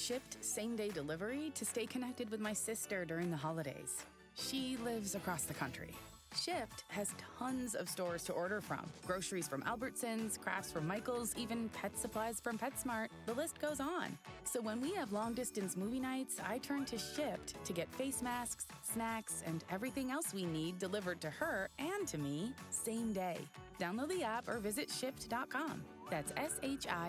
Shipt same-day delivery to stay connected with my sister during the holidays. She lives across the country. Shipt has tons of stores to order from. Groceries from Albertsons, crafts from Michael's, even pet supplies from PetSmart. The list goes on. So when we have long-distance movie nights, I turn to Shipt to get face masks, snacks, and everything else we need delivered to her and to me same day. Download the app or visit shipt.com. That's SHIPT.com.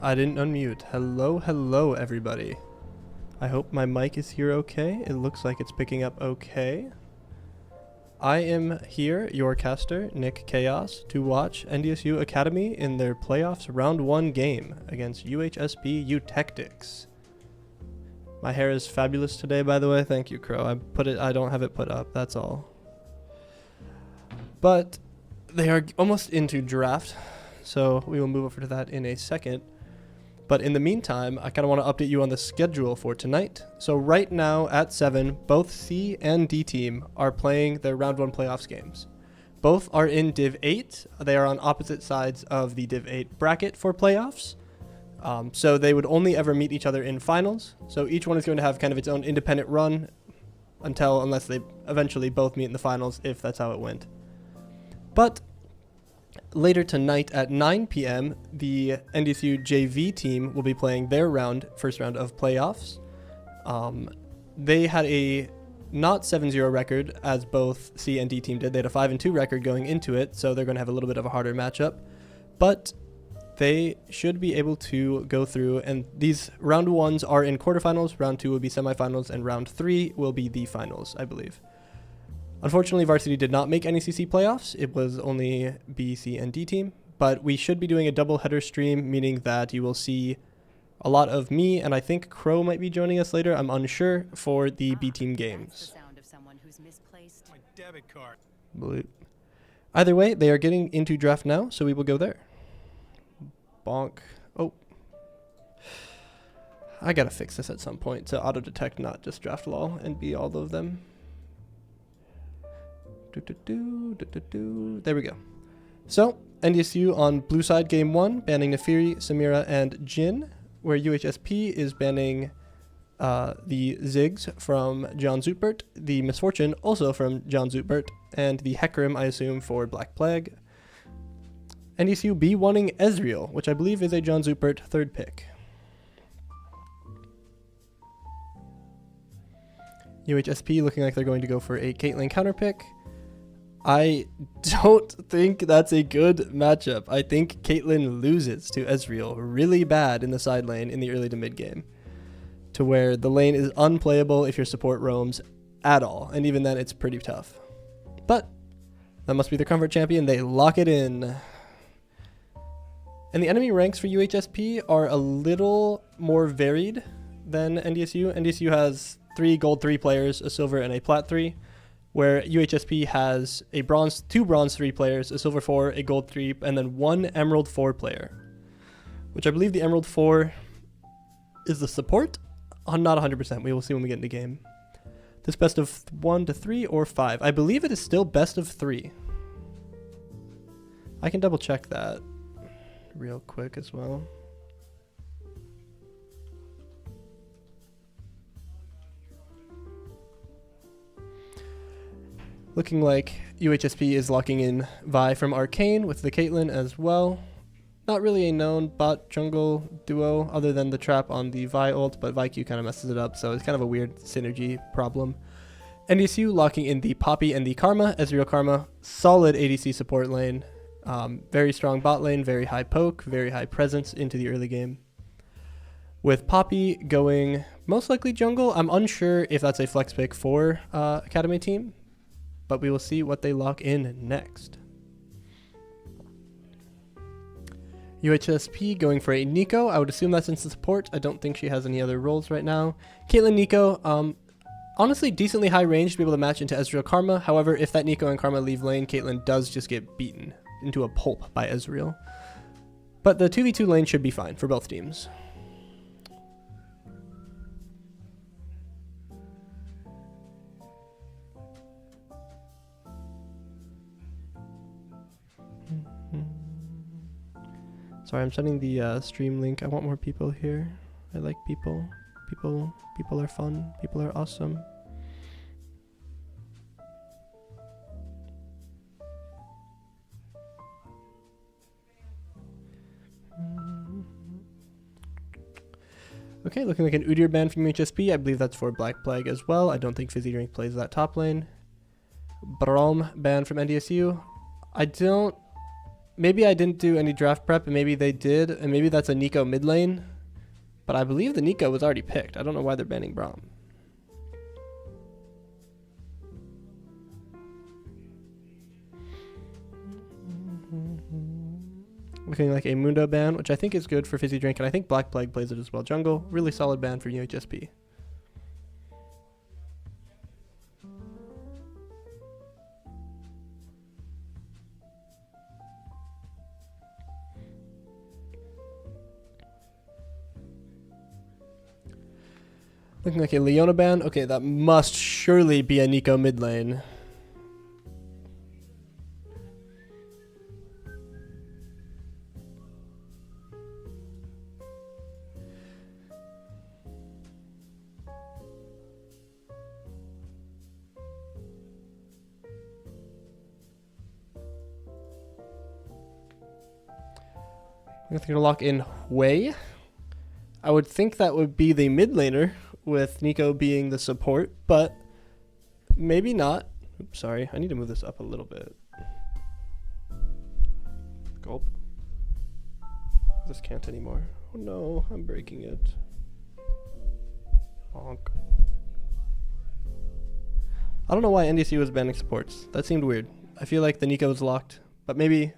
I didn't unmute. Hello everybody. I hope my mic is here okay. It looks like it's picking up okay. I am here, your caster, Nick Chaos, to watch NDSU Academy in their playoffs round 1 game against UHSP Eutectics. My hair is fabulous today, by the way. Thank you, Crow. I don't have it put up, that's all. But they are almost into draft, so we will move over to that in a second. But in the meantime, I kind of want to update you on the schedule for tonight. So right now at 7, both C and D team are playing their round 1 playoffs games. Both are in Div 8. They are on opposite sides of the Div 8 bracket for playoffs. So they would only ever meet each other in finals. So each one is going to have kind of its own independent run unless they eventually both meet in the finals, if that's how it went. But later tonight at 9 p.m., the NDSU JV team will be playing their first round of playoffs. They had a not 7-0 record, as both C and D team did. They had a 5-2 record going into it, so they're going to have a little bit of a harder matchup. But they should be able to go through, and these round 1s are in quarterfinals, round 2 will be semifinals, and round 3 will be the finals, I believe. Unfortunately, Varsity did not make NECC playoffs. It was only B, C, and D team. But we should be doing a double header stream, meaning that you will see a lot of me, and I think Crow might be joining us later. I'm unsure, for the B team games. The sound of someone who's misplaced my debit card. Bloop. Either way, they are getting into draft now, so we will go there. Bonk. Oh. I gotta fix this at some point to auto-detect not just draft lol and be all of them. There we go. So, NDSU on blue side game 1, banning Nefiri, Samira, and Jin, where UHSP is banning the Ziggs from John Zootbert, the Misfortune also from John Zootbert, and the Hecarim, I assume, for Black Plague. NDSU B1ing Ezreal, which I believe is a John Zootbert 3rd pick. UHSP looking like they're going to go for a Caitlyn counter pick. I don't think that's a good matchup. I think Caitlyn loses to Ezreal really bad in the side lane in the early to mid game, to where the lane is unplayable if your support roams at all, and even then it's pretty tough. But that must be the comfort champion. They lock it in. And the enemy ranks for UHSP are a little more varied than NDSU. NDSU has 3 gold 3 players, a silver and a plat 3. Where UHSP has a bronze, 2 bronze 3 players, a silver 4, a gold 3, and then 1 emerald 4 player. Which I believe the emerald 4 is the support? I'm not 100%. We will see when we get into game. This best of 1 to 3 or 5. I believe it is still best of 3. I can double check that real quick as well. Looking like UHSP is locking in Vi from Arcane with the Caitlyn as well. Not really a known bot jungle duo other than the trap on the Vi ult, but Vi Q kind of messes it up, so it's kind of a weird synergy problem. NDSU locking in the Poppy and the Karma. Ezreal Karma, solid ADC support lane. Very strong bot lane, very high poke, very high presence into the early game. With Poppy going most likely jungle. I'm unsure if that's a flex pick for Academy team, but we will see what they lock in next. UHSP going for a Nico. I would assume that's in support. I don't think she has any other roles right now. Caitlyn Nico, honestly decently high range to be able to match into Ezreal Karma. However, if that Nico and Karma leave lane, Caitlyn does just get beaten into a pulp by Ezreal. But the 2v2 lane should be fine for both teams. Sorry, I'm sending the stream link. I want more people here. I like people. People are fun. People are awesome. Okay, looking like an Udyr ban from UHSP. I believe that's for Black Plague as well. I don't think Fizzy Drink plays that top lane. Braum ban from NDSU. Maybe I didn't do any draft prep, and maybe they did, and maybe that's a Nico mid lane. But I believe the Nico was already picked. I don't know why they're banning Braum. Looking like a Mundo ban, which I think is good for Fizzy Drink, and I think Black Plague plays it as well. Jungle, really solid ban for UHSP. Looking like a Leona ban. Okay, that must surely be a Nico mid lane. I'm going to lock in Hui. I would think that would be the mid laner, with Nico being the support, but maybe not. Oops, sorry. I need to move this up a little bit. Gulp. This can't anymore. Oh no, I'm breaking it. Bonk. I don't know why NDSU was banning supports. That seemed weird. I feel like the Nico was locked, but maybe,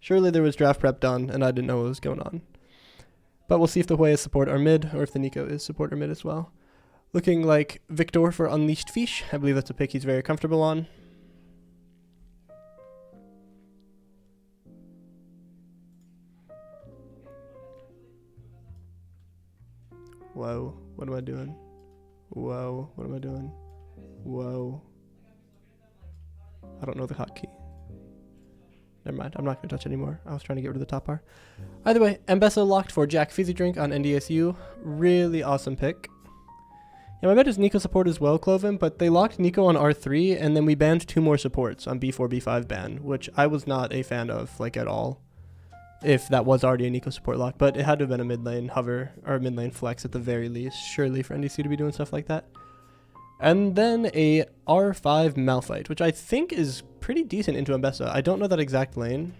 surely there was draft prep done and I didn't know what was going on. But we'll see if the Hui is support or mid, or if the Nico is support or mid as well. Looking like Victor for Unleashed Fish. I believe that's a pick he's very comfortable on. Whoa, what am I doing? Whoa, what am I doing? Whoa. I don't know the hotkey. Never mind, I'm not going to touch anymore. I was trying to get rid of the top bar. Either way, Mbessa locked for Jack Fizzy Drink on NDSU. Really awesome pick. Yeah, my bet is Nico support as well, Cloven, but they locked Nico on R3, and then we banned 2 more supports on B4, B5 ban, which I was not a fan of, like, at all. If that was already a Nico support lock, but it had to have been a mid lane hover, or a mid lane flex at the very least, surely, for NDSU to be doing stuff like that. And then a R5 Malphite, which I think is pretty decent into Mbessa. I don't know that exact lane.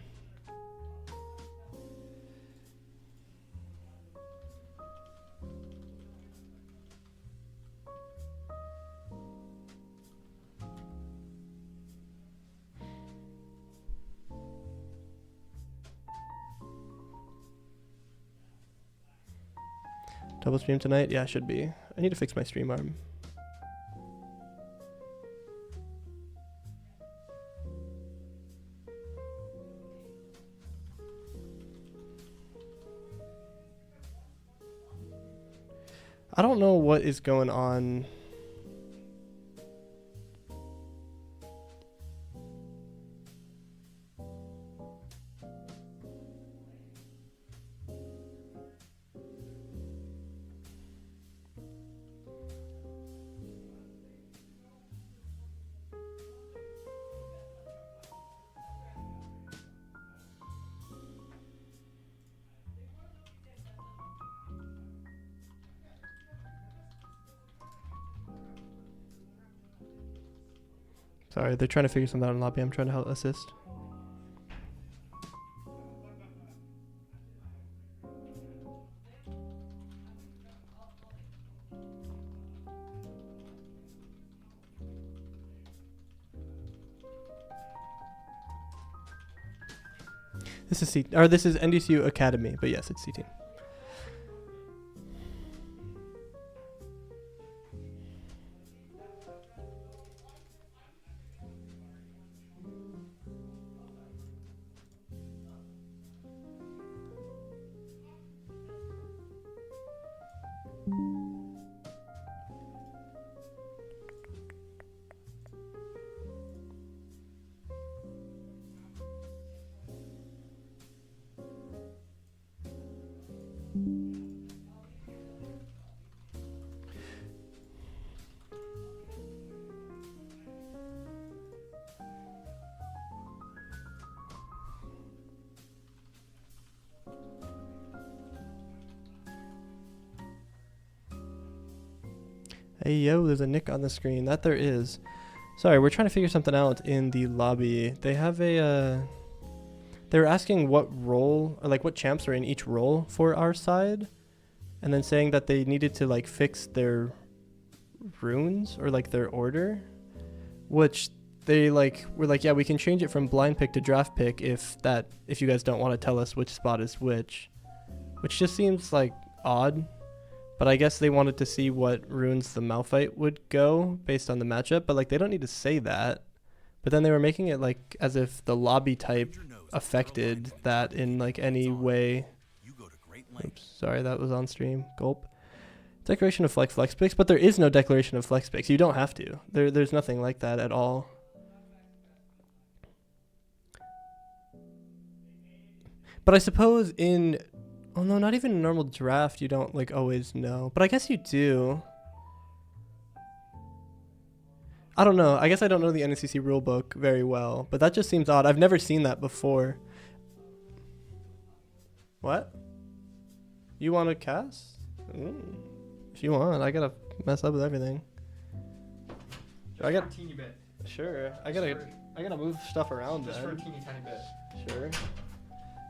Double stream tonight? Yeah, should be. I need to fix my stream arm. I don't know what is going on. Sorry, they're trying to figure something out in lobby. I'm trying to help assist. This is this is NDSU Academy, but yes, it's C team. Hey, yo, there's a Nick on the screen. That there is. Sorry, we're trying to figure something out in the lobby. They have a, they were asking what role, or like what champs are in each role for our side. And then saying that they needed to like fix their runes or like their order. Which they like, were like, yeah, we can change it from blind pick to draft pick if you guys don't want to tell us which spot is which. Which just seems like odd. But I guess they wanted to see what runes the Malphite would go based on the matchup. But like they don't need to say that. But then they were making it like as if the lobby type affected that in like any way. Oops, sorry, that was on stream. Gulp. Declaration of flex picks, but there is no declaration of flex picks. You don't have to. There's nothing like that at all. But I suppose in... Oh no, not even a normal draft you don't like always know. But I guess you do. I don't know. I guess I don't know the NECC rulebook very well. But that just seems odd. I've never seen that before. What? You want to cast? If you want. I gotta mess up with everything. I got a teeny bit. Sure. I gotta move stuff around then. Just for a teeny tiny bit. Sure.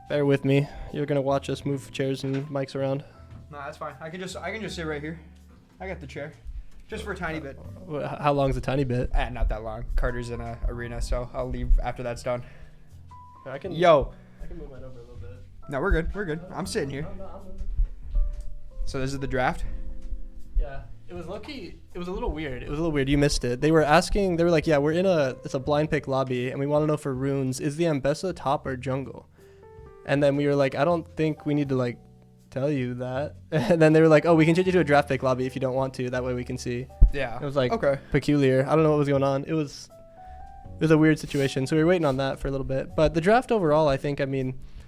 Bear with me. You're gonna watch us move chairs and mics around. No, that's fine. I can just sit right here. I got the chair. Just for a tiny bit. How long's a tiny bit? Not that long. Carter's in a arena, so I'll leave after that's done. I can move mine over a little bit. No, we're good. We're good. I'm sitting here. So this is the draft? Yeah. It was low-key, it was a little weird. You missed it. They were like, yeah, it's a blind pick lobby, and we want to know for runes, is the Ambessa top or jungle? And then we were like, I don't think we need to like tell you that. And then they were like, oh, we can change you to a draft pick lobby if you don't want to. That way we can see. Yeah. It was like okay. Peculiar. I don't know what was going on. It was a weird situation. So we were waiting on that for a little bit. But the draft overall, I think,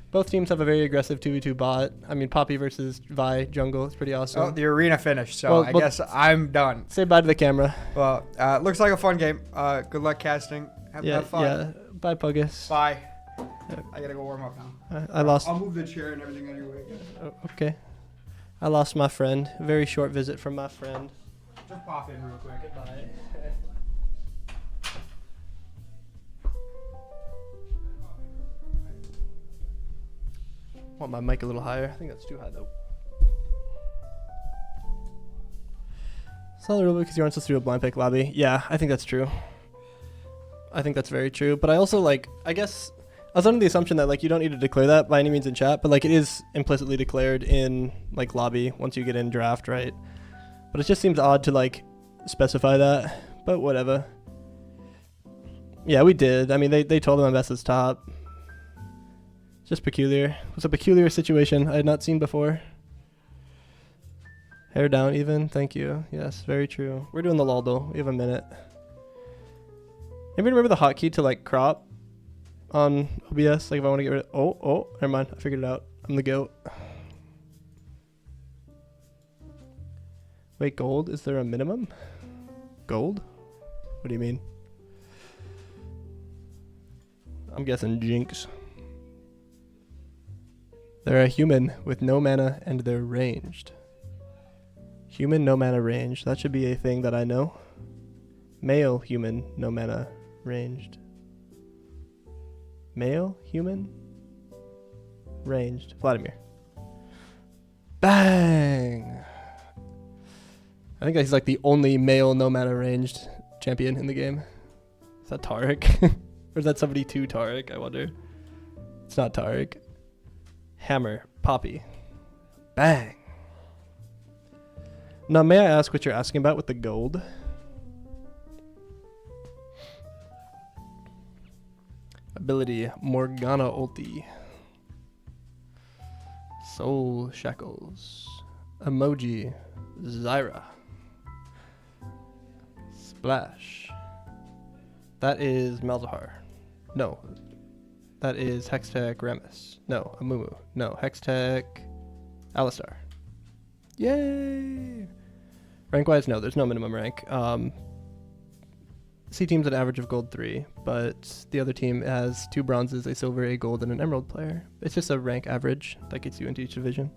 both teams have a very aggressive 2v2 bot. Poppy versus Vi jungle. It's pretty awesome. Oh, the arena finished, so I guess I'm done. Say bye to the camera. Well, looks like a fun game. Good luck casting. Have fun. Yeah. Bye, Puggus. Bye. I gotta go warm up now. I'll move the chair and everything on your way. Oh, okay. I lost my friend. A very short visit from my friend. Just pop in real quick. Goodbye. Want my mic a little higher. I think that's too high though. It's not the rule because you aren't supposed to do a blind pick lobby. Yeah, I think that's true. I think that's very true. But I also I guess I was under the assumption that you don't need to declare that by any means in chat, but it is implicitly declared in lobby once you get in draft, right? But it just seems odd to specify that. But whatever. Yeah, we did. They told him Ambessa's top. Just peculiar. It was a peculiar situation I had not seen before. Hair down even. Thank you. Yes, very true. We're doing the Loldo. We have a minute. Anybody remember the hotkey to crop on OBS? If I want to get rid of... Oh, never mind. I figured it out. I'm the goat. Wait, gold? Is there a minimum? Gold? What do you mean? I'm guessing Jinx. They're a human with no mana and they're ranged. Human, no mana, ranged. That should be a thing that I know. Male, human, no mana, ranged. Male, human, ranged. Vladimir. Bang! I think he's the only male, no mana, ranged champion in the game. Is that Taric? Or is that somebody to Taric, I wonder? It's not Taric. Hammer, Poppy. Bang. Now, may I ask what you're asking about with the gold? Ability, Morgana ulti. Soul Shackles. Emoji, Zyra. Splash. That is Malzahar. No. That is Hextech Remus. No, Amumu. No, Hextech Alistar. Yay! Rank-wise, no, there's no minimum rank. C team's an average of gold 3, but the other team has 2 bronzes, a silver, a gold, and an emerald player. It's just a rank average that gets you into each division.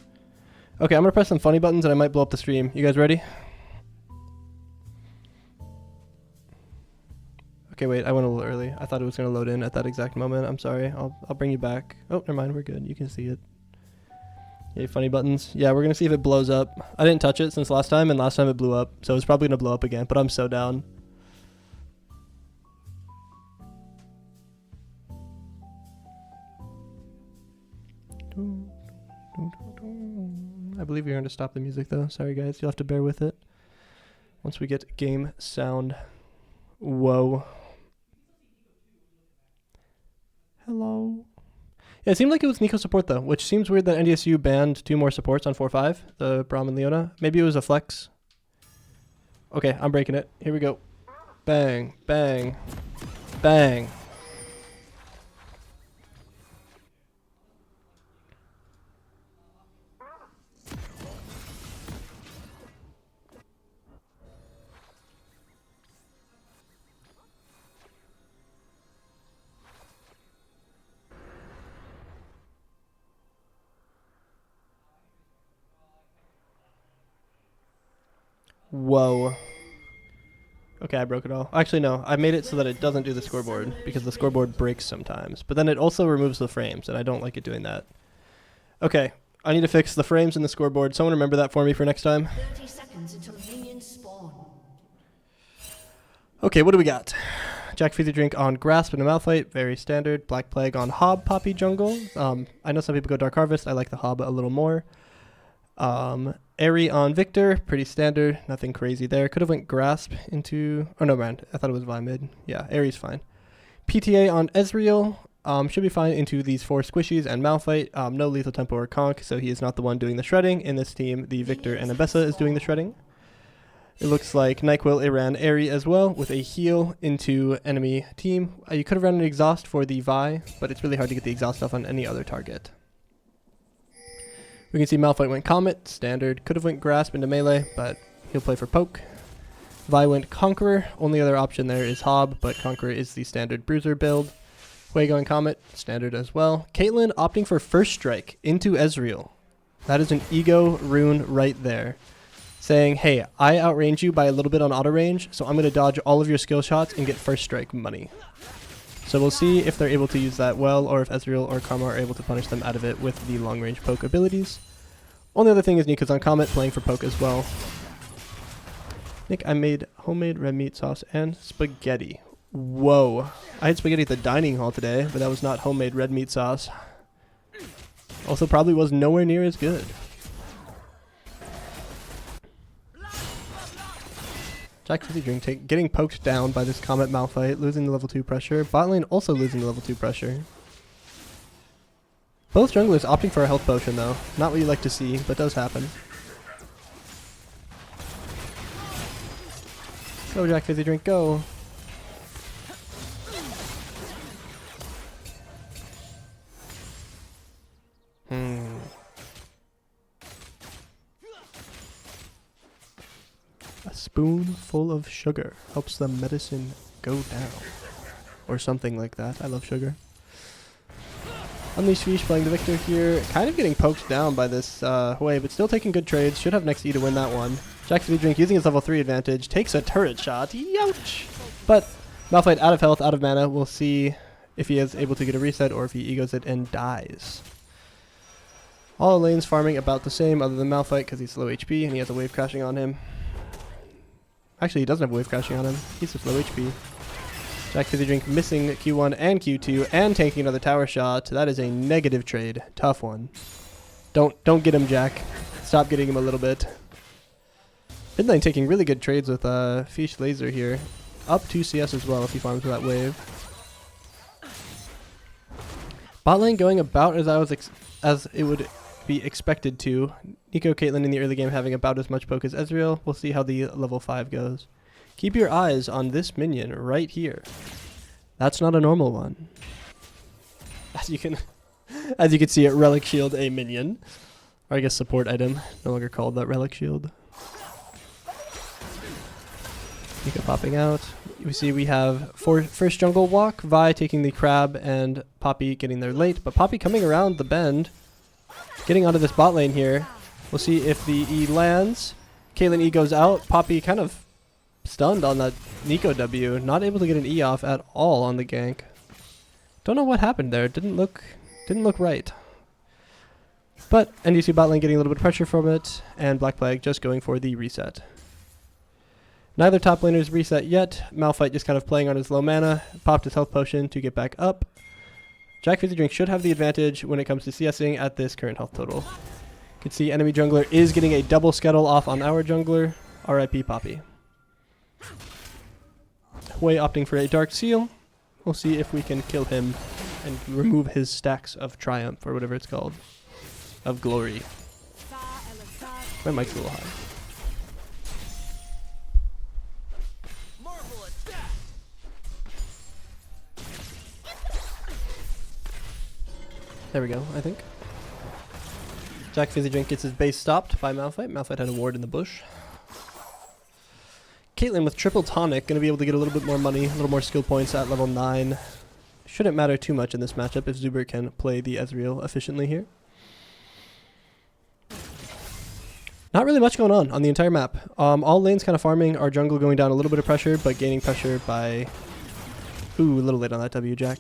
Okay, I'm gonna press some funny buttons and I might blow up the stream. You guys ready? Okay, wait, I went a little early. I thought it was going to load in at that exact moment. I'm sorry. I'll bring you back. Oh, never mind. We're good. You can see it. Yay, funny buttons. Yeah, we're going to see if it blows up. I didn't touch it since last time, and last time it blew up. So it's probably going to blow up again, but I'm so down. I believe you're going to stop the music, though. Sorry, guys. You'll have to bear with it. Once we get game sound. Whoa. Hello. Yeah, it seemed like it was NECC support, though, which seems weird that NDSU banned 2 more supports on 4-5, the Braum and Leona. Maybe it was a flex. Okay, I'm breaking it. Here we go. Bang, bang, bang. Whoa. Okay, I broke it all. Actually, no. I made it so that it doesn't do the scoreboard because the scoreboard breaks sometimes. But then it also removes the frames, and I don't like it doing that. Okay, I need to fix the frames in the scoreboard. Someone remember that for me for next time. 30 seconds until minions spawn. Okay, what do we got? Jack Fizzy Drink on Grasp and a Malphite. Very standard. Black Plague on Hob, Poppy Jungle. I know some people go Dark Harvest. I like the Hob a little more. Airy on Victor, pretty standard, nothing crazy there. Could have went Grasp into, oh no, man, I thought it was Vi mid. Yeah, Airy's fine. PTA on Ezreal, should be fine into these 4 squishies and Malphite. No lethal tempo or conk, so he is not the one doing the shredding. In this team, the Victor and Abessa is doing the shredding. It looks like NyQuil, Iran, Airy as well, with a heal into enemy team. You could have run an exhaust for the Vi, but it's really hard to get the exhaust off on any other target. We can see Malphite went Comet, standard. Could have went Grasp into melee, but he'll play for poke. Vi went Conqueror. Only other option there is Hob, but Conqueror is the standard bruiser build. Hui going Comet, standard as well. Caitlyn opting for First Strike into Ezreal. That is an ego rune right there. Saying, hey, I outrange you by a little bit on auto range, so I'm going to dodge all of your skill shots and get First Strike money. So we'll see if they're able to use that well, or if Ezreal or Karma are able to punish them out of it with the long-range poke abilities. Only other thing is Nika's on Comet, playing for poke as well. Nick, I made homemade red meat sauce and spaghetti. Whoa. I had spaghetti at the dining hall today, but that was not homemade red meat sauce. Also probably was nowhere near as good. Jack Fizzy Drink getting poked down by this Comet Malphite, losing the level 2 pressure. Bot lane also losing the level 2 pressure. Both junglers opting for a health potion though. Not what you like to see, but does happen. Go Jack Fizzy Drink, go! A spoonful of sugar helps the medicine go down. Or something like that. I love sugar. Unleash Fish playing the Victor here. Kind of getting poked down by this Hui, but still taking good trades. Should have next E to win that one. Jack Fizzy Drink using his level 3 advantage. Takes a turret shot. Youch! But Malphite out of health, out of mana. We'll see if he is able to get a reset or if he egos it and dies. All lanes farming about the same other than Malphite because he's low HP and he has a wave crashing on him. Actually, he doesn't have a wave crashing on him. He's just low HP. Jack Fizzy Drink missing Q1 and Q2 and taking another tower shot. That is a negative trade. Tough one. Don't get him, Jack. Stop getting him a little bit. Mid lane taking really good trades with Fish Laser here. Up 2 CS as well if he farms with that wave. Bot lane going about as it would be expected to. Nico Caitlyn in the early game having about as much poke as Ezreal. We'll see how the level 5 goes. Keep your eyes on this minion right here. That's not a normal one. As you can see, it Relic Shield a minion. Or I guess support item. No longer called that Relic Shield. Nico popping out. We see we have first jungle walk. Vi taking the crab and Poppy getting there late. But Poppy coming around the bend. Getting onto this bot lane here. We'll see if the E lands. Caitlyn E goes out. Poppy kind of stunned on that Nico W. Not able to get an E off at all on the gank. Don't know what happened there. Didn't look right. But NDSU bot lane getting a little bit of pressure from it, and Black Plague just going for the reset. Neither top laners reset yet. Malphite just kind of playing on his low mana, popped his health potion to get back up. Jack Fizzy Drink should have the advantage when it comes to CSing at this current health total. You can see enemy jungler is getting a double scuttle off on our jungler. RIP Poppy. Hui opting for a Dark Seal. We'll see if we can kill him and remove his stacks of triumph, or whatever it's called. Of glory. My mic's a little high. There we go, I think. Jack Fizzy Drink gets his base stopped by Malphite. Malphite had a ward in the bush. Caitlyn with triple tonic, going to be able to get a little bit more money, a little more skill points at level 9. Shouldn't matter too much in this matchup if Zuber can play the Ezreal efficiently here. Not really much going on the entire map. All lanes kind of farming, our jungle going down a little bit of pressure, but gaining pressure by... Ooh, a little late on that W, Jack.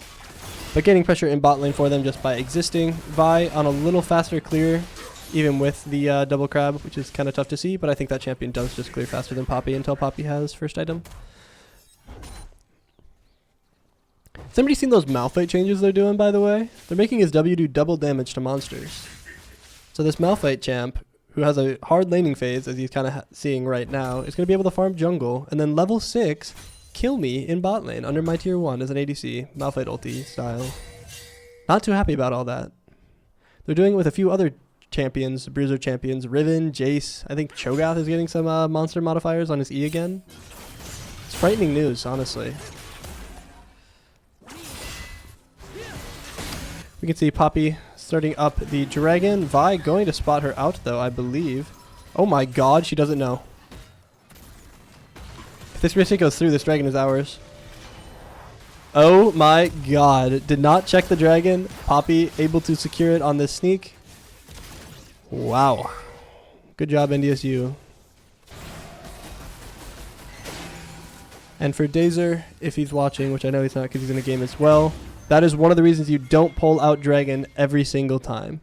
But gaining pressure in bot lane for them just by existing. Vi on a little faster clear, even with the double crab, which is kind of tough to see, but I think that champion does just clear faster than Poppy until Poppy has first item. Somebody seen those Malphite changes they're doing, by the way? They're making his W do double damage to monsters. So this Malphite champ, who has a hard laning phase, as he's kind of seeing right now, is going to be able to farm jungle, and then level 6, kill me in bot lane under my tier 1 as an ADC, Malphite ulti style. Not too happy about all that. They're doing it with a few other champions, bruiser champions, Riven, Jace. I think Cho'Gath is getting some monster modifiers on his E again. It's frightening news, honestly. We can see Poppy starting up the dragon. Vi going to spot her out, though, I believe. Oh my god, she doesn't know. If this reset goes through, this dragon is ours. Oh my god. Did not check the dragon. Poppy able to secure it on this sneak. Wow. Good job, NDSU. And for Dazer, if he's watching, which I know he's not because he's in the game as well, that is one of the reasons you don't pull out dragon every single time.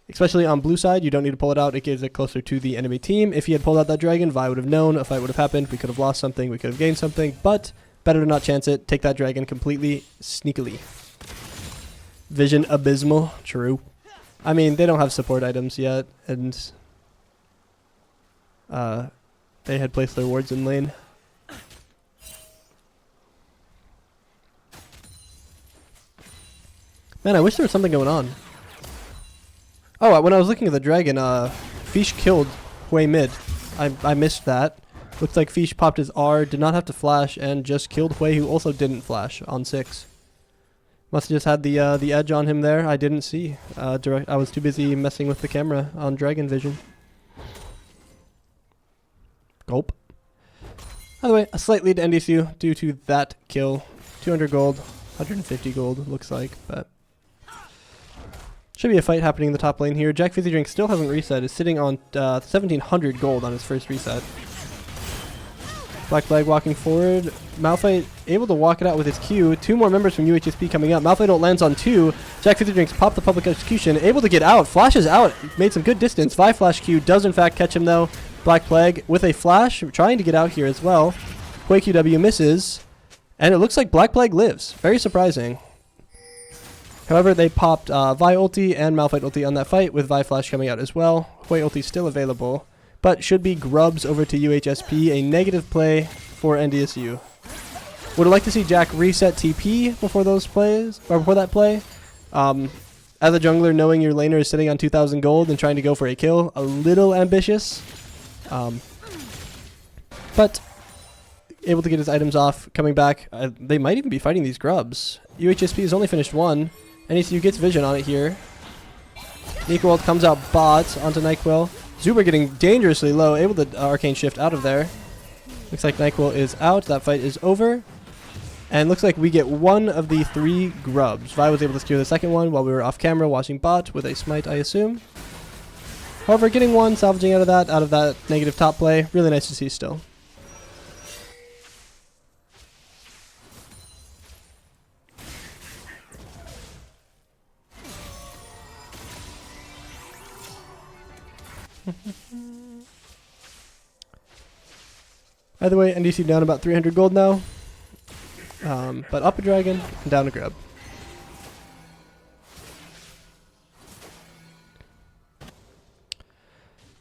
Especially on blue side, you don't need to pull it out. It gives it closer to the enemy team. If he had pulled out that dragon, Vi would have known. A fight would have happened. We could have lost something. We could have gained something. But better to not chance it. Take that dragon completely sneakily. Vision abysmal. True. I mean, they don't have support items yet. And they had placed their wards in lane. Man, I wish there was something going on. Oh, when I was looking at the dragon, Fish killed Hui mid. I missed that. Looks like Fish popped his R, did not have to flash, and just killed Hui, who also didn't flash on 6. Must have just had the edge on him there. I didn't see. I was too busy messing with the camera on Dragon Vision. Gulp. By the way, a slight lead to NDSU due to that kill. 200 gold, 150 gold, looks like, but... Should be a fight happening in the top lane here. Jack Fizzy Drink still hasn't reset. Is sitting on 1,700 gold on his first reset. Black Flag walking forward. Malphite able to walk it out with his Q. 2 more members from UHSP coming up. Malphite ult lands on 2. Jack Fizzy Drinks pop the public execution. Able to get out. Flashes out. Made some good distance. Vi Flash Q does in fact catch him though. Black Plague with a flash. Trying to get out here as well. Hui QW misses. And it looks like Black Plague lives. Very surprising. However, they popped Vi ulti and Malphite ulti on that fight, with Vi Flash coming out as well. Hui ulti still available, but should be grubs over to UHSP, a negative play for NDSU. Would have liked to see Jack reset TP before those plays, or before that play. As a jungler, knowing your laner is sitting on 2,000 gold and trying to go for a kill, a little ambitious. But able to get his items off, coming back. They might even be fighting these grubs. UHSP has only finished 1. NECU gets vision on it here. Nico ult comes out bot onto NyQuil. Zuber getting dangerously low, able to arcane shift out of there. Looks like NyQuil is out. That fight is over. And looks like we get one of the 3 grubs. Vi was able to secure the second one while we were off camera watching bot with a smite, I assume. However, getting one, salvaging out of that negative top play. Really nice to see still. Either way, NDSU down about 300 gold now. But up a dragon and down a grub.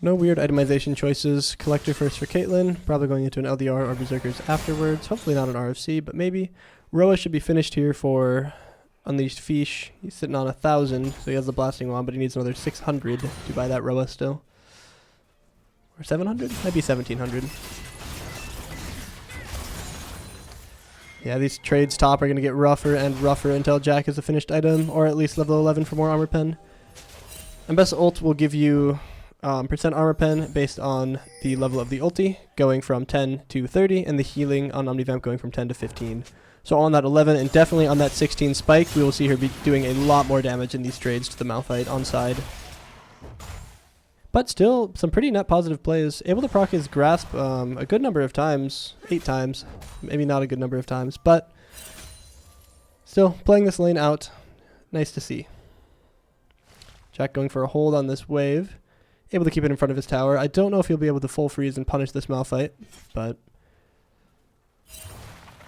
No weird itemization choices. Collector first for Caitlyn. Probably going into an LDR or Berserkers afterwards. Hopefully not an RFC, but maybe. Roa should be finished here for Unleashed Fish. He's sitting on 1,000, so he has the Blasting Wand, but he needs another 600 to buy that Roa still. Or 700? Might be 1,700. Yeah, these trades top are going to get rougher and rougher until Jack is a finished item, or at least level 11 for more armor pen. And best ult will give you percent armor pen based on the level of the ulti, going from 10 to 30, and the healing on Omnivamp going from 10 to 15. So on that 11 and definitely on that 16 spike, we will see her be doing a lot more damage in these trades to the Malphite on side. But still, some pretty net positive plays. Able to proc his grasp a good number of times, 8 times. Maybe not a good number of times, but still playing this lane out. Nice to see. Jack going for a hold on this wave. Able to keep it in front of his tower. I don't know if he'll be able to full freeze and punish this Malphite, but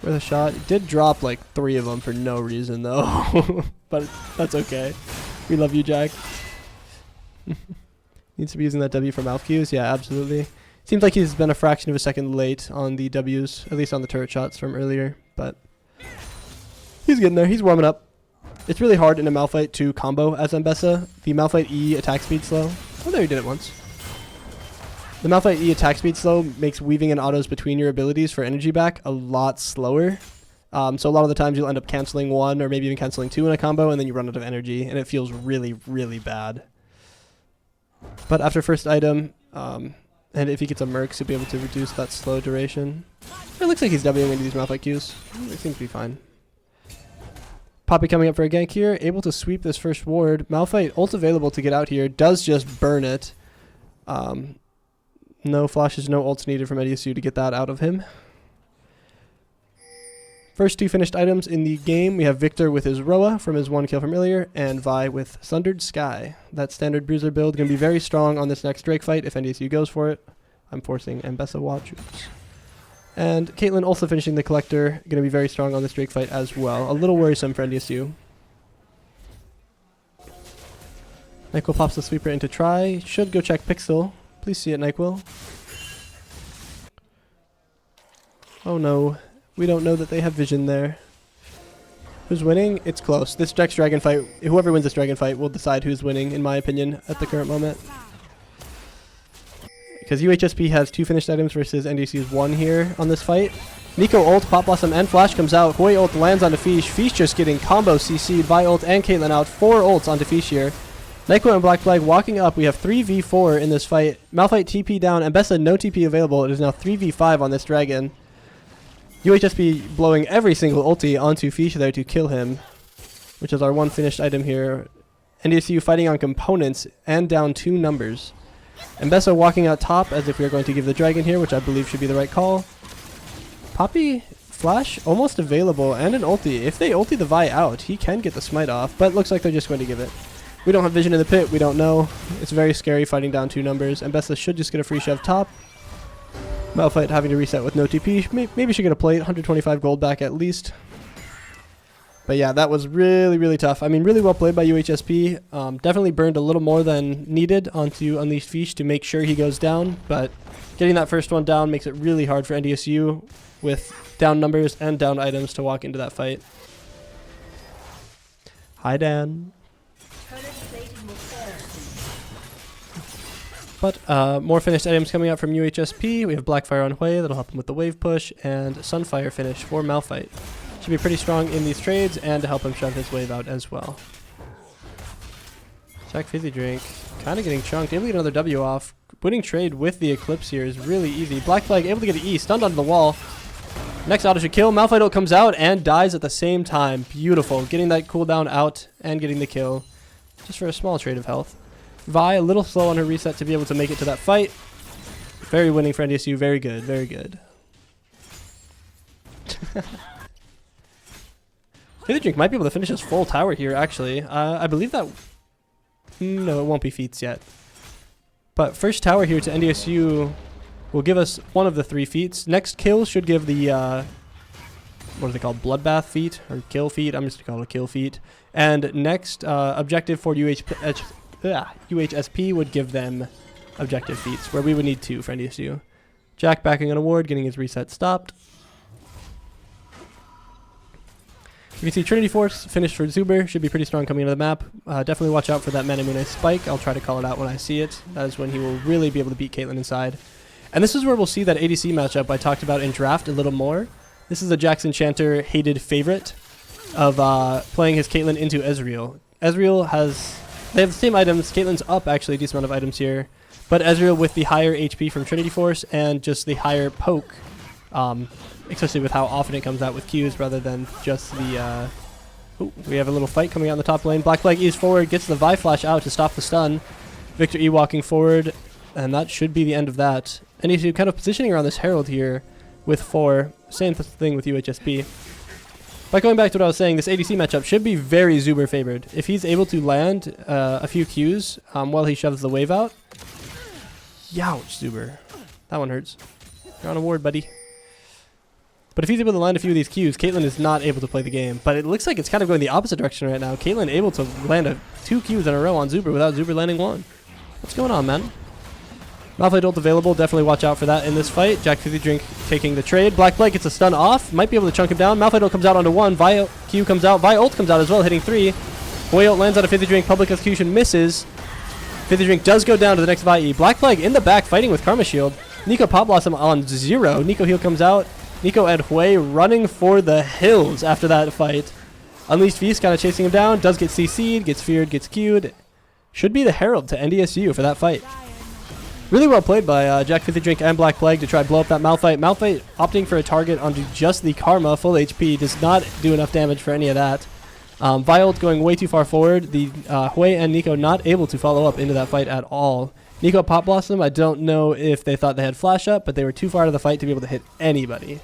worth a shot. He did drop like 3 of them for no reason though, but that's okay. We love you, Jack. Needs to be using that W for mouth cues. Yeah, absolutely. Seems like he's been a fraction of a second late on the Ws, at least on the turret shots from earlier, but he's getting there. He's warming up. It's really hard in a Malphite to combo as Mbessa. The Malphite E attack speed slow. Oh, there he did it once. The Malphite E attack speed slow makes weaving in autos between your abilities for energy back a lot slower. So a lot of the times you'll end up canceling 1 or maybe even canceling 2 in a combo, and then you run out of energy, and it feels really, really bad. But after first item, and if he gets a Mercs, he'll be able to reduce that slow duration. It looks like he's Wing into these Malphite Qs. It seems to be fine. Poppy coming up for a gank here, able to sweep this first ward. Malphite ult available to get out here, does just burn it. No flashes, no ults needed from NDSU to get that out of him. First 2 finished items in the game, we have Victor with his Roa from his 1 kill from earlier, and Vi with Sundered Sky. That standard bruiser build going to be very strong on this next Drake fight if NDSU goes for it. I'm forcing Mbessa watch. Oops. And Caitlyn also finishing the Collector, going to be very strong on this Drake fight as well. A little worrisome for NDSU. NyQuil pops the sweeper into try. Should go check Pixel. Please see it, NyQuil. Oh no. We don't know that they have vision there. Who's winning? It's close. This next dragon fight, whoever wins this dragon fight will decide who's winning, in my opinion, at the current moment. Because UHSP has 2 finished items versus NDSU's 1 here on this fight. Nico ult, Pop Blossom, and Flash comes out. Hoi ult lands onto Fish. Fish just getting combo CC'd. Vi ult and Caitlyn out. 4 ults onto Fish here. NyQuil and Black Flag walking up. We have 3v4 in this fight. Malphite TP down. Mbessa no TP available. It is now 3v5 on this dragon. UHSP blowing every single ulti onto Fish there to kill him, which is our 1 finished item here. NDSU fighting on components and down 2 numbers. Mbessa walking out top as if we are going to give the dragon here, which I believe should be the right call. Poppy, Flash almost available, and an ulti. If they ulti the Vi out, he can get the smite off, but looks like they're just going to give it. We don't have vision in the pit, we don't know. It's very scary fighting down 2 numbers. Mbessa should just get a free shove top. Malphite having to reset with no TP. Maybe should get a plate, 125 gold back at least. But yeah, that was really, really tough. I mean, really well played by UHSP. Definitely burned a little more than needed onto Unleashed Fish to make sure he goes down. But getting that first one down makes it really hard for NDSU with down numbers and down items to walk into that fight. Hi, Dan. But more finished items coming out from UHSP. We have Blackfire on Hwei that'll help him with the wave push, and Sunfire finish for Malphite. Should be pretty strong in these trades and to help him shove his wave out as well. Jack Fizzy Drink, kind of getting chunked. Able to get another W off. Winning trade with the Eclipse here is really easy. Black Flag able to get an E, stunned onto the wall. Next auto should kill. Malphite ult comes out and dies at the same time. Beautiful. Getting that cooldown out and getting the kill. Just for a small trade of health. Vi a little slow on her reset to be able to make it to that fight. Very winning for NDSU. Very good. Very good. Fizzy Drink might be able to finish his full tower here, actually. I believe that... No, it won't be feats yet. But first tower here to NDSU will give us one of the 3 feats. Next kill should give the, what are they called? Bloodbath feat or kill feat? I'm just going to call it a kill feat. And next objective for UHSP would give them objective feats, where we would need 2 for NDSU. Jack backing on a ward, getting his reset stopped. You can see Trinity Force finished for Zuber. Should be pretty strong coming into the map. Definitely watch out for that Manamune spike. I'll try to call it out when I see it. That is when he will really be able to beat Caitlyn inside. And this is where we'll see that ADC matchup I talked about in draft a little more. This is a Jackson Chanter hated favorite of playing his Caitlyn into Ezreal. Ezreal they have the same items. Caitlyn's up actually a decent amount of items here. But Ezreal with the higher HP from Trinity Force and just the higher poke. Especially with how often it comes out with Qs rather than just the... Ooh, we have a little fight coming out in the top lane. Black Plague E's forward, gets the Vi Flash out to stop the stun. Victor E walking forward, and that should be the end of that. And he's kind of positioning around this Herald here with 4. Same thing with UHSP. But going back to what I was saying, this ADC matchup should be very Zuber favored. If he's able to land a few Qs while he shoves the wave out. Youch, Zuber. That one hurts. You're on a ward, buddy. But if he's able to land a few of these Qs, Caitlyn is not able to play the game. But it looks like it's kind of going the opposite direction right now. Caitlyn able to land 2 Qs in a row on Zuber without Zuber landing 1. What's going on, man? Malphite ult available. Definitely watch out for that in this fight. Jack Fizzy Drink taking the trade. Black Plague gets a stun off. Might be able to chunk him down. Malphite ult comes out onto 1. Vi Q comes out. Vi ult comes out as well, hitting 3. Boy ult lands on a Fizzy Drink. Public Execution misses. Fizzy Drink does go down to the next Vi. Black Plague in the back fighting with Karma Shield. Nico Pop Blossom on 0. Nico heal comes out. Nico and Hui running for the hills after that fight. Unleashed Feast kind of chasing him down. Does get CC'd, gets feared, gets Q'd. Should be the Herald to NDSU for that fight. Really well played by Jack Fizzy Drink and Black Plague to try to blow up that Malphite. Malphite opting for a target onto just the Karma, full HP. Does not do enough damage for any of that. Violet going way too far forward. The Hui and Nico not able to follow up into that fight at all. Nico Pop Blossom, I don't know if they thought they had flash up, but they were too far out of the fight to be able to hit anybody.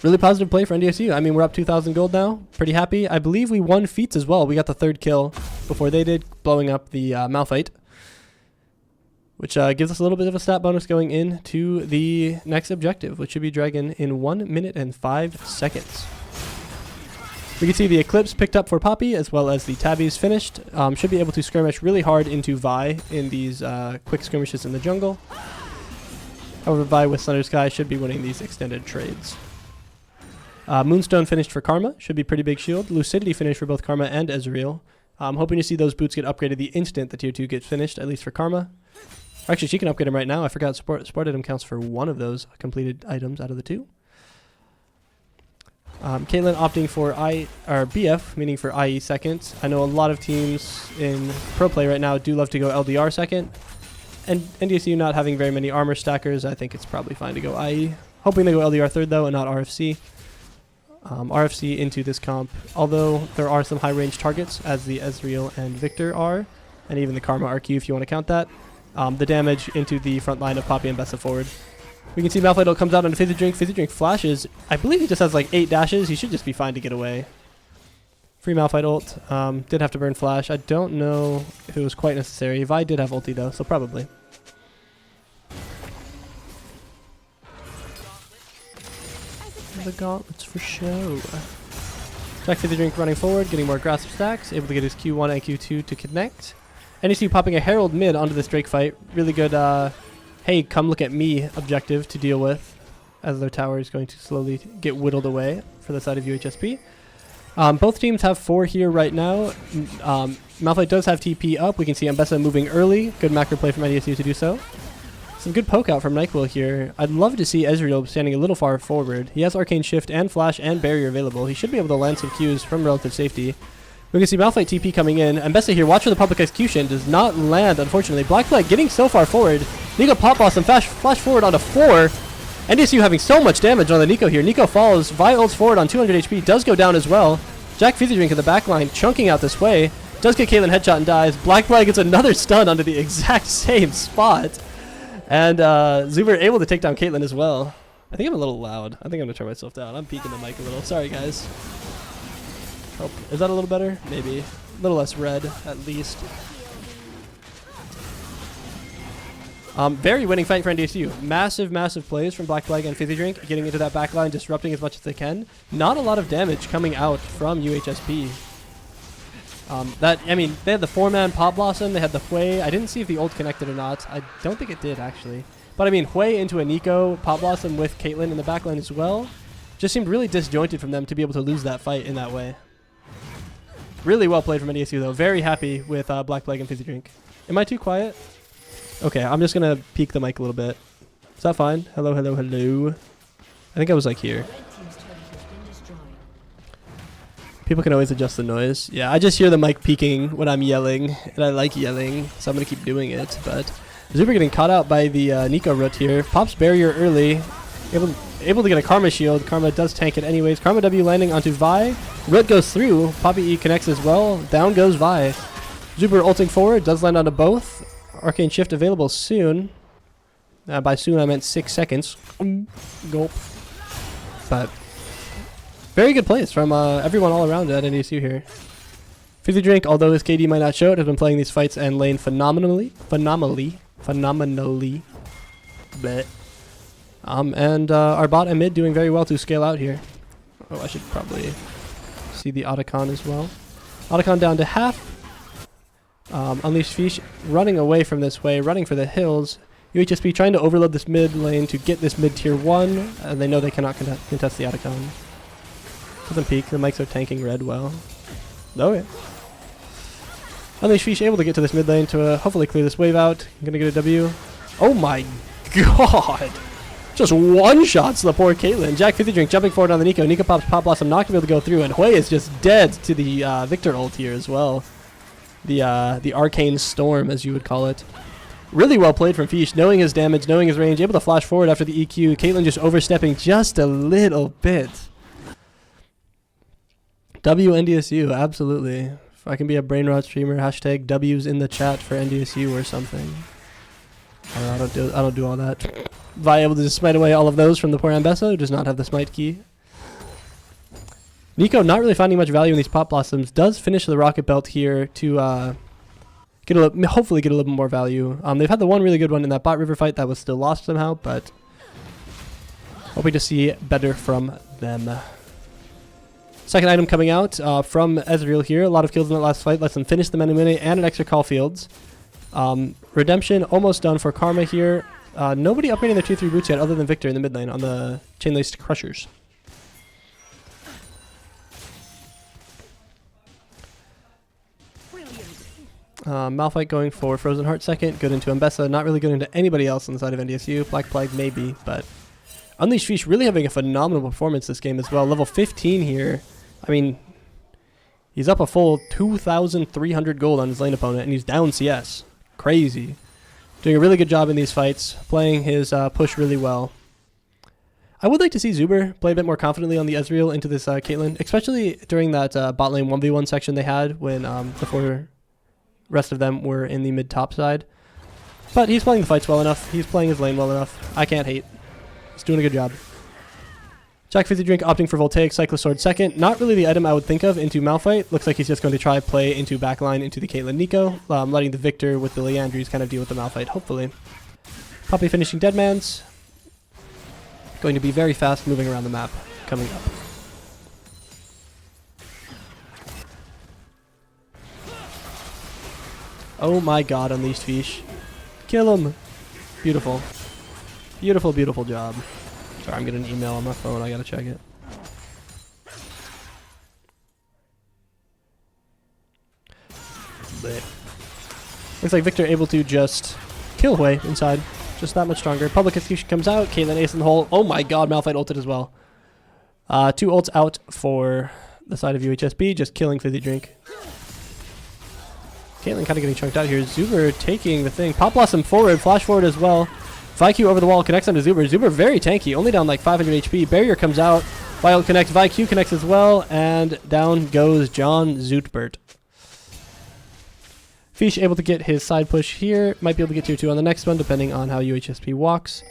Really positive play for NDSU. I mean, we're up 2,000 gold now. Pretty happy. I believe we won feats as well. We got the 3rd kill before they did, blowing up the Malphite. Which gives us a little bit of a stat bonus going into the next objective, which should be Dragon in 1 minute and 5 seconds. We can see the Eclipse picked up for Poppy, as well as the Tabbies finished. Should be able to skirmish really hard into Vi in these quick skirmishes in the jungle. However, Vi with Thunder Sky should be winning these extended trades. Moonstone finished for Karma. Should be pretty big shield. Lucidity finished for both Karma and Ezreal. I'm hoping to see those boots get upgraded the instant the tier 2 gets finished, at least for Karma. Actually, she can upgrade them right now. I forgot support item counts for 1 of those completed items out of the 2. Caitlyn opting for BF, meaning for IE second. I know a lot of teams in pro play right now do love to go LDR second. And NDSU not having very many armor stackers, I think it's probably fine to go IE. Hoping they go LDR third though and not RFC. RFC into this comp, although there are some high range targets as the Ezreal and Victor are, and even the Karma RQ if you want to count that. The damage into the front line of Poppy and Bessa forward. We can see Malphite ult comes out on a Fizzy Drink. Fizzy Drink flashes. I believe he just has like 8 dashes. He should just be fine to get away. Free Malphite ult. Did have to burn flash. I don't know if it was quite necessary. Vi did have ulti though, so probably. The gauntlets for show. Jack Fizzy Drink running forward, getting more grasp stacks, able to get his Q1 and Q2 to connect. NECC popping a Herald mid onto this Drake fight. Really good, hey, come look at me objective to deal with as their tower is going to slowly get whittled away for the side of UHSP. Both teams have 4 here right now. Malphite does have TP up. We can see Ambessa moving early. Good macro play from NDSU to do so. Some good poke out from NyQuil here. I'd love to see Ezreal standing a little far forward. He has Arcane Shift and Flash and Barrier available. He should be able to land some Qs from relative safety. We can see Malphite TP coming in. Ambessa here, watch for the public execution. Does not land, unfortunately. Black Flag getting so far forward. Nico Pop Blossom flash forward onto 4. NDSU having so much damage on the Nico here. Nico falls. Vi ults forward on 200 HP. Does go down as well. Jack Fizzy Drink in the back line, chunking out this way. Does get Caitlyn headshot and dies. Black Flag gets another stun onto the exact same spot. And Zuber able to take down Caitlyn as well. I think I'm a little loud. I think I'm going to turn myself down. I'm peeking the mic a little. Sorry, guys. Oh, is that a little better? Maybe. A little less red, at least. Very winning fight for NDSU. Massive, massive plays from Black Plague and Fizzy Drink, getting into that back line, disrupting as much as they can. Not a lot of damage coming out from UHSP. They had the 4-man Pop Blossom, they had the Hui. I didn't see if the ult connected or not. I don't think it did, actually. But I mean, Hui into a Nico, Pop Blossom with Caitlyn in the back line as well. Just seemed really disjointed from them to be able to lose that fight in that way. Really well played from NDSU, though. Very happy with Black Plague and Fizzy Drink. Am I too quiet? Okay, I'm just going to peek the mic a little bit. Is that fine? Hello, hello, hello. I think I was like here. People can always adjust the noise. Yeah, I just hear the mic peaking when I'm yelling, and I like yelling, so I'm going to keep doing it. But Zuber getting caught out by the Nico root here. Pops barrier early. Able to get a Karma shield. Karma does tank it anyways. Karma W landing onto Vi. Root goes through. Poppy E connects as well. Down goes Vi. Zuber ulting forward. Does land onto both. Arcane Shift available soon. By soon I meant 6 seconds. Gulp. But very good plays from everyone all around at NDSU here. Fizzy Drink, although his KD might not show it, has been playing these fights and lane phenomenally. Bleh. And our bot and mid doing very well to scale out here. Oh, I should probably see the Otacon as well. Otacon down to half. Unleashed Fish running away from this way, running for the hills. UHSP trying to overload this mid lane to get this mid tier 1. And they know they cannot contest the Otacon. Doesn't peek. The mics are tanking red well. Okay. Unleashed Fish able to get to this mid lane to hopefully clear this wave out. Gonna get a W. Oh my god! Just one-shots the poor Caitlyn. Jack Fizzy Drink jumping forward on the Nico. Nico pops Pop Blossom, not going to be able to go through. And Hui is just dead to the Victor ult here as well. The Arcane Storm, as you would call it. Really well played from Fish, knowing his damage, knowing his range, able to flash forward after the EQ. Caitlyn just overstepping just a little bit. WNDSU, absolutely. If I can be a brain rot streamer, hashtag W's in the chat for NDSU or something. I don't do all that. Vi able to just smite away all of those from the poor Ambessa, who does not have the smite key. Nico not really finding much value in these Pop Blossoms. Does finish the Rocket Belt here to hopefully get a little bit more value. They've had the one really good one in that bot river fight that was still lost somehow, but hoping to see better from them. Second item coming out from Ezreal here. A lot of kills in that last fight. Lets them finish the Many and an extra Call Fields. Redemption almost done for Karma here. Nobody upgrading their 2-3 boots yet other than Victor in the mid lane on the Chain-Laced Crushers. Malphite going for Frozen Heart second. Good into Ambessa. Not really good into anybody else on the side of NDSU. Black Plague maybe, but Unleashed Fish really having a phenomenal performance this game as well. Level 15 here. I mean, he's up a full 2,300 gold on his lane opponent, and he's down CS. Crazy. Doing a really good job in these fights, playing his push really well. I would like to see Zuber play a bit more confidently on the Ezreal into this Caitlyn, especially during that bot lane 1v1 section they had when the 4 rest of them were in the mid-top side. But he's playing the fights well enough. He's playing his lane well enough. I can't hate. He's doing a good job. Jack Fizzy Drink opting for Voltaic, Cyclosword second. Not really the item I would think of into Malphite. Looks like he's just going to try play into backline into the Caitlyn Nico. Letting the Victor with the Leandries kind of deal with the Malphite, hopefully. Poppy finishing Deadman's. Going to be very fast moving around the map coming up. Oh my god, Unleashed Fish. Kill him. Beautiful. Beautiful, beautiful job. Sorry, I'm getting an email on my phone. I gotta check it. But looks like Victor able to just kill Hui inside. Just that much stronger. Public Execution comes out. Caitlyn ace in the hole. Oh my god, Malphite ulted as well. 2 ults out for the side of UHSP. Just killing Fizzy Drink. Caitlyn kind of getting chunked out here. Zuber taking the thing. Pop Blossom forward. Flash forward as well. ViQ over the wall connects onto Zuber. Zuber very tanky. Only down like 500 HP. Barrier comes out. Violet connects. ViQ connects as well. And down goes John Zootbert. Fish able to get his side push here. Might be able to get tier 2 on the next one, depending on how UHSP walks.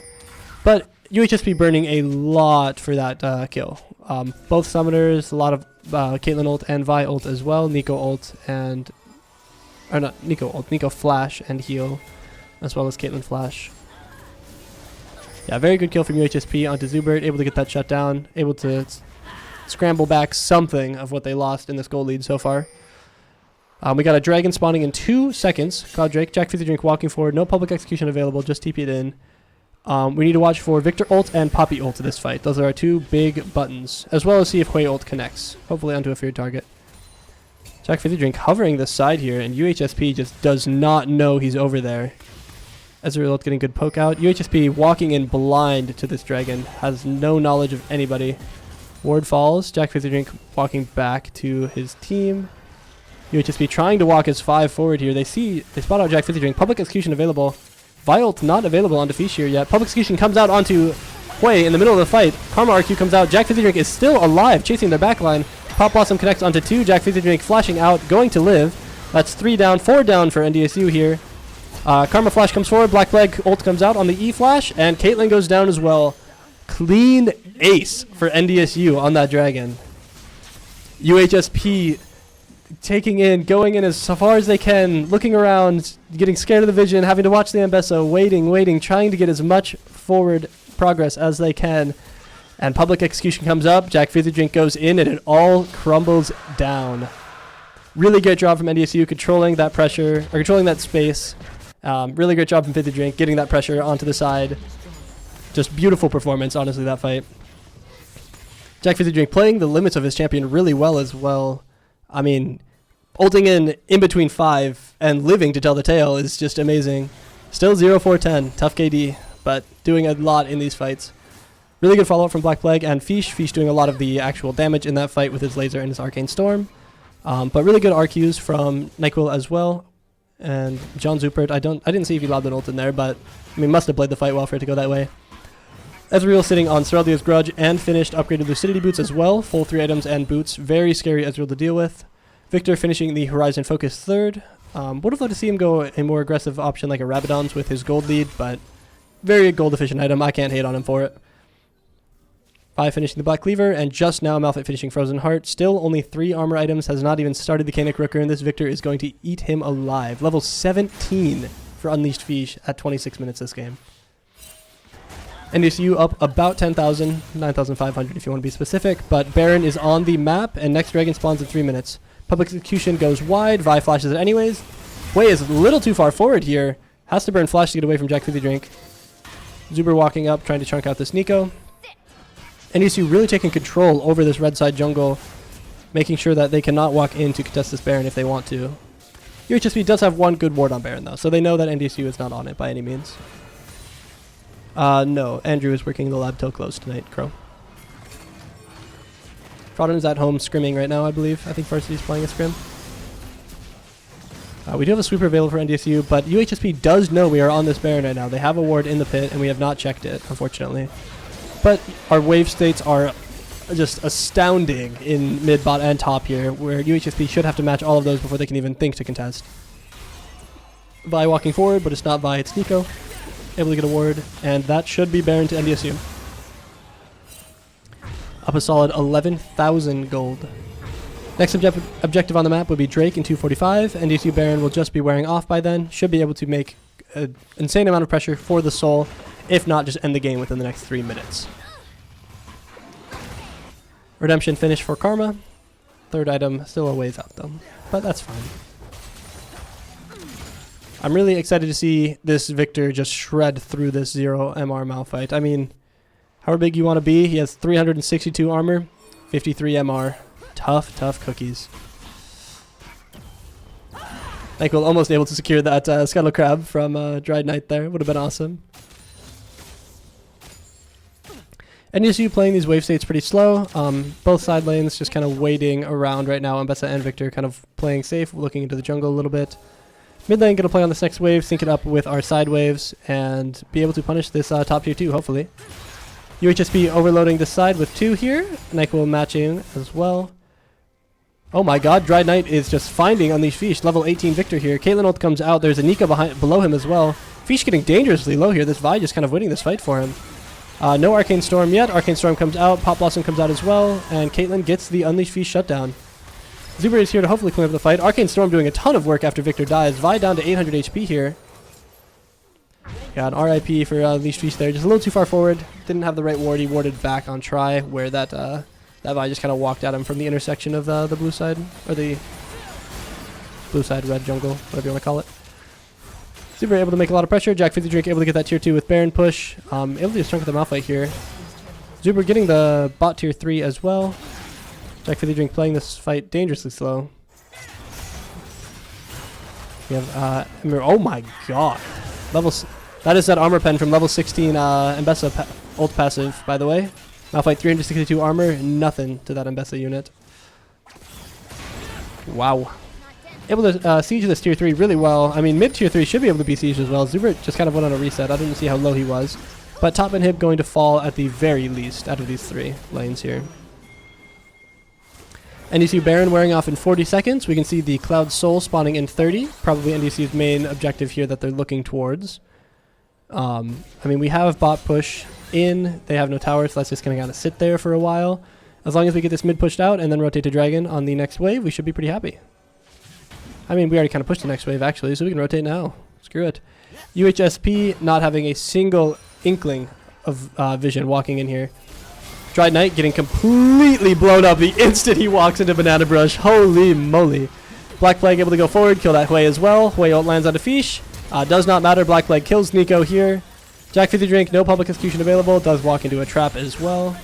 But UHSP burning a lot for that kill. Both summoners, a lot of Caitlyn ult and Vi ult as well. Nico ult and... Or not Nico ult. Nico flash and heal, as well as Caitlyn flash. Yeah, very good kill from UHSP onto Zubert, able to get that shut down, able to scramble back something of what they lost in this goal lead so far. We got a dragon spawning in 2 seconds. Cloud Drake, Jack Fizzy Drink walking forward. No public execution available, just TP it in. We need to watch for Victor ult and Poppy ult to this fight. Those are our 2 big buttons, as well as see if Hui ult connects, hopefully onto a feared target. Jack Fizzy Drink hovering this side here, and UHSP just does not know he's over there. Ezreal ult getting good poke out. UHSP walking in blind to this dragon, has no knowledge of anybody. Ward falls. Jack Fizzy Drink walking back to his team. UHSP trying to walk his 5 forward here. They spot out Jack Fizzy Drink. Public execution available. Vialt not available onto Fish here yet. Public execution comes out onto Hui in the middle of the fight. Karma RQ comes out. Jack Fizzy Drink is still alive, chasing their backline. Pop Blossom connects onto 2. Jack Fizzy Drink flashing out, going to live. That's 3 down, 4 down for NDSU here. Karma Flash comes forward. Black Plague ult comes out on the E Flash, and Caitlyn goes down as well. Clean ace for NDSU on that dragon. UHSP going in as far as they can, looking around, getting scared of the vision, having to watch the Ambesso, waiting, trying to get as much forward progress as they can. And public execution comes up, Jack Fizzy Drink goes in, and it all crumbles down. Really great job from NDSU controlling that pressure, or controlling that space. Really great job from Fizzy Drink, getting that pressure onto the side. Just beautiful performance, honestly, that fight. Jack Fizzy Drink playing the limits of his champion really well as well. I mean, ulting in between 5 and living to tell the tale is just amazing. Still 0-4-10, tough KD, but doing a lot in these fights. Really good follow-up from Black Plague and Fish. Fish doing a lot of the actual damage in that fight with his laser and his Arcane Storm. But really good RQs from NyQuil as well. And John Zupert, I didn't see if he lobbed an ult in there, but I mean, must have played the fight well for it to go that way. Ezreal sitting on Sereldia's Grudge and finished upgraded Lucidity boots as well. Full 3 items and boots. Very scary Ezreal to deal with. Victor finishing the Horizon Focus 3rd. Would have loved to see him go a more aggressive option like a Rabadon's with his gold lead, but very gold efficient item. I can't hate on him for it. 5 finishing the Black Cleaver, and just now Malphite finishing Frozen Heart. Still only 3 armor items, has not even started the Canic Rooker, and this Victor is going to eat him alive. Level 17 for Unleashed Fish at 26 minutes this game. NDSU up about 10,000, 9,500 if you want to be specific, but Baron is on the map, and next Dragon spawns in 3 minutes. Public execution goes wide, Vi flashes it anyways. Hui is a little too far forward here. Has to burn flash to get away from Jack Fizzy Drink. Zuber walking up, trying to chunk out this Nico. NDSU really taking control over this red side jungle, making sure that they cannot walk in to contest this Baron if they want to. UHSP does have 1 good ward on Baron though, so they know that NDSU is not on it by any means. No, Andrew is working the lab till close tonight, Crow. Frodden is at home scrimming right now, I believe. I think Varsity's playing a scrim. We do have a sweeper available for NDSU, but UHSP does know we are on this Baron right now. They have a ward in the pit, and we have not checked it, unfortunately. But our wave states are just astounding in mid, bot, and top here, where UHSP should have to match all of those before they can even think to contest. Vi walking forward, but it's not Vi, it's Nico. Able to get a ward, and that should be Baron to NDSU. Up a solid 11,000 gold. Next objective on the map would be Drake in 245. NDSU Baron will just be wearing off by then. Should be able to make an insane amount of pressure for the soul, if not just end the game within the next 3 minutes. Redemption finish for Karma. 3rd item, still a ways out though, but that's fine. I'm really excited to see this Victor just shred through this 0 MR Malphite. I mean, however big you want to be, he has 362 armor, 53 MR. Tough cookies. NyQuil almost able to secure that Scuttle Crab from Dried Night there. Would have been awesome. NDSU playing these wave states pretty slow. Both side lanes just kind of waiting around right now. Ambessa and Victor kind of playing safe, looking into the jungle a little bit. Mid lane going to play on this next wave, sync it up with our side waves, and be able to punish this top tier 2, hopefully. UHSP overloading this side with 2 here. NyQuil matching as well. Oh my god, Dried Knight is just finding Unleashed Fish. Level 18 Victor here. Caitlyn ult comes out. There's a Nika below him as well. Fish getting dangerously low here. This Vi just kind of winning this fight for him. No Arcane Storm yet. Arcane Storm comes out. Pop Blossom comes out as well. And Caitlyn gets the Unleashed Fish shutdown. Zuber is here to hopefully clean up the fight. Arcane Storm doing a ton of work after Victor dies. Vi down to 800 HP here. Yeah, an RIP for Unleashed Feast there. Just a little too far forward. Didn't have the right ward. He warded back on try, where that Vi just kind of walked at him from the intersection of the blue side, or the blue side red jungle, whatever you want to call it. Super able to make a lot of pressure. Jack 50 Drink able to get that tier 2 with Baron push. Able to do a chunk of the Malphite here. Zuber getting the bot tier 3 as well. Jack 50 Drink playing this fight dangerously slow. We have oh my god. That is that armor pen from level 16 Mbessa ult passive, by the way. Malphite 362 armor, nothing to that Mbessa unit. Wow. Able to siege this tier 3 really well. I mean, mid tier 3 should be able to be sieged as well. Zubert just kind of went on a reset. I didn't see how low he was. But top inhib going to fall at the very least out of these 3 lanes here. NDSU Baron wearing off in 40 seconds. We can see the Cloud Soul spawning in 30. Probably NDSU's main objective here that they're looking towards. I mean, we have bot push in. They have no tower, so that's just going to kind of sit there for a while. As long as we get this mid pushed out and then rotate to Dragon on the next wave, we should be pretty happy. I mean, we already kind of pushed the next wave, actually, so we can rotate now. Screw it. UHSP not having a single inkling of vision walking in here. Dried Knight getting completely blown up the instant he walks into Banana Brush. Holy moly. Black Plague able to go forward, kill that Hui as well. Hui ult lands onto Fish. Does not matter. Black Plague kills Nico here. Jack 50 Drink, no public execution available. Does walk into a trap as well.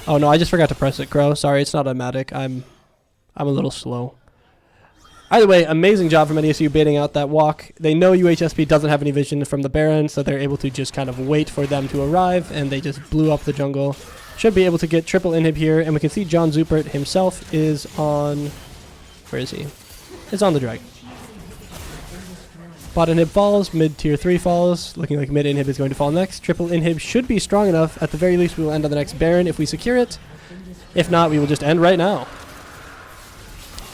Oh no, I just forgot to press it, Crow. Sorry, it's not automatic. I'm a little slow. Either way, amazing job from NDSU baiting out that walk. They know UHSP doesn't have any vision from the Baron, so they're able to just kind of wait for them to arrive, and they just blew up the jungle. Should be able to get triple inhib here, and we can see John Zupert himself is on... Where is he? It's on the Dragon. Bot inhib falls, mid tier 3 falls, looking like mid inhib is going to fall next. Triple inhib should be strong enough. At the very least, we will end on the next Baron if we secure it. If not, we will just end right now.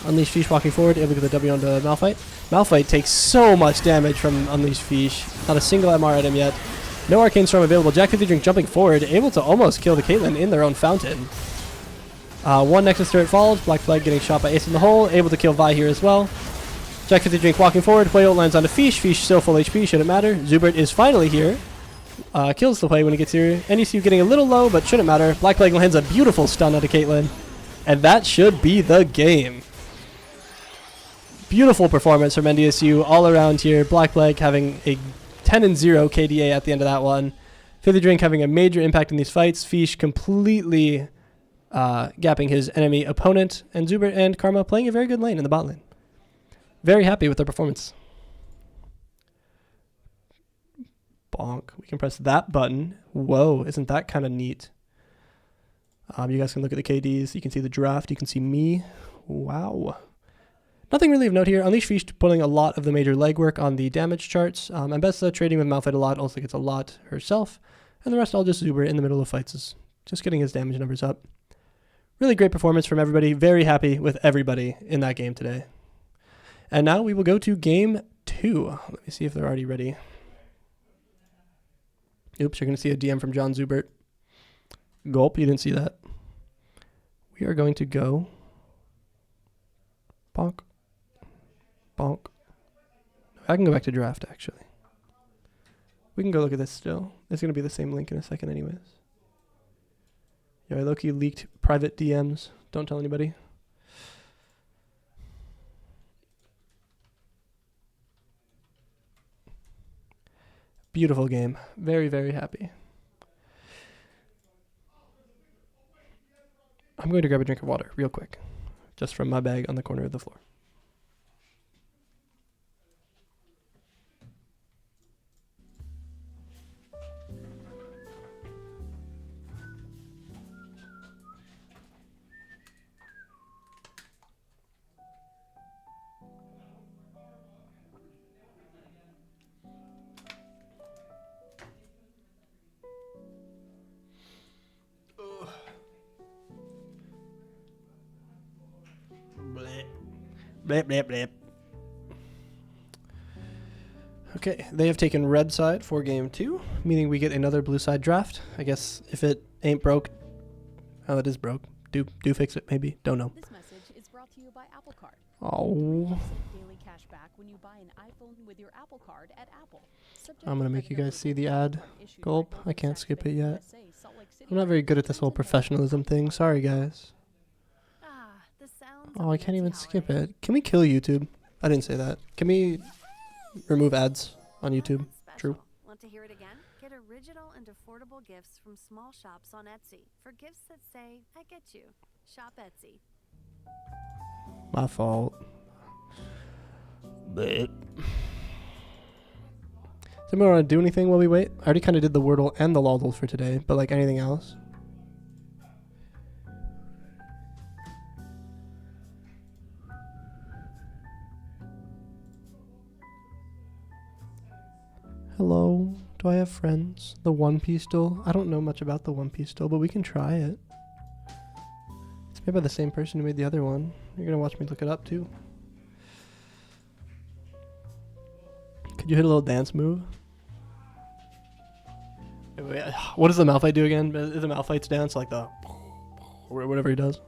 Unleashed Fish walking forward, able to get the W onto Malphite. Malphite takes so much damage from Unleashed Fish. Not a single MR at him yet. No Arcane Storm available. Jack 50 Drink jumping forward, able to almost kill the Caitlyn in their own fountain. One Nexus turret falls. Black Flag getting shot by Ace in the hole. Able to kill Vi here as well. Jack 50 Drink walking forward. Hui ult lands onto Fish. Fish still full HP, shouldn't matter. Zubert is finally here. Kills the Hui when he gets here. NECU getting a little low, but shouldn't matter. Black Flag lands a beautiful stun onto Caitlyn. And that should be the game. Beautiful performance from NDSU all around here. Black Plague having a 10-0 KDA at the end of that one. 50 Drink having a major impact in these fights. Fish completely gapping his enemy opponent. And Zubert and Karma playing a very good lane in the bot lane. Very happy with their performance. Bonk. We can press that button. Whoa, isn't that kind of neat? You guys can look at the KDs. You can see the draft. You can see me. Wow. Nothing really of note here. Unleashed Fish pulling a lot of the major legwork on the damage charts. Mbessa trading with Malphite a lot, also gets a lot herself. And the rest all just Zuber in the middle of fights, is just getting his damage numbers up. Really great performance from everybody. Very happy with everybody in that game today. And now we will go to game 2. Let me see if they're already ready. Oops, you're going to see a DM from John Zubert. Gulp, you didn't see that. We are going to go... Bonk. Bonk. I can go back to draft, actually. We can go look at this still. It's going to be the same link in a second anyways. Yeah, I low-key leaked private DMs. Don't tell anybody. Beautiful game. Very, very happy. I'm going to grab a drink of water real quick. Just from my bag on the corner of the floor. Blip, blip, blip. Okay, they have taken red side for game 2, meaning we get another blue side draft. I guess if it ain't broke, oh, it is broke. Do fix it, maybe. Don't know. brought to you by Apple Card. Oh. Daily cash back when you buy an iPhone with your Apple Card at Apple. I'm gonna make you guys see the ad. Gulp. I can't skip it yet. I'm not very good at this whole professionalism thing. Sorry, guys. Oh, I can't even skip it. Can we kill YouTube? I didn't say that. Can we remove ads on YouTube? True. Want to hear it again? Get original and affordable gifts from small shops on Etsy for gifts that say, I get you. Shop Etsy. My fault. But does anyone want to do anything while we wait? I already kind of did the Wordle and the Lodl for today, but like anything else? Hello, do I have friends? The One Piece duel? I don't know much about the One Piece duel, but we can try it. It's made by the same person who made the other one. You're gonna watch me look it up too. Could you hit a little dance move? Wait, what does the Malphite do again? Is the Malphite's dance like the or whatever he does?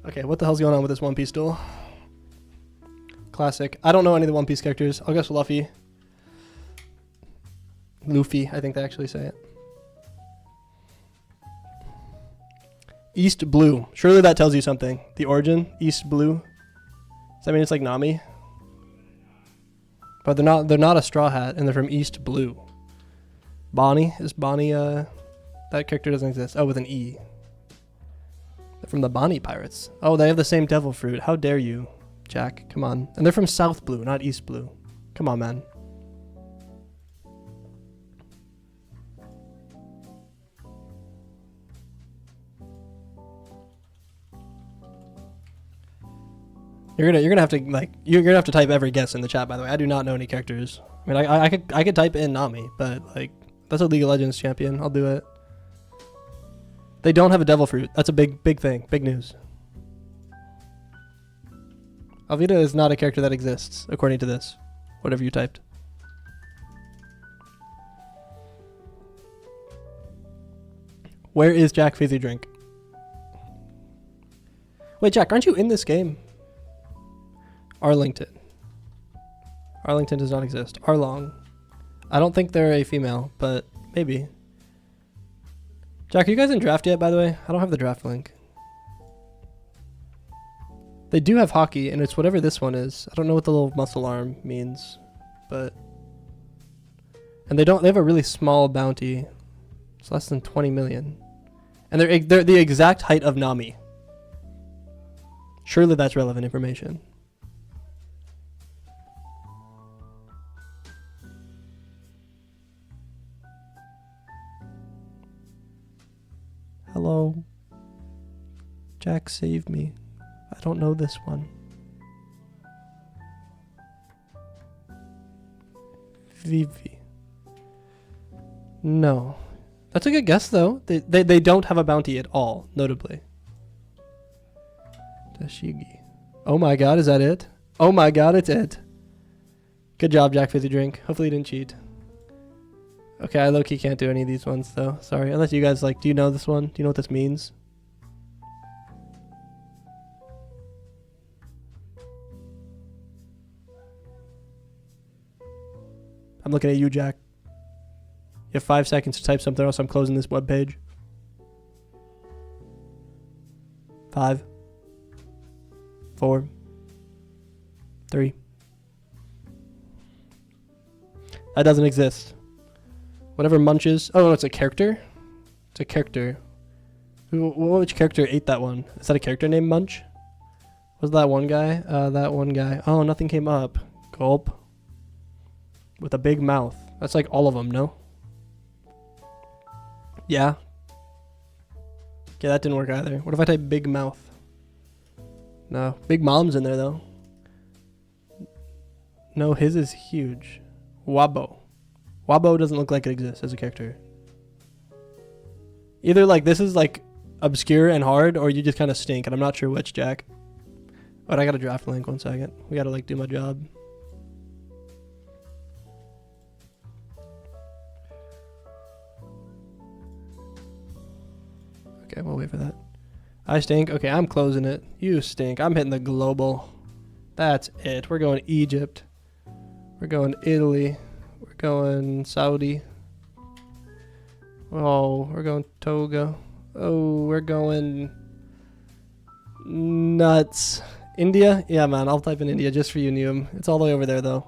Okay, what the hell's going on with this One Piece duel? Classic. I don't know any of the One Piece characters. I'll guess Luffy. Luffy, I think they actually say it. East Blue. Surely that tells you something. The origin, East Blue. Does that mean it's like Nami? But they're not a Straw Hat, and they're from East Blue. Bonnie? Is Bonnie, that character doesn't exist. Oh, with an E. They're from the Bonnie Pirates. Oh, they have the same devil fruit. How dare you, Jack? Come on. And they're from South Blue, not East Blue. Come on, man. You're gonna have to you're gonna have to type every guess in the chat. By the way, I do not know any characters. I mean, I could type in Nami, but like that's a League of Legends champion. I'll do it. They don't have a devil fruit. That's a big thing. Big news. Alvida is not a character that exists, according to this. Whatever you typed. Where is Jack Fizzy Drink? Wait, Jack, aren't you in this game? Arlington. Arlington does not exist. Arlong. I don't think they're a female, but maybe. Jack, are you guys in draft yet, by the way? I don't have the draft link. They do have hockey, and it's whatever this one is. I don't know what the little muscle arm means, but... And they have a really small bounty. It's less than 20 million. And they're the exact height of Nami. Surely that's relevant information. Hello. Jack, save me. I don't know this one. Vivi. No. That's a good guess, though. They don't have a bounty at all, notably. Dashigi. Oh my god, is that it? Oh my god, it's it. Good job, Jack Fizzy Drink. Hopefully you didn't cheat. Okay, I low-key can't do any of these ones, though. Sorry. Unless you guys, do you know this one? Do you know what this means? I'm looking at you, Jack. You have 5 seconds to type something else. I'm closing this webpage. 5, 4, 3. That doesn't exist. Whatever munches. Oh, no, it's a character? It's a character. Which character ate that one? Is that a character named Munch? Was that one guy? That one guy. Oh, nothing came up. Gulp. With a big mouth. That's like all of them, no? Yeah. Okay, that didn't work either. What if I type big mouth? No. Big mom's in there, though. No, his is huge. Wabo. Wabo doesn't look like it exists as a character. Either this is obscure and hard, or you just kind of stink, and I'm not sure which, Jack. But I got a draft link, 1 second. We gotta do my job. Okay, we'll wait for that. I stink. Okay, I'm closing it. You stink. I'm hitting the global. That's it. We're going Egypt. We're going Italy. We're going Saudi. Oh, we're going Togo. Oh, we're going nuts. India? Yeah, man. I'll type in India just for you, Neum. It's all the way over there, though.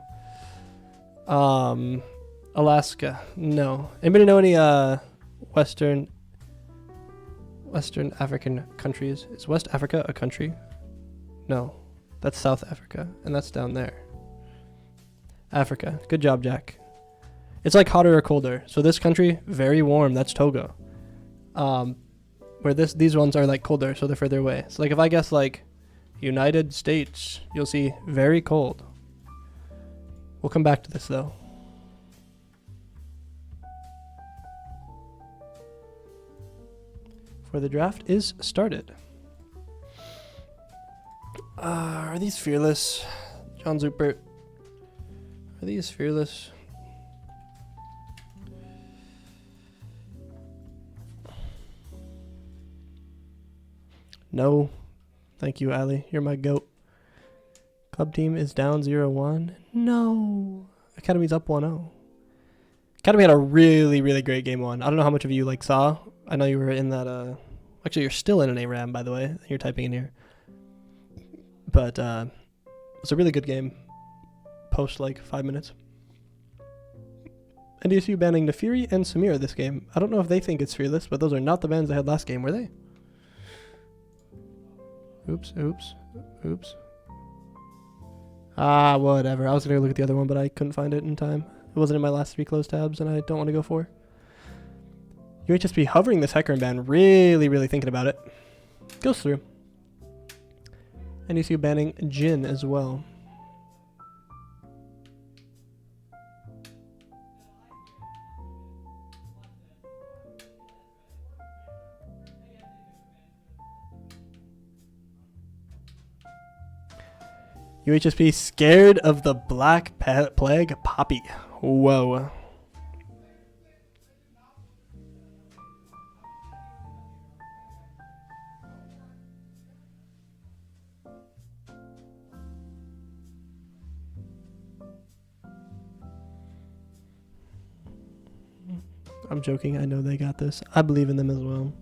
Alaska. No. Anybody know any Western African countries? Is West Africa a country? No. That's South Africa, and that's down there. Africa. Good job, Jack. It's like hotter or colder. So this country, very warm. That's Togo. Where these ones are like colder, so they're further away. So like if I guess like United States, you'll see very cold. We'll come back to this though. For the draft is started. Are these fearless? John Zupert. Are these fearless? No. Thank you, Ali. You're my goat. Club team is down 0-1. No. Academy's up 1-0. Academy had a really, really great game one. I don't know how much of you like saw. I know you were in that. Actually, you're still in an ARAM, by the way. You're typing in here. But it's a really good game. Post like 5 minutes. NDSU banning Nefiri and Samir this game. I don't know if they think it's fearless, but those are not the bans they had last game, were they? Oops, oops, oops. Ah, whatever. I was going to look at the other one, but I couldn't find it in time. It wasn't in my last 3 closed tabs, and I don't want to go 4. UHSP hovering this Hecarim ban, really, really thinking about it. Goes through. NDSU banning Jin as well. UHSP scared of the Black Plague Poppy. Whoa. I'm joking. I know they got this. I believe in them as well.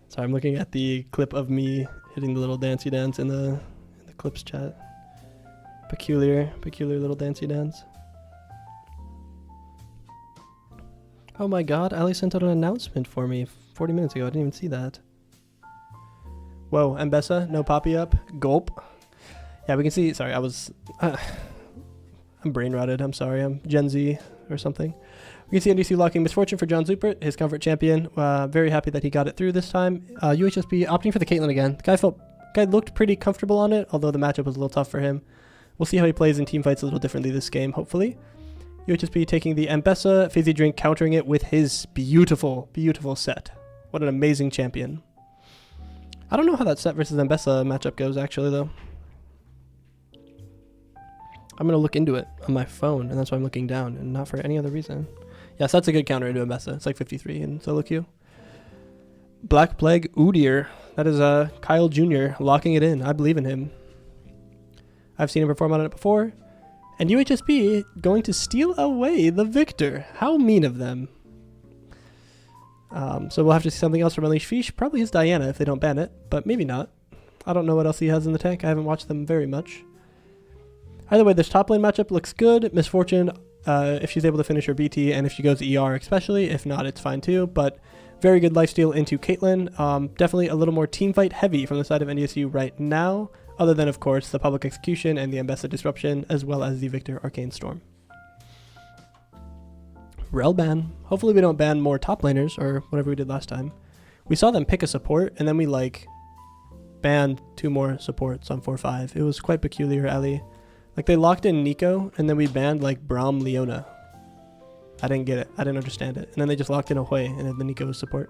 Sorry, I'm looking at the clip of me hitting the little dancey dance in the clips chat. Peculiar little dancey dance. Oh my god, Ali sent out an announcement for me 40 minutes ago. I didn't even see that. Whoa, Mbessa, no poppy up. Gulp. Yeah, we can see. Sorry, I'm brain rotted. I'm sorry. I'm Gen Z or something. We can see NDSU locking Misfortune for John Zupert, his comfort champion. Very happy that he got it through this time. UHSP opting for the Caitlyn again. The guy looked pretty comfortable on it, although the matchup was a little tough for him. We'll see how he plays in team fights a little differently this game, hopefully. UHSP taking the Mbessa, Fizzy Drink countering it with his beautiful, beautiful set. What an amazing champion. I don't know how that set versus Mbessa matchup goes, actually, though. I'm going to look into it on my phone, and that's why I'm looking down, and not for any other reason. Yes, that's a good counter into Mbessa. It's like 53 in solo queue. Black Plague Udyr. That is Kyle Jr. locking it in. I believe in him. I've seen him perform on it before. And UHSP going to steal away the victor. How mean of them. So we'll have to see something else from Unleash Fish. Probably his Diana if they don't ban it, but maybe not. I don't know what else he has in the tank. I haven't watched them very much. Either way, this top lane matchup looks good. Misfortune, if she's able to finish her BT, and if she goes ER especially. If not, it's fine too. But very good lifesteal into Caitlyn. Definitely a little more teamfight heavy from the side of NDSU right now. Other than, of course, the Public Execution and the Mbessa Disruption, as well as the Victor Arcane Storm. Rel ban. Hopefully we don't ban more top laners, or whatever we did last time. We saw them pick a support, and then we, like, banned 2 more supports on 4-5. It was quite peculiar, Ali. Like, they locked in Nico, and then we banned, like, Braum Leona. I didn't get it. I didn't understand it. And then they just locked in a Hui, and then the Nico was support.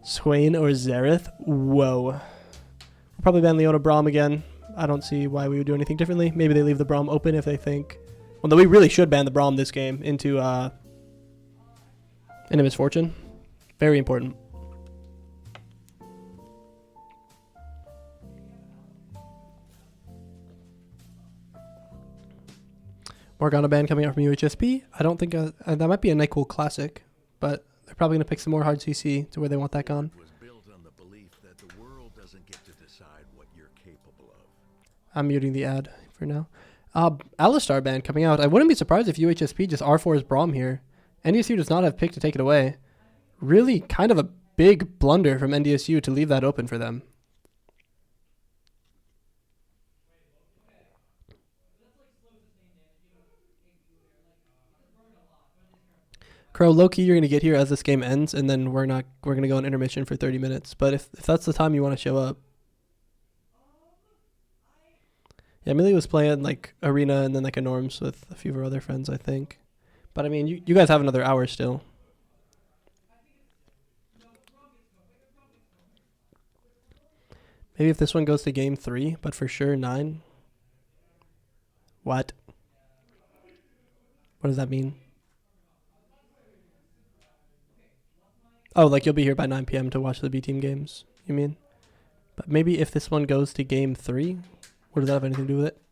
Swain or Xerath? Whoa. We'll probably ban Leona Braum again. I don't see why we would do anything differently. Maybe they leave the Braum open if they think... Well, no, we really should ban the Braum this game into Misfortune. Very important. Morgana ban coming out from UHSP. I don't think that might be a NyQuil classic, but they're probably going to pick some more hard CC to where they want that gone. Was built on the belief that the world doesn't get to decide what you're capable of. I'm muting the ad for now. Alistar ban coming out. I wouldn't be surprised if UHSP just R4s Braum here. NDSU does not have pick to take it away. Really kind of a big blunder from NDSU to leave that open for them. Crow, low-key you're going to get here as this game ends, and then we're going to go on intermission for 30 minutes. But if that's the time you want to show up. Yeah, Millie was playing like Arena and then like a Norms with a few of her other friends, I think. But I mean, you guys have another hour still. Maybe if this one goes to game 3, but for sure 9. What? What does that mean? Oh, like you'll be here by 9 p.m. to watch the B team games, you mean? But maybe if this one goes to game 3, what does that have anything to do with it?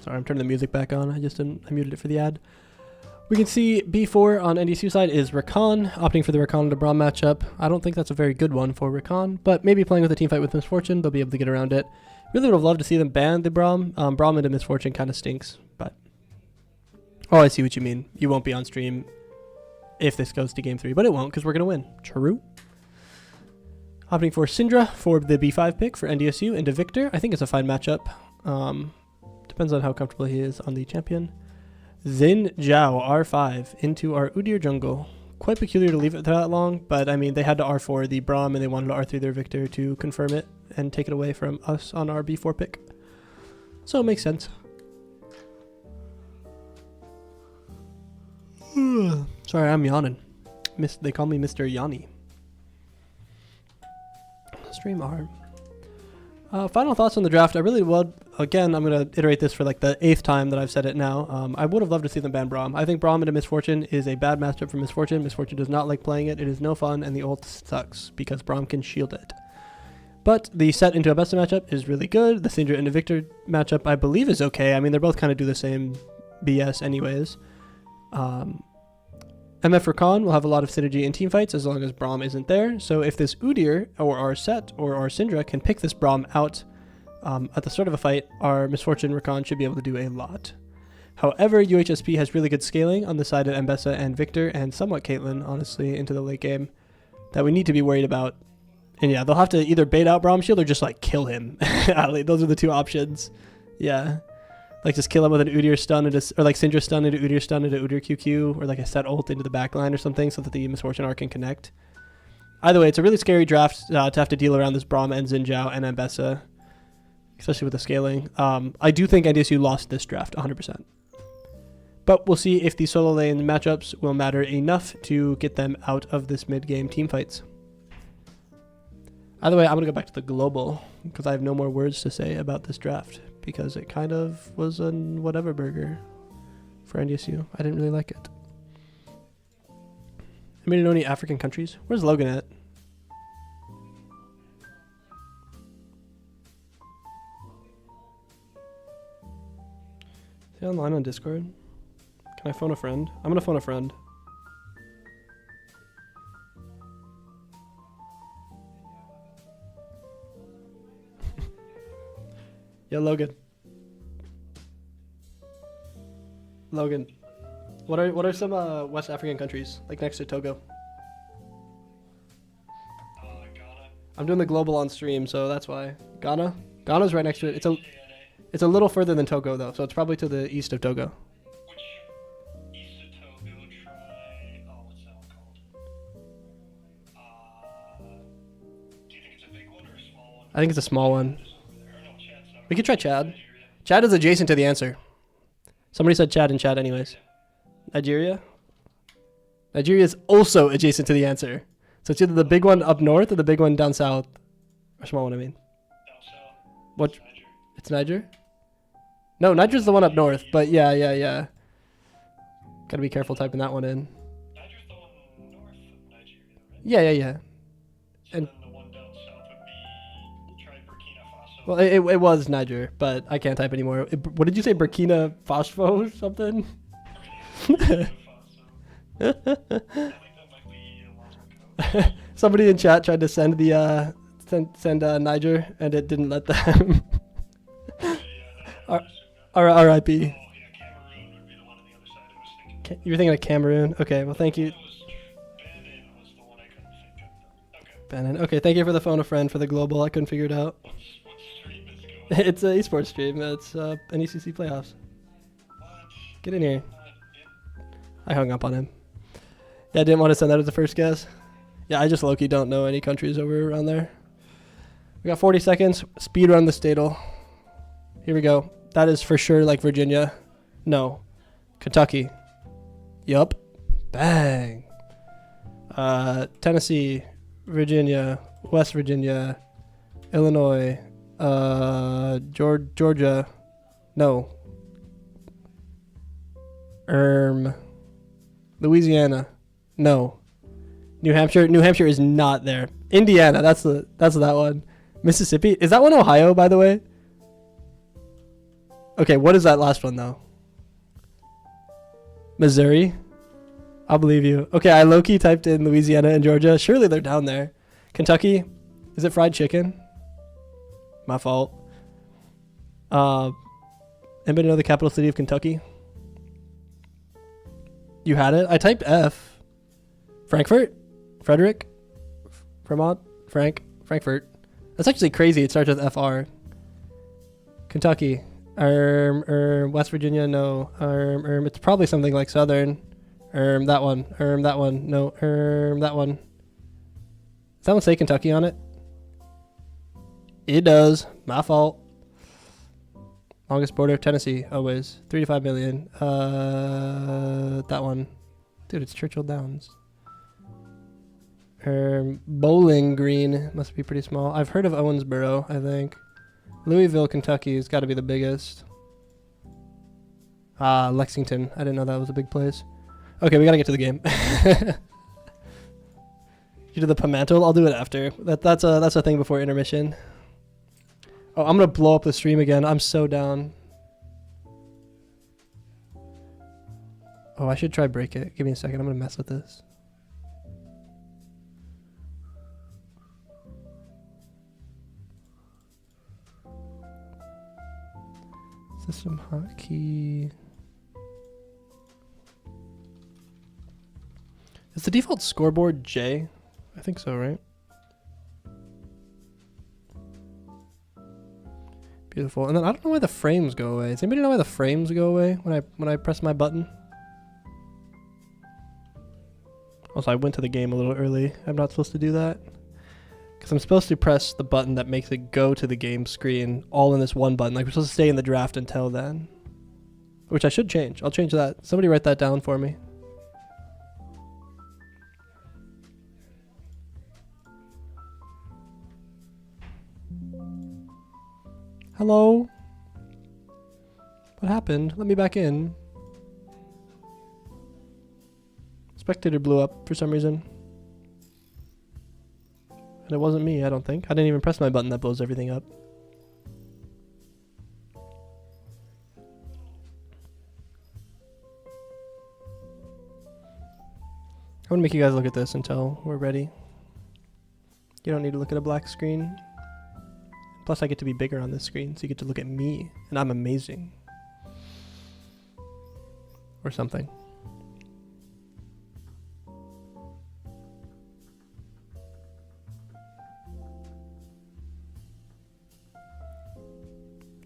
Sorry, I'm turning the music back on. I muted it for the ad. We can see B4 on NDSU side is Rakan, opting for the Rakan to Braum matchup. I don't think that's a very good one for Rakan, but maybe playing with a team fight with Misfortune, they'll be able to get around it. Really would have loved to see them ban the Braum. Braum into Misfortune kind of stinks, but... Oh, I see what you mean. You won't be on stream if this goes to game 3, but it won't because we're going to win. True. Opting for Syndra for the B5 pick for NDSU into Victor. I think it's a fine matchup. Depends on how comfortable he is on the champion. Xin Zhao, R5, into our Udyr jungle. Quite peculiar to leave it that long, but I mean, they had to R4 the Braum and they wanted to R3 their Victor to confirm it and take it away from us on our B4 pick. So it makes sense. Sorry, I'm yawning. They call me Mr. Yanni. Stream arm. Final thoughts on the draft. I really would. Again, I'm going to iterate this for like the 8th time that I've said it now. I would have loved to see them ban Braum. I think Braum into Misfortune is a bad matchup for Misfortune. Misfortune does not like playing it. It is no fun, and the ult sucks because Braum can shield it. But the set into a best matchup is really good. The Syndra into Victor matchup, I believe, is okay. I mean, they're both kind of do the same BS anyways. MF Rakan will have a lot of synergy in teamfights as long as Braum isn't there. So if this Udyr or our set or our Syndra can pick this Braum out at the start of a fight, our Misfortune Rakan should be able to do a lot. However, UHSP has really good scaling on the side of Mbessa and Victor and somewhat Caitlyn, honestly, into the late game that we need to be worried about. And yeah, they'll have to either bait out Braum Shield or just like kill him. Those are the two options. Yeah. Like just kill him with an Udyr stun or like Syndra stun into Udyr stun into Udyr QQ or like a set ult into the backline or something so that the Misfortune arc can connect. Either way, it's a really scary draft to have to deal around this Braum and Xin Zhao and Mbessa, especially with the scaling. I do think NDSU lost this draft 100%. But we'll see if the solo lane matchups will matter enough to get them out of this mid-game team fights. Either way, I'm going to go back to the global because I have no more words to say about this draft because it kind of was a whatever burger for NDSU. I didn't really like it. Anybody know any African countries? Where's Logan at? Is he online on Discord? Can I phone a friend? I'm going to phone a friend. Yeah, Logan. Logan. What are some West African countries, like next to Togo? Ghana. I'm doing the global on stream, so that's why. Ghana? Ghana's right next to it. It's a little further than Togo, though, so it's probably to the east of Togo. Which east of Togo? Try. Oh, what's that one called? Do you think it's a big one or a small one? I think it's a small one. No, Chad's not. We could try Chad. Chad is adjacent to the answer. Somebody said Chad in chat anyways. Nigeria? Nigeria is also adjacent to the answer. So it's either the big one up north or the big one down south. Or small one, I mean. Down south. What? Niger. It's Niger? No, Niger's the one up north. But yeah. Gotta be careful typing that one in. Niger's the one north of Nigeria, right? Yeah. So And- then the one down south would be try Burkina Faso. Well, it was Niger, but I can't type anymore. What did you say? Burkina Faso or something? Burkina Faso. I think that might be a long ago. Somebody in chat tried to send the send Niger, and it didn't let them. Yeah, I R- would assume not. R.I.P. Oh, yeah, Cameroon would be the one on the other side I was thinking. You were thinking of Cameroon. Okay, well, thank you, It was Benin was the one I couldn't think of. Okay. Bannon. Okay, thank you for the phone a friend for the global. I couldn't figure it out. What stream is going? It's an esports stream. It's NECC playoffs. What? Get in here. Not in- I hung up on him. Yeah, I didn't want to send that as a first guess. Yeah, I just low-key don't know any countries over around there. We got 40 seconds. Speed run the statal. Here we go. That is for sure like Virginia. No. Kentucky. Yup. Bang. Tennessee, Virginia, West Virginia, Illinois, Georgia. No. Louisiana. No. New Hampshire. New Hampshire is not there. Indiana. That's that one. Mississippi. Is that one Ohio, by the way? Okay, what is that last one though? Missouri. I'll believe you. Okay, I low-key typed in Louisiana and Georgia. Surely they're down there. Kentucky. Is it fried chicken? My fault. Anybody know the capital city of Kentucky? You had it? I typed F. Frankfurt? Frederick? Fremont? Frankfurt. That's actually crazy. It starts with FR. Kentucky. West Virginia, no. It's probably something like Southern. That one. That one. No. That one. Does that one say Kentucky on it? It does. My fault. Longest border of Tennessee, always. 3 to 5 million. That one. Dude, it's Churchill Downs. Bowling Green must be pretty small. I've heard of Owensboro, I think. Louisville, Kentucky has got to be the biggest. Lexington. I didn't know that was a big place. Okay, we got to get to the game. You do the Pimantle? I'll do it after. That's a thing before intermission. Oh, I'm going to blow up the stream again. I'm so down. Oh, I should try break it. Give me a second. I'm going to mess with this. System hotkey. Is the default scoreboard J? I think so, right? Beautiful. And then I don't know why the frames go away. Does anybody know why the frames go away when I press my button? Also, I went to the game a little early. I'm not supposed to do that. Because I'm supposed to press the button that makes it go to the game screen all in this one button. Like, we're supposed to stay in the draft until then. Which I should change. I'll change that. Somebody write that down for me. Hello? What happened? Let me back in. Spectator blew up for some reason. And it wasn't me, I don't think. I didn't even press my button that blows everything up. I'm gonna make you guys look at this until we're ready. You don't need to look at a black screen. Plus I get to be bigger on this screen, so you get to look at me, and I'm amazing. Or something.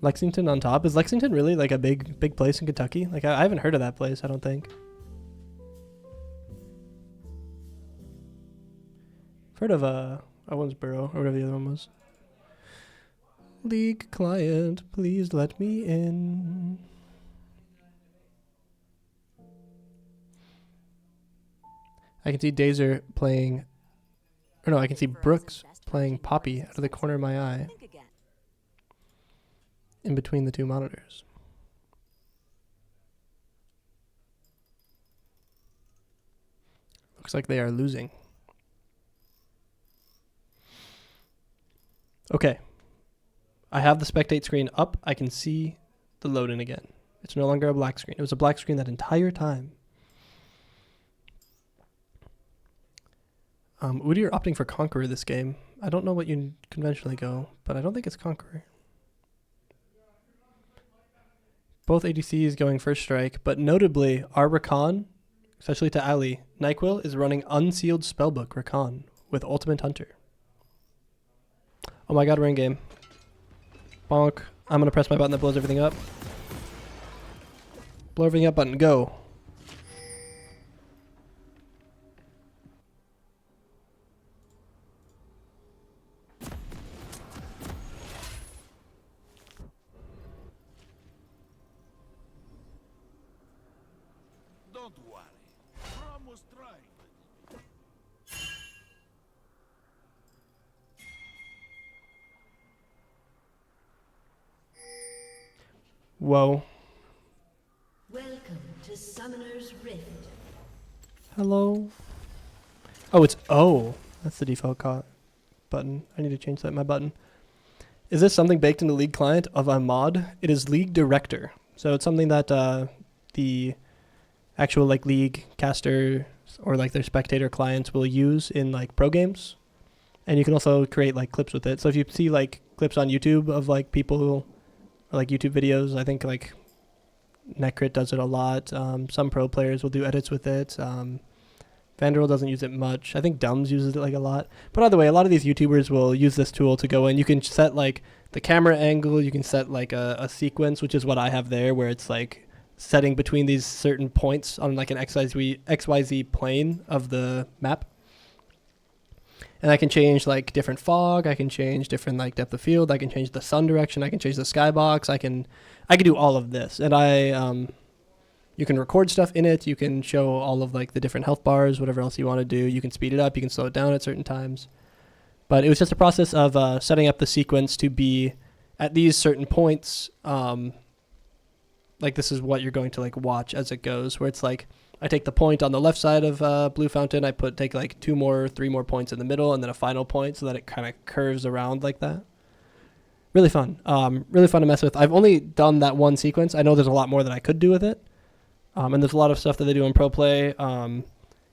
Lexington on top? Is Lexington really like a big place in Kentucky? Like I haven't heard of that place, I don't think. I've heard of Owensboro or whatever the other one was. League client, please let me in. I can see Dazer playing Or no, I can see Brooks playing Poppy out of the corner of my eye. In between the two monitors. Looks like they are losing. Okay. I have the spectate screen up. I can see the load-in again. It's no longer a black screen. It was a black screen that entire time. Udi are opting for Conqueror this game. I don't know what you conventionally go, but I don't think it's Conqueror. Both ADCs going first strike, but notably, our Rakan, especially to Ali, NyQuil is running Unsealed Spellbook Rakan with Ultimate Hunter. Oh my god, we're in game. Bonk. I'm going to press my button that blows everything up. Blow everything up button, go. Don't worry. Almost right. Whoa. Welcome to Summoner's Rift. Hello. Oh, it's O. That's the default button. I need to change that in my button. Is this something baked in the League client of a mod? It is League Director. So it's something that the actual like League caster or like their spectator clients will use in like pro games. And you can also create like clips with it. So if you see like clips on YouTube of like people who, or like YouTube videos, I think like NECC does it a lot. Some pro players will do edits with it. Vanderbilt doesn't use it much. I think Dumbs uses it like a lot. But either way, a lot of these YouTubers will use this tool to go in. You can set like the camera angle. You can set like a sequence, which is what I have there, where it's like setting between these certain points on like an XYZ plane of the map. And I can change like different fog. I can change different like depth of field. I can change the sun direction. I can change the skybox. I can do all of this. And you can record stuff in it. You can show all of like the different health bars, whatever else you want to do. You can speed it up. You can slow it down at certain times. But it was just a process of setting up the sequence to be at these certain points. Like this is what you're going to like watch as it goes, where it's like I take the point on the left side of Blue Fountain. I take like 3 more points in the middle, and then a final point so that it kind of curves around like that. Really fun. Really fun to mess with. I've only done that one sequence. I know there's a lot more that I could do with it. And there's a lot of stuff that they do in pro play.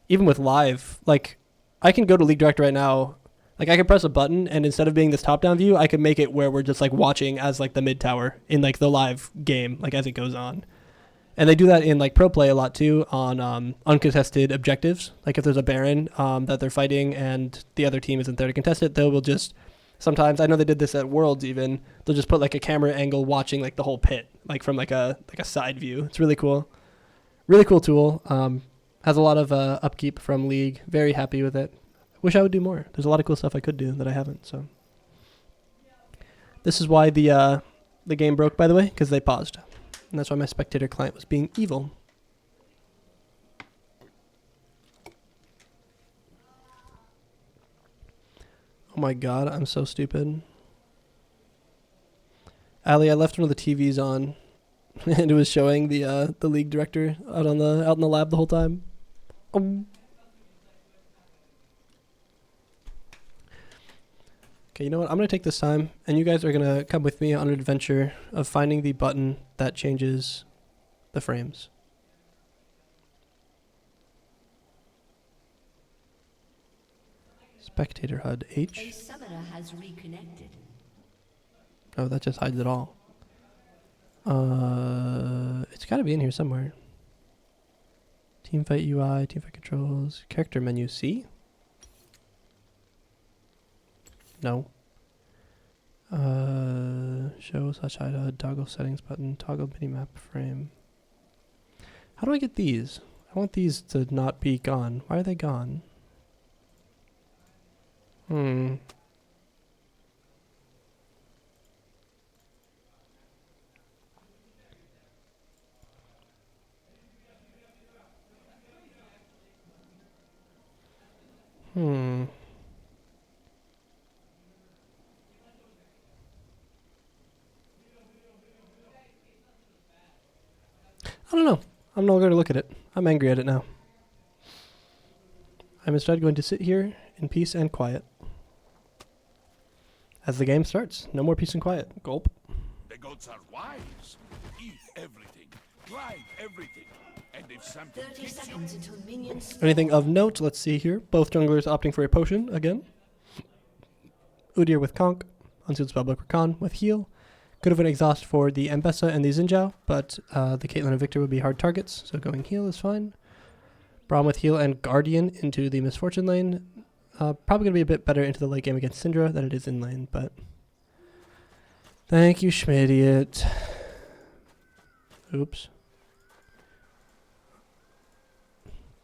Even with live, like I can go to League Director right now. Like I can press a button, and instead of being this top-down view, I can make it where we're just like watching as like the mid tower in like the live game, like as it goes on. And they do that in like pro play a lot too on uncontested objectives. Like if there's a Baron that they're fighting and the other team isn't there to contest it, they will just sometimes, I know they did this at Worlds even, they'll just put like a camera angle watching like the whole pit, like from like a side view. It's really cool. Really cool tool. Has a lot of upkeep from League. Very happy with it. Wish I would do more. There's a lot of cool stuff I could do that I haven't. So this is why the game broke, by the way, because they paused. And that's why my spectator client was being evil. Oh my god, I'm so stupid. Ali, I left one of the TVs on, and it was showing the League Director out in the lab the whole time. Okay, you know what? I'm going to take this time, and you guys are going to come with me on an adventure of finding the button that changes the frames. Spectator HUD H. A summoner has reconnected. Oh, that just hides it all. It's got to be in here somewhere. Teamfight UI, teamfight controls, character menu C. No. Show slash hide HUD, toggle settings button, toggle minimap frame. How do I get these? I want these to not be gone. Why are they gone? I'm no longer going to look at it. I'm angry at it now. I'm instead going to sit here in peace and quiet. As the game starts. No more peace and quiet. Gulp. The gods are wise. Eat everything. Drive everything. And if something 30 hits you, seconds until minions. Anything of note? Let's see here. Both junglers opting for a potion again. Udyr with Conk. Unsealed Spellbook for Khan with heal. Could have been exhaust for the Ambessa and the Xinjiao, but the Caitlyn and Victor would be hard targets, so going heal is fine. Braum with heal and Guardian into the Misfortune lane. Probably going to be a bit better into the late game against Syndra than it is in lane, but... Thank you, Schmidiot. Oops.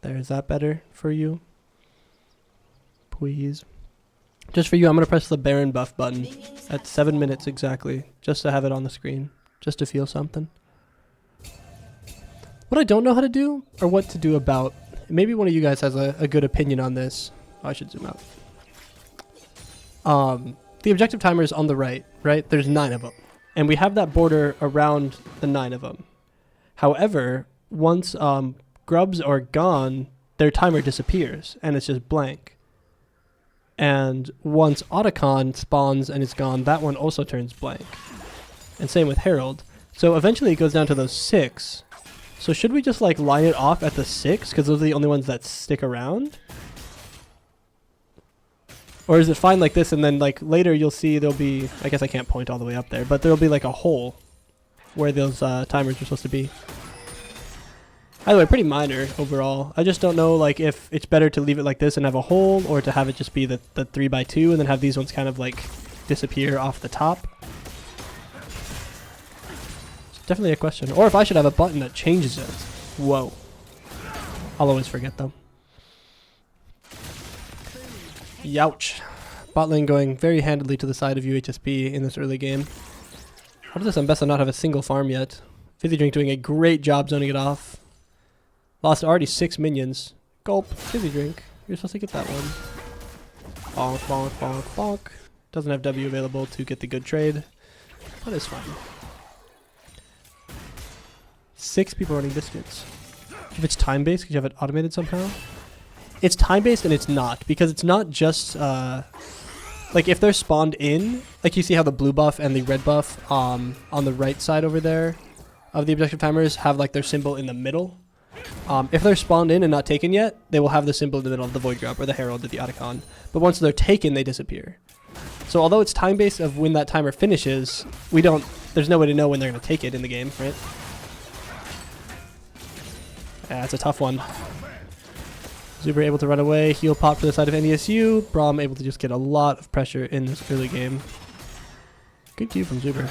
There's that better for you. Please. Just for you, I'm going to press the Baron buff button at 7 minutes exactly, just to have it on the screen, just to feel something. What I don't know how to do, or what to do about, maybe one of you guys has a good opinion on this. Oh, I should zoom out. The objective timer is on the right? There's 9 of them. And we have that border around the 9 of them. However, once grubs are gone, their timer disappears, and it's just blank. And once Otacon spawns and is gone, that one also turns blank. And same with Herald. So eventually it goes down to those 6. So should we just like line it off at the 6? Because those are the only ones that stick around? Or is it fine like this and then like later you'll see there'll be... I guess I can't point all the way up there. But there'll be like a hole where those timers are supposed to be. Either way, pretty minor overall. I just don't know like if it's better to leave it like this and have a hole, or to have it just be the 3x2 and then have these ones kind of like disappear off the top. It's definitely a question. Or if I should have a button that changes it. Whoa. I'll always forget though. Youch. Bot lane going very handedly to the side of UHSP in this early game. How does this Ambessa not have a single farm yet? Fizzy Drink doing a great job zoning it off. Lost already 6 minions. Gulp. Fizzy Drink. You're supposed to get that one. Bonk, bonk, bonk, bonk. Doesn't have W available to get the good trade. But it's fine. 6 people running distance. If it's time-based, could you have it automated somehow? It's time-based and it's not. Because it's not just... like if they're spawned in, like you see how the blue buff and the red buff on the right side over there of the objective timers have like their symbol in the middle. If they're spawned in and not taken yet, they will have the symbol in the middle of the Void Grub or the Herald or the Otacon. But once they're taken, they disappear. So although it's time-based of when that timer finishes, there's no way to know when they're going to take it in the game, right? Yeah, it's a tough one. Zuber able to run away, heal pop to the side of NDSU. Braum able to just get a lot of pressure in this early game. Good Q from Zuber.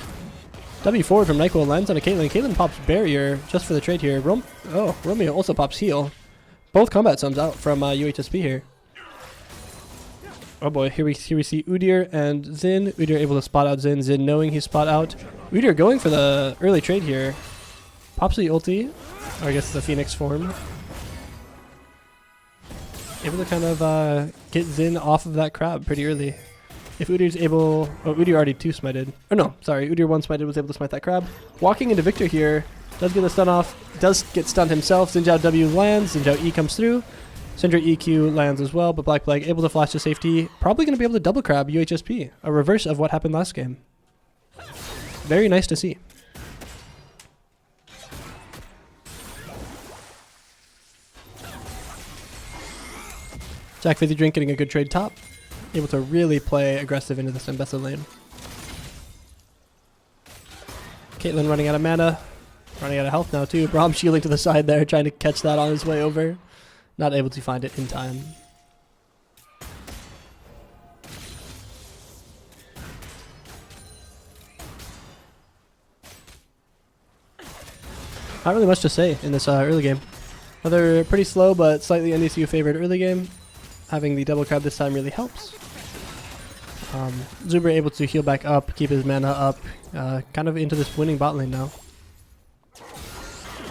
W forward from Nyquil lands on a Caitlyn. Caitlyn pops barrier just for the trade here. Romeo also pops heal. Both combat sums out from UHSP here. Oh boy, here we see Udyr and Xin. Udyr able to spot out Xin. Xin knowing he's spot out. Udyr going for the early trade here. Pops the ulti, or I guess the Phoenix form. Able to kind of get Xin off of that crab pretty early. If Udyr's able... Oh, Udyr already 2-smited. Oh no, sorry. Udyr 1-smited, was able to smite that crab. Walking into Victor here. Does get the stun off. Does get stunned himself. Xinjiao W lands. Xinjiao E comes through. Syndra EQ lands as well, but Black Plague able to flash to safety. Probably going to be able to double crab UHSP. A reverse of what happened last game. Very nice to see. Jack Fizzy Drink getting a good trade top. Able to really play aggressive into this Ambessa lane. Caitlyn running out of mana. Running out of health now too. Braum shielding to the side there, trying to catch that on his way over. Not able to find it in time. Not really much to say in this early game. Another pretty slow but slightly NDSU favored early game. Having the double crab this time really helps. Zuber able to heal back up, keep his mana up. Kind of into this winning bot lane now.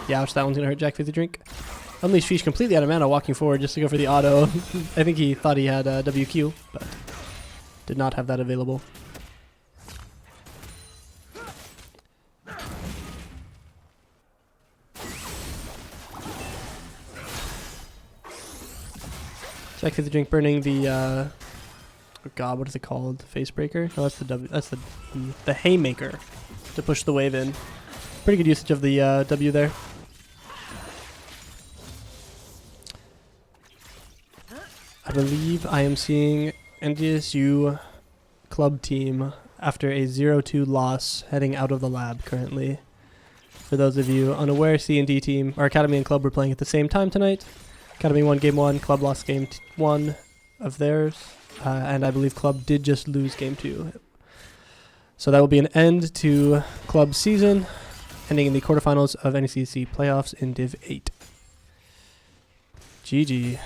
Yeah, that one's going to hurt Jack Fizzy Drink. Unleash Fish completely out of mana walking forward just to go for the auto. I think he thought he had WQ, but did not have that available. Jack Fizzy Drink burning the oh god, what is it called? Face breaker? No, that's the W. That's the haymaker to push the wave in. Pretty good usage of the W there. I believe I am seeing NDSU club team after a 0-2 loss heading out of the lab currently. For those of you unaware, C&D team, our Academy and Club were playing at the same time tonight. Academy won game 1, Club lost game 1 of theirs, and I believe Club did just lose game 2. So that will be an end to Club season, ending in the quarterfinals of NECC playoffs in Div 8. GG.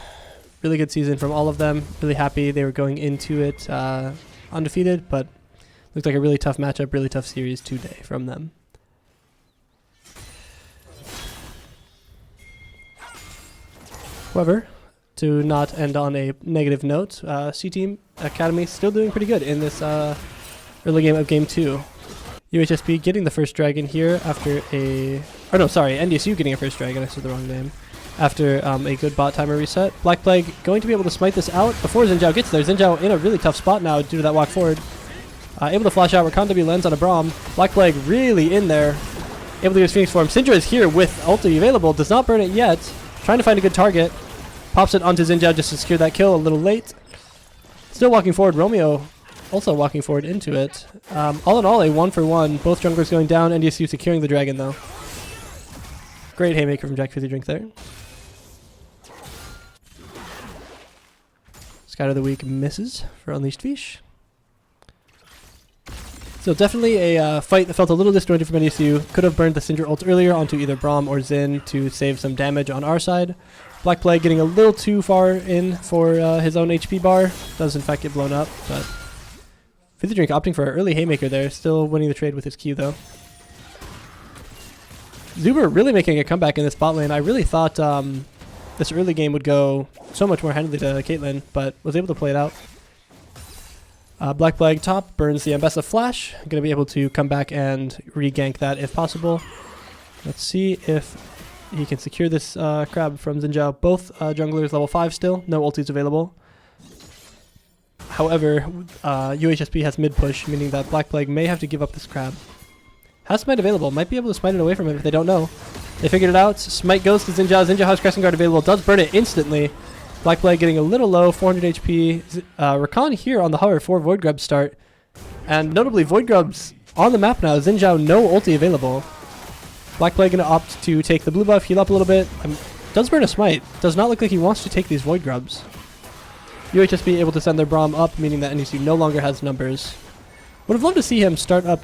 Really good season from all of them. Really happy they were going into it undefeated, but looked like a really tough matchup, really tough series today from them. However, to not end on a negative note, C-Team Academy still doing pretty good in this early game of Game 2. UHSP getting the first dragon here after a... Oh no, sorry, NDSU getting a first dragon, I said the wrong name. After a good bot timer reset. Black Plague going to be able to smite this out before Xin Zhao gets there. Xin Zhao in a really tough spot now due to that walk forward. Able to flash out, Rakan W lands on a Braum. Black Plague really in there. Able to use Phoenix form. Syndra is here with ulti available, does not burn it yet. Trying to find a good target. Pops it onto Xin Zhao just to secure that kill a little late. Still walking forward, Romeo also walking forward into it. All in all, a 1-for-1. Both junglers going down, NDSU securing the dragon though. Great haymaker from Jack Fizzy Drink there. Scout of the Week misses for Unleashed Fish. So definitely a fight that felt a little disjointed from NDSU. Could have burned the Syndra ult earlier onto either Braum or Xin to save some damage on our side. Black Plague getting a little too far in for his own HP bar. Does in fact get blown up, but Fizzy Drink opting for an early haymaker there. Still winning the trade with his Q though. Zuber really making a comeback in this bot lane. I really thought this early game would go so much more handily to Caitlyn, but was able to play it out. Black Plague top burns the Ambessa Flash. Going to be able to come back and re-gank that if possible. Let's see if he can secure this crab from Xin Zhao. Both junglers level 5 still. No ultis available. However, UHSP has mid push, meaning that Black Plague may have to give up this crab. Has smite available. Might be able to smite it away from him if they don't know. They figured it out. Smite goes to Xin Zhao. Xin Zhao has Crescent Guard available. Does burn it instantly. Black Plague getting a little low. 400 HP. Rakan here on the hover for Void Grub start. And notably, Void Grub's on the map now. Xin Zhao no ulti available. Black Plague going to opt to take the blue buff, heal up a little bit. Does burn a smite. Does not look like he wants to take these Void Grubs. UHSP able to send their Braum up, meaning that NEC no longer has numbers. Would have loved to see him start up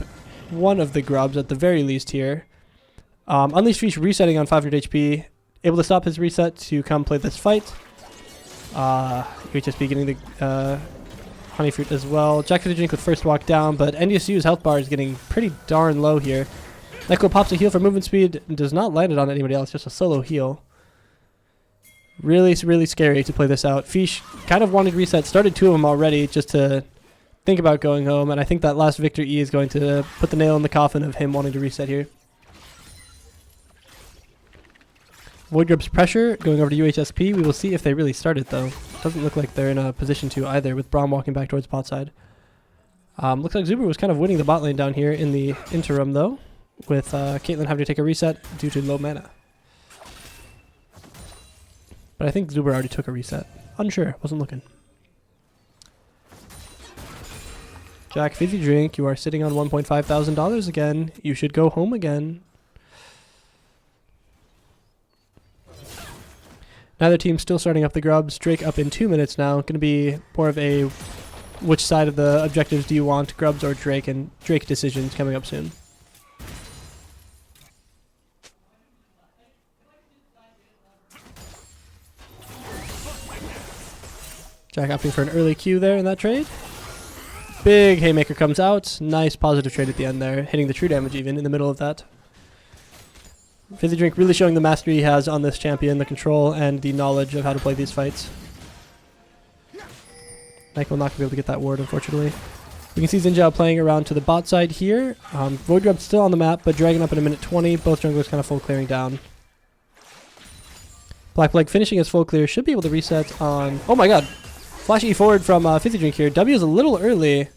one of the grubs at the very least here. Unleashed Fish resetting on 500 HP. Able to stop his reset to come play this fight. UHSP getting the Honey Fruit as well. Jack Fizzy Drink with first walk down, but NDSU's health bar is getting pretty darn low here. Neko pops a heal for movement speed and does not land it on anybody else, just a solo heal. Really, really scary to play this out. Fish kind of wanted reset, started 2 of them already just to think about going home, and I think that last Victor E is going to put the nail in the coffin of him wanting to reset here. Void Grub's pressure going over to UHSP. We will see if they really start it though. Doesn't look like they're in a position to either, with Braum walking back towards bot side. Looks like Zuber was kind of winning the bot lane down here in the interim though, with Caitlyn having to take a reset due to low mana. But I think Zuber already took a reset. Unsure, wasn't looking. Jack Fizzy Drink, you are sitting on $1.5 thousand again. You should go home again. Neither team still starting up the grubs. Drake up in 2 minutes now. Going to be more of a which side of the objectives do you want, grubs or Drake, and Drake decisions coming up soon. Jack opting for an early Q there in that trade. Big haymaker comes out. Nice positive trade at the end there, hitting the true damage even in the middle of that. Fizzy Drink really showing the mastery he has on this champion, the control and the knowledge of how to play these fights. Nike will not be able to get that ward, unfortunately. We can see Xin Zhao playing around to the bot side here. Void Grub's still on the map, but Dragon up in a minute 20. Both junglers kind of full clearing down. Black Plague finishing his full clear. Should be able to reset on... Oh my god. Flash E forward from Fizzy Drink here. W is a little early.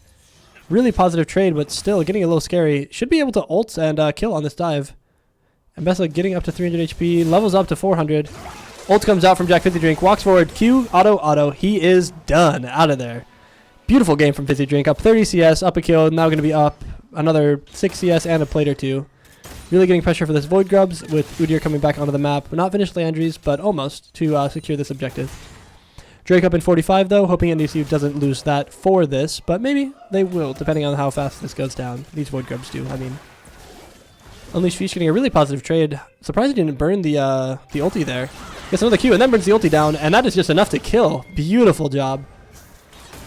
Really positive trade, but still getting a little scary. Should be able to ult and kill on this dive. Mbessa getting up to 300 HP. Levels up to 400. Ult comes out from Jack Fizzy Drink. Walks forward. Q. Auto. He is done. Out of there. Beautiful game from Fizzy Drink. Up 30 CS. Up a kill. Now going to be up another 6 CS and a plate or two. Really getting pressure for this Void Grubs with Udyr coming back onto the map. Not finished Landry's, but almost to secure this objective. Drake up in 45 though, hoping NDSU doesn't lose that for this, but maybe they will, depending on how fast this goes down. These Void Grubs do, I mean. Unleashed Feast getting a really positive trade. Surprised he didn't burn the ulti there. Gets another Q and then burns the ulti down, and that is just enough to kill. Beautiful job.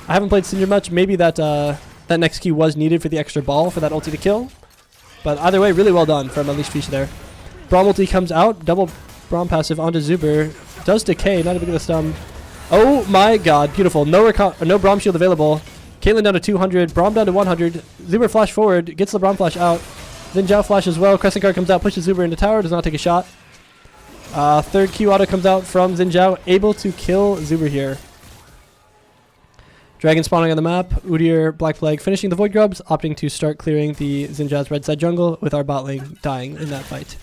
I haven't played Cinder much. Maybe that that next Q was needed for the extra ball for that ulti to kill. But either way, really well done from Unleashed Feast there. Braum ulti comes out, double Braum passive onto Zuber. Does decay, not a big of a stun. Oh my god, beautiful. No Braum shield available. Caitlyn down to 200, Braum down to 100. Zuber flash forward, gets the Braum flash out. Then Zhao flash as well. Crescent Guard comes out, pushes Zuber into tower, does not take a shot. Third Q auto comes out from Xin Zhao, able to kill Zuber here. Dragon spawning on the map, Udyr, Black Plague finishing the Void Grubs, opting to start clearing the Xin Zhao's red side jungle with our bot lane dying in that fight.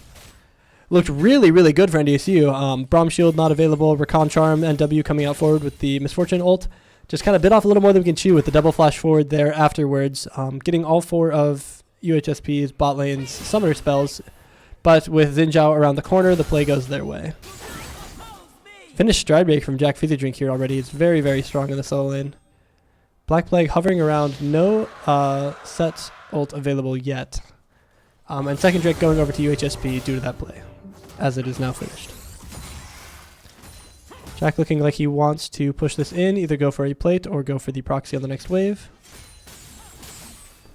Looked really, really good for NDSU. Braum shield not available, Recon Charm and W coming out forward with the Misfortune ult. Just kind of bit off a little more than we can chew with the double flash forward there afterwards. Getting all 4 of UHSP's bot lane's summoner spells, but with Xin Zhao around the corner, the play goes their way. Finished stride break from Jack Fizzy Drink here already. It's very, very strong in the solo lane. Black Plague hovering around, no set ult available yet. And second Drake going over to UHSP due to that play, as it is now finished. Jack looking like he wants to push this in, either go for a plate or go for the proxy on the next wave.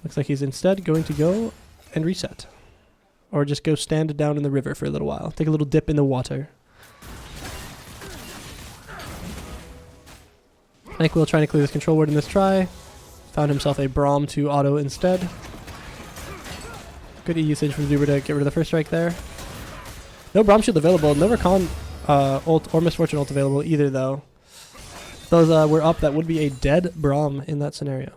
Looks like he's instead going to go and reset. Or just go stand down in the river for a little while. Take a little dip in the water. NyQuil trying to clear this control ward in this try. Found himself a Braum to auto instead. Good E usage from Zuber to get rid of the first strike there. No Braum shield available. No Recon ult or Misfortune ult available either though. Those were up, that would be a dead Braum in that scenario.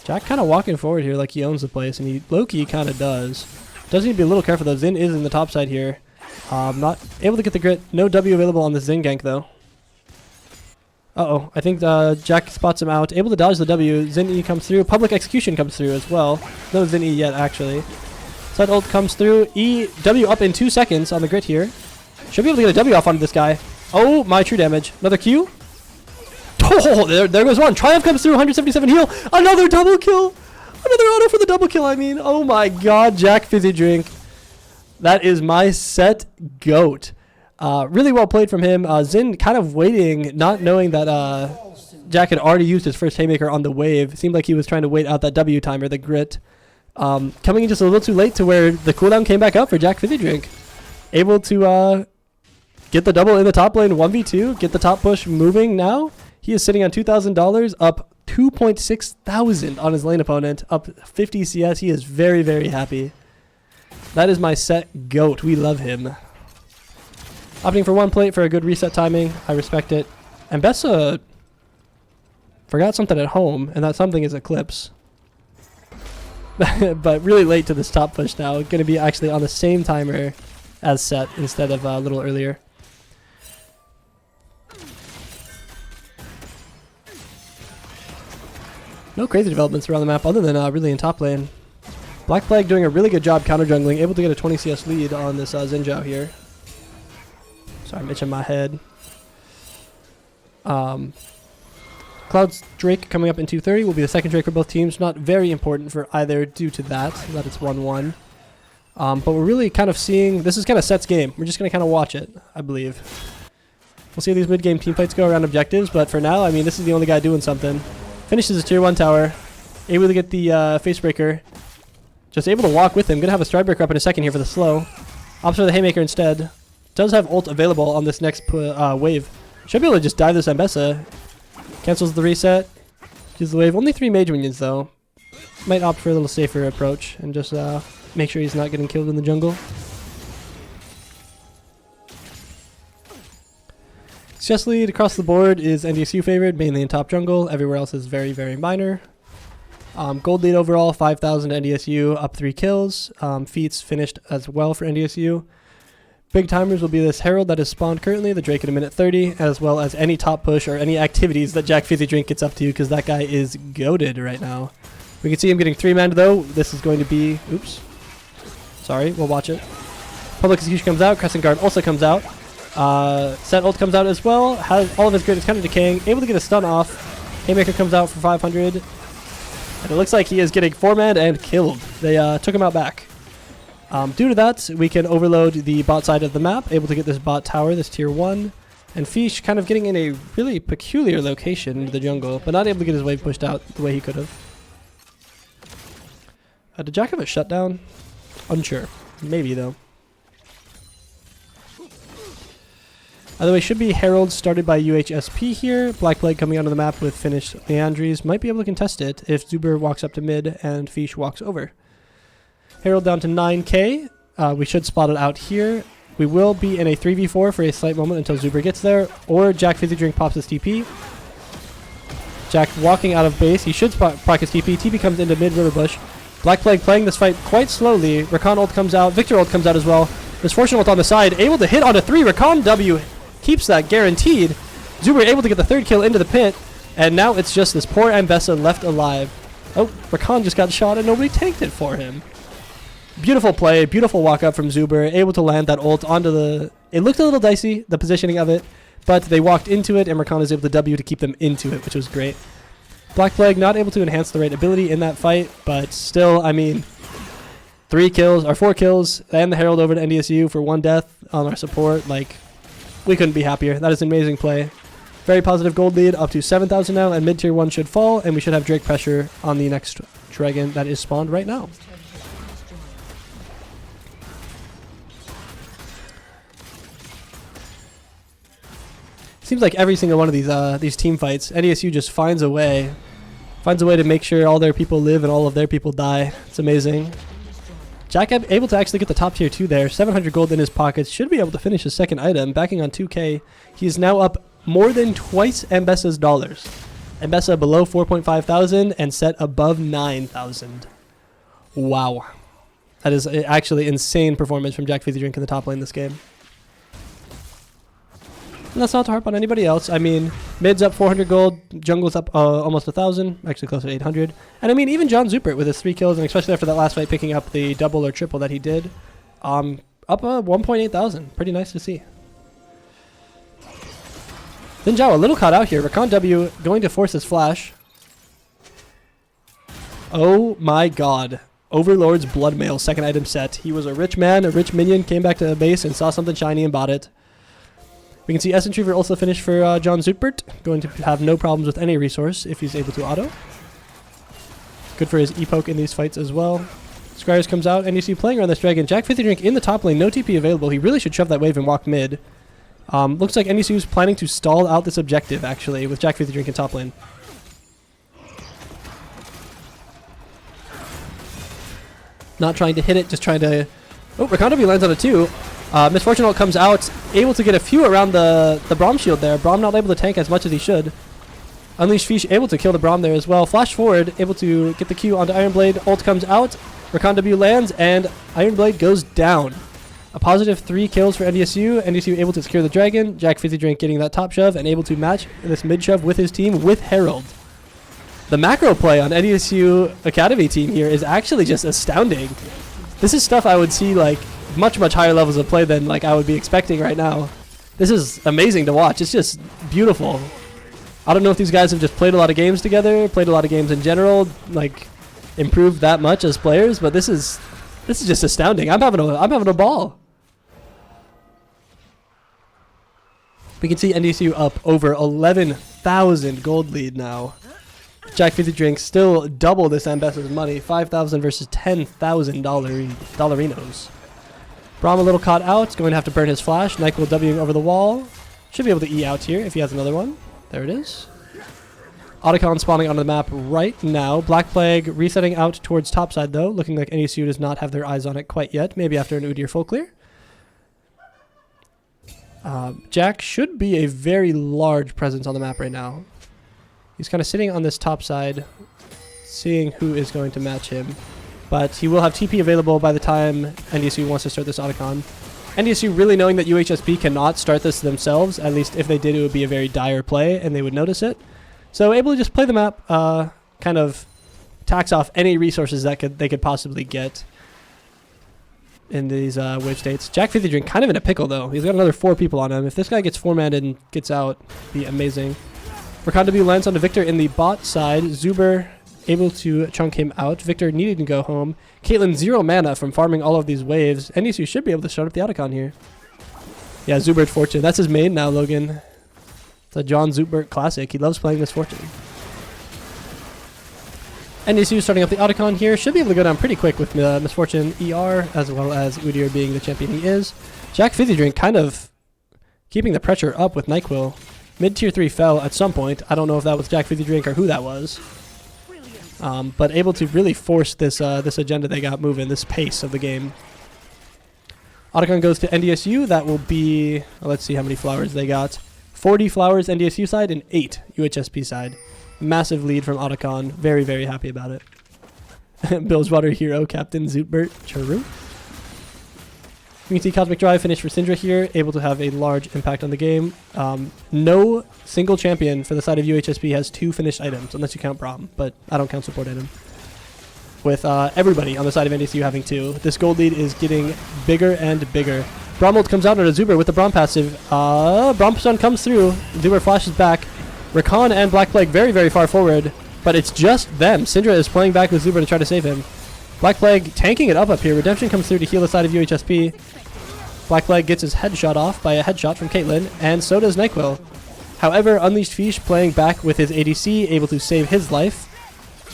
Jack kind of walking forward here like he owns the place, and he low-key kind of does. Does need to be a little careful though. Xin is in the top side here. Not able to get the grit. No W available on the Xin gank though. Uh-oh, I think Jack spots him out. Able to dodge the W. Xin E comes through. Public Execution comes through as well. No Xin E yet, actually. Side ult comes through. E, W up in 2 seconds on the grit here. Should be able to get a W off onto this guy. Oh, my true damage. Another Q. Oh, there goes one. Triumph comes through. 177 heal. Another double kill. Another auto for the double kill, I mean. Oh my god, Jack Fizzy Drink. That is my set goat. Really well played from him. Xin kind of waiting, not knowing that Jack had already used his first haymaker on the wave. Seemed like he was trying to wait out that W timer, the grit. Coming in just a little too late to where the cooldown came back up for Jack Fizzy Drink. Able to get the double in the top lane, 1v2, get the top push moving now. He is sitting on $2,000, up 2.6 thousand on his lane opponent, up 50 CS. He is very, very happy. That is my set goat. We love him. Opting for one plate for a good reset timing. I respect it. And Bessa forgot something at home, and that something is Eclipse. But really late to this top push now. Going to be actually on the same timer as set instead of a little earlier. No crazy developments around the map other than really in top lane. Black Plague doing a really good job counter jungling, able to get a 20 CS lead on this Xin Zhao here. Sorry, I'm itching my head. Cloud's Drake coming up in 230 will be the second Drake for both teams. Not very important for either due to that it's 1-1. But we're really kind of seeing, this is kind of Set's game. We're just going to kind of watch it, I believe. We'll see how these mid-game team fights go around objectives, but for now, I mean, this is the only guy doing something. Finishes his tier 1 tower. Able to get the face breaker. Just able to walk with him. Gonna have a stride breaker up in a second here for the slow. Opts for the haymaker instead. Does have ult available on this next wave. Should be able to just dive this Mbessa. Cancels the reset. Uses the wave. Only 3 mage minions though. Might opt for a little safer approach and just make sure he's not getting killed in the jungle. Success lead across the board is NDSU favored, mainly in top jungle. Everywhere else is very, very minor. Gold lead overall, 5,000 NDSU, up 3 kills. Feats finished as well for NDSU. Big timers will be this Herald that is spawned currently, the Drake at a minute 30, as well as any top push or any activities that Jack Fizzy Drink gets up to, because that guy is goated right now. We can see him getting 3-man though. This is going to be, oops, sorry, we'll watch it. Public Execution comes out, Crescent Guard also comes out. Set ult comes out as well, has all of his grid is kind of decaying, able to get a stun off. Haymaker comes out for 500. And it looks like he is getting 4-man and killed. They took him out back. Due to that, we can overload the bot side of the map, able to get this bot tower, this tier 1. And Fish kind of getting in a really peculiar location into the jungle, but not able to get his wave pushed out the way he could have. Did Jack have a shutdown? Unsure. Maybe though. Either way, should be Herald started by UHSP here. Black Plague coming onto the map with finished Leandries. Might be able to contest it if Zuber walks up to mid and Fish walks over. Herald down to 9k. We should spot it out here. We will be in a 3v4 for a slight moment until Zuber gets there, or Jack Fizzy Drink pops his TP. Jack walking out of base. He should proc his TP. TP comes into mid river bush. Black Plague playing this fight quite slowly. Rakan ult comes out. Victor ult comes out as well. Misfortune ult on the side. Able to hit onto 3. Rakan W keeps that guaranteed. Zuber able to get the 3rd kill into the pit. And now it's just this poor Ambessa left alive. Oh, Rakan just got shot and nobody tanked it for him. Beautiful play. Beautiful walk up from Zuber. Able to land that ult onto the... It looked a little dicey, the positioning of it. But they walked into it and Rakan was able to W to keep them into it, which was great. Black Plague not able to enhance the right ability in that fight, but still, I mean, 4 kills, and the Herald over to NDSU for 1 death on our support. Like, we couldn't be happier. That is an amazing play. Very positive gold lead, up to 7,000 now, and mid tier 1 should fall, and we should have Drake pressure on the next dragon that is spawned right now. Seems like every single one of these team fights, NDSU just finds a way to make sure all their people live and all of their people die. It's amazing. Jack able to actually get the top tier 2 there. 700 gold in his pockets. Should be able to finish his 2nd item. Backing on 2k. He is now up more than twice Ambessa's dollars. Ambessa below 4.5 thousand and set above 9,000. Wow. That is actually insane performance from Jack Fizzy Drink in the top lane this game. And that's not to harp on anybody else. I mean, mid's up 400 gold, jungle's up almost 1,000, actually close to 800. And I mean, even John Zupert with his 3 kills, and especially after that last fight picking up the double or triple that he did, up 1.8 thousand. Pretty nice to see. Then Zhao a little caught out here. Rakan W going to force his flash. Oh my god. Overlord's Bloodmail, 2nd item set. He was a rich man, a rich minion, came back to the base and saw something shiny and bought it. We can see Essence Reaver also finished for John Zupert. Going to have no problems with any resource if he's able to auto. Good for his E-poke in these fights as well. Scryers comes out, and you see playing around this dragon. Jack Fizzy Drink in the top lane, no TP available. He really should shove that wave and walk mid. Looks like NDSU is planning to stall out this objective, actually, with Jack Fizzy Drink in top lane. Not trying to hit it, just trying to... Oh, Rakan W lands on it too. Misfortune ult comes out, able to get a few around the Braum shield there. Braum not able to tank as much as he should. Unleash Fish able to kill the Braum there as well. Flash forward, able to get the Q onto Ironblade. Ult comes out, Rakan W lands, and Ironblade goes down. A positive 3 kills for NDSU. NDSU able to secure the dragon. Jack Fizzy Drink getting that top shove and able to match this mid shove with his team with Herald. The macro play on NDSU Academy team here is actually just astounding. This is stuff I would see like much higher levels of play than like I would be expecting right now. This is amazing to watch. It's just beautiful. I don't know if these guys have just played a lot of games together, played a lot of games in general, like improved that much as players, but this is just astounding. I'm having a ball. We can see NDSU up over 11,000 gold lead now. Jack Fizzy Drink still double this Ambessa's money, 5,000 versus 10,000 dollarinos. Braum a little caught out, going to have to burn his flash. Nyquil Wing over the wall. Should be able to E out here if he has another one. There it is. Otacon spawning onto the map right now. Black Plague resetting out towards topside though, looking like NECU does not have their eyes on it quite yet. Maybe after an Udyr full clear. Jack should be a very large presence on the map right now. He's kind of sitting on this top side, seeing who is going to match him. But he will have TP available by the time NDSU wants to start this Otacon. NDSU really knowing that UHSP cannot start this themselves. At least if they did, it would be a very dire play, and they would notice it. So able to just play the map, kind of tax off any resources that they could possibly get in these wave states. Jack Fizzy Drink kind of in a pickle, though. He's got another 4 people on him. If this guy gets 4-manned and gets out, it'd be amazing. Rakandabu lands onto Victor in the bot side. Zuber able to chunk him out. Victor needing to go home. Caitlyn 0 mana from farming all of these waves. NDSU should be able to start up the Otacon here. Yeah, Zubert Fortune. That's his main now, Logan. It's a John Zubert classic. He loves playing this Fortune. NDSU starting up the Otacon here. Should be able to go down pretty quick with Misfortune ER, as well as Udyr being the champion he is. Jack Fizzy Drink kind of keeping the pressure up with NyQuil. Mid-tier 3 fell at some point. I don't know if that was Jack Fizzy Drink or who that was. But able to really force this this agenda they got moving, this pace of the game. Otacon goes to NDSU. That will be, let's see how many flowers they got. 40 flowers NDSU side and 8 UHSP side. Massive lead from Otacon. Very, very happy about it. Bilgewater hero, Captain Zootbert. True. We can see Cosmic Drive finish for Syndra here, able to have a large impact on the game. No single champion for the side of UHSP has 2 finished items, unless you count Braum, but I don't count support item. With everybody on the side of NDSU having 2, this gold lead is getting bigger and bigger. Bromwold comes out on a Zuber with the Braum passive. Braum stun comes through. Zuber flashes back. Rakan and Black Plague very, very far forward, but it's just them. Syndra is playing back with Zuber to try to save him. Black Plague tanking it up here. Redemption comes through to heal the side of UHSP. Black Plague gets his headshot off by a headshot from Caitlyn, and so does NyQuil. However, Unleashed Fish playing back with his ADC, able to save his life.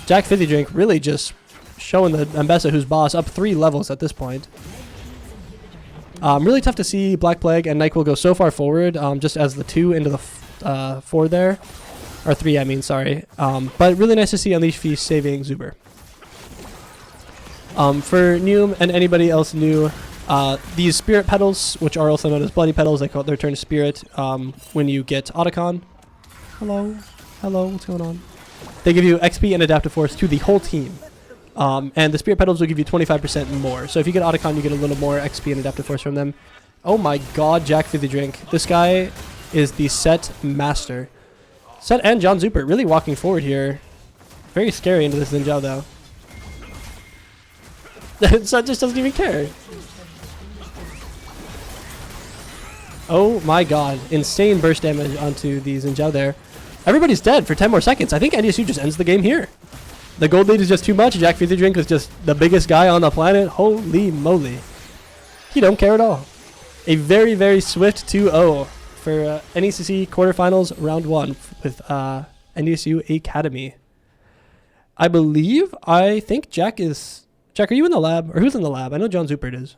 Jack Fizzy Drink really just showing the Ambessa who's boss up 3 levels at this point. Really tough to see Black Plague and NyQuil go so far forward, just as the 2 into the 4 there. Or 3, I mean, sorry. But really nice to see Unleashed Fish saving Zuber. For Neum and anybody else new, these Spirit Petals, which are also known as Bloody Petals, they call it their turn to Spirit when you get Otacon. Hello? Hello? What's going on? They give you XP and Adaptive Force to the whole team. And the Spirit Petals will give you 25% more. So if you get Otacon, you get a little more XP and Adaptive Force from them. Oh my god, Jack Fizzy Drink. This guy is the set master. Set and John Zupert really walking forward here. Very scary into this Ninja though. Set just doesn't even care. Oh my god. Insane burst damage onto the Zinjao there. Everybody's dead for 10 more seconds. I think NDSU just ends the game here. The gold lead is just too much. Jack Fizzy Drink is just the biggest guy on the planet. Holy moly. He don't care at all. A very, very swift 2-0 for NECC quarterfinals round 1 with NDSU Academy. I think Jack is... Jack, are you in the lab? Or who's in the lab? I know John Zupert is.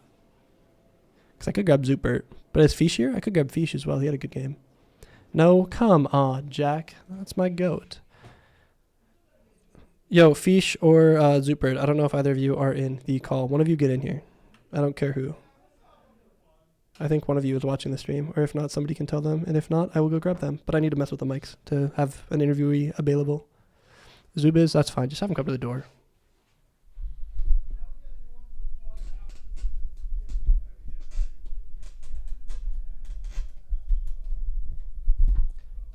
Because I could grab Zupert. But is Fish here? I could grab Fish as well. He had a good game. No, come on, Jack. That's my goat. Yo, Fish or Zupert. I don't know if either of you are in the call. One of you get in here. I don't care who. I think one of you is watching the stream. Or if not, somebody can tell them. And if not, I will go grab them. But I need to mess with the mics to have an interviewee available. Zubiz, that's fine. Just have him come to the door.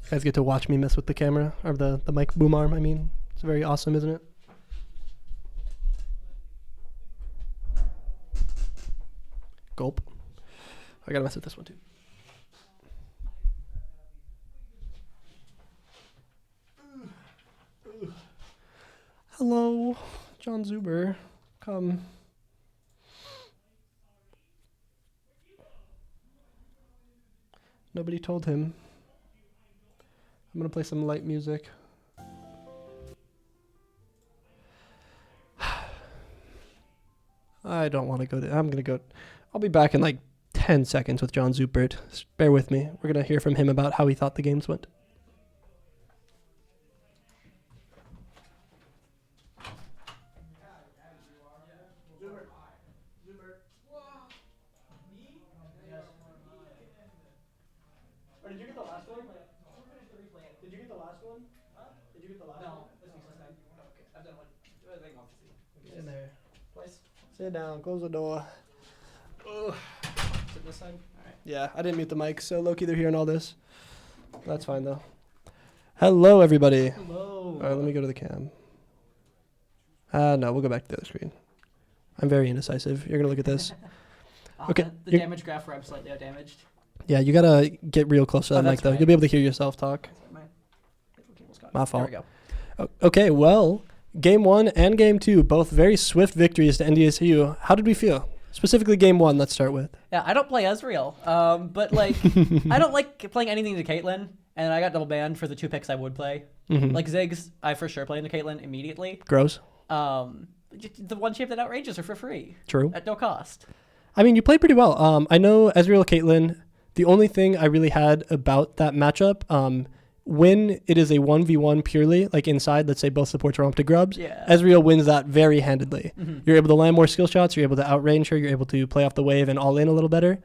You guys get to watch me mess with the camera, or the mic boom arm, I mean. It's very awesome, isn't it? Gulp. I gotta mess with this one too. Hello, John Zuber. Come. Nobody told him. I'm gonna play some light music. I don't want to go there. I'm gonna go. I'll be back in like 10 seconds with John Zupert. Just bear with me. We're gonna hear from him about how he thought the games went. get the last one? Okay, I've done one. I think one. In there. Place. Sit down. Close the door. Ugh. Sit this side. All right. Yeah, I didn't mute the mic, so Loki, they're hearing all this. That's fine though. Hello, everybody. Hello. All right, let me go to the cam. No, we'll go back to the other screen. I'm very indecisive. You're gonna look at this. Okay. The damage graph where I'm slightly out damaged. Yeah, you gotta get real close to that mic though. Right. You'll be able to hear yourself talk. My fault. There we go. Okay, well, game 1 and game 2, both very swift victories to NDSU. How did we feel? Specifically game 1, let's start with. Yeah, I don't play Ezreal, but like, I don't like playing anything to Caitlyn, and I got double banned for the 2 picks I would play. Mm-hmm. Like Ziggs, I for sure play into Caitlyn immediately. Gross. The one champ that outrages her for free. True. At no cost. I mean, you played pretty well. I know Ezreal Caitlyn, the only thing I really had about that matchup, when it is a 1v1 purely, like inside, let's say both supports are up to grubs, Ezreal wins that very handedly. Mm-hmm. You're able to land more skill shots, you're able to outrange her, you're able to play off the wave and all in a little better.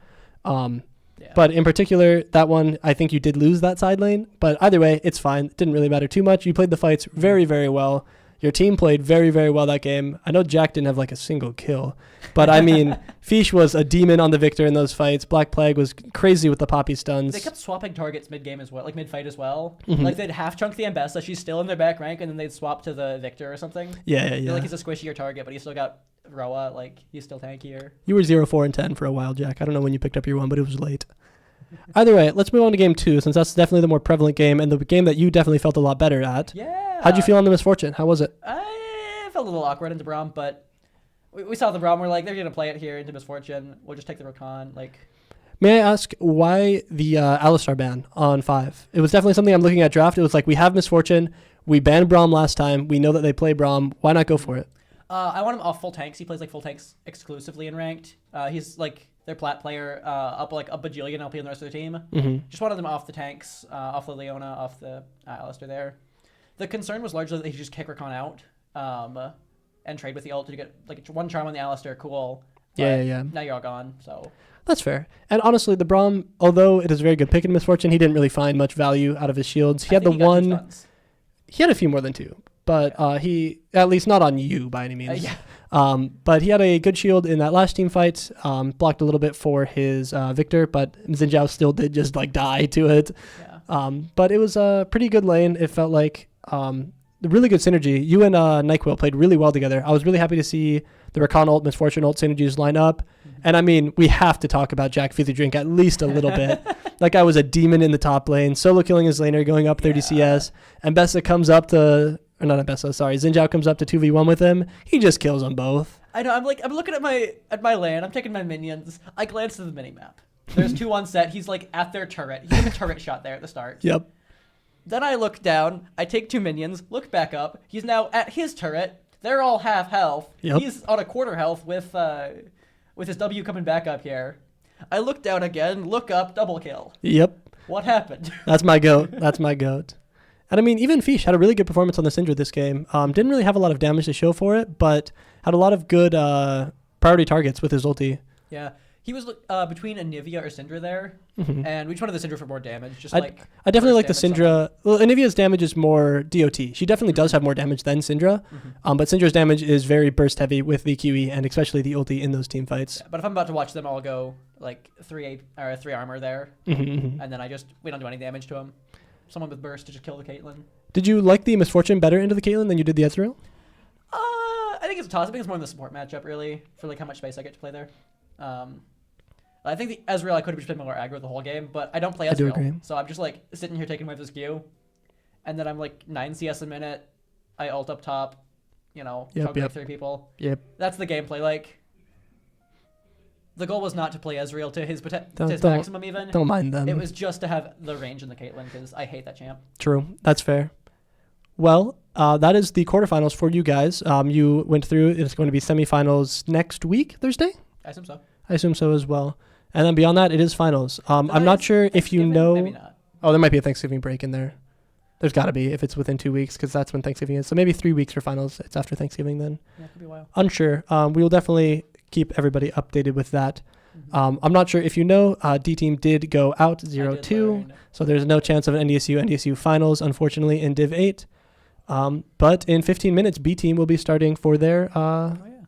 But in particular, that one, I think you did lose that side lane. But either way, it's fine. It didn't really matter too much. You played the fights very, very well. Your team played very, very well that game. I know Jack didn't have like a single kill, but I mean, Fish was a demon on the victor in those fights. Black Plague was crazy with the poppy stuns. They kept swapping targets mid-game as well, like mid-fight as well. Mm-hmm. Like they'd half-chunk the Ambessa, she's still in their back rank, and then they'd swap to the Victor or something. Yeah. Like he's a squishier target, but he still got Roa, like he's still tankier. You were 0-4-10 for a while, Jack. I don't know when you picked up your 1, but it was late. Either way, let's move on to game 2, since that's definitely the more prevalent game and the game that you definitely felt a lot better at. Yeah. How'd you feel on the Misfortune? How was it? I felt a little awkward into Braum, but we saw the Braum. We're like, they're going to play it here into Misfortune. We'll just take the Rakan. Like, may I ask why the Alistar ban on 5? It was definitely something I'm looking at draft. It was like, we have Misfortune. We banned Braum last time. We know that they play Braum. Why not go for it? I want him off full tanks. He plays like full tanks exclusively in ranked. He's like their plat player, up like a bajillion LP in the rest of the team. Mm-hmm. Just wanted them off the tanks, off the Leona, off the Alistar there. The concern was largely that he just kick Rakan out and trade with the ult to get like 1 charm on the Alistar. Cool. Yeah. Now you're all gone, so... That's fair. And honestly, the Braum, although it is a very good pick in Misfortune, he didn't really find much value out of his shields. He had he had a few more than 2. But he, at least not on you by any means. But he had a good shield in that last team fight, blocked a little bit for his Victor, but Xin Zhao still did just like die to it. Yeah. But it was a pretty good lane. It felt like the really good synergy. You and NyQuil played really well together. I was really happy to see the Rakan ult, Misfortune ult synergies line up. Mm-hmm. And I mean, we have to talk about Jack Fizzy Drink at least a little bit. That guy was a demon in the top lane, solo killing his laner, going up 30 CS. And Bessa comes up to... Or not Bessa, sorry. Xin Zhao comes up to 2v1 with him. He just kills them both. I know. I'm looking at my lane. I'm taking my minions. I glance at the minimap. There's 2 on set. He's like at their turret. He's in a turret shot there at the start. Yep. Then I look down. I take 2 minions. Look back up. He's now at his turret. They're all half health. Yep. He's on a quarter health with his W coming back up here. I look down again. Look up. Double kill. Yep. What happened? That's my goat. That's my goat. And I mean, even Fish had a really good performance on the Syndra this game. Didn't really have a lot of damage to show for it, but had a lot of good priority targets with his ulti. Yeah. He was between Anivia or Syndra there, and we just wanted the Syndra for more damage. I definitely like the Syndra. Well, Anivia's damage is more DOT. She definitely does have more damage than Syndra, but Syndra's damage is very burst heavy with the QE and especially the ulti in those team fights. Yeah, but if I'm about to watch them all go like 3 armor there, and then we don't do any damage to him. Someone with burst to just kill the Caitlyn. Did you like the Misfortune better into the Caitlyn than you did the Ezreal? I think it's a toss. I think it's more in the support matchup, really, for like how much space I get to play there. I think the Ezreal I could have just been more aggro the whole game, but I don't play Ezreal. I do agree. So I'm just like sitting here taking away this Q, and then I'm like 9 CS a minute. I ult up top, choke 3 people. Yep. That's the gameplay. Like, the goal was not to play Ezreal to his maximum even. Don't mind them. It was just to have the range in the Caitlyn because I hate that champ. True. That's fair. Well, that is the quarterfinals for you guys. You went through. It's going to be semifinals next week, Thursday? I assume so. I assume so as well. And then beyond that, it is finals. I'm not sure if you know. Maybe not. Oh, there might be a Thanksgiving break in there. There's got to be if it's within 2 weeks because that's when Thanksgiving is. So maybe 3 weeks for finals. It's after Thanksgiving then. Yeah, it could be a while. Unsure. We will definitely keep everybody updated with that. I'm not sure if you know, D-Team did go out 0-2, so there's no chance of an NDSU finals, unfortunately, in Div 8. But in 15 minutes, B team will be starting for their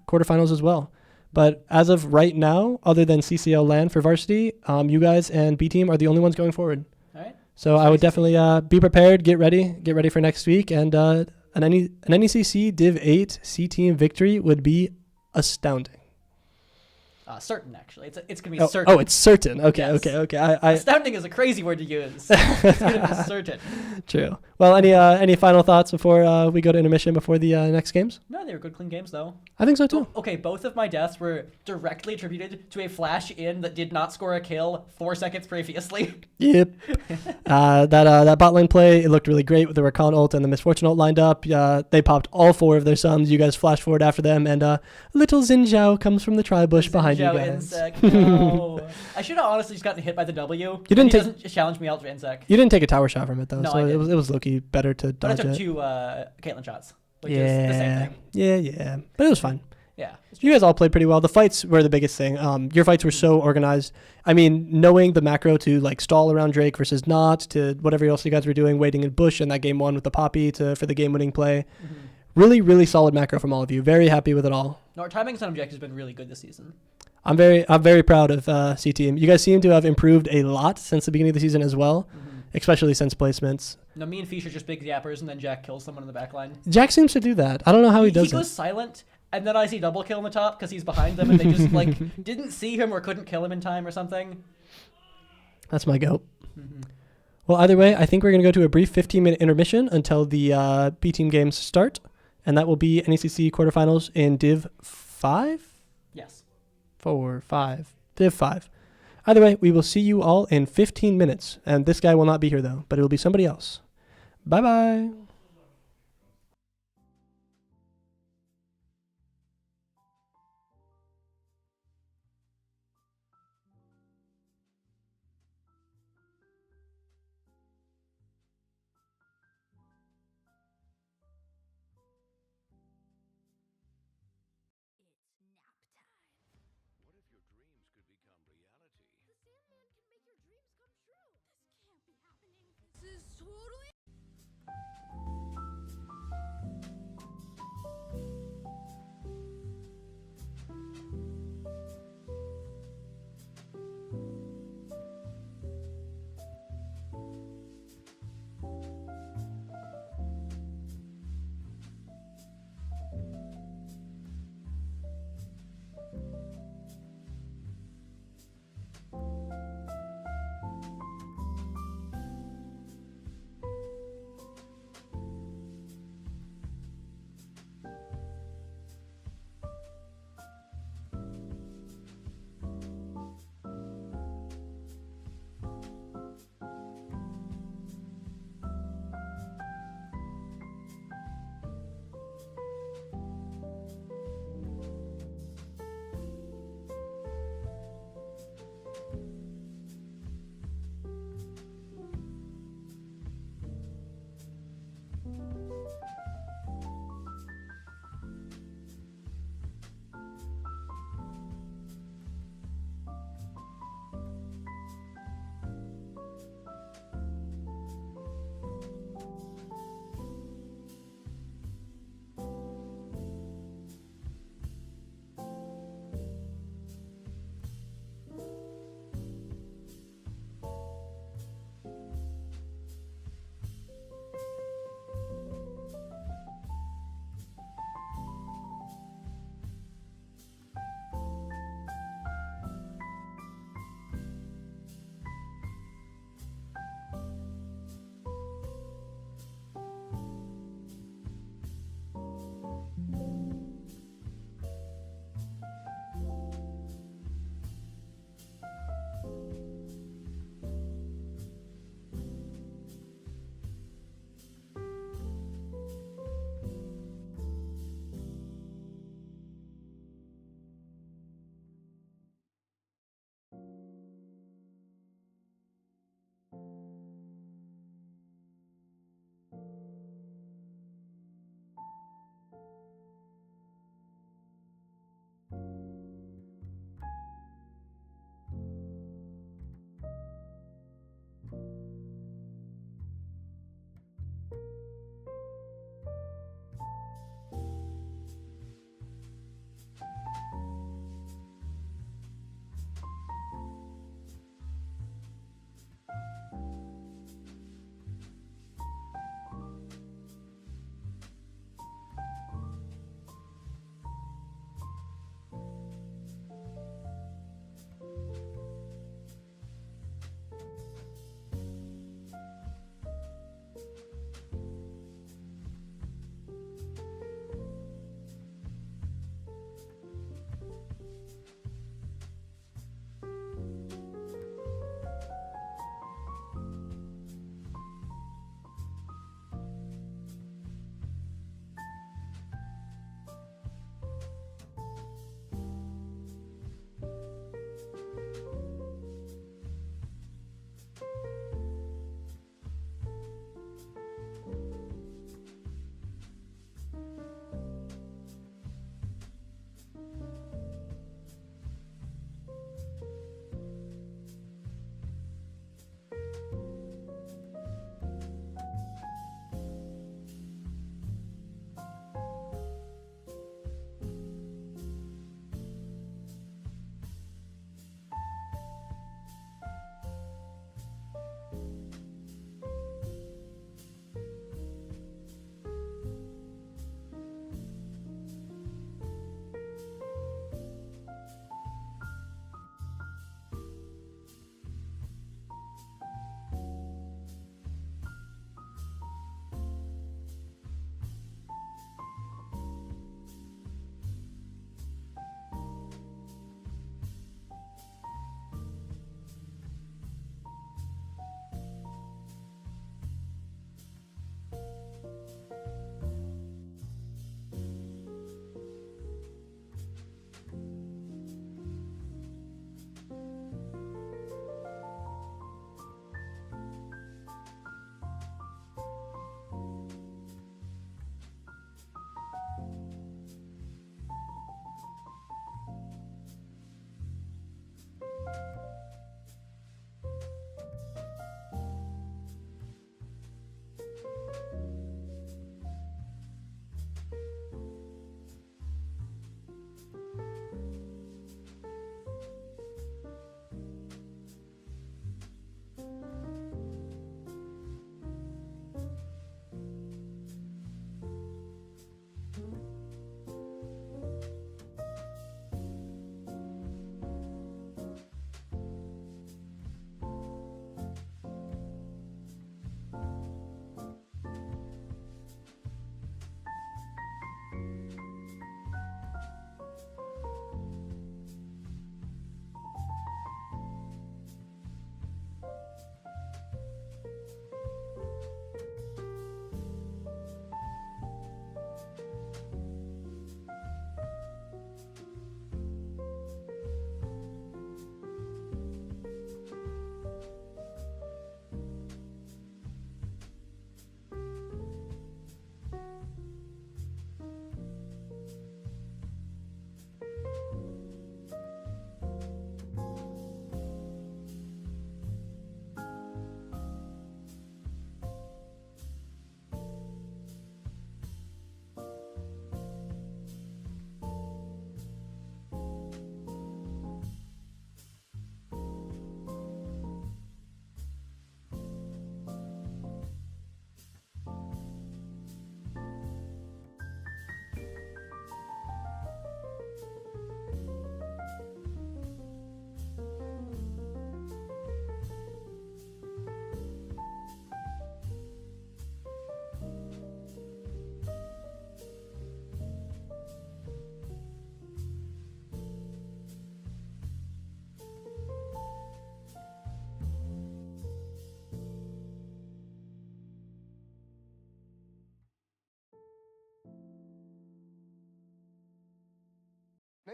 quarterfinals as well. But as of right now, other than CCL LAN for varsity, you guys and B team are the only ones going forward. All right. So I would definitely be prepared, get ready for next week, and an NECC Div 8 C team victory would be astounding. Certain, actually. It's going to be certain. Oh, it's certain. Okay, Yes. okay. Astounding is a crazy word to use. It's going to be certain. True. Well, any final thoughts before we go to intermission before the next games? No, they were good, clean games, though. I think so, too. Okay, both of my deaths were directly attributed to a flash in that did not score a kill 4 seconds previously. Yep. That bot lane play, it looked really great with the Rakan ult and the Misfortune ult lined up. They popped all 4 of their sums. You guys flashed forward after them, and little Xin comes from the tri-bush behind you guys. Insect, no. I should have honestly just gotten hit by the W. He doesn't challenge me out for Insect. You didn't take a tower shot from it, though, No, so I it was low-key better to dodge it. But I took 2 Caitlyn shots, which is the same thing. Yeah. But it was fun. Yeah. You guys all played pretty well. The fights were the biggest thing. Your fights were so organized. I mean, knowing the macro to like stall around Drake versus not, to whatever else you guys were doing, waiting in bush in that game 1 with the Poppy for the game-winning play. Mm-hmm. Really, really solid macro from all of you. Very happy with it all. No, our timing on objectives has been really good this season. I'm very proud of C Team. You guys seem to have improved a lot since the beginning of the season as well, especially since placements. No, me and Fish are just big yappers, and then Jack kills someone in the back line. Jack seems to do that. I don't know how he does it. He goes silent, and then I see double kill on the top because he's behind them, and they just like didn't see him or couldn't kill him in time or something. That's my goat. Mm-hmm. Well, either way, I think we're going to go to a brief 15-minute intermission until the B Team games start, and that will be NECC quarterfinals in Div 5? Yes. 4, 5. Div 5. Either way, we will see you all in 15 minutes. And this guy will not be here, though, but it will be somebody else. Bye-bye.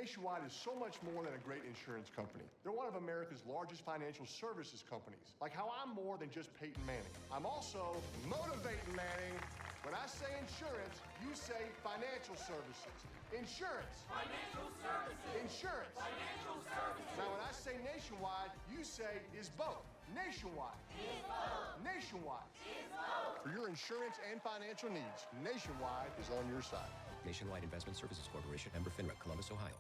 Nationwide is so much more than a great insurance company. They're one of America's largest financial services companies. Like how I'm more than just Peyton Manning. I'm also motivating Manning. When I say insurance, you say financial services. Insurance. Financial services. Insurance. Financial services. Now when I say Nationwide, you say is both. Nationwide. Is both. Nationwide. Is both. For your insurance and financial needs, Nationwide is on your side. Nationwide Investment Services Corporation, member FINRA, Columbus, Ohio.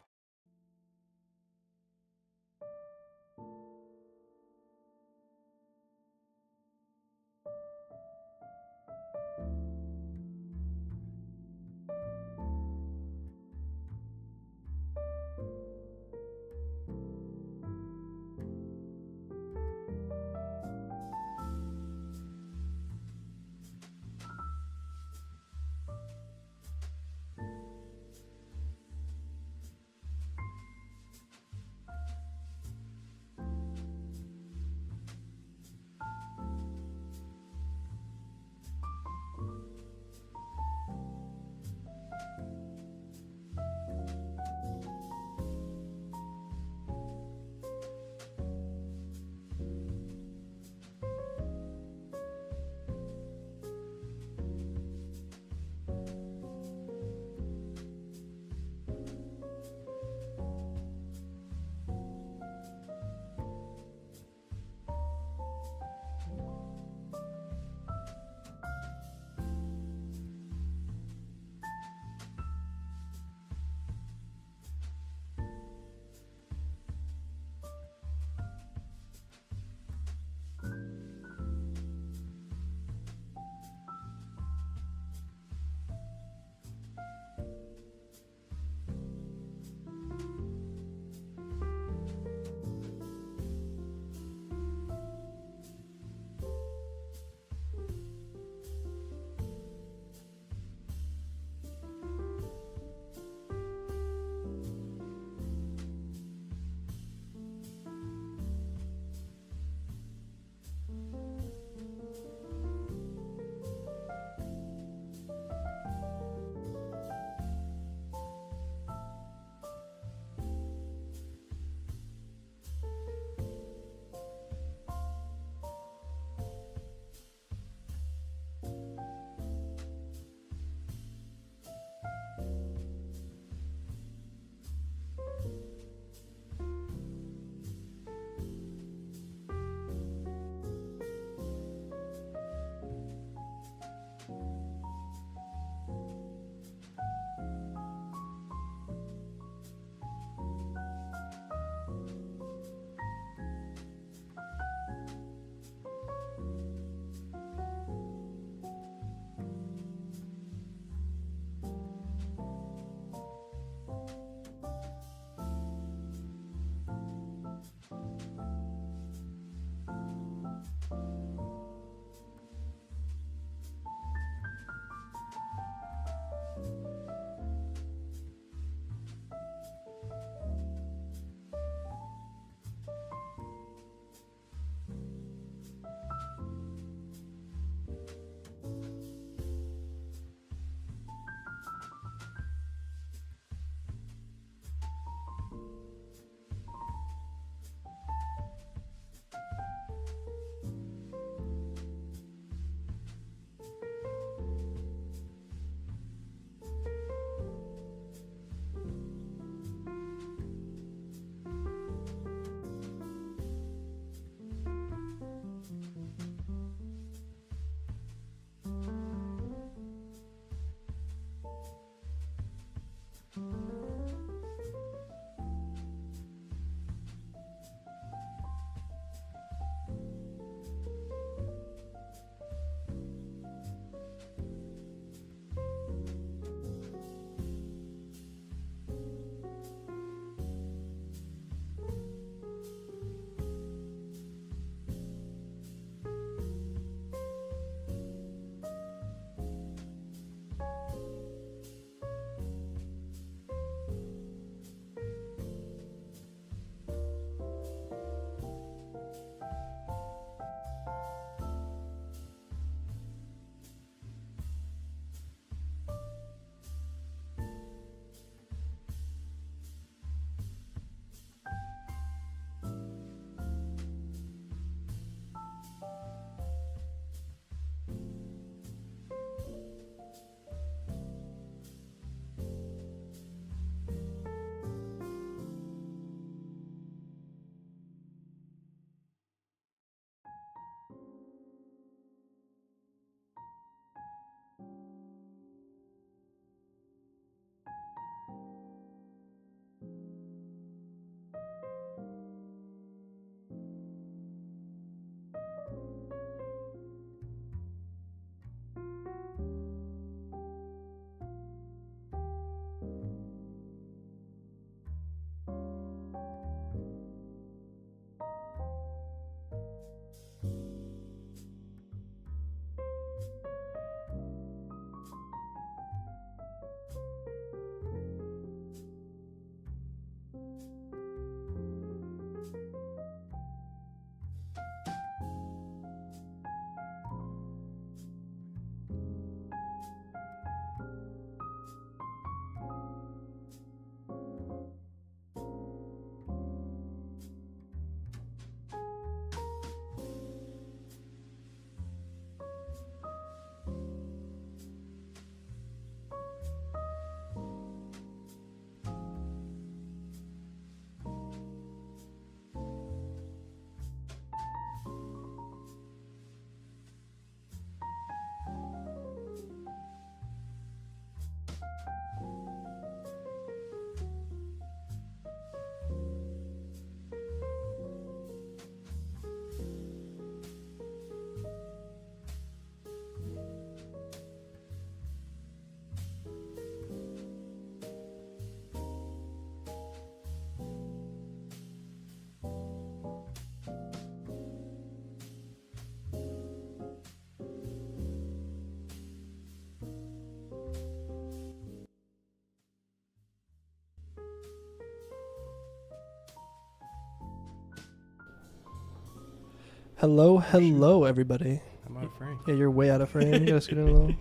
Hello, everybody. I'm out of frame. Yeah, you're way out of frame. You gotta scoot in a little.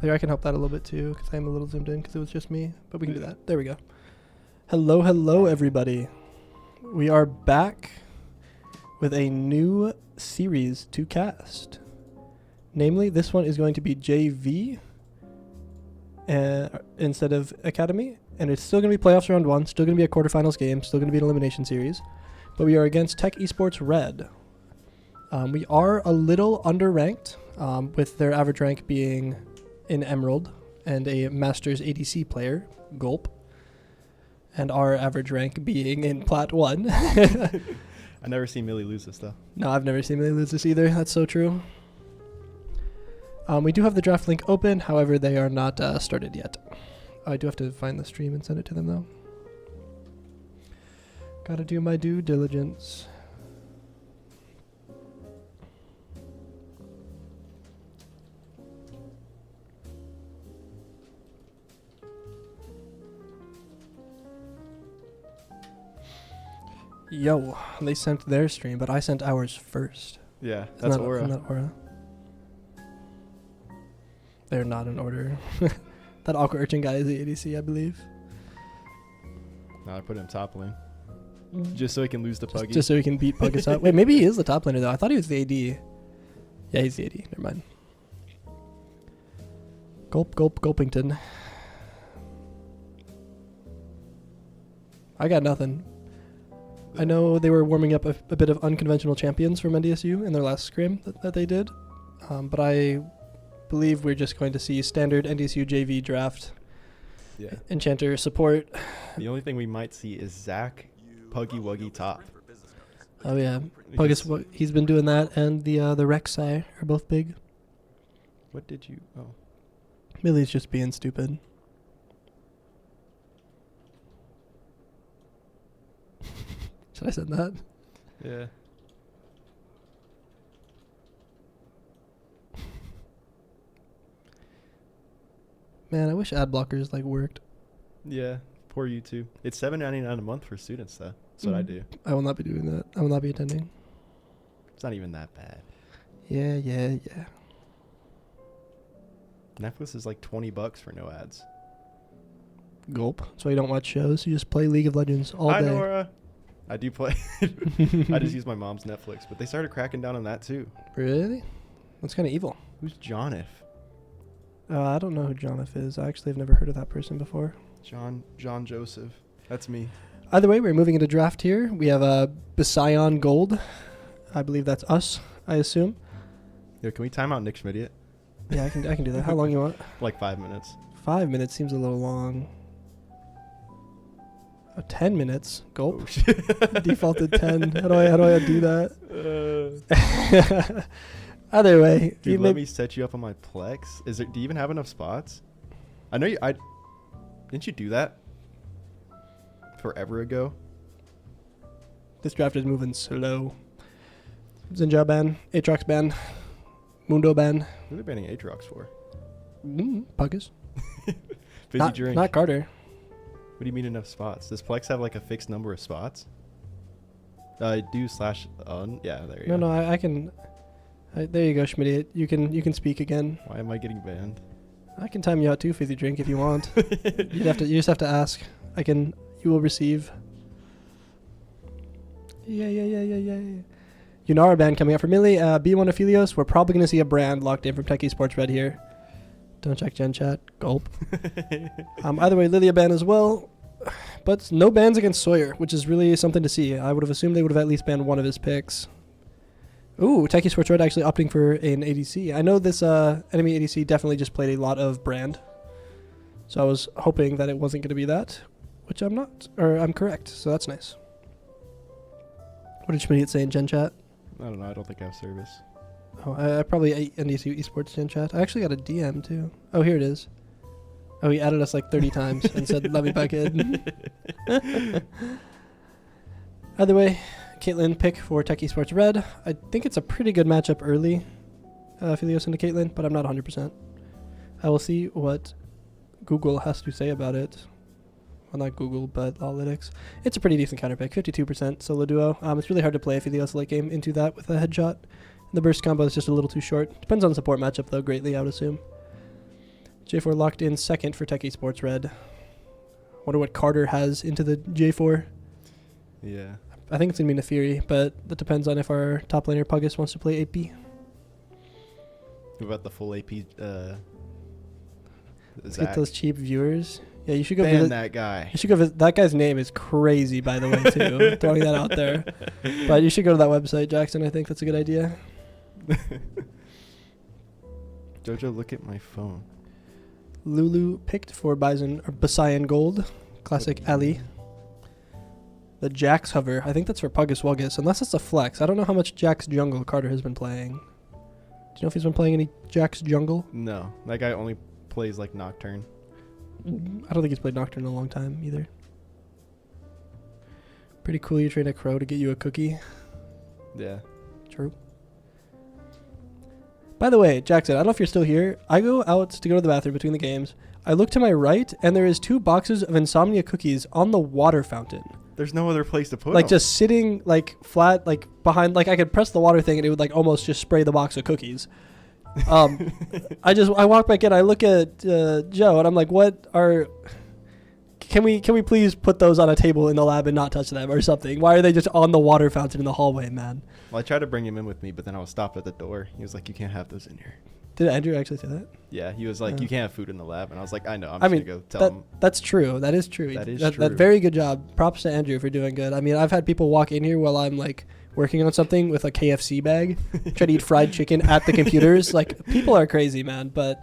There, I can help that a little bit too, because I'm a little zoomed in, because it was just me. But we can do that. There we go. Hello, everybody. We are back with a new series to cast. Namely, this one is going to be JV instead of Academy. And it's still going to be playoffs round 1, still going to be a quarterfinals game, still going to be an elimination series. But we are against Tech Esports Red. We are a little underranked, with their average rank being in Emerald and a Masters ADC player, Gulp. And our average rank being in Plat 1. I never seen Millie lose this, though. No, I've never seen Millie lose this either. That's so true. We do have the draft link open, however, they are not started yet. I do have to find the stream and send it to them, though. Gotta do my due diligence. Yo, they sent their stream, but I sent ours first. Yeah, that's Aura. Isn't that Aura? They're not in order. That Aqua Urchin guy is the ADC, I believe. No, I put him top lane. Just so he can lose the Puggy. Just so he can beat Puggus up. Wait, maybe he is the top laner, though. I thought he was the AD. Yeah, he's the AD. Never mind. Gulpington. I got nothing. I know they were warming up a bit of unconventional champions from NDSU in their last scrim that they did. But I believe we're just going to see standard NDSU JV draft. Yeah. Enchanter support. The only thing we might see is Zach, Puggy Wuggy top. Oh yeah, Puggus, he's been doing that, and the Rek'Sai are both big. What did you? Oh, Millie's just being stupid. Should I send that? Yeah. Man, I wish ad blockers worked. Yeah, poor YouTube. It's $7.99 a month for students, though. That's what I do. I will not be doing that. I will not be attending. It's not even that bad. Yeah. Netflix is like $20 for no ads. Gulp. So you don't watch shows. You just play League of Legends all Hi, day. Nora. I do play. I just use my mom's Netflix, but they started cracking down on that too. Really? That's kind of evil. Who's Jonif? I don't know who Jonif is. I actually have never heard of that person before. John Joseph. That's me. Either way, we're moving into draft here. We have Bision Gold. I believe that's us, I assume. Yo, can we time out Nick Schmidt? Yeah, I can do that. How long you want? Like 5 minutes. 5 minutes seems a little long. 10 minutes. Gulp. Oh, Defaulted 10. How do I do that? Either way, dude, let me set you up on my Plex. Do you even have enough spots? I know you. Didn't you do that forever ago? This draft is moving slow. Zinja ban, Aatrox ban, Mundo ban. Who are they banning Aatrox for? Puggus. Busy drink. Not Carter. What do you mean enough spots? Does Plex have like a fixed number of spots? I do /un. Yeah, there you go. No, I can. There you go, Schmidt. You can speak again. Why am I getting banned? I can time you out too, Fizzy Drink, if you want. You just have to ask. You will receive. Yeah. Unara ban coming up for Millie. B1 Aphelios. We're probably going to see a brand locked in from Tech Esports Red here. Don't check Gen Chat. Gulp. Either way, Lilia ban as well. But no bans against Sawyer, which is really something to see. I would have assumed they would have at least banned one of his picks. Ooh, Tech Esports Red actually opting for an ADC. I know this enemy ADC definitely just played a lot of brand. So I was hoping that it wasn't going to be that, which I'm not. Or I'm correct, so that's nice. What did Schmidt say in Gen Chat? I don't know. I don't think I have service. Oh, I probably ate NDSU Esports Gen Chat. I actually got a DM too. Oh, here it is. Oh, he added us like 30 times and said, "Let me back in." Either way, Caitlyn pick for Tech Esports Red. I think it's a pretty good matchup early, Philios into Caitlyn, but I'm not 100%. I will see what Google has to say about it. Well, not Google, but Analytics. It's a pretty decent counter pick, 52% solo duo. It's really hard to play Aphelios late game into that with a headshot. The burst combo is just a little too short. Depends on the support matchup, though, greatly, I would assume. J4 locked in second for NECC Red. Wonder what Carter has into the J4. Yeah. I think it's going to be Nefiri, but that depends on if our top laner Puggus wants to play AP. What about the full AP? Let's get those cheap viewers. Yeah, you should go ban visit that guy. You should go visit. That guy's name is crazy, by the way, too. Throwing that out there. But you should go to that website, Jackson. I think that's a good idea. Jojo, look at my phone. Lulu picked for Bison or Basayan Gold. Classic Ali. The Jax hover. I think that's for Puggus Wuggus, unless it's a flex. I don't know how much Jax jungle Carter has been playing. Do you know if he's been playing any Jax jungle? No, that guy only plays like Nocturne. I don't think he's played Nocturne in a long time either. Pretty cool you train a crow to get you a cookie. Yeah. True. By the way, Jackson, I don't know if you're still here. I go out to go to the bathroom between the games. I look to my right, and there is 2 boxes of Insomnia cookies on the water fountain. There's no other place to put like them. Just sitting like flat, like behind, like I could press the water thing and it would like almost just spray the box of cookies. I walk back in, I look at Joe and I'm like, can we please put those on a table in the lab and not touch them or something? Why are they just on the water fountain in the hallway, man? Well, I tried to bring him in with me, but then I was stopped at the door. He was like, you can't have those in here. Did Andrew actually say that? Yeah, he was like, you can't have food in the lab. And I was like, I know. I'm I just mean, going to go tell him. That's true. That is true. That is true. Very good job. Props to Andrew for doing good. I mean, I've had people walk in here while I'm like working on something with a KFC bag, try to eat fried chicken at the computers. Like, people are crazy, man. But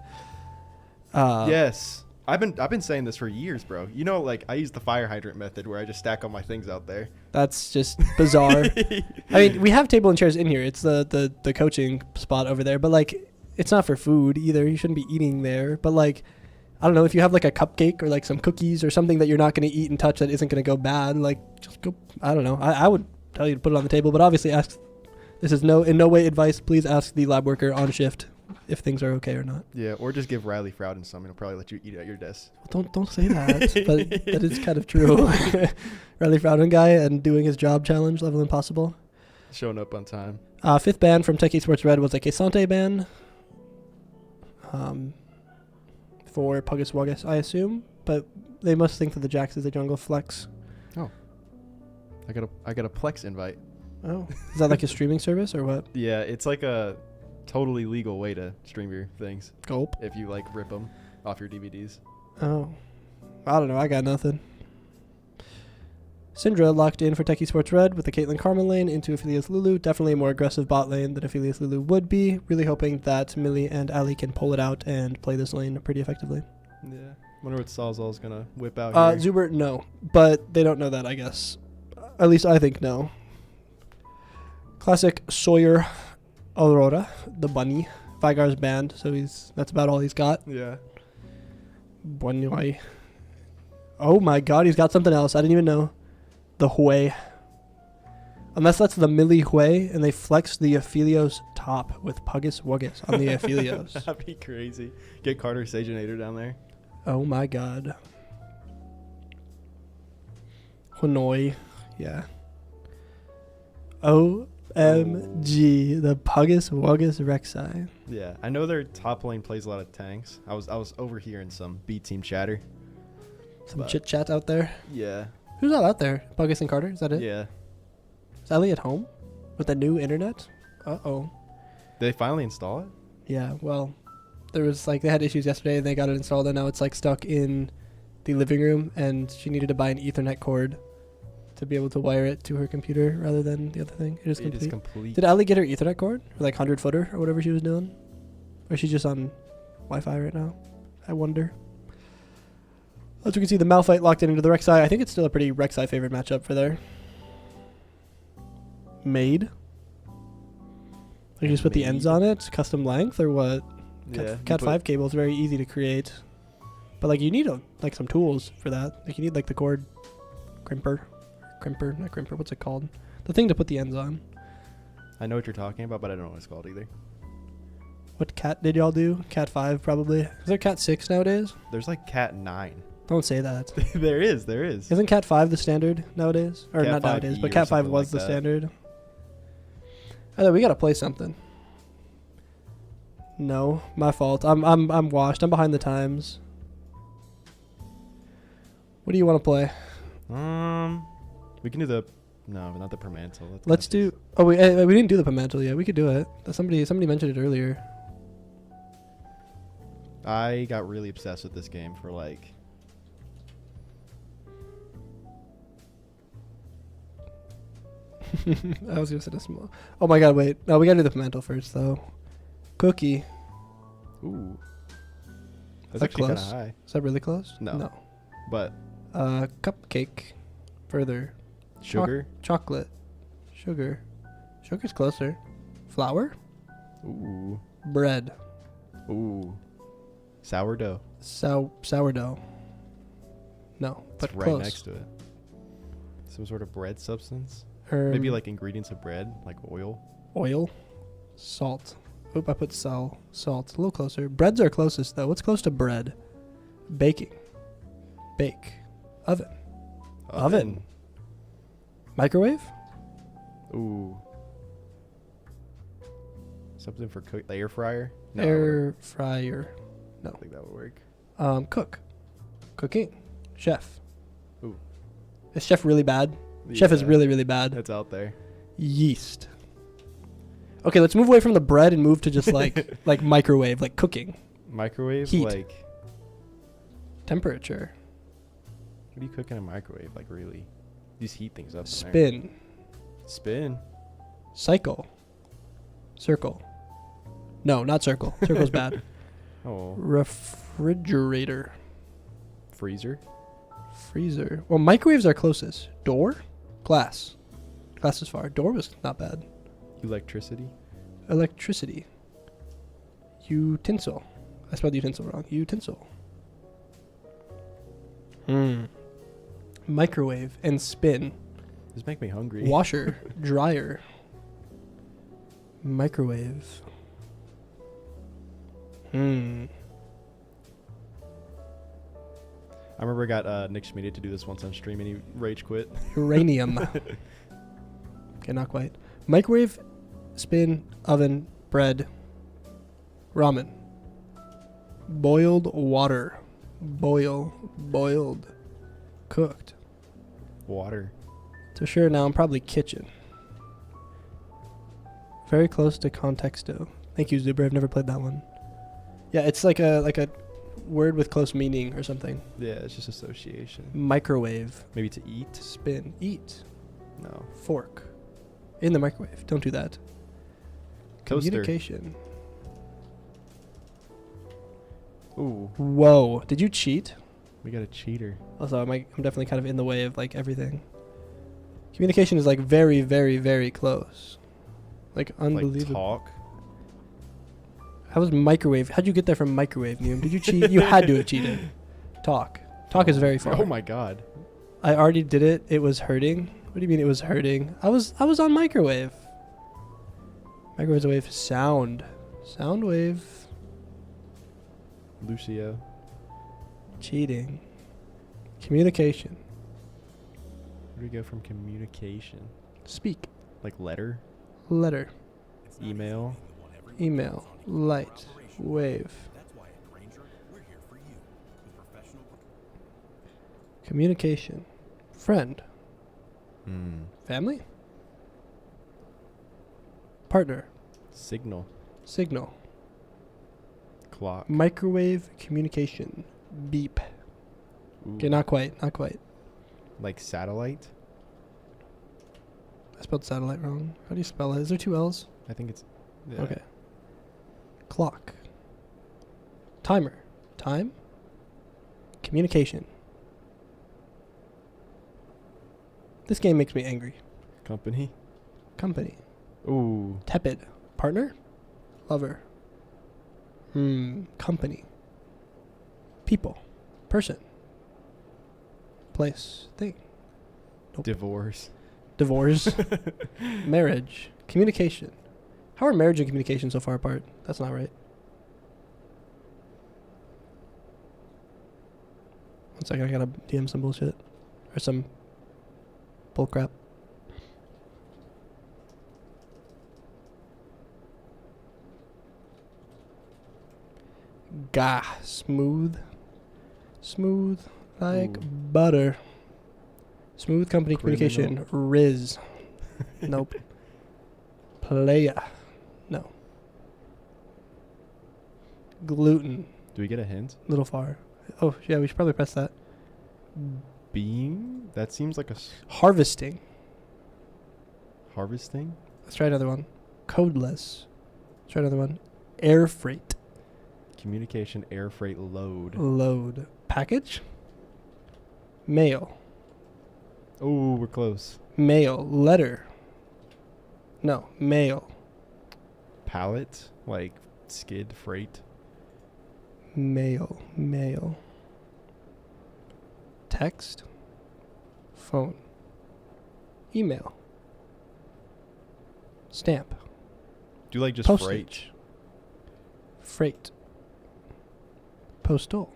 yes. I've been saying this for years, bro. You know, like I use the fire hydrant method where I just stack all my things out there. That's just bizarre. I mean, we have table and chairs in here. It's the coaching spot over there, but like it's not for food either. You shouldn't be eating there. But like, I don't know, if you have like a cupcake or like some cookies or something that you're not going to eat and touch that isn't going to go bad, like just go. I don't know. I would tell you to put it on the table, but obviously ask. This is in no way advice. Please ask the lab worker on shift if things are okay or not. Yeah, or just give Riley Frouden some and he'll probably let you eat it at your desk. Well, don't say that, but that is kind of true. Riley Frouden guy and doing his job challenge, level impossible. Showing up on time. 5th ban from NECC Red was a Kesante ban. For Puggus Wuggus, I assume, but they must think that the Jax is the jungle flex. Oh. I got a Plex invite. Oh. Is that like a streaming service or what? Yeah, it's like a totally legal way to stream your things. Gulp. If you like rip them off your DVDs. Oh. I don't know. I got nothing. Syndra locked in for NECC Red with the Caitlyn Carmen lane into Aphelios Lulu. Definitely a more aggressive bot lane than Aphelios Lulu would be. Really hoping that Millie and Ali can pull it out and play this lane pretty effectively. Yeah. Wonder what Sawzall's going to whip out here. Zuber, no. But they don't know that, I guess. At least I think no. Classic Sawyer Aurora, the bunny. Vigar's banned, so that's about all he's got. Yeah. Bunyoi. Oh my god, he's got something else. I didn't even know. The Hui. Unless that's the Millie Hui, and they flex the Aphelios top with Puggus Wuggus on the Aphelios. That'd be crazy. Get Carter Saginator down there. Oh my god. Hanoi. Yeah. OMG. The Puggus Wuggus Rek'Sai. Yeah, I know their top lane plays a lot of tanks. I was overhearing some B team chatter. Some chit chat out there. Yeah. Who's all out there? Puggus and Carter? Is that it? Yeah. Is Ellie at home? With the new internet? Uh-oh. Did they finally install it? Yeah, well, they had issues yesterday and they got it installed and now it's like stuck in the living room and she needed to buy an Ethernet cord to be able to wire it to her computer rather than the other thing. It is complete. Did Ali get her Ethernet cord? Or like 100 footer or whatever she was doing? Or is she just on Wi-Fi right now? I wonder. As we can see, the Malphite locked into the Rek'Sai. I think it's still a pretty Rek'Sai favorite matchup for there. Made. You just put the ends on it? Custom length or what? Yeah. Cat 5 cable is very easy to create. But like you need some tools for that. Like you need like the cord crimper. Not crimper, what's it called? The thing to put the ends on. I know what you're talking about, but I don't know what it's called either. What cat did y'all do? Cat 5 probably. Is there Cat 6 nowadays? There's like Cat 9. Don't say that. There is. Isn't Cat 5 the standard nowadays? Or Cat not 5e nowadays, but or Cat 5 something was like the that. standard. I thought we gotta play something. No, my fault. I'm washed. I'm behind the times. What do you want to play? We can do the not the Permantle. Let's do. Oh, we didn't do the Permantle yet. We could do it. Somebody mentioned it earlier. I got really obsessed with this game for like. I was gonna say a small. Oh my god! Wait. No, we gotta do the Permantle first though. Cookie. Ooh. Is That's that actually kind of close? high. Is that really close? No. But. Cupcake. Further. Sugar. Chocolate. Sugar. Sugar's closer. Flour. Ooh. Bread. Ooh. Sourdough. Sourdough. No, but it's right close. next to it. Some sort of bread substance. Um, Maybe like ingredients of bread, like oil. Oil. Salt. Oop, I put salt. A little closer. Breads are closest though. What's close to bread? Baking. Bake. Oven. Microwave. Ooh. Something for cook. The air fryer. No, Air fryer. I don't think that would work. Cook. Cooking. Chef. Ooh. Is chef really bad? Chef is Yeah. really, really bad. It's out there. Yeast. Okay, let's move away from the bread and move to just like like microwave, like cooking. Microwave. Heat. Like. Temperature. What do you cook in a microwave? Like really? You just heat things up. in there. Spin. Spin. Cycle. Circle. No, not circle. Circle's bad. Oh. Refrigerator. Freezer. Freezer. Well, microwaves are closest. Door. Glass. Glass is far. Door was not bad. Electricity. Electricity. Utensil. I spelled utensil wrong. Utensil. Microwave and spin. This make me hungry. Washer. Dryer. Microwave. I remember I got Nick Schmidt to do this once on stream and he rage quit. Uranium. Okay, not quite. Microwave, spin, oven, bread, ramen. Boiled water. Boiled. Cooked. Water. So sure, now I'm probably kitchen. Very close to contexto. Thank you, Zuber. I've never played that one. Yeah, it's like a word with close meaning or something. Yeah, it's just association. Microwave. Maybe to eat. Spin. Eat. No. Fork. In the microwave. Don't do that. Toaster. Communication. Ooh. Whoa. Did you cheat? We got a cheater. Also, I'm definitely kind of in the way of like everything. Communication is like very, very, very close. Like unbelievable. Like talk. How was microwave? How'd you get there from microwave, Neum? Did you cheat? You had to have cheated. Talk is very far. Oh my god. I already did it. It was hurting. What do you mean it was hurting? I was on microwave. Microwave wave. Sound wave. Lucio. Cheating. Communication. Where do we go from communication? Speak. Like letter. Letter. Email. Email. Light. Wave. Communication. Friend. Family. Partner. Signal. Signal. Clock. Microwave communication. Beep. Ooh. Okay, not quite. Like satellite? I spelled satellite wrong. How do you spell it? Is there two L's? I think it's... Yeah. Okay. Clock. Timer. Time. Communication. This game makes me angry. Company. Ooh. Tepid. Partner. Lover. Company. People. Person. Place. Thing. Nope. Divorce. Marriage. Communication. How are marriage and communication so far apart? That's not right. One second, I gotta DM some bullshit. Or some bullcrap. Gah, smooth. Smooth like butter. Smooth company communication. Riz. Nope. Playa. No. Gluten. Do we get a hint? Little far. Oh, yeah, we should probably press that. Being? That seems like a... Harvesting. Harvesting? Let's try another one. Codeless. Let's try another one. Air freight. Communication air freight load. Load. Package? Mail. Oh, we're close. Mail. Letter. No, mail. Pallet? Like skid freight? Mail. Mail. Text. Phone. Email. Stamp. Do you like just Postage. Freight. Postal.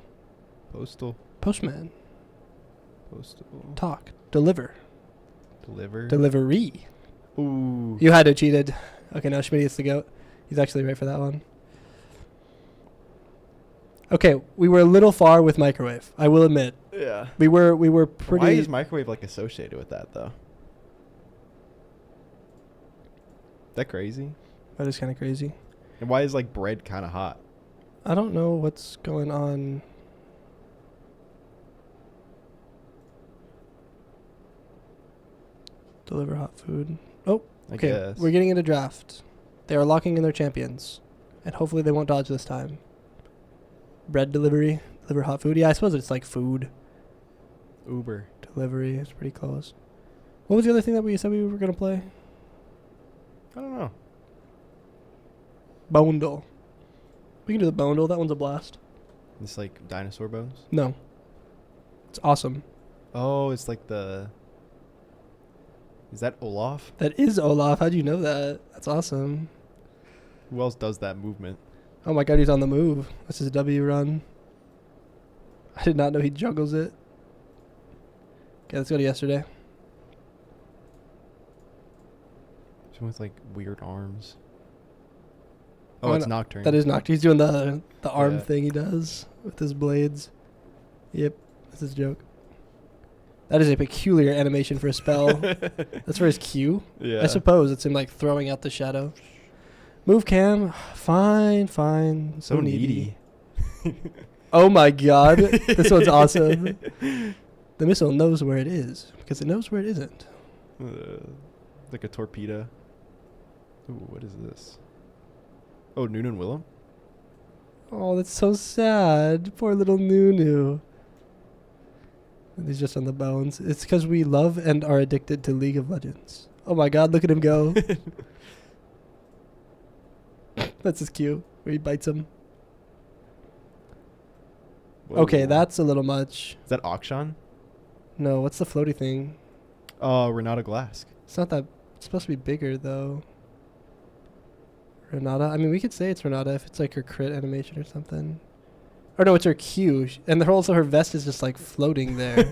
Postal. Postman. Postal. Talk. Deliver. Deliver. Delivery. Ooh. You had to cheated. Okay, now Schmitty gets the goat. He's actually right for that one. Okay, we were a little far with microwave. I will admit. Yeah. We were pretty. Why is microwave like associated with that though? That crazy? That is kind of crazy. And why is like bread kind of hot? I don't know what's going on. Deliver hot food. Oh, okay. guess. We're getting into draft. They are locking in their champions, and hopefully they won't dodge this time. Bread delivery, deliver hot food. Yeah, I suppose it's like food. Uber. Delivery is pretty close. What was the other thing that we said we were going to play? I don't know. Boundle. We can do the Boundle. That one's a blast. It's like dinosaur bones? No. It's awesome. Oh, it's like the... Is that Olaf? That is Olaf. How'd you know that? That's awesome. Who else does that movement? Oh my god, he's on the move. That's his W run. I did not know he juggles it. Okay, let's go to yesterday. Someone with like weird arms. Oh, it's Nocturne. That is Nocturne. He's doing the arm thing he does with his blades. Yep, that's his joke. That is a peculiar animation for a spell. That's for his Q. Yeah. I suppose it's him like throwing out the shadow. Move cam. Fine, fine. So needy. Oh my god. This one's awesome. The missile knows where it is because it knows where it isn't. Like a torpedo. Ooh, what is this? Oh, Noonan Willem? Oh, that's so sad. Poor little Nunu. And he's just on the bones. It's because we love and are addicted to League of Legends. Oh my god, look at him go. That's his cue, where he bites him. Whoa. Okay, that's a little much. Is that Akshan? No, what's the floaty thing? Oh, Renata Glask. It's not that... It's supposed to be bigger, though. Renata? I mean, we could say it's Renata if it's like her crit animation or something. Or no, it's her Q. And also her vest is just like floating there.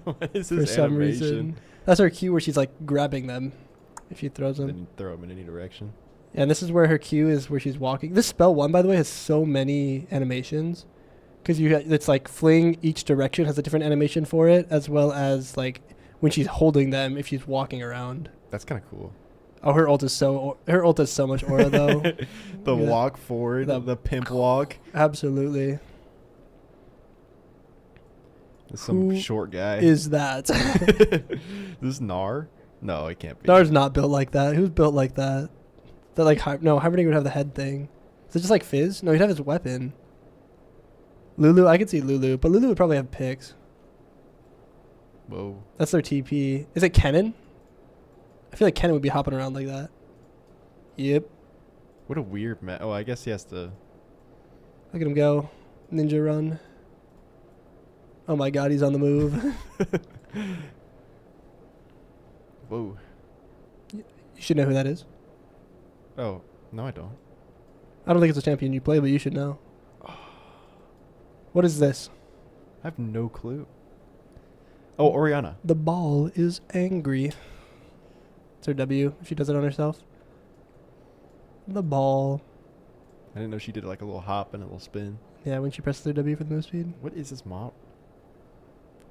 What is for this some animation? reason. That's her Q where she's like grabbing them if she throws them. Then you throw them in any direction. Yeah, and this is where her Q is where she's walking. This spell 1, by the way, has so many animations. Because it's like fling each direction has a different animation for it, as well as like when she's holding them if she's walking around. That's kind of cool. Oh, her ult is so much aura though. The walk forward, the pimp walk. Absolutely. Some Who short guy. Is that? This Nar? No, it can't be. Nar's not built like that. Who's built like that? That like Hibernating would have the head thing. Is it just like Fizz? No, he'd have his weapon. Lulu, I could see Lulu, but Lulu would probably have picks. Whoa. That's their TP. Is it Kennen? I feel like Kennen would be hopping around like that. Yep. What a weird Oh, I guess he has to... Look at him go. Ninja run. Oh my god, he's on the move. Whoa. You should know who that is. Oh, no I don't. I don't think it's a champion you play, but you should know. What is this? I have no clue. Oh, Oriana. The ball is angry. It's her W if she does it on herself. The ball. I didn't know she did like a little hop and a little spin. Yeah, when she presses her W for the move speed. What is this mob?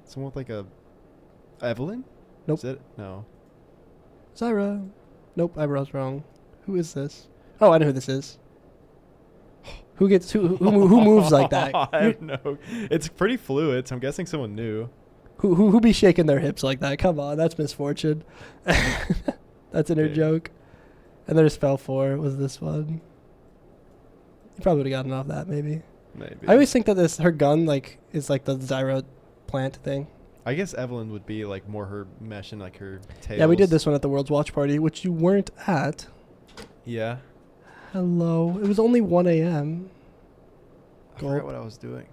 Someone with like a Evelyn? Nope. Is it? No. Zyra. Nope, I was wrong. Who is this? Oh, I know who this is. Who gets who moves like that? I don't know. It's pretty fluid, so I'm guessing someone new. Who be shaking their hips like that? Come on, that's misfortune. That's an inner joke. And there's spell 4 was this one. You probably would have gotten off that maybe. Maybe. I always think that her gun is like the Zyra plant thing. I guess Evelyn would be like more her mesh and like her tails. Yeah, we did this one at the World's Watch Party, which you weren't at. Yeah. Hello. It was only 1 a.m. I forgot what I was doing.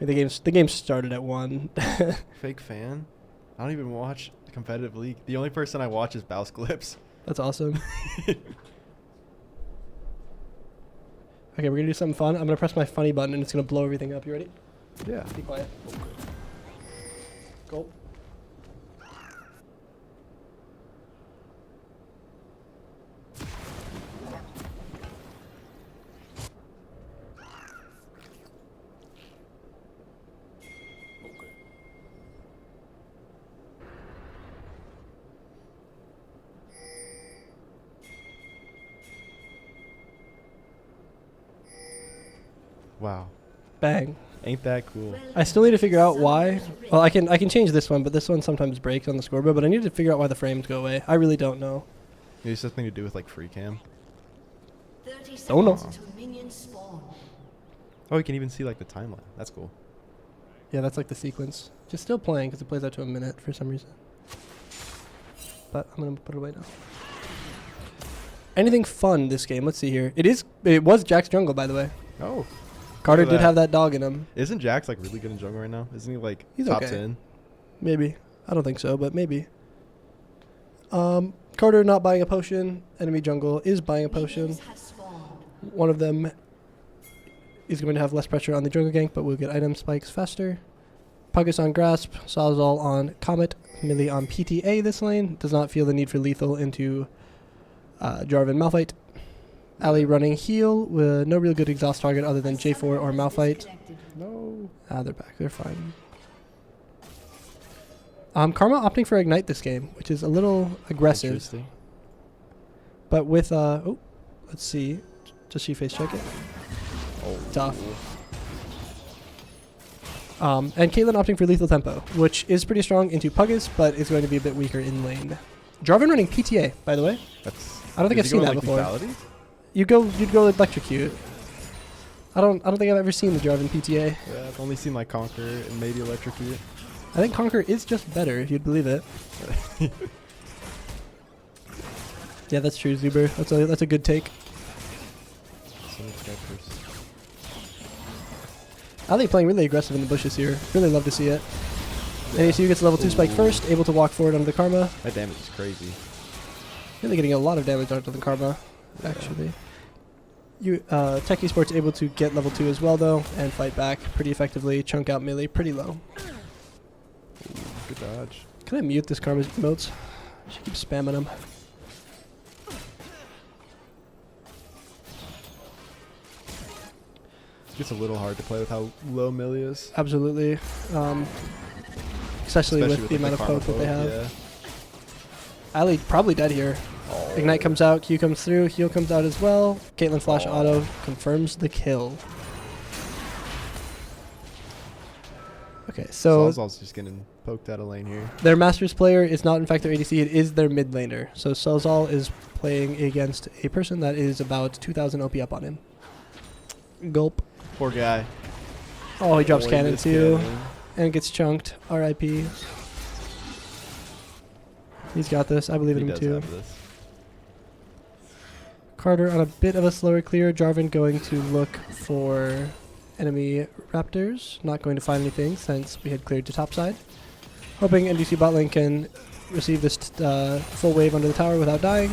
I mean, the game started at 1. Fake fan? I don't even watch competitive league. The only person I watch is Bouse Clips. That's awesome. Okay, we're going to do something fun. I'm going to press my funny button and it's going to blow everything up. You ready? Yeah. Be quiet. Go. Wow. Bang. Ain't that cool? I still need to figure out why. Well, I can change this one, but this one sometimes breaks on the scoreboard. But I need to figure out why the frames go away. I really don't know. Maybe it's something to do with like free cam. Don't know. Oh, you can even see like the timeline. That's cool. Yeah, that's like the sequence. Just still playing because it plays out to a minute for some reason. But I'm gonna put it away now. Anything fun this game? Let's see here. It was Jack's jungle, by the way. Oh. Carter did have that dog in him. Isn't Jax like really good in jungle right now? Isn't he like He's top okay. 10? Maybe. I don't think so, but maybe. Carter not buying a potion. Enemy jungle is buying a potion. One of them is going to have less pressure on the jungle gank, but will get item spikes faster. Puggus on Grasp. Sawzall on Comet. Millie on PTA this lane. Does not feel the need for lethal into Jarvan Malphite. Ali running heal with no real good exhaust target other than J4 or Malphite. No. They're back. They're fine. Karma opting for Ignite this game, which is a little aggressive. Interesting. But with, let's see. Does she face check it? Oh. Tough. And Caitlyn opting for Lethal Tempo, which is pretty strong into Puggus, but is going to be a bit weaker in lane. Jarvan running PTA, by the way. I don't think I've seen that before. Lethality? You'd go Electrocute. I don't think I've ever seen the Jarvan PTA. Yeah, I've only seen like Conquer and maybe Electrocute. I think Conquer is just better, if you'd believe it. Yeah, that's true, Zuber. That's a good take. Ali playing really aggressive in the bushes here. Really love to see it. NDSU gets a level 2 spike first, able to walk forward onto the Karma. That damage is crazy. Really getting a lot of damage onto the Karma, actually. NECC able to get level 2 as well, though, and fight back pretty effectively. Chunk out melee pretty low. Ooh, good dodge. Can I mute this Karma's emotes? She keeps spamming them. It's a little hard to play with how low melee is. Absolutely. Especially with the amount of poke that they have. Yeah. Ali probably dead here. Oh. Ignite comes out, Q comes through, heal comes out as well. Caitlyn flash auto confirms the kill. Okay, so Sawzall's just getting poked out of lane here. Their Masters player is not in fact their ADC, it is their mid laner. So Sawzall is playing against a person that is about 2,000 OP up on him. Gulp. Poor guy. Oh, he drops cannon too. Cannon. And gets chunked. RIP. He's got this. I believe in him too. Carter on a bit of a slower clear. Jarvan going to look for enemy raptors. Not going to find anything since we had cleared to topside. Hoping NDSU bot lane can receive this full wave under the tower without dying.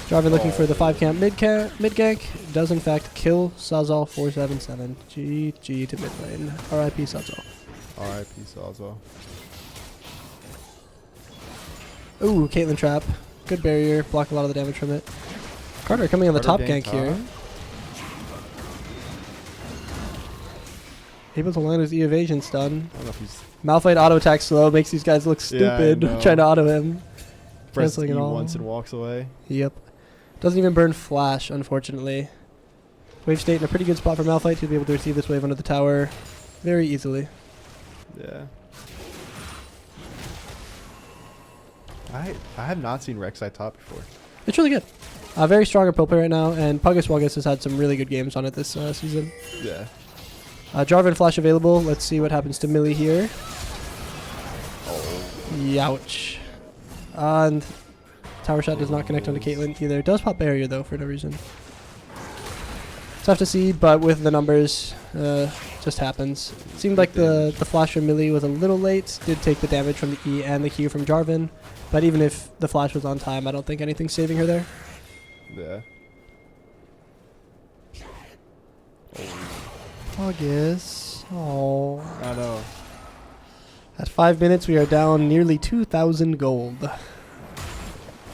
Jarvan looking for the 5 camp mid gank. Does in fact kill Sawzall 477. GG to mid lane. RIP Sawzall. RIP Sawzall. Ooh, Caitlyn trap. Good barrier. Block a lot of the damage from it. Carter coming on the top gank here. Able to land his E evasion stun. I don't know if he's Malphite auto attack slow makes these guys look stupid trying to auto him. Presses Canceling E it all. once and walks away. Yep. Doesn't even burn flash, unfortunately. Wave state in a pretty good spot for Malphite to be able to receive this wave under the tower very easily. Yeah. I have not seen Rek'Sai top before. It's really good. Very strong at Pope right now, and Puggus Wuggus has had some really good games on it this season. Yeah. Jarvan flash available. Let's see what happens to Millie here. Youch. And tower shot does not connect onto Caitlyn either. Does pop barrier though for no reason. Tough to see, but with the numbers, just happens. Seemed like the flash from Millie was a little late. Did take the damage from the E and the Q from Jarvan, but even if the flash was on time, I don't think anything's saving her there. Yeah. August. Oh. I know. At 5 minutes, we are down nearly 2,000 gold.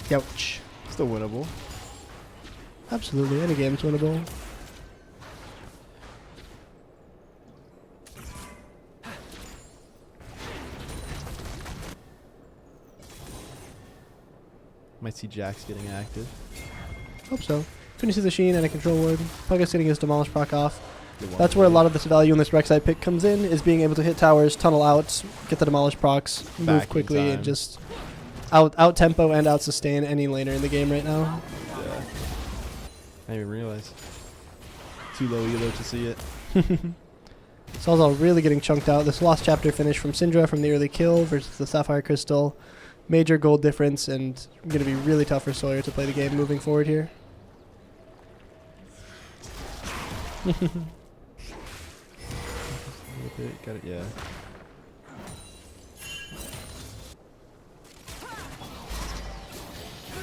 Youch. Still winnable. Absolutely, any game's winnable. Might see Jax getting active. Hope so. Finishes the Sheen and a control ward. Puggus getting his Demolish proc off. That's where a lot of this value in this Rek'Sai pick comes in, is being able to hit towers, tunnel out, get the Demolish procs, move quickly, and just out tempo and out sustain any laner in the game right now. Yeah. I didn't even realize. Too low elo to see it. Sawzall really getting chunked out. This lost chapter finish from Syndra from the early kill versus the Sapphire Crystal. Major gold difference, and going to be really tough for Sawyer to play the game moving forward here. Got it, yeah.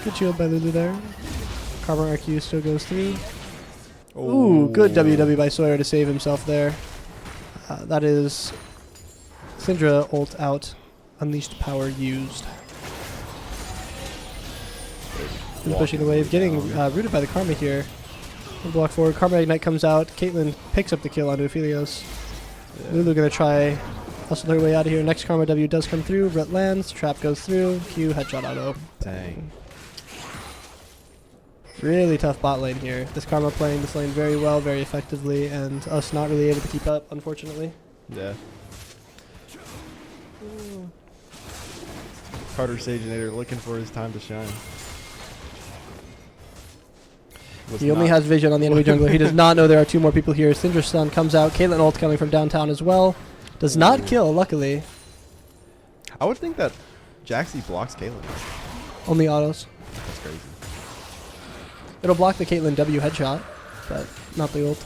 Good shield by Lulu there. Karma RQ still goes through. Ooh, good WW by Sawyer to save himself there. That is Syndra ult out. Unleashed power used. Pushing the wave. Getting rooted by the Karma here. Block forward. Karma Ignite comes out. Caitlyn picks up the kill onto Aphelios. Yeah. Lulu gonna try hustle her way out of here. Next Karma W does come through. Ret lands. Trap goes through. Q headshot auto. Dang. Really tough bot lane here. This Karma playing this lane very well, very effectively, and us not really able to keep up, unfortunately. Yeah. Carter Saginator looking for his time to shine. He only has vision on the enemy jungler. He does not know there are 2 more people here. Syndra's stun comes out. Caitlyn ult coming from downtown as well. Does not kill, luckily. I would think that Jaxie blocks Caitlyn. Only autos. That's crazy. It'll block the Caitlyn W headshot, but not the ult.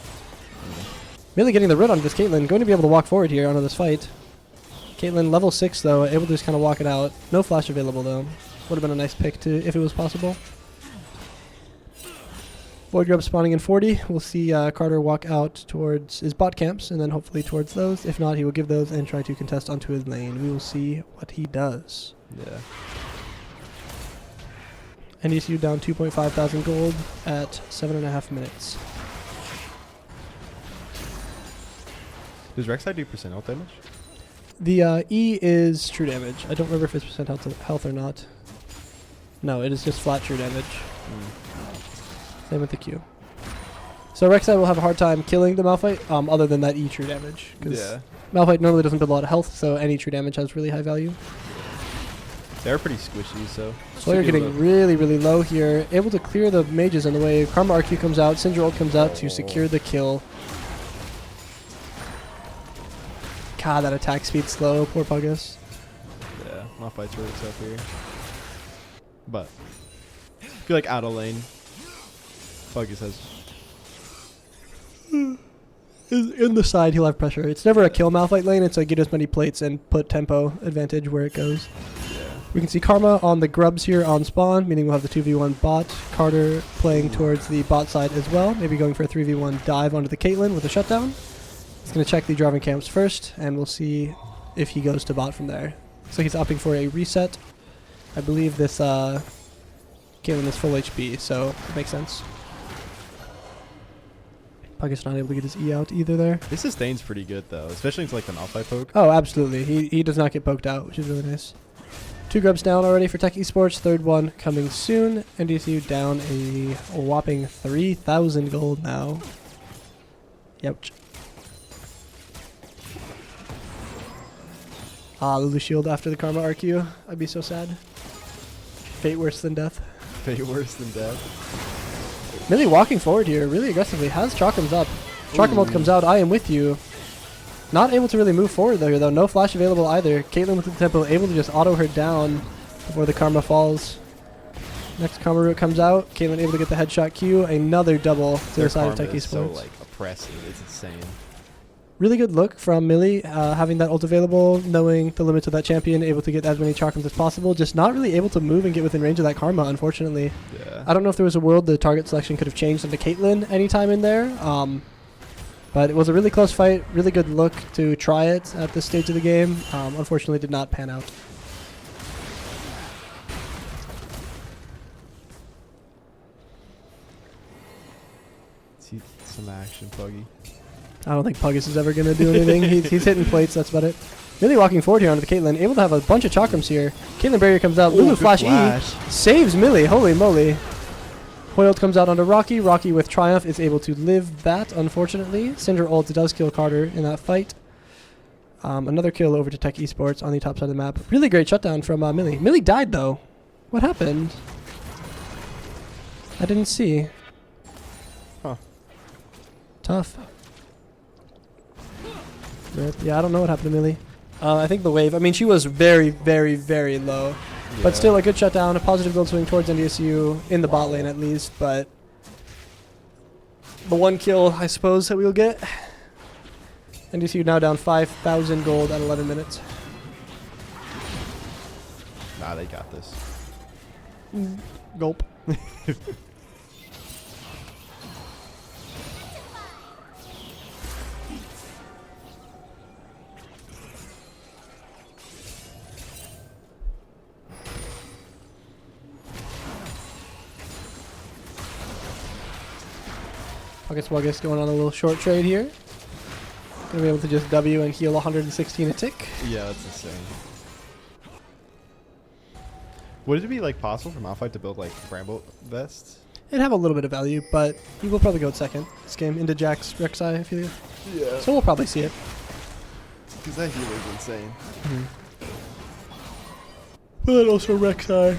Really getting the root on this Caitlyn. Going to be able to walk forward here onto this fight. Caitlyn level 6 though, able to just kind of walk it out. No flash available though. Would have been a nice pick to if it was possible. Void Grub spawning in 40. We'll see Carter walk out towards his bot camps and then hopefully towards those. If not, he will give those and try to contest onto his lane. We will see what he does. Yeah. NDSU down 2.5 thousand gold at 7.5 minutes. Does Rek'Sai do percent health damage? The E is true damage. I don't remember if it's percent health or not. No, it is just flat true damage. Same with the Q. So Rek'Sai will have a hard time killing the Malphite, other than that E true damage. Yeah. Malphite normally doesn't build a lot of health, so any true damage has really high value. They're pretty squishy, so... Sawyer getting really, really low here. Able to clear the mages in the way. Karma RQ comes out. Syndra ult comes out to secure the kill. God, that attack speed slow. Poor Puggus. Yeah, Malphite's really tough here. But I feel like out of lane, Puggus has... In the side, he'll have pressure. It's never a kill Malphite lane. It's like get as many plates and put tempo advantage where it goes. Yeah. We can see Karma on the grubs here on spawn, meaning we'll have the 2v1 bot. Carter playing towards the bot side as well, maybe going for a 3v1 dive onto the Caitlyn with a shutdown. He's going to check the driving camps first, and we'll see if he goes to bot from there. So he's opting for a reset. I believe this Caitlyn is full HP, so it makes sense. Pucket's not able to get his E out either there. This sustain's pretty good, though, especially into like the Malphite poke. Oh, absolutely. He does not get poked out, which is really nice. 2 grubs down already for NECC. Third one coming soon. NDSU down a whopping 3,000 gold now. Youch. Ah, Lulu shield after the Karma RQ. I'd be so sad. Fate worse than death. Fate worse than death. Millie walking forward here really aggressively. Has Chakrams up. Chakram ult comes out. I am with you. Not able to really move forward though. No flash available either. Caitlyn with the tempo able to just auto her down before the Karma falls. Next Karma root comes out. Caitlyn able to get the headshot Q. Another double to the side of NECC. So like oppressive. It's insane. Really good look from Millie, having that ult available, knowing the limits of that champion, able to get as many Chakrams as possible, just not really able to move and get within range of that Karma, unfortunately. Yeah. I don't know if there was a world the target selection could have changed into Caitlyn anytime in there, but it was a really close fight, really good look to try it at this stage of the game. Unfortunately did not pan out. See some action, Puggy. I don't think Puggus is ever going to do anything. he's hitting plates, that's about it. Really walking forward here onto the Caitlyn, able to have a bunch of Chakrams here. Caitlyn barrier comes out, Lulu flash E, saves Millie, holy moly. Hoyled comes out onto Rocky. Rocky with Triumph is able to live that, unfortunately. Syndra ult does kill Carter in that fight. Another kill over to NECC on the top side of the map. Really great shutdown from Millie. Millie died though. What happened? I didn't see. Huh. Tough. Yeah, I don't know what happened to Millie. I think the wave, I mean, she was very, very, very low. Yeah. But still a good shutdown, a positive gold swing towards NDSU, in the bot lane at least, but the 1 kill, I suppose, that we'll get. NDSU now down 5,000 gold at 11 minutes. Nah, they got this. Gulp. Wuggus going on a little short trade here. Gonna be able to just W and heal 116 a tick. Yeah, that's insane. Would it be like possible for Malphite to build like Bramble vests? It'd have a little bit of value, but he will probably go second this game into Jack's Rek'Sai, I feel. Yeah. So we'll probably see it. Because that healer's insane. But also Rek'Sai.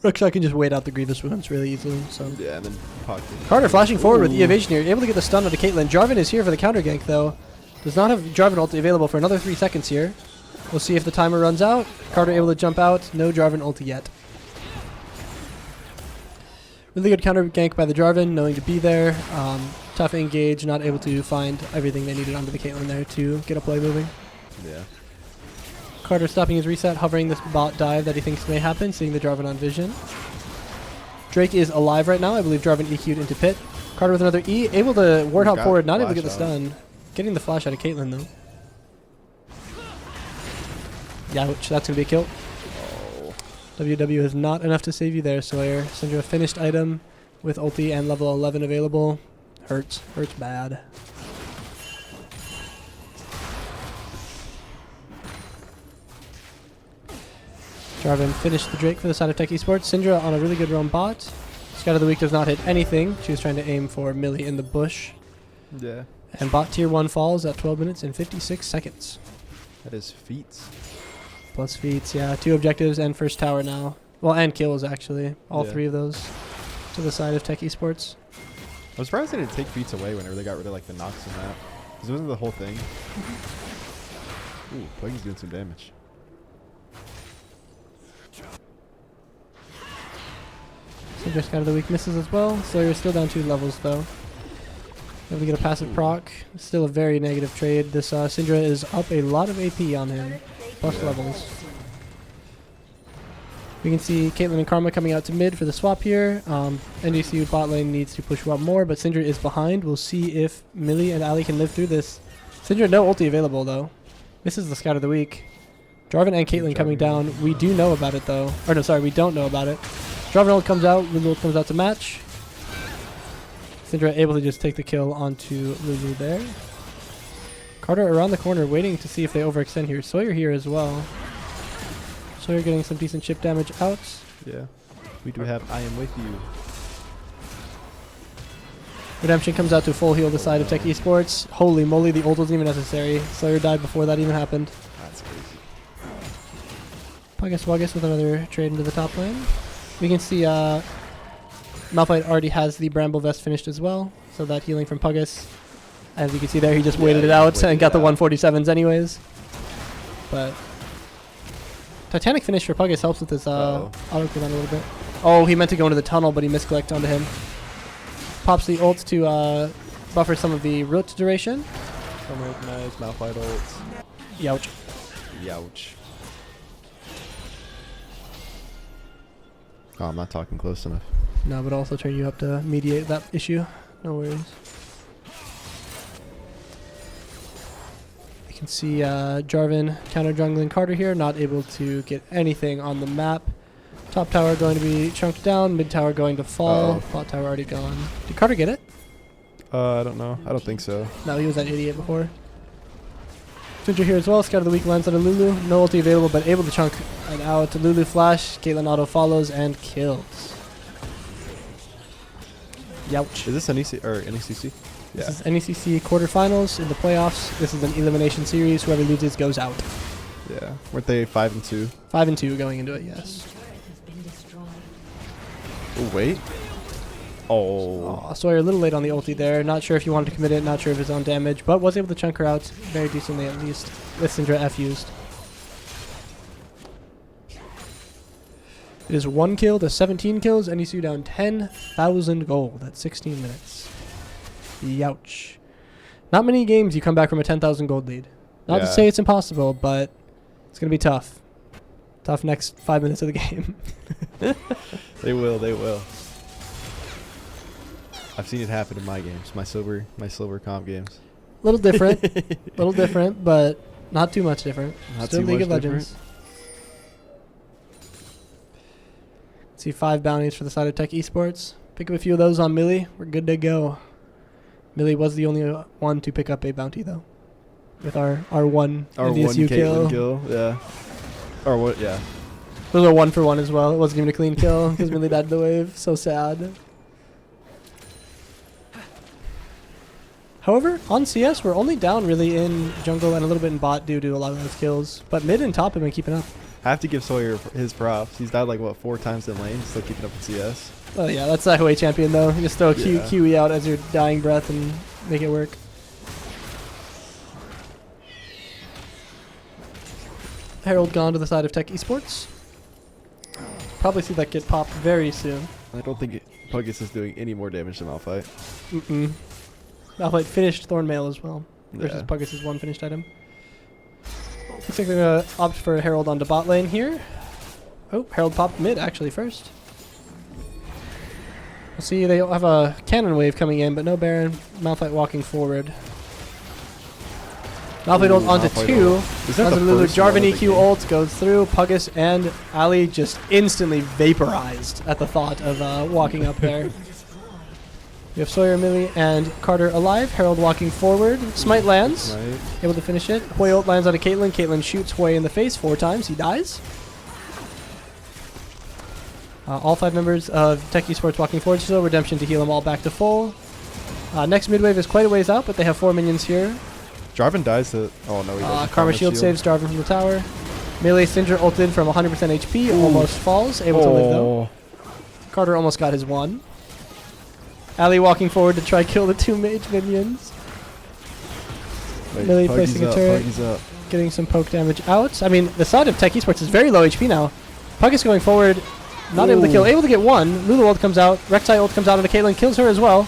Rek'Sai can just wait out the Grievous wounds really easily. So yeah, and then pocket. Carter flashing forward with the evasion here, able to get the stun onto Caitlyn. Jarvan is here for the counter gank though. Does not have Jarvan ult available for another 3 seconds here. We'll see if the timer runs out. Carter able to jump out. No Jarvan ult yet. Really good counter gank by the Jarvan, knowing to be there. Tough engage, not able to find everything they needed onto the Caitlyn there to get a play moving. Yeah. Carter stopping his reset, hovering this bot dive that he thinks may happen, seeing the Jarvan on vision. Drake is alive right now. I believe Jarvan EQ'd into pit. Carter with another E, able to warthog forward, not able to get the stun. Getting the flash out of Caitlyn though. Youch, that's going to be a kill. Oh. WW is not enough to save you there, Sawyer. Syndra finished item with ulti and level 11 available. Hurts. Hurts bad. Jarvan finished the Drake for the side of NECC. Syndra on a really good roam bot. Scout of the Week does not hit anything. She was trying to aim for Millie in the bush. Yeah. And bot tier 1 falls at 12 minutes and 56 seconds. That is feats. Plus feats, yeah. 2 objectives and first tower now. Well, and kills actually. All 3 of those to the side of NECC. I'm surprised they didn't take feats away whenever they got rid of like the Nox and that. Because it wasn't the whole thing. Ooh, Puggy's doing some damage. Syndra Scout of the Week misses as well. Slayer is still down 2 levels though. Able to get a passive proc. Still a very negative trade. This Syndra is up a lot of AP on him. Plus levels. We can see Caitlyn and Karma coming out to mid for the swap here. NDSU bot lane needs to push one more, but Syndra is behind. We'll see if Millie and Ali can live through this. Syndra, no ulti available, though. This is the scout of the week. Jarvan and Caitlyn coming down. We do know about it, though. Or no, sorry, we don't know about it. Jarvan ult comes out. Lulu ult comes out to match. Syndra able to just take the kill onto Lulu there. Carter around the corner waiting to see if they overextend here. Sawyer here as well. Sawyer getting some decent chip damage out. Yeah. We do have I am with you. Redemption comes out to full heal the side of Tech Esports. Holy moly, the ult wasn't even necessary. Sawyer died before that even happened. That's crazy. Puggus Wuggus with another trade into the top lane. We can see Malphite already has the Bramble Vest finished as well. So that healing from Puggus. As you can see there, he just waited it out and got the 147s anyways. But Titanic finish for Puggus helps with his auto cooldown a little bit. Oh, he meant to go into the tunnel, but he misclicked onto him. Pops the ult to buffer some of the root duration. Recognize Malphite ult. Youch. Youch. Oh, I'm not talking close enough. No, but also turn you up to mediate that issue. No worries. You can see Jarvan counter jungling Carter here, not able to get anything on the map. Top tower going to be chunked down, mid tower going to fall, bot tower already gone. Did Carter get it? I don't know. I don't think so. No, he was that idiot before. Syndra here as well, Scout of the Week lands on a Lulu. No ulti available, but able to chunk it out. Lulu flash, Caitlyn auto follows and kills. Youch. Is this NEC or NECC? Yeah. This is NECC quarterfinals in the playoffs. This is an elimination series. Whoever loses goes out. Yeah. Weren't they 5-2? 5-2 going into it, yes. Oh, wait. Oh. Sawyer a little late on the ulti there. Not sure if he wanted to commit it. Not sure of his own damage, but was able to chunk her out very decently at least. With Syndra F used. It is 1 kill to 17 kills. NECU down 10,000 gold at 16 minutes. Youch. Not many games you come back from a 10,000 gold lead. Not to say it's impossible, but it's going to be tough. Tough next 5 minutes of the game. They will. They will. I've seen it happen in my games, my silver comp games. A little different, little different, but not too much different. Not Still too League much of Legends. See 5 bounties for the side of Tech Esports. Pick up a few of those on Millie. We're good to go. Millie was the only one to pick up a bounty though, with our one NDSU kill. Yeah. Or what? Yeah. It was a 1-for-1 as well. It wasn't even a clean kill because Millie died to the wave. So sad. However, on CS, we're only down really in jungle and a little bit in bot due to a lot of those kills. But mid and top have been keeping up. I have to give Sawyer his props. He's died like, what, 4 times in lane, still keeping up with CS. Oh yeah, that's the highway champion though. You just throw a QE out as your dying breath and make it work. Herald gone to the side of Tech Esports. Probably see that get popped very soon. I don't think Puggus is doing any more damage to Malphite. Malphite finished Thornmail as well, versus Puggus' one finished item. Looks like they're going to opt for Herald onto bot lane here. Oh, Herald popped mid actually first. We'll see, they have a cannon wave coming in, but no Baron. Malphite walking forward. Malphite ult onto 2. Jarvan EQ ult goes through. Puggus and Ali just instantly vaporized at the thought of walking up there. We have Sawyer, Millie, and Carter alive. Herald walking forward. Smite lands. Able to finish it. Hui ult lands on a Caitlyn. Caitlyn shoots Hui in the face 4 times. He dies. All 5 members of Tech Esports walking forward still. Redemption to heal them all back to full. Next mid wave is quite a ways out, but they have 4 minions here. Jarvan dies to... Oh, no, he doesn't. Karma shield saves Jarvan from the tower. Melee Syndra ulted from 100% HP. Almost falls. Able to live though. Carter almost got his 1. Ali walking forward to try kill the 2 mage minions. Melee placing a turret. Getting some poke damage out. I mean, the side of Tech Esports is very low HP now. Puggus going forward. Not able to kill. Able to get 1. Lulu ult comes out. Rek'Sai ult comes out onto Caitlyn. Kills her as well.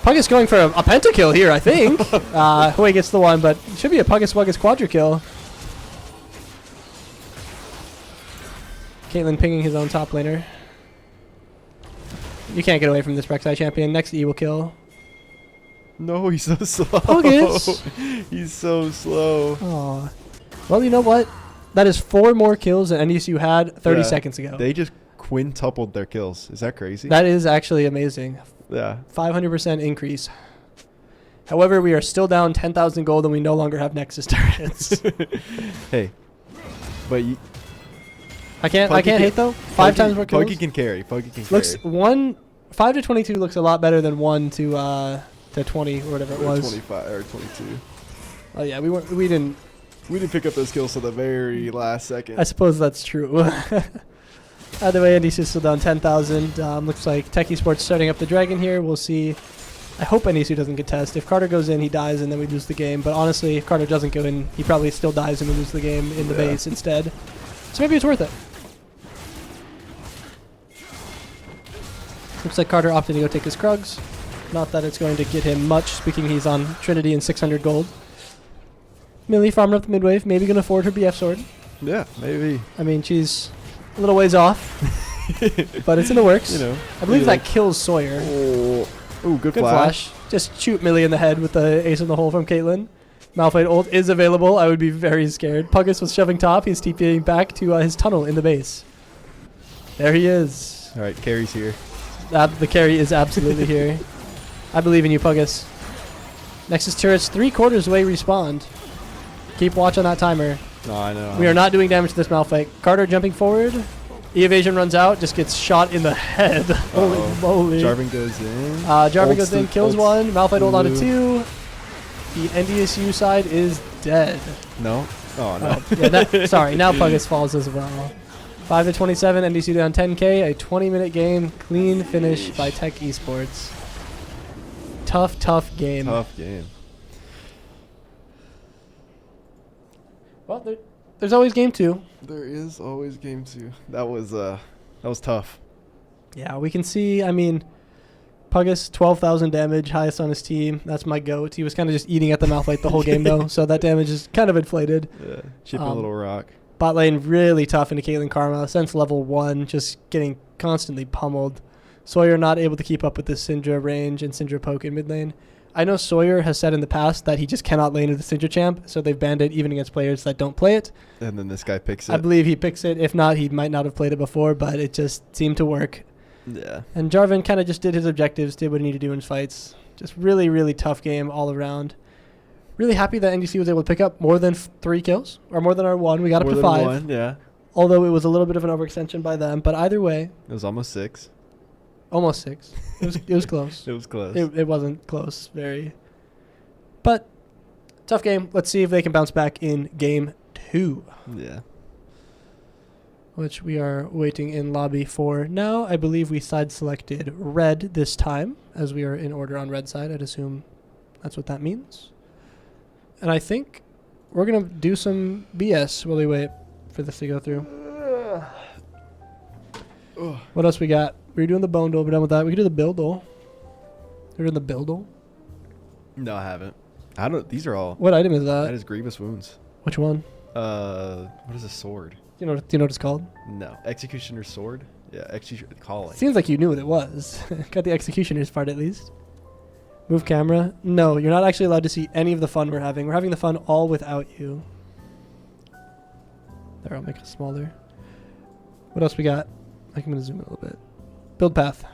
Puggus going for a pentakill here, I think. Hui gets the 1, but it should be a Puggus Wuggus quadra kill. Caitlyn pinging his own top laner. You can't get away from this Rek'Sai champion. Next E will kill. No, he's so slow. Focus. He's so slow. Aw. Well, you know what? That is 4 more kills than NDSU had 30 seconds ago. They just quintupled their kills. Is that crazy? That is actually amazing. Yeah. 500% increase. However, we are still down 10,000 gold and we no longer have Nexus turrets. Hey. But you... I can't hate though. 5 times more kills. Pokey can carry. Pokey can looks carry. 5 to 22 looks a lot better than 1 to 20 or whatever it was. 25 or 22. Oh yeah, we didn't pick up those kills to the very last second. I suppose that's true. Either way, NDSU is still down 10,000. Looks like NECC starting up the dragon here. We'll see. I hope NDSU doesn't contest. If Carter goes in, he dies, and then we lose the game. But honestly, if Carter doesn't go in, he probably still dies, and we lose the game in the base instead. So maybe it's worth it. Looks like Carter opted to go take his Krugs. Not that it's going to get him much, speaking he's on Trinity and 600 gold. Millie farming up the mid-wave, maybe going to afford her BF sword. Yeah, maybe. I mean, she's a little ways off, but it's in the works. You know, I believe that kills Sawyer. Oh, good flash. Just shoot Millie in the head with the ace in the hole from Caitlyn. Malphite ult is available. I would be very scared. Puggus was shoving top. He's TPing back to his tunnel in the base. There he is. All right, carry's here. The carry is absolutely here. I believe in you, Puggus. Nexus turrets 3/4 way respawned. Keep watch on that timer. No, I know. We are not doing damage to this Malphite. Carter jumping forward. E-evasion runs out, just gets shot in the head. Holy moly. Jarvan goes in. Jarvan goes in, kills one. Malphite ult onto 2. The NDSU side is dead. No. Oh, no. Yeah, sorry, now Puggus falls as well. 5 to 27, NDSU down 10k. A 20-minute game. Clean finish by NECC. Tough game. Tough game. Well, there's always game 2. There is always game 2. That was tough. Yeah, we can see, I mean, Puggus, 12,000 damage, highest on his team. That's my goat. He was kind of just eating at the Malphite the whole game, though, so that damage is kind of inflated. Yeah, chipping a little rock. Bot lane really tough into Caitlyn Karma. Since level 1, just getting constantly pummeled. Sawyer not able to keep up with the Syndra range and Syndra poke in mid lane. I know Sawyer has said in the past that he just cannot lane with the Syndra champ, so they've banned it even against players that don't play it. And then this guy picks it. I believe he picks it. If not, he might not have played it before, but it just seemed to work. Yeah. And Jarvan kind of just did his objectives, did what he needed to do in fights. Just really, really tough game all around. Really happy that NDC was able to pick up more than 3 kills, or more than our 1. We got up to 5. 1, yeah. Although it was a little bit of an overextension by them, but either way. It was almost 6. Almost 6. It was close. It was close. It wasn't close, very. But tough game. Let's see if they can bounce back in game 2. Yeah. Which we are waiting in lobby for now. I believe we side selected red this time, as we are in order on red side. I'd assume that's what that means. And I think we're going to do some BS while we wait for this to go through. What else we got? We're doing the bone duel. We're done with that. We can do the build duel. We're doing the build duel. No, I haven't. I don't. These are all. What item is that? That is grievous wounds. Which one? What is a sword? Do you know what it's called? No, executioner's sword. Yeah, executioner calling. Seems like you knew what it was. Got the executioner's part at least. Move camera. No, you're not actually allowed to see any of the fun we're having. We're having the fun all without you. There, I'll make it smaller. What else we got? I'm going to zoom in a little bit. Build path.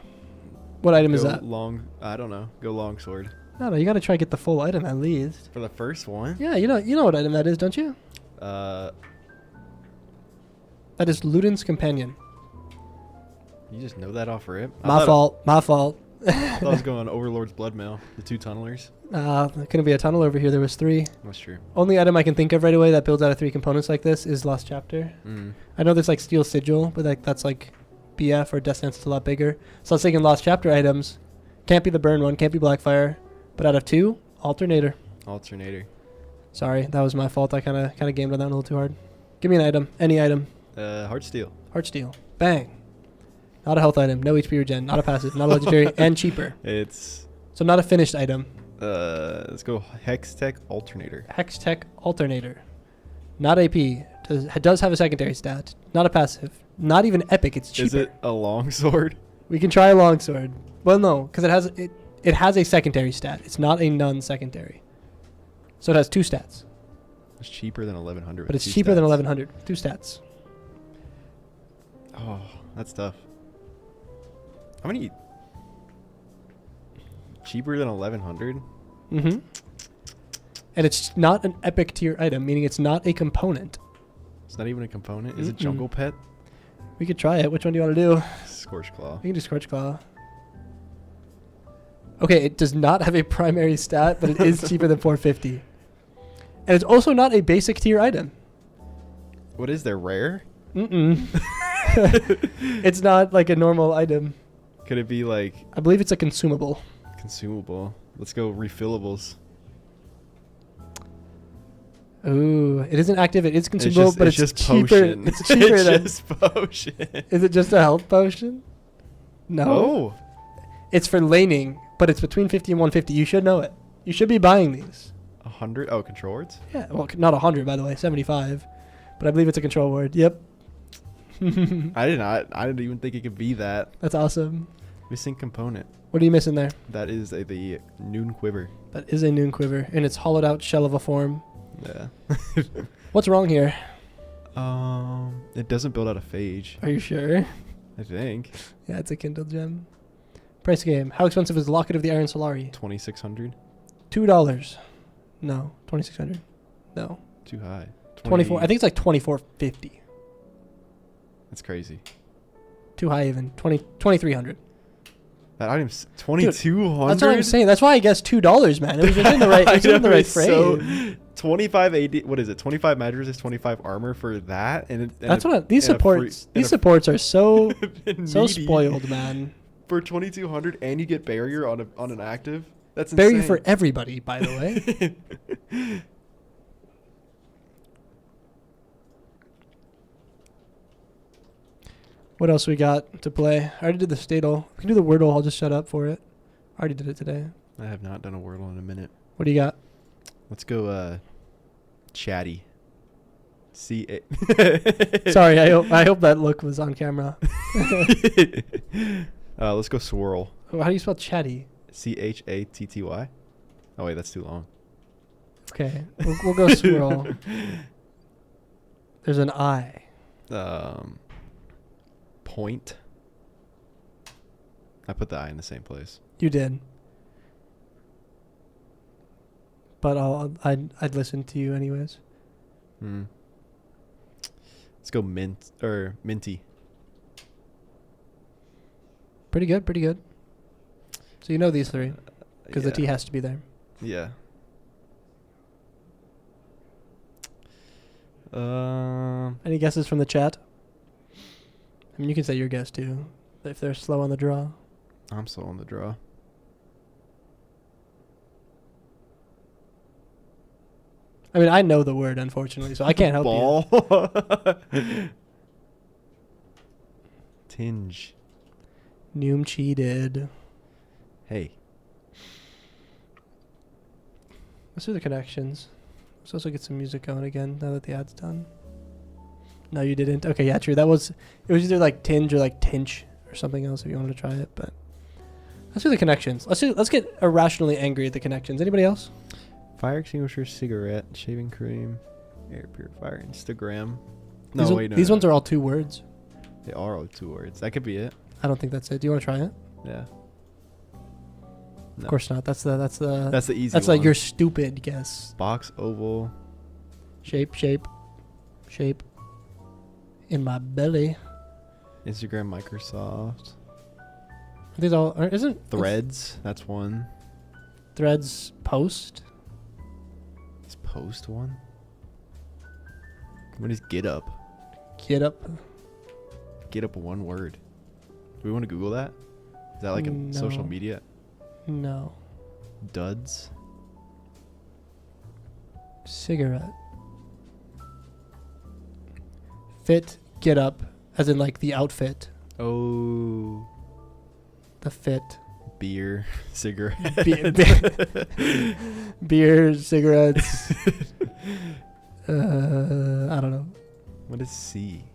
What item is that? Long. I don't know. Go long sword. No, you got to try to get the full item at least. For the first one? Yeah, you know what item that is, don't you? That is Luden's Companion. You just know that off rip? My fault. My fault. I thought I was going Overlord's Bloodmail. The 2 tunnelers. There couldn't be a tunnel over here. There was 3. That's true. Only item I can think of right away that builds out of 3 components like this is Lost Chapter. I know there's like Steel Sigil, but that's like BF or Death Dance is a lot bigger. So I was thinking Lost Chapter items. Can't be the burn one. Can't be Blackfire. But out of 2, Alternator. Alternator. Sorry, that was my fault. I kind of gamed on that one a little too hard. Give me an item. Any item. Heartsteel. Heartsteel. Bang. Not a health item. No HP regen. Not a passive. Not a legendary. And cheaper. So not a finished item. Let's go Hextech Alternator. Hextech Alternator. Not AP. Does have a secondary stat. Not a passive. Not even epic. It's cheaper. Is it a longsword? We can try a longsword. Well, no, because it has a secondary stat. It's not a non-secondary. So it has 2 stats. It's cheaper than 1100. But it's cheaper than 1100. 2 stats. Oh, that's tough. How many? Cheaper than 1100? Mm-hmm. And it's not an epic tier item, meaning it's not a component. It's not even a component. Is it Jungle Pet? We could try it. Which one do you want to do? Scorch Claw. We can do Scorch Claw. Okay, it does not have a primary stat, but it is cheaper than 450. And it's also not a basic tier item. What is there? Rare? Mm-mm. It's not like a normal item. Could it be like... I believe it's a consumable. Consumable. Let's go refillables. Ooh, it isn't active. It is consumable, but it's just cheaper. Potion. It's cheaper It's than... just potion. Is it just a health potion? No. Oh. It's for laning, but it's between 50 and 150. You should know it. You should be buying these. 100? Oh, control words? Yeah, well, not 100, by the way. 75. But I believe it's a control word. Yep. I didn't even think it could be that. That's awesome. Missing component. What are you missing there? That is the Noon Quiver. That is a Noon Quiver, and it's hollowed out shell of a form. Yeah. What's wrong here? It doesn't build out a phage. Are you sure? I think. Yeah, it's a Kindle gem. Price game. How expensive is Locket of the Iron Solari? 2600. $2. No. 2600. No. Too high. 24. I think it's like 2450. That's crazy. Too high even. 2300. That item's 2200. That's what I'm saying. That's why I guess $2, man. It was within the right. It was in the right frame. So 25 AD. What is it? 25 magic resist, 25 armor for that. That's what these supports. These supports are so spoiled, man. For 2200, and you get barrier on an active. That's insane. Barrier for everybody, by the way. What else we got to play? I already did the Statal. We can do the Wordle. I'll just shut up for it. I already did it today. I have not done a Wordle in a minute. What do you got? Let's go Chatty. C-A. Sorry, I hope that look was on camera. Let's go Swirl. Oh, how do you spell Chatty? C-H-A-T-T-Y. Oh, wait, that's too long. Okay, we'll go Swirl. There's an I. Point. I put the I in the same place. You did. But I'd listen to you anyways. Let's go Minty. Pretty good, pretty good. So you know these three, because the T has to be there. Yeah. Any guesses from the chat? I mean, you can say your guess too, if they're slow on the draw. I'm slow on the draw. I mean, I know the word, unfortunately, so I can't help you. Tinge. Noom cheated. Hey. Let's do the connections. Let's also get some music going again now that the ad's done. No, you didn't. Okay, yeah, true. It was either like Tinge or like Tinch or something else if you wanted to try it. But let's do the connections. Let's get irrationally angry at the connections. Anybody else? Fire extinguisher, cigarette, shaving cream, air purifier, Instagram. No, wait, no. These ones are all 2 words. They are all 2 words. That could be it. I don't think that's it. Do you want to try it? Yeah. No. Of course not. That's the easy. That's one. like your stupid guess. Box, oval. Shape. In my belly. Instagram, Microsoft. Are these all? Isn't Threads? That's one. Threads post. Is post one? What is GitUp? GitUp. GitUp, one word. Do we want to Google that? Is that like a social media? No. Duds. Cigarette. Fit, get up, as in like the outfit. Oh. The fit. Beer, cigarette. Beer, cigarettes. I don't know. What is C?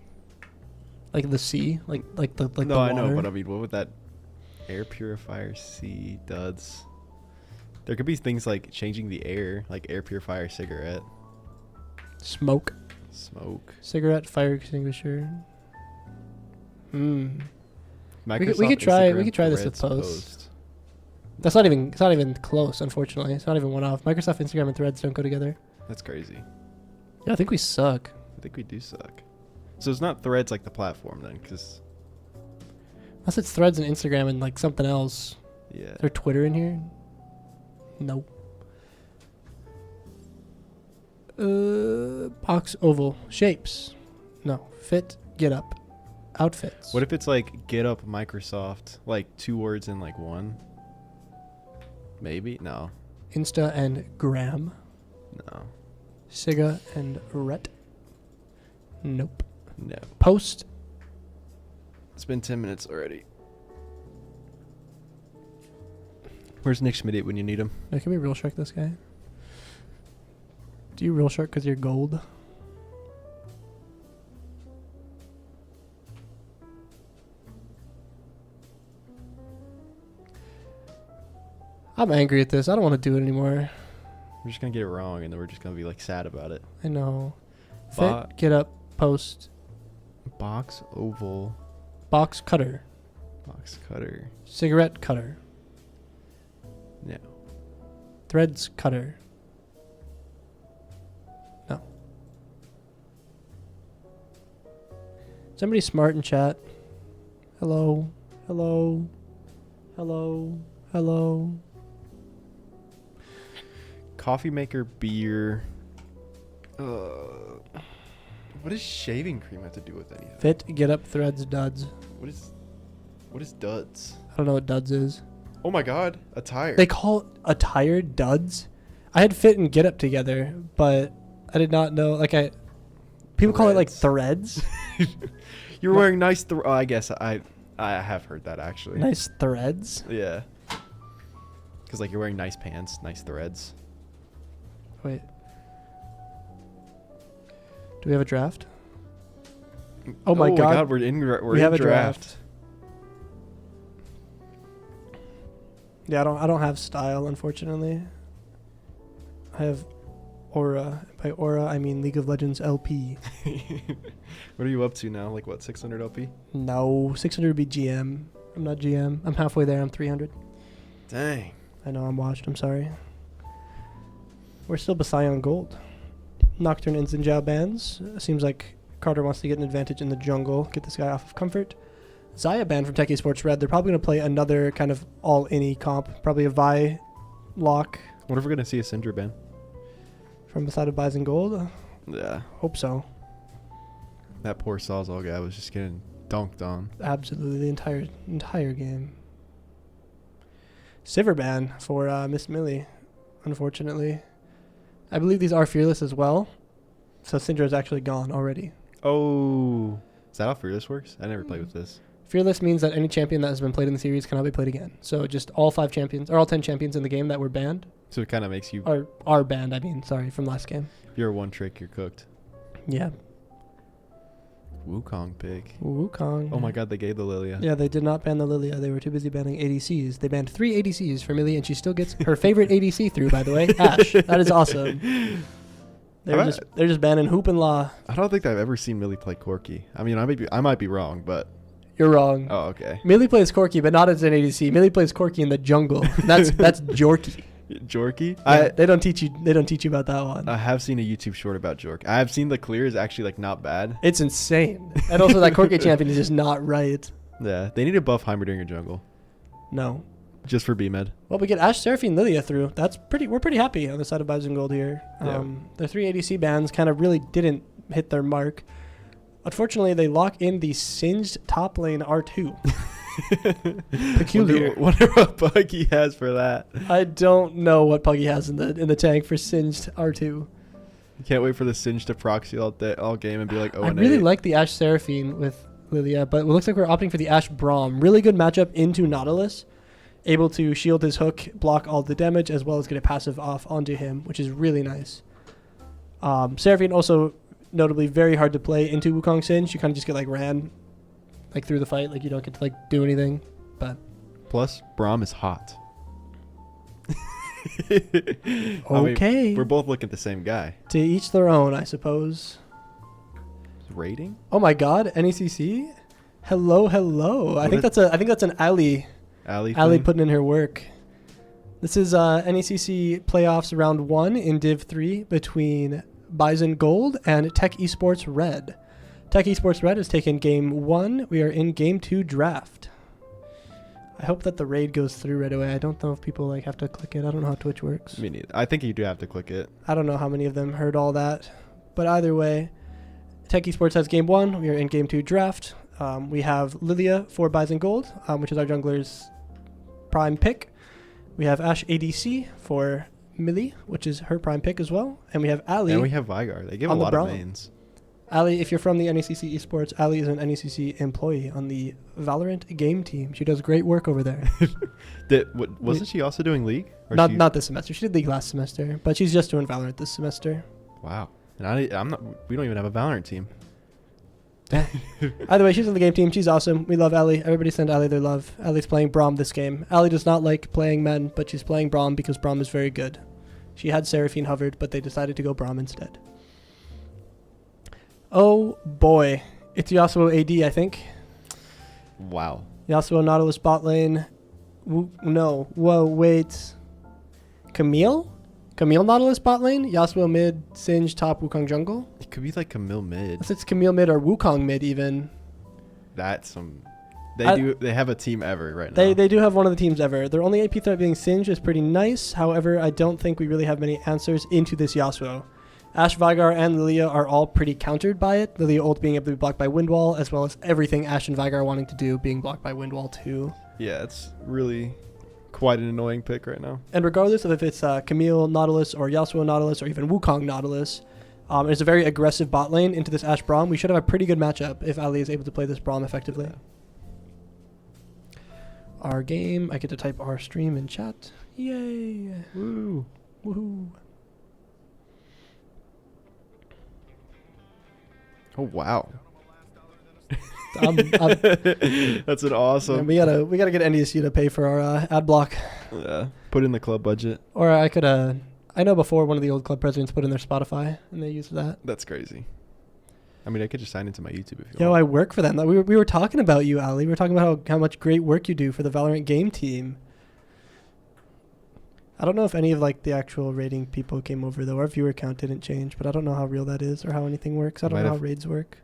Like the sea, like the No, the I water. know, but I mean, what would that air purifier C duds? There could be things like changing the air, like air purifier cigarette. Smoke. Cigarette fire extinguisher. We could try this with post. That's not even. It's not even close. Unfortunately, it's not even one off. Microsoft Instagram and Threads don't go together. That's crazy. Yeah, I think we suck. I think we do suck. So it's not Threads like the platform then, because unless it's Threads and Instagram and like something else. Yeah. Is there Twitter in here? Nope. Box oval shapes. No. Fit. Get up. Outfits. What if it's like get up Microsoft, like 2 words in like one? Maybe? No. Insta and Gram. No. Siga and Ret. Nope. No. Post. It's been 10 minutes already. Where's Nick Schmidt when you need him? No, can we real shark this guy? Do you real shark because you're gold? I'm angry at this. I don't want to do it anymore. We're just going to get it wrong, and then we're just going to be like sad about it. I know. Fit, get up, post. Box oval. Box cutter. Box cutter. Cigarette cutter. No. Threads cutter. No. Somebody smart in chat. Hello. Hello. Hello. Hello. Coffee maker beer. What does shaving cream have to do with anything? Fit, get up, threads, duds. What is duds? I don't know what duds is. Oh my god, attire. They call attire duds? I had fit and get up together, but I did not know. People call it like threads. You're wearing nice. I guess I have heard that actually. Nice threads. Yeah. Because like you're wearing nice pants, nice threads. Wait. Do we have a draft? Oh my god. We're we in have a draft. Yeah, I don't have style, unfortunately. I have aura. By aura, I mean League of Legends LP. What are you up to now? Like what, 600 LP? No, 600 would be GM. I'm not GM. I'm halfway there. I'm 300. Dang. I know, I'm washed. I'm sorry. We're still Basai on gold. Nocturne and Zinjao bans. Seems like Carter wants to get an advantage in the jungle. Get this guy off of comfort. Zaya ban from NECC Red. They're probably going to play another kind of all-any comp. Probably a Vi lock. What if we're going to see a Syndra ban? From beside of Buys and Gold? Yeah. Hope so. That poor Sawzall guy was just getting dunked on. Absolutely, the entire game. Sivir ban for Miss Millie, unfortunately. I believe these are fearless as well. So Syndra is actually gone already. Oh. Is that how Fearless works? I never played with this. Fearless means that any champion that has been played in the series cannot be played again. So just all 5 champions, or all 10 champions in the game that were banned. So it kind of makes you... Are banned, I mean. Sorry, from last game. If you're one trick, you're cooked. Yeah. Wukong pick. Wukong. Oh my god, they gave the Lilia. Yeah, they did not ban the Lilia. They were too busy banning ADCs. They banned 3 ADCs for Millie, and she still gets her favorite ADC through, by the way. Ashe. That is awesome. They're just banning Hoop and La. I don't think I've ever seen Millie play Corki. I mean, I might be wrong, but... You're wrong. Oh, okay. Millie plays Corki, but not as an ADC. Millie plays Corki in the jungle. That's Jorky. Jorky? Yeah, they don't teach you about that one. I have seen a YouTube short about Jork. I have seen the clear is actually like not bad. It's insane. And also that Corki champion is just not right. Yeah, they need to buff Heimerdinger jungle. No. Just for BMed. Well, we get Ashe, Seraphine, Lilia through. We're pretty happy on the side of Buys and Gold here. The 3 ADC bans kind of really didn't hit their mark. Unfortunately, they lock in the singed top lane R2. Peculiar. Wonder what Puggy has for that. I don't know what Puggy has in the tank for singed R2. Can't wait for the Singe to proxy all game and be like, I really like the Ashe Seraphine with Lilia, but it looks like we're opting for the Ashe Braum. Really good matchup into Nautilus. Able to shield his hook, block all the damage, as well as get a passive off onto him, which is really nice. Seraphine also notably very hard to play into Wukong Singe. You kind of just get like ran like through the fight. Like you don't get to like do anything. But plus, Braum is hot. Okay. We're both looking at the same guy. To each their own, I suppose. Rating? Oh my God, NECC. Hello. I think that's an Ali. Ali putting in her work. This is NECC playoffs round 1 in Div 3 between Bison Gold and Tech Esports Red. Tech Esports Red has taken game 1. We are in game 2 draft. I hope that the raid goes through right away. I don't know if people like have to click it. I don't know how Twitch works. Me neither. I think you do have to click it. I don't know how many of them heard all that. But either way, Tech Esports has game 1. We are in game 2 draft. We have Lilia for Bison Gold, which is our jungler's prime pick. We have Ashe ADC for Millie, which is her prime pick as well. And we have Ali. And we have Vigar. They give a lot of mains. Ali, if you're from the NECC Esports, Ali is an NECC employee on the Valorant game team. She does great work over there. Wasn't she also doing League? Or not this semester. She did League last semester, but she's just doing Valorant this semester. Wow. And I'm not. We don't even have a Valorant team. Either way, she's on the game team. She's awesome. We love Ali. Everybody send Ali their love. Ali's playing Braum this game. Ali does not like playing men, but she's playing Braum because Braum is very good. She had Seraphine hovered, but they decided to go Braum instead. Oh boy. It's Yasuo AD, I think. Wow. Yasuo Nautilus bot lane. No. Whoa, wait. Camille Nautilus bot lane. Yasuo mid. Singe top. Wukong jungle. It could be like Camille mid. Unless it's Camille mid or Wukong mid even. That's some... They have a team ever right now. They do have one of the teams ever. Their only AP threat being Singe is pretty nice. However, I don't think we really have many answers into this Yasuo. Ashe, Vigar, and Lilia are all pretty countered by it. Lilia ult being able to be blocked by Windwall, as well as everything Ashe and Vigar are wanting to do being blocked by Windwall too. Yeah, it's really quite an annoying pick right now. And regardless of if it's Camille Nautilus or Yasuo Nautilus or even Wukong Nautilus, it's a very aggressive bot lane into this Ashe Braum. We should have a pretty good matchup if Ali is able to play this Braum effectively. Yeah. Our game, I get to type our stream in chat. Yay! Woo! Woohoo! Oh wow! That's an awesome. And we gotta get NDSU to pay for our ad block. Yeah, put in the club budget. Or I could I know before one of the old club presidents put in their Spotify and they used that. That's crazy. I mean, I could just sign into my YouTube if you want. Yo, I work for them. We were talking about you, Ali. We were talking about how much great work you do for the Valorant game team. I don't know if any of like the actual rating people came over though. Our viewer count didn't change, but I don't know how real that is or how anything works. I don't know how raids work.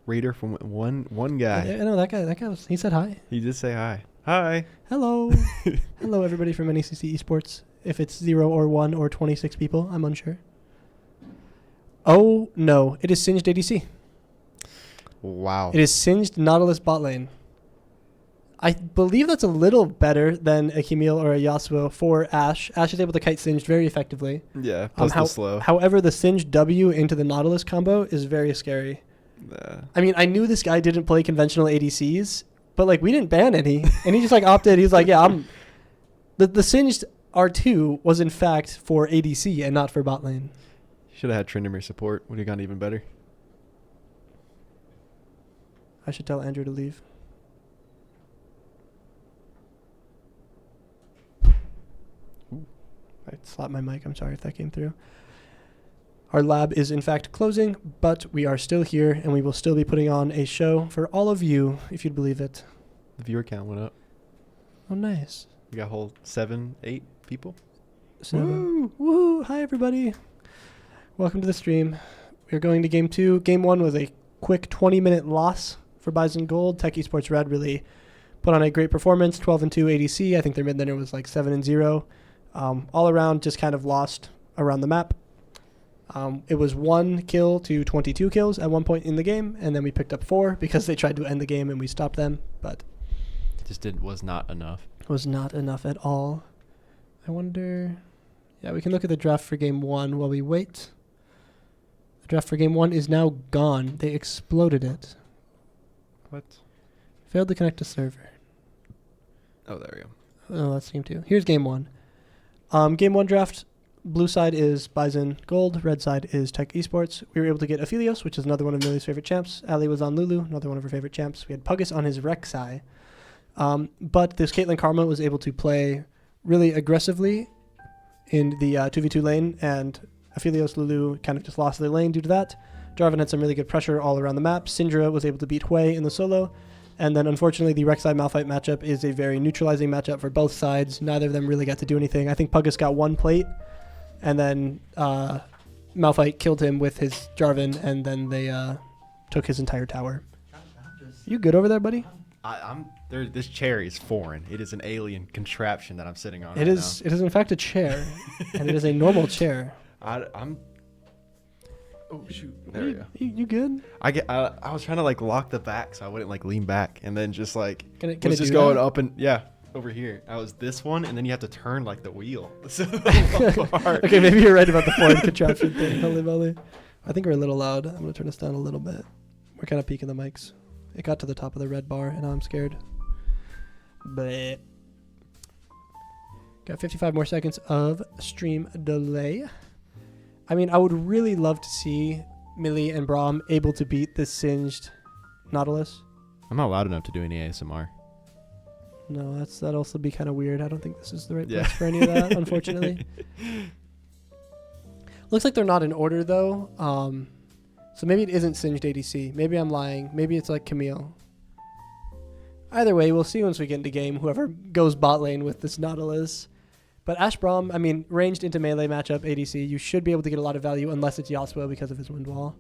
Raider from one guy. I know that guy was. He said hi. He did say hi. Hi. Hello. Hello, everybody from NECC Esports. If it's 0 or 1 or 26 people, I'm unsure. Oh no, it is Singed ADC. Wow. It is Singed Nautilus bot lane. I believe that's a little better than a Camille or a Yasuo for Ashe. Ashe is able to kite Singed very effectively. Yeah, plus the slow. However, the Singed W into the Nautilus combo is very scary. I mean, I knew this guy didn't play conventional ADCs, but like we didn't ban any, and he just like opted. He's like, yeah, the Singed R2 was in fact for ADC and not for bot lane. Should have had Tryndamere support. Would have gone even better. I should tell Andrew to leave. I slapped my mic. I'm sorry if that came through. Our lab is in fact closing, but we are still here and we will still be putting on a show for all of you, if you'd believe it. The viewer count went up. Oh, nice. We got a whole 7, 8 people. 7. Woo! Hi, everybody. Welcome to the stream. We're going to game 2. Game 1 was a quick 20-minute loss for Bison Gold. Tech Esports Red really put on a great performance. 12-2 ADC. I think their mid laner was like 7-0. All around, just kind of lost around the map. It was 1 kill to 22 kills at one point in the game, and then we picked up 4 because they tried to end the game and we stopped them, but was not enough. Was not enough at all. I wonder... Yeah, we can look at the draft for game 1 while we wait. The draft for game 1 is now gone. They exploded it. What? Failed to connect to server. Oh, there we go. Oh, that's game 2. Here's game 1. Game 1 draft, blue side is Bison Gold, red side is Tech Esports. We were able to get Aphelios, which is another one of Millie's favorite champs. Ali was on Lulu, another one of her favorite champs. We had Puggus on his Rek'Sai. But this Caitlyn Karma was able to play really aggressively in the 2v2 lane, and Aphelios Lulu kind of just lost their lane due to that. Jarvan had some really good pressure all around the map. Syndra was able to beat Hui in the solo. And then, unfortunately, the Rek'Sai Malphite matchup is a very neutralizing matchup for both sides. Neither of them really got to do anything. I think Puggus got one plate, and then Malphite killed him with his Jarvan, and then they took his entire tower. You good over there, buddy? This chair is foreign. It is an alien contraption that I'm sitting on. It is in fact a chair, and it is a normal chair. I'm. Oh shoot! There we go. You good? I was trying to like lock the back so I wouldn't like lean back, and then just like can was just going up and over here. I was this one, and then you have to turn like the wheel. Okay, maybe you're right about the foreign contraption thing. Holy moly! I think we're a little loud. I'm gonna turn this down a little bit. We're kind of peeking the mics. It got to the top of the red bar, and now I'm scared. Bleh. Got 55 more seconds of stream delay. I mean, I would really love to see Millie and Braum able to beat this singed Nautilus. I'm not loud enough to do any ASMR. No, that'd also be kind of weird. I don't think this is the right place for any of that, unfortunately. Looks like they're not in order, though. So maybe it isn't singed ADC. Maybe I'm lying. Maybe it's like Camille. Either way, we'll see once we get into game, whoever goes bot lane with this Nautilus. But Ashe Braum, I mean, ranged into melee matchup ADC, you should be able to get a lot of value unless it's Yasuo because of his wind wall.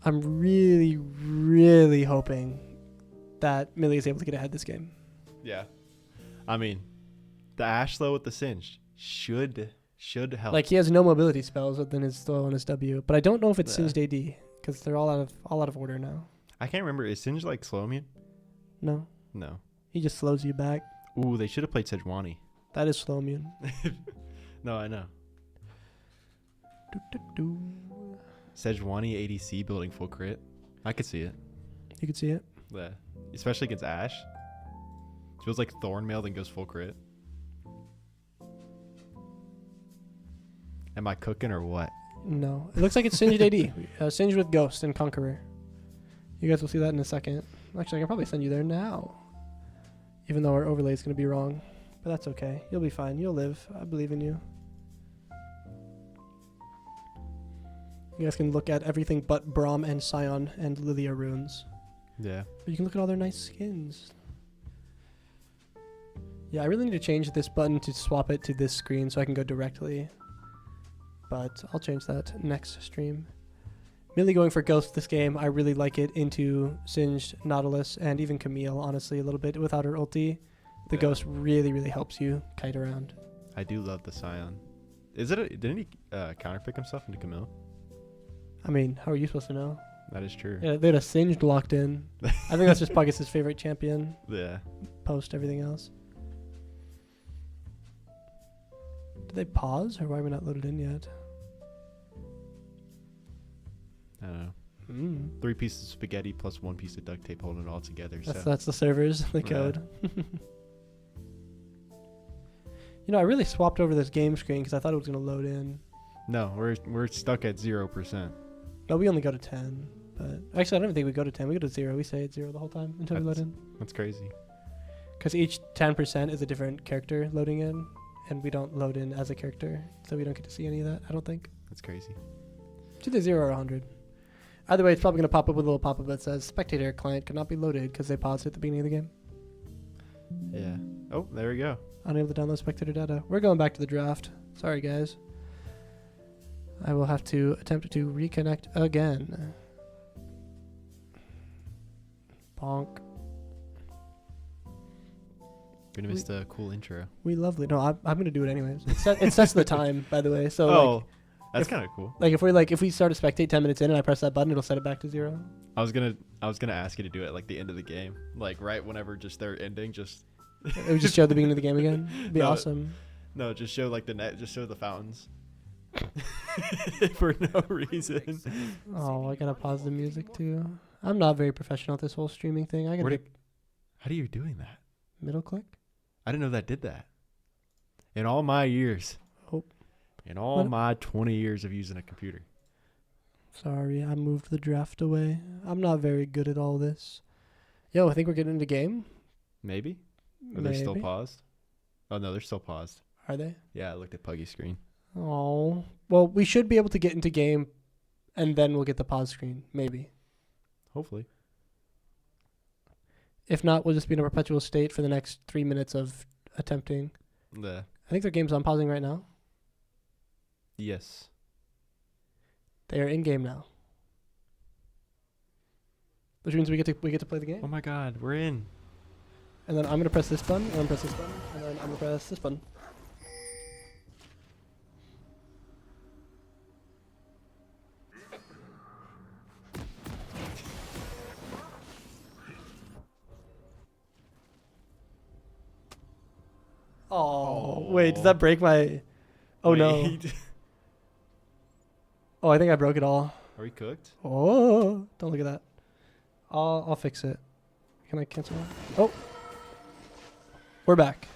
I'm really, really hoping that Millie is able to get ahead this game. Yeah. I mean, the Ashe though with the Singed should help. Like, he has no mobility spells within his throw and his W, but I don't know if it's Singed AD because they're all out of order now. I can't remember. Is Singed like slow immune? No. No. He just slows you back. Ooh, they should have played Sejuani. That is slow immune. No, I know. Sejuani ADC building full crit. I could see it. You could see it? Yeah. Especially against Ashe. Feels like Thornmail then goes full crit. Am I cooking or what? No. It looks like it's Singed AD. Singed with Ghost and Conqueror. You guys will see that in a second. Actually, I can probably send you there now. Even though our overlay is going to be wrong. But that's okay. You'll be fine. You'll live. I believe in you. You guys can look at everything but Braum and Sion and Lilia runes. Yeah. But you can look at all their nice skins. Yeah, I really need to change this button to swap it to this screen so I can go directly. But I'll change that next stream. Millie going for Ghost this game. I really like it into Singed, Nautilus, and even Camille, honestly, a little bit without her ulti. The Ghost really, really helps you kite around. I do love the Sion. Didn't he counterpick himself into Camille? I mean, how are you supposed to know? That is true. Yeah, they had a Singed locked in. I think that's just Puggus' favorite champion. Yeah. Post everything else. Did they pause, or why are we not loaded in yet? I don't know. 3 pieces of spaghetti plus 1 piece of duct tape holding it all together. That's the servers, the code. You know, I really swapped over this game screen because I thought it was going to load in. No, we're stuck at 0%. No, we only go to 10. But actually, I don't even think we go to 10. We go to 0. We say it's 0 the whole time until we load in. That's crazy. Because each 10% is a different character loading in, and we don't load in as a character, so we don't get to see any of that, I don't think. That's crazy. It's either 0 or 100. Either way, it's probably going to pop up with a little pop-up that says, Spectator client cannot be loaded because they paused it at the beginning of the game. Yeah. Oh, there we go. Unable to download Spectator data. We're going back to the draft. Sorry, guys. I will have to attempt to reconnect again. Bonk. You're going to miss the cool intro. We lovely. No, I'm going to do it anyways. It sets the time, by the way. So, like, that's kind of cool. Like if we start a spectate 10 minutes in and I press that button, it'll set it back to 0. I was gonna ask you to do it like the end of the game, like right whenever just they're ending, just it would just show the beginning of the game again. It'd be awesome. No, just show like just show the fountains for no reason. Oh, I gotta pause the music too. I'm not very professional at this whole streaming thing. How are you doing that? Middle click. I didn't know that did that. In all my years. Oh. In all my 20 years of using a computer. Sorry, I moved the draft away. I'm not very good at all this. Yo, I think we're getting into game. Maybe? Or they're still paused? Oh, no, they're still paused. Are they? Yeah, I looked at Puggy's screen. Oh. Well, we should be able to get into game, and then we'll get the pause screen. Maybe. Hopefully. If not, we'll just be in a perpetual state for the next 3 minutes of attempting. Yeah. I think their game's on pausing right now. Yes. They are in game now. Which means we get to play the game. Oh my god, we're in. And then I'm gonna press this button, and I'm gonna press this button, and then I'm gonna press this button. Oh, wait, does that break my... Oh, no. Oh, I think I broke it all. Are we cooked? Oh, don't look at that. I'll fix it. Can I cancel that? Oh. We're back.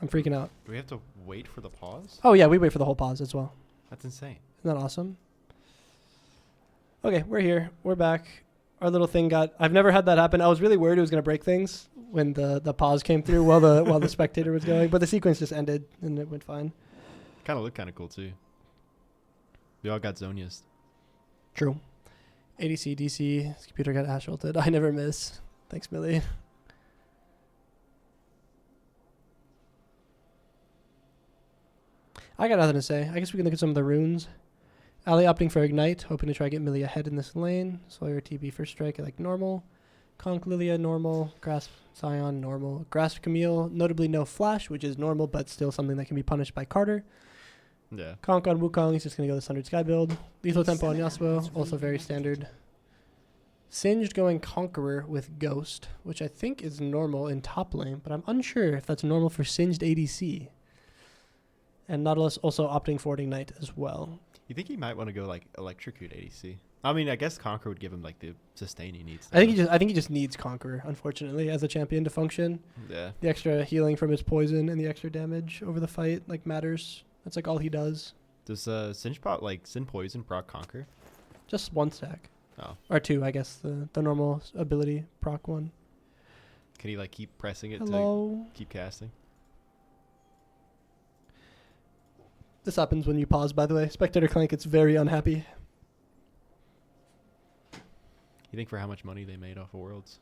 I'm freaking out. Do we have to wait for the pause? Oh, yeah, we wait for the whole pause as well. That's insane. Isn't that awesome? Okay, we're here. We're back. Our little thing I've never had that happen. I was really worried it was going to break things when the pause came through while the spectator was going, but the sequence just ended and it went fine. Kind of looked kind of cool too. We all got Zonias. True. ADC, DC, this computer got Ash ulted. I never miss. Thanks, Millie. I got nothing to say. I guess we can look at some of the runes. Ali opting for Ignite, hoping to try to get Millie ahead in this lane. Sawyer TB first strike like normal. Conk Lilia, normal. Grasp Scion, normal. Grasp Camille, notably no flash, which is normal, but still something that can be punished by Carter. Yeah. Conk on Wukong, he's just going to go the Sundered Sky build. Lethal Tempo on Yasuo, also very standard. Singed going Conqueror with Ghost, which I think is normal in top lane, but I'm unsure if that's normal for Singed ADC. And Nautilus also opting for Ignite as well. You think he might want to go like Electrocute ADC? I mean, I guess Conqueror would give him like the sustain he needs. I think he just needs Conqueror, unfortunately, as a champion to function. Yeah. The extra healing from his poison and the extra damage over the fight like matters. That's like all he does. Does Sin Poison proc Conquer? Just one stack. Oh. Or two, I guess. The normal ability proc one. Can he like keep pressing it to keep casting? This happens when you pause, by the way. Spectator Clank gets very unhappy. You think for how much money they made off of Worlds?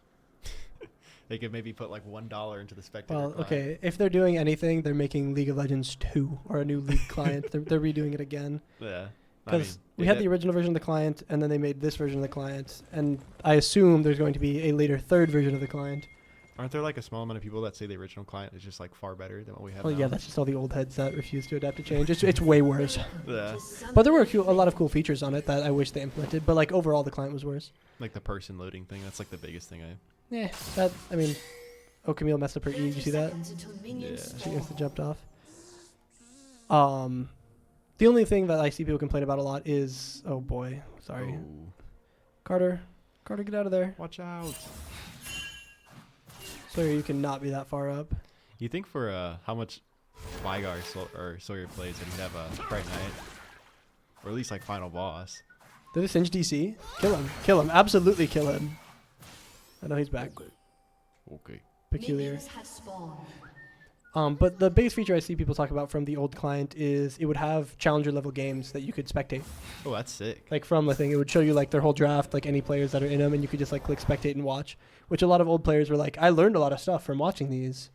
They could maybe put like $1 into the Spectator Well, client. okay. If they're doing anything, they're making League of Legends 2 or a new League client. They're redoing it again. Yeah. Because we had the original version of the client, and then they made this version of the client. And I assume there's going to be a later third version of the client. Aren't there like a small amount of people that say the original client is just like far better than what we have Well, now? yeah, that's just all the old heads that refuse to adapt to change. It's way worse. Yeah. But there were a lot of cool features on it that I wish they implemented. But like overall, the client was worse. Like the person loading thing. That's like the biggest thing Yeah, I mean, Camille messed up her E. Did you see that? Yeah. She instantly jumped off. The only thing that I see people complain about a lot is, oh boy, sorry. Oh. Carter, get out of there. Watch out. Sawyer, you cannot be that far up. You think for how much Vigar or Sawyer plays that he'd have a Bright Knight? Or at least like final boss. Did they Singe DC? Kill him, absolutely kill him. I know he's back. Okay. Peculiar. But the biggest feature I see people talk about from the old client is it would have challenger level games that you could spectate. Oh, that's sick. Like from the thing, it would show you like their whole draft, like any players that are in them, and you could just like click spectate and watch. Which a lot of old players were like, I learned a lot of stuff from watching these,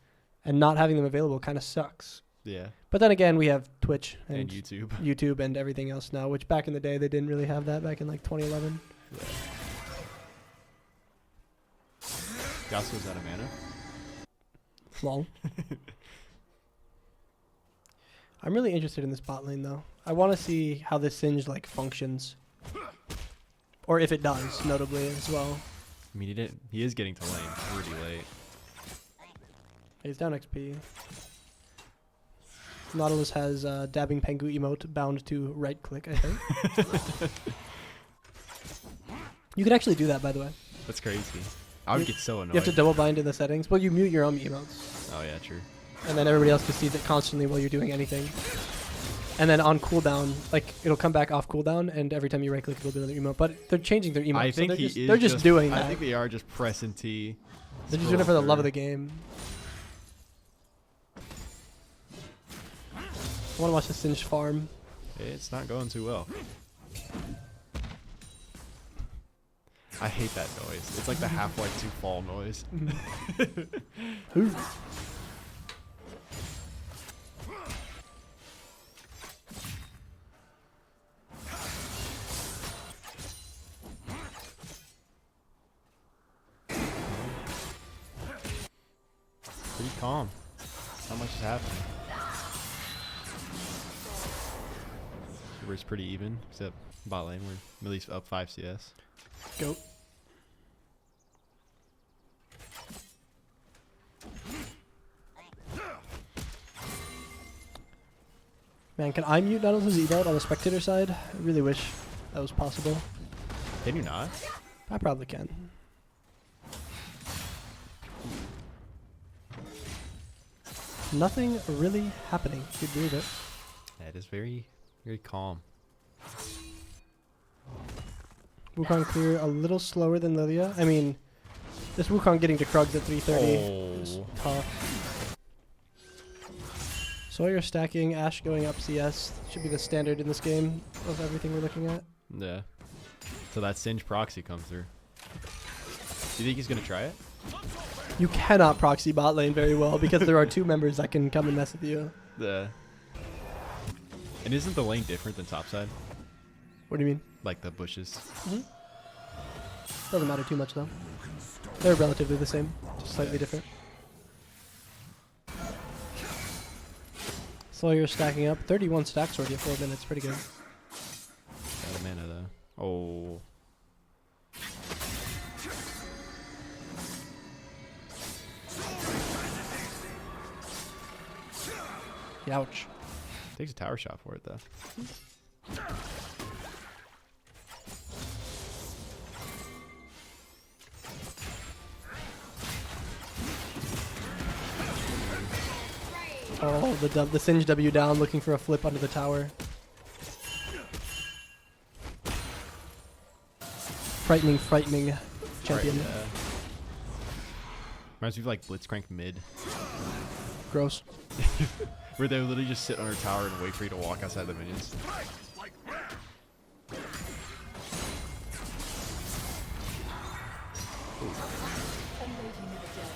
and not having them available kind of sucks. Yeah. But then again, we have Twitch and YouTube and everything else now, which back in the day they didn't really have that back in like 2011. Yeah. Yasuo's out of mana. Lol. I'm really interested in this bot lane though. I want to see how this Singe like functions, or if it does, notably as well. I mean, he is getting to lane pretty late. He's down XP. Nautilus has dabbing Pengu emote bound to right click, I think. You can actually do that, by the way. That's crazy. I would get so annoyed. You have to double bind in the settings. Well, you mute your own emotes. Oh yeah, true. and then everybody else just sees it constantly while you're doing anything. And then on cooldown, like it'll come back off cooldown, and every time you right click, it'll do another emote. But they're changing their emote. I think they're just doing that. I think they are just pressing T. They're just doing it for the love of the game. I want to watch the Singed farm. It's not going too well. I hate that noise. It's like the Half-Life 2 fall noise. Ooh. Pretty calm. Not much is happening. It's pretty even, except bot lane. We're at least up 5 CS. Go. Man, can I mute Nautilus' emote on the spectator side? I really wish that was possible. Can you not? I probably can. Nothing really happening. You'd believe it. Yeah, it is very, very calm. Wukong clear a little slower than Lilia. I mean, this Wukong getting to Krugs at 330 is tough. Sawyer stacking, Ashe going up CS. Should be the standard in this game of everything we're looking at. Yeah. So that Singe proxy comes through. Do you think he's going to try it? You cannot proxy bot lane very well because there are 2 members that can come and mess with you. Yeah. And isn't the lane different than topside? What do you mean? Like the bushes. Doesn't matter too much though. They're relatively the same, just slightly different. Sawyer stacking up. 31 stacks already in 4 minutes. Pretty good. Got a mana though. Oh. Ouch. Takes a tower shot for it though. Oh, the Singe W down, looking for a flip under the tower. Frightening champion. Right, reminds me of like Blitzcrank mid. Gross. Where they literally just sit on her tower and wait for you to walk outside the minions.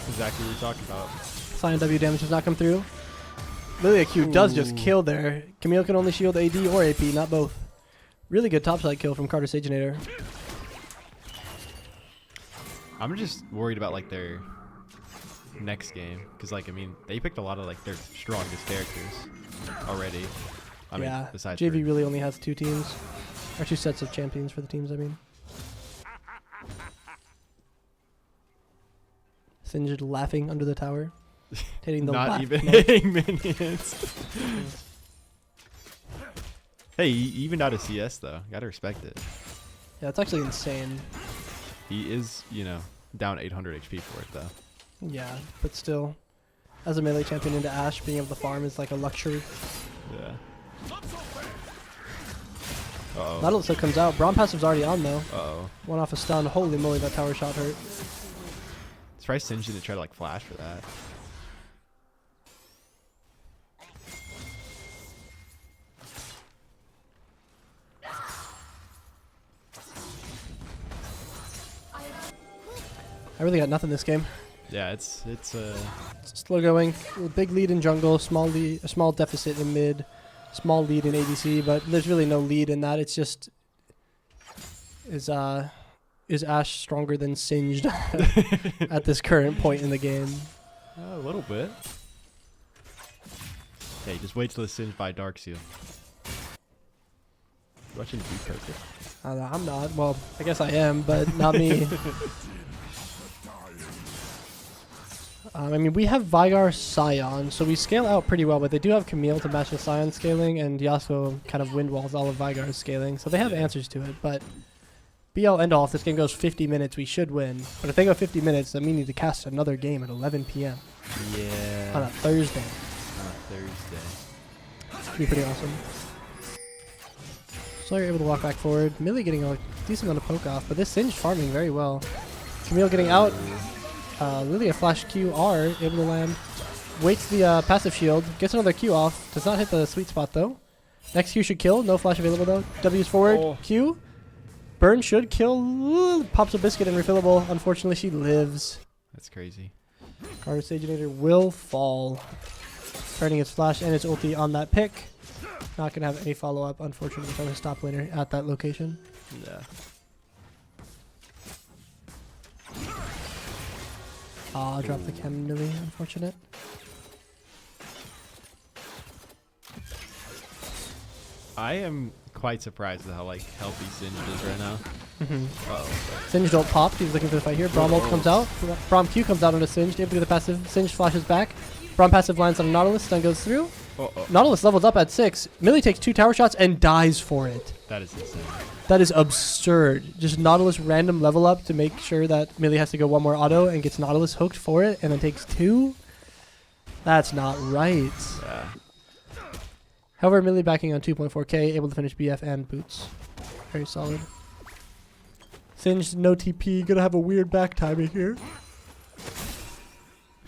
Exactly what we're talking about. Scion W damage does not come through. Lilia Q does just kill there. Camille can only shield AD or AP, not both. Really good topside kill from Carter Saginator. I'm just worried about like their next game because like I mean they picked a lot of like their strongest characters already. I mean, besides JV really only has 2 teams, or 2 sets of champions for the teams. I mean, Singed laughing under the tower, hitting the not even hitting minions. Hey, he evened out a CS though. Gotta respect it. Yeah, it's actually insane. He is, you know, down 800 HP for it though. Yeah, but still, as a melee champion into Ashe, being able to farm is like a luxury. Yeah. Uh-oh. Nautilus still comes out. Braum passive's already on though. Uh-oh. One off a stun. Holy moly, that tower shot hurt. It's probably Singe to try to like flash for that. I really got nothing this game. Yeah, it's slow going. Big lead in jungle, a small deficit in mid, small lead in ADC, but there's really no lead in that. It's just is Ashe stronger than Singed at this current point in the game? A little bit. Hey, just wait till the Singed by Darkseal. Watching Eutectics. I'm not. Well, I guess I am, but not me. I mean, we have Veigar Scion, so we scale out pretty well, but they do have Camille to match the Scion scaling, and Yasuo kind of wind walls all of Veigar's scaling, so they have answers to it, but BL end all. If this game goes 50 minutes, we should win. But if they go 50 minutes, then we need to cast another game at 11 p.m. Yeah. On a Thursday. Should be pretty awesome. So you're able to walk back forward. Millie getting a decent amount of poke off, but this Singed farming very well. Camille getting out. Lily a flash QR, able to land. Waits the passive shield. Gets another Q off. Does not hit the sweet spot though. Next Q should kill. No flash available though. W's forward. Q. Burn should kill. Pops a biscuit and refillable. Unfortunately, she lives. That's crazy. Carter Saginator will fall. Turning its flash and its ulti on that pick. Not going to have any follow-up, unfortunately, from his top laner at that location. Yeah. Ah, drop the cannon, Millie. Unfortunate. I am quite surprised at how like healthy Singed is right now. Singed ult popped. He's looking for the fight here. Braum ult comes out. Braum Q comes out on a Singed. Able to do the passive. Singed flashes back. Braum passive lands on a Nautilus. Stun goes through. Nautilus levels up at 6. Millie takes 2 tower shots and dies for it. That is insane. That is absurd. Just Nautilus random level up to make sure that Millie has to go one more auto and gets Nautilus hooked for it and then takes 2. That's not right. Yeah. However, Millie backing on 2.4k, able to finish BF and boots. Very solid. Singed, no TP, gonna have a weird back timing here.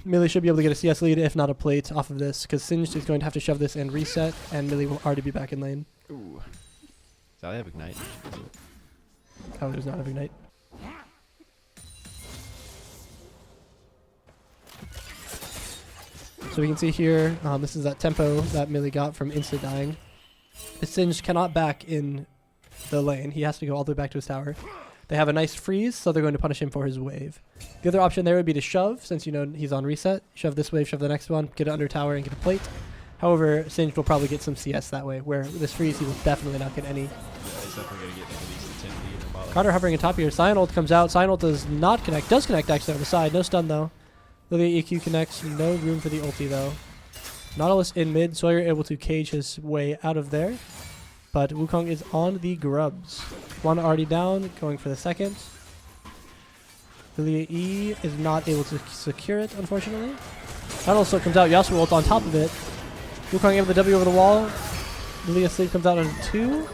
Millie should be able to get a CS lead, if not a plate, off of this, because Singed is going to have to shove this and reset, and Millie will already be back in lane. Ooh. Does that have Ignite? Oh, it does not have Ignite. So we can see here, this is that tempo that Millie got from insta-dying. The Singed cannot back in the lane. He has to go all the way back to his tower. They have a nice freeze, so they're going to punish him for his wave. The other option there would be to shove, since you know he's on reset. Shove this wave, shove the next one, get it under tower, and get a plate. However, Singed will probably get some CS that way, where with this freeze, he will definitely not get any. Yeah, he's definitely going to get like at least a 10 lead. Carter hovering atop here. Cyan ult comes out. Cyan ult does not connect. Does connect actually on the side. No stun though. Lilia EQ connects. No room for the ulti though. Nautilus in mid. Sawyer able to cage his way out of there. But Wukong is on the grubs. One already down. Going for the second. Lilia E is not able to secure it, unfortunately. Nautilus still comes out. Yasuo ult on top of it. Wukong able to W over the wall. Lilia sleep comes out on 2.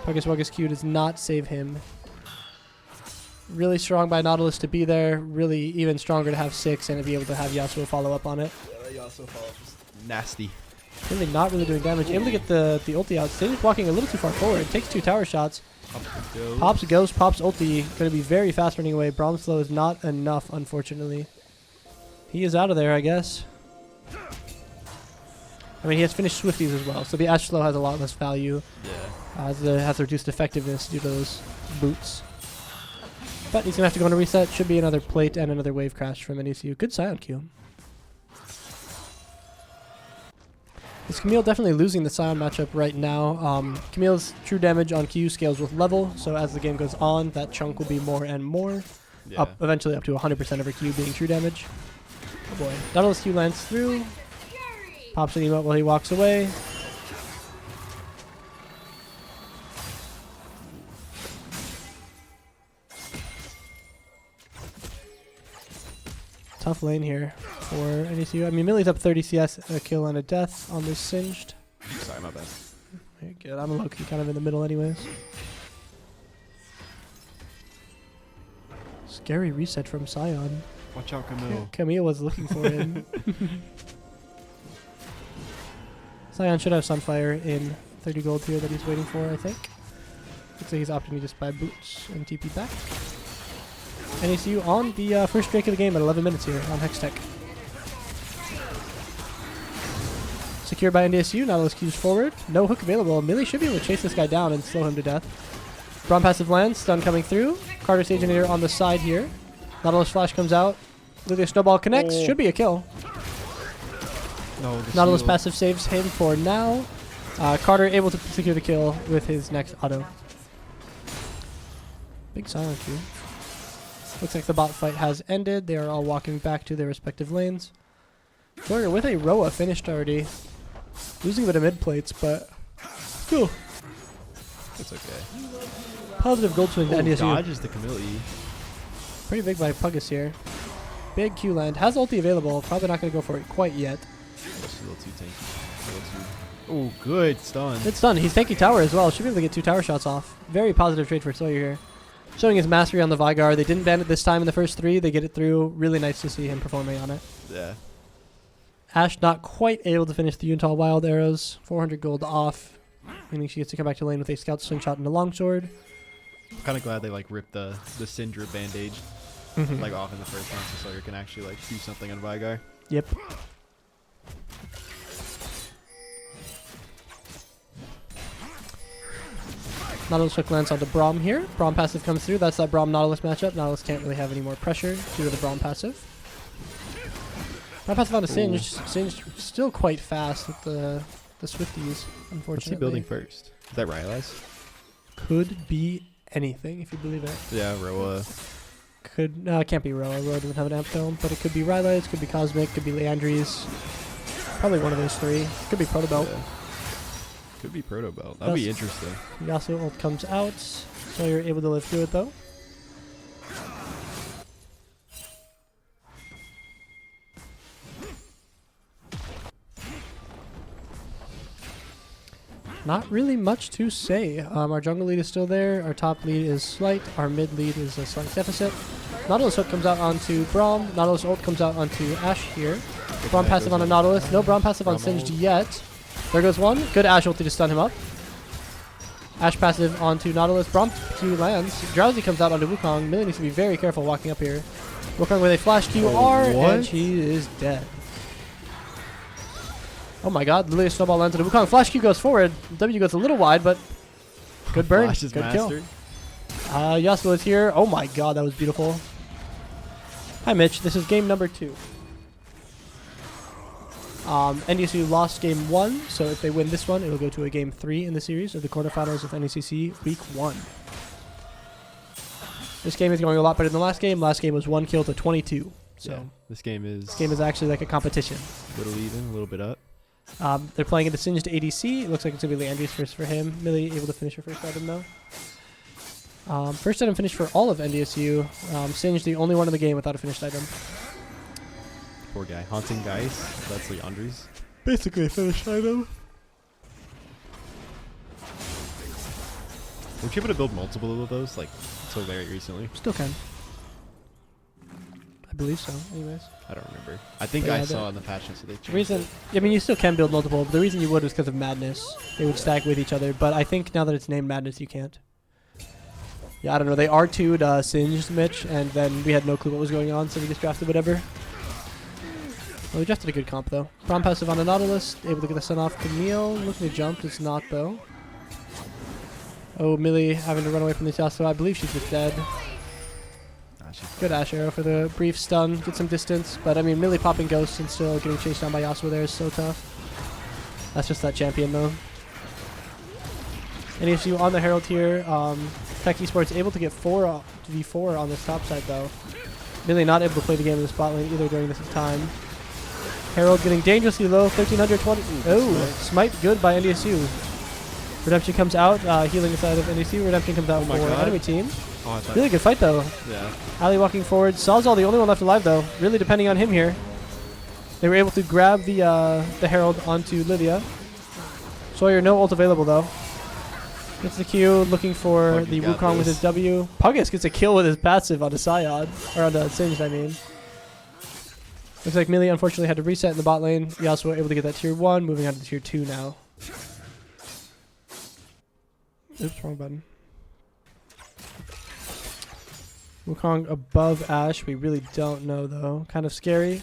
Tuggus Wuggus Q does not save him. Really strong by Nautilus to be there. Really even stronger to have 6 and to be able to have Yasuo follow up on it. Yeah, that Yasuo follow-up is nasty. Really not really doing damage. Able to get the ulti out. Singed walking a little too far forward. Takes 2 tower shots. Pops a ghost. Pops ulti. Going to be very fast running away. Braum slow is not enough, unfortunately. He is out of there, I guess. I mean, he has finished Swifties as well, so the Ash slow has a lot less value. Yeah. Has reduced effectiveness due to those boots. But he's going to have to go on a reset. Should be another plate and another wave crash from NECU. Good Scion Q. Is Camille definitely losing the Scion matchup right now? Camille's true damage on Q scales with level, so as the game goes on, that chunk will be more and more. Yeah. Up eventually up to 100% of her Q being true damage. Oh boy. Nautilus Q lands through. Pops an emote while he walks away. Tough lane here for NDSU. I mean, Millie's up 30 CS, a kill and a death on this Singed. Sorry, my bad. Very good. I'm low-key kind of in the middle anyways. Scary reset from Scion. Watch out, Camille. Camille was looking for him. Scion should have Sunfire in 30 gold here that he's waiting for, I think. Looks like he's opting to just buy boots and TP back. NECU on the first drink of the game at 11 minutes here on Hextech. Secured by NDSU, Nautilus Q's forward. No hook available. Millie should be able to chase this guy down and slow him to death. Braum passive lands, stun coming through. Carter Saginator on the side here. Nautilus flash comes out. Lilia snowball connects. Should be a kill. No, Nautilus passive saves him for now. Carter able to secure the kill with his next auto. Big silent Q. Looks like the bot fight has ended. They are all walking back to their respective lanes. Sawyer with a Roa finished already. Losing a bit of mid plates, but still. It's okay. Positive gold swing to NDSU. Dodges the Camille. Pretty big by Puggus here. Big Q land. Has ulti available. Probably not going to go for it quite yet. Just a little too tanky. Oh, good stun. Good stun. He's tanky tower as well. Should be able to get 2 tower shots off. Very positive trade for Sawyer here. Showing his mastery on the Vygar. They didn't ban it this time in the first 3. They get it through. Really nice to see him performing on it. Yeah. Ashe not quite able to finish the Yuntal Wild Arrows. 400 gold off. Meaning she gets to come back to lane with a Scout Slingshot and a Longsword. I'm kind of glad they like ripped the Syndra bandage like off in the first round so Sawyer can actually like do something on Vygar. Yep. Nautilus Hook lands onto Braum here. Braum passive comes through. That's that Braum Nautilus matchup. Nautilus can't really have any more pressure due to the Braum passive. Braum passive onto Singed. Singed still quite fast with the Swifties, unfortunately. What's he building first? Is that Rylai's? Could be anything, if you believe it. Yeah, Roa. Can't be Roa. Roa doesn't have an amp dome, but it could be Rylai's, could be Cosmic, could be Leandri's. Probably one of those 3. Could be Protobelt. Yeah. Could be Protobelt. That'd be interesting. Yasuo ult comes out, so you're able to live through it though. Not really much to say. Our jungle lead is still there. Our top lead is slight. Our mid lead is a slight deficit. Nautilus ult comes out onto Braum. Nautilus ult comes out onto Ashe here. Braum passive on a Nautilus. No Braum passive on Singed yet. There goes one. Good Ashe ulti to stun him up. Ashe passive onto Nautilus. Braum Q lands. Drowsy comes out onto Wukong. Millie needs to be very careful walking up here. Wukong with a flash QR, and she is dead. Oh my god, Lilia snowball lands on Wukong. Flash Q goes forward. W goes a little wide, but good burn. Flash is good mastered. Kill. Yasuo is here. Oh my god, that was beautiful. Hi Mitch, this is game number 2. NDSU lost game 1, so if they win this one, it will go to a game 3 in the series of the quarterfinals of NECC week 1. This game is going a lot better than the last game. Last game was 1 kill to 22. So yeah, this game is actually like a competition. A little even, a little bit up. They're playing at the Singed ADC. It looks like it's going to be Leandri's first for him. Millie able to finish her first item though. First item finish for all of NDSU. Singed the only one in the game without a finished item. Poor guy. Haunting Guys. That's Leandri's. Basically a finished item. Were you able to build multiple of those like so very recently? Still can. I believe so, anyways. I don't remember. I think I saw on the patch notes that they changed I mean, you still can build multiple, but the reason you would was because of Madness. They would stack with each other, but I think now that it's named Madness, you can't. Yeah, I don't know. They R2'd Singed Mitch, and then we had no clue what was going on, so we just drafted whatever. Well, we drafted a good comp, though. Braum passive on a Nautilus, able to get the stun off Camille. Looking to jump, it's not, though. Oh, Millie having to run away from this Yasuo. I believe she's just dead. Good Ashe arrow for the brief stun, get some distance. But I mean, Millie popping ghosts and still getting chased down by Yasuo there is so tough. That's just that champion though. NDSU on the Herald here. Tech Esports able to get 4v4 on this top side though. Millie not able to play the game in the spot lane either during this time. Herald getting dangerously low, 1320. Oh, smite good by NDSU. Redemption comes out, healing inside of NDSU. Redemption comes out for enemy team. Oh, really good fight though. Yeah. Ali walking forward. Sawzall the only one left alive though. Really depending on him here. They were able to grab the Herald onto Lydia. Sawyer no ult available though. Gets the Q, looking for the Wukong with his W. Puggus gets a kill with his passive on the Syod. Or on the Singed, I mean. Looks like Millie unfortunately had to reset in the bot lane. Yasuo able to get that tier 1, moving on to tier 2 now. Oops, wrong button. Wukong above Ashe. We really don't know though. Kind of scary.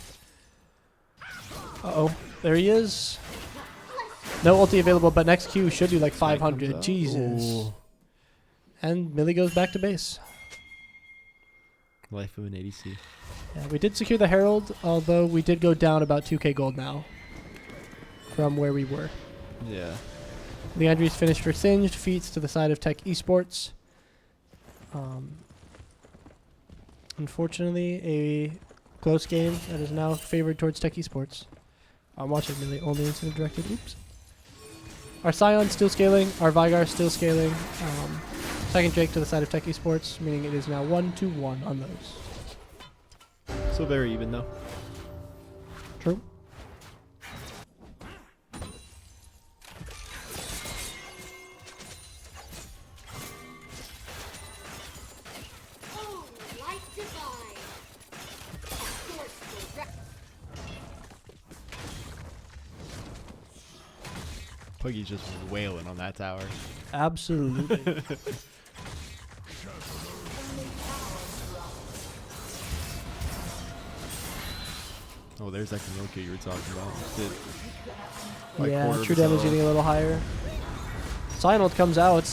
Uh-oh. There he is. No ulti available, but next Q should do like 500. Jesus. Ooh. And Millie goes back to base. Life of an ADC. Yeah, we did secure the Herald, although we did go down about 2k gold now from where we were. Yeah. Leandri's finished for Singed, feats to the side of Tech Esports. Unfortunately, a close game that is now favored towards Tech Esports. I'm watching Millie only incident directed. Oops. Our Scion's still scaling. Our Vygar still scaling. second Drake to the side of Tech Esports, meaning it is now 1-1 on those. Still very even though. True. Puggy's just wailing on that tower. Absolutely. Oh, there's that Kanoka you were talking about. Did like yeah, true damage getting a little higher. Cyanode comes out.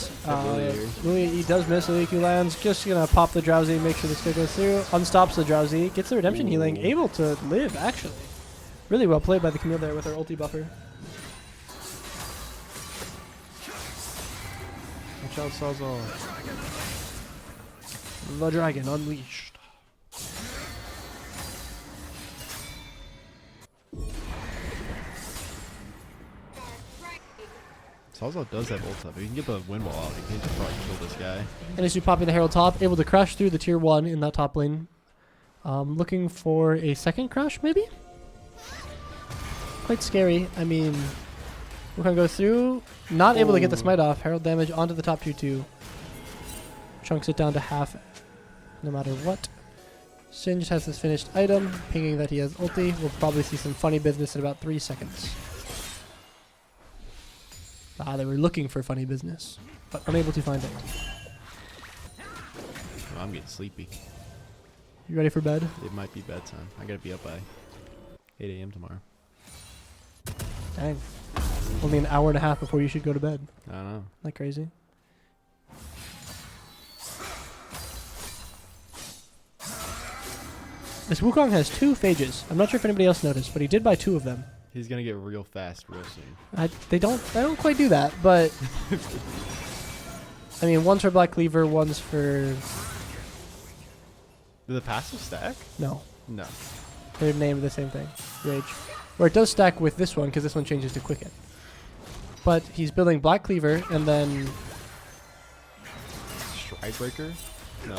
Lilia does miss. Lilia lands. Just gonna pop the Drowsy, make sure this guy goes through. Unstops the Drowsy. Gets the redemption healing. Able to live, actually. Really well played by the Camille there with her ulti buffer. Watch out, Sawzall. The dragon unleashed. Sawzall does have ult up. If you can get the wind wall out, you can just probably kill this guy. NDSU popping the Herald top, able to crash through the tier 1 in that top lane. Looking for a second crash, maybe? Quite scary. I mean, we're going to go through. Not able to get the smite off. Herald damage onto the top tier 2. Chunks it down to half no matter what. Singe has his finished item, pinging that he has ulti. We'll probably see some funny business in about 3 seconds. Ah, they were looking for funny business, but unable to find it. Oh, I'm getting sleepy. You ready for bed? It might be bedtime. I gotta be up by 8 a.m. tomorrow. Dang. Only an hour and a half before you should go to bed. I don't know. Isn't that crazy? This Wukong has 2 phages. I'm not sure if anybody else noticed, but he did buy 2 of them. He's gonna get real fast real soon. They don't quite do that, but I mean, one's for Black Cleaver, one's for Did the passive stack? no. No. They're named the same thing, Rage. Or it does stack with this one because this one changes to Quicken. But he's building Black Cleaver and then Stridebreaker? No.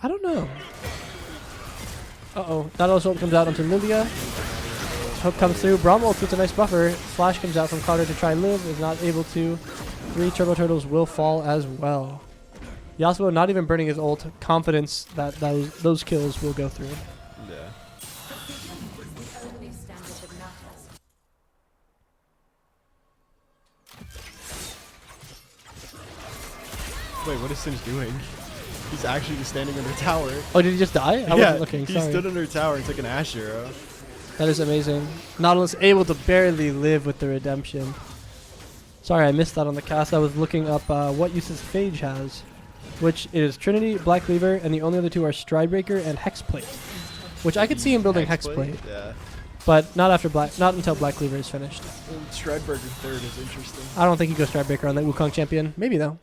I don't know. Uh-oh. Not all ult comes out onto Lilia. Hook comes through. Braum ult with a nice buffer. Flash comes out from Carter to try and live. Is not able to. 3 Turbo Turtles will fall as well. Yasuo not even burning his ult. Confidence that those kills will go through. Yeah. Wait, what is Singe doing? He's actually just standing under a tower. Oh, did he just die? I wasn't looking. He Sorry. stood under a tower and took an Ash arrow. That is amazing. Nautilus able to barely live with the redemption. Sorry, I missed that on the cast. I was looking up what uses Phage has, which is Trinity, Black Cleaver, and the only other 2 are Stridebreaker and Hexplate, which I could see him building Hexplate. Yeah. But not until Black Cleaver is finished. Stridebreaker third is interesting. I don't think he goes Stridebreaker on that Wukong champion. Maybe though.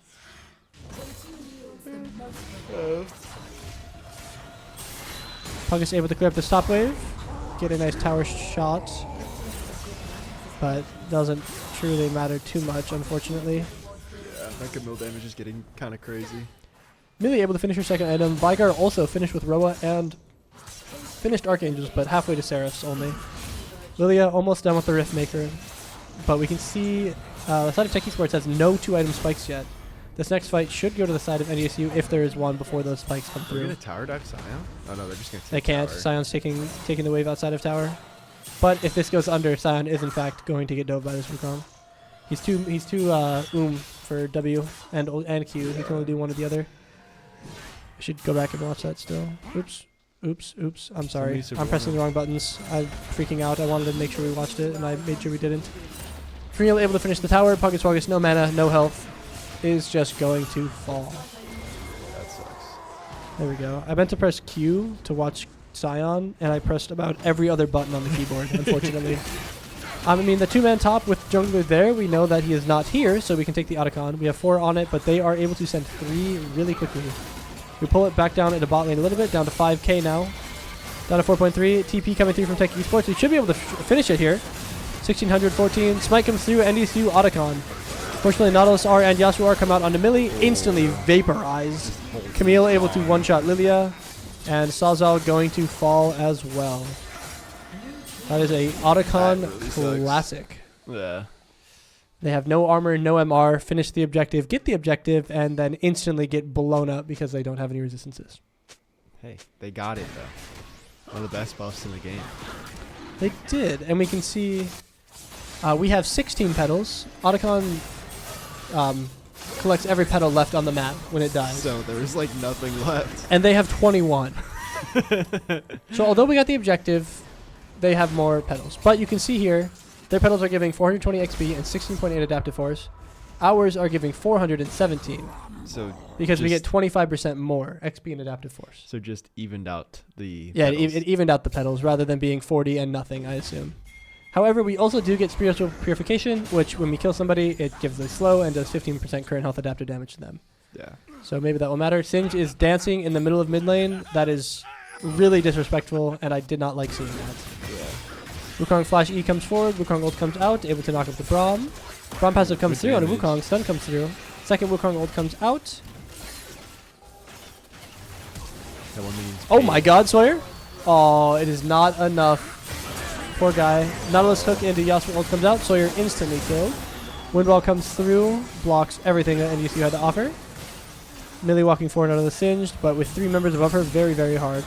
Pug is able to clear up this top wave. Get a nice tower shot. But doesn't truly matter too much, unfortunately. Yeah, that Camille damage is getting kind of crazy. Millie able to finish her second item. Vigar also finished with Roa and finished Archangels, but halfway to Seraphs only. Lilia almost done with the Rift Maker. But we can see the side of Tech Esports has no 2-item spikes yet. This next fight should go to the side of NDSU if there is one before those spikes come through. Are they gonna tower dive Sion? Oh no, they're just gonna take They can't. tower. Sion's taking the wave outside of tower. But if this goes under, Sion is in fact going to get dove by this Wukong. He's too for W and Q. He can only do one or the other. I should go back and watch that still. Oops. I'm sorry. I'm pressing the wrong buttons. I'm freaking out. I wanted to make sure we watched it, and I made sure we didn't. Freel able to finish the tower. Puggus, no mana, no health. Is just going to fall. That sucks. There we go. I meant to press Q to watch Sion, and I pressed about every other button on the keyboard, unfortunately. I mean, the 2-man top with Jungler there, we know that he is not here, so we can take the Otacon. We have 4 on it, but they are able to send 3 really quickly. We pull it back down into bot lane a little bit, down to 5k now. Down to 4.3. TP coming through from Tech Esports. We should be able to finish it here. 1614. Smite comes through. NDSU Otacon. Fortunately, Nautilus R and Yasuo R come out onto Millie, instantly vaporized. Camille able to one-shot Lilia, and Sawzall going to fall as well. That is a Otacon classic. Yeah. They have no armor, no MR, finish the objective, get the objective, and then instantly get blown up because they don't have any resistances. Hey, they got it though. One of the best buffs in the game. They did, and we can see we have 16 petals. Otacon collects every petal left on the map when it dies. So there's like nothing left. And they have 21. So although we got the objective, they have more petals. But you can see here, their petals are giving 420 XP and 16.8 adaptive force. Ours are giving 417. So because we get 25% more XP and adaptive force. So just evened out the it evened out the petals rather than being 40 and nothing, I assume. However, we also do get spiritual purification, which when we kill somebody, it gives them slow and does 15% current health adaptive damage to them. Yeah. So maybe that will matter. Singe is dancing in the middle of mid lane. That is really disrespectful, and I did not like seeing that. Yeah. Wukong Flash E comes forward, Wukong ult comes out, able to knock up the Braum. Braum passive comes through on a Wukong, stun comes through. Second Wukong ult comes out. That one means oh my god, Sawyer! Oh, it is not enough. Poor guy. Nautilus hook into Yasuo ult comes out, Sawyer instantly killed. Windwall comes through, blocks everything that NDSU had to offer. Millie walking forward out of the Singed, but with 3 members above her, very, very hard.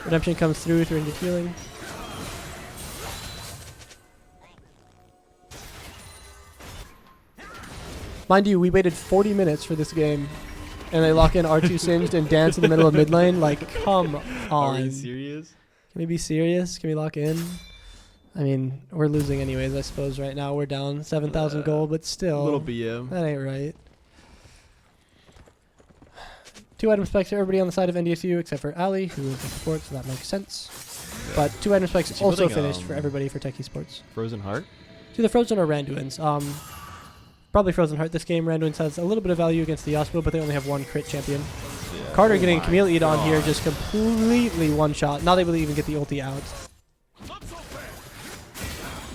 Redemption comes through into healing. Mind you, we waited 40 minutes for this game, and they lock in R2 Singed and dance in the middle of mid lane. Like, come on. Are you serious? Can we be serious? Can we lock in? I mean, we're losing anyways, I suppose, right now. We're down 7,000 gold, but still. A little BM. That ain't right. 2 item specs for everybody on the side of NDSU, except for Ali, who is a support, so that makes sense. Yeah. But 2 item specs also finished for everybody for Tech Esports. Frozen Heart? To the Frozen or Randuin's. Probably Frozen Heart this game. Randuin's has a little bit of value against the Yasuo, but they only have 1 crit champion. Yeah. Carter getting Camille Eat on here, just completely one-shot. Not able to even get the ulti out.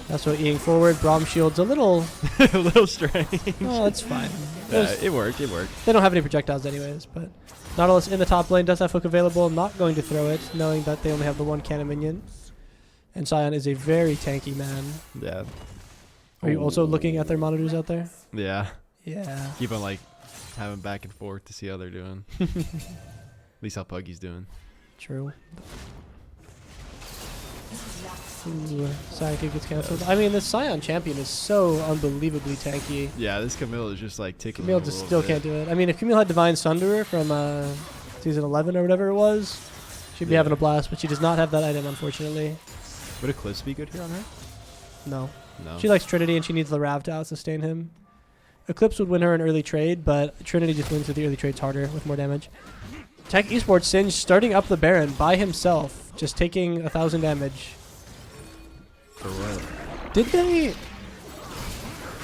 Yasuo eating forward. Braum shield's a little... a little strange. Oh, that's fine. It worked, it worked. They don't have any projectiles anyways, but... Nautilus in the top lane does have hook available. Not going to throw it, knowing that they only have the 1 cannon minion. And Sion is a very tanky man. Yeah. Are you also looking at their monitors out there? Yeah. Yeah. Keep on like having back and forth to see how they're doing. At least how Puggy's doing. True. Ooh, Sion kick gets cancelled. I mean, this Sion champion is so unbelievably tanky. Yeah, this Camille is just like ticking. Camille just still can't do it. I mean, if Camille had Divine Sunderer from season 11 or whatever it was, she'd be having a blast, but she does not have that item, unfortunately. Would Eclipse be good here on her? No. No. She likes Trinity and she needs the Rav to out-sustain him. Eclipse would win her an early trade, but Trinity just wins with the early trades harder with more damage. Tech Esports Singe starting up the Baron by himself, just taking 1,000 damage. For what? Did they...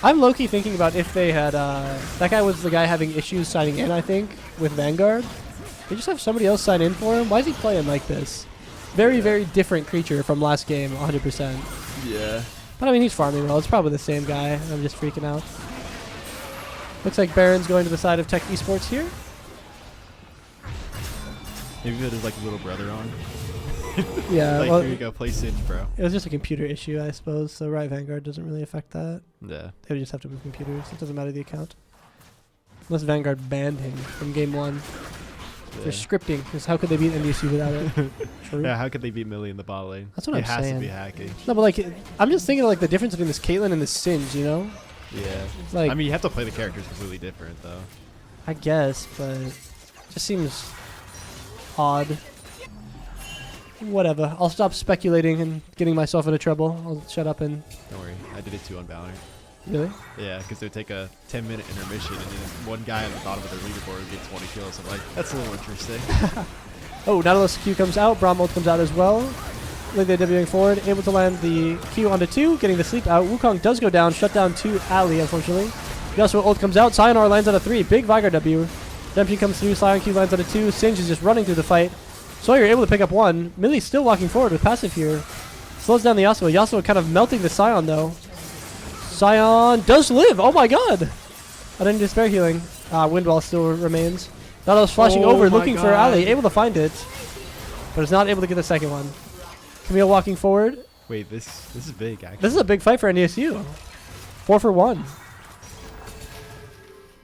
I'm low-key thinking about if they had... that guy was the guy having issues signing in, I think, with Vanguard. They just have somebody else sign in for him? Why is he playing like this? Very, very different creature from last game, 100%. Yeah. But I mean, he's farming well. It's probably the same guy. I'm just freaking out. Looks like Baron's going to the side of Tech Esports here. Maybe he had his like little brother on. Yeah. Like, well, here you go, play Singe, bro. It was just a computer issue, I suppose. So Riot Vanguard doesn't really affect that. Yeah. They would just have to move computers. It doesn't matter the account. Unless Vanguard banned him from game 1 for scripting. Because how could they beat NDSU without it? True. Yeah, how could they beat Millie in the bot lane? That's what I'm saying. It has to be hacking. No, but like, I'm just thinking of like the difference between this Caitlyn and this Singe, you know? Yeah. Like, I mean, you have to play the characters completely different, though. I guess, but it just seems odd. Whatever. I'll stop speculating and getting myself into trouble. I'll shut up and... Don't worry. I did it too on Valorant. Really? Yeah, because they would take a 10-minute intermission and then one guy on the bottom of the leaderboard would get 20 kills. I'm like, that's a little interesting. Oh, Nautilus Q comes out. Braum ult comes out as well. Lilia Wing forward. Able to land the Q onto 2. Getting the sleep out. Wukong does go down. Shut down to Ali, unfortunately. Yasuo ult comes out. Sion R lands on a 3. Big Vigar W. Redemption comes through. Sion Q lands on a 2. Singe is just running through the fight. Sawyer able to pick up 1. Millie's still walking forward with passive here. Slows down the Yasuo. Yasuo kind of melting the Sion though. Scion does live. Oh my god. I didn't despair healing. Windwall still remains. Nautilus flashing over, looking for Ali. Able to find it, but is not able to get the second one. Camille walking forward. Wait, this is big, actually. This is a big fight for NDSU. 4 for 1.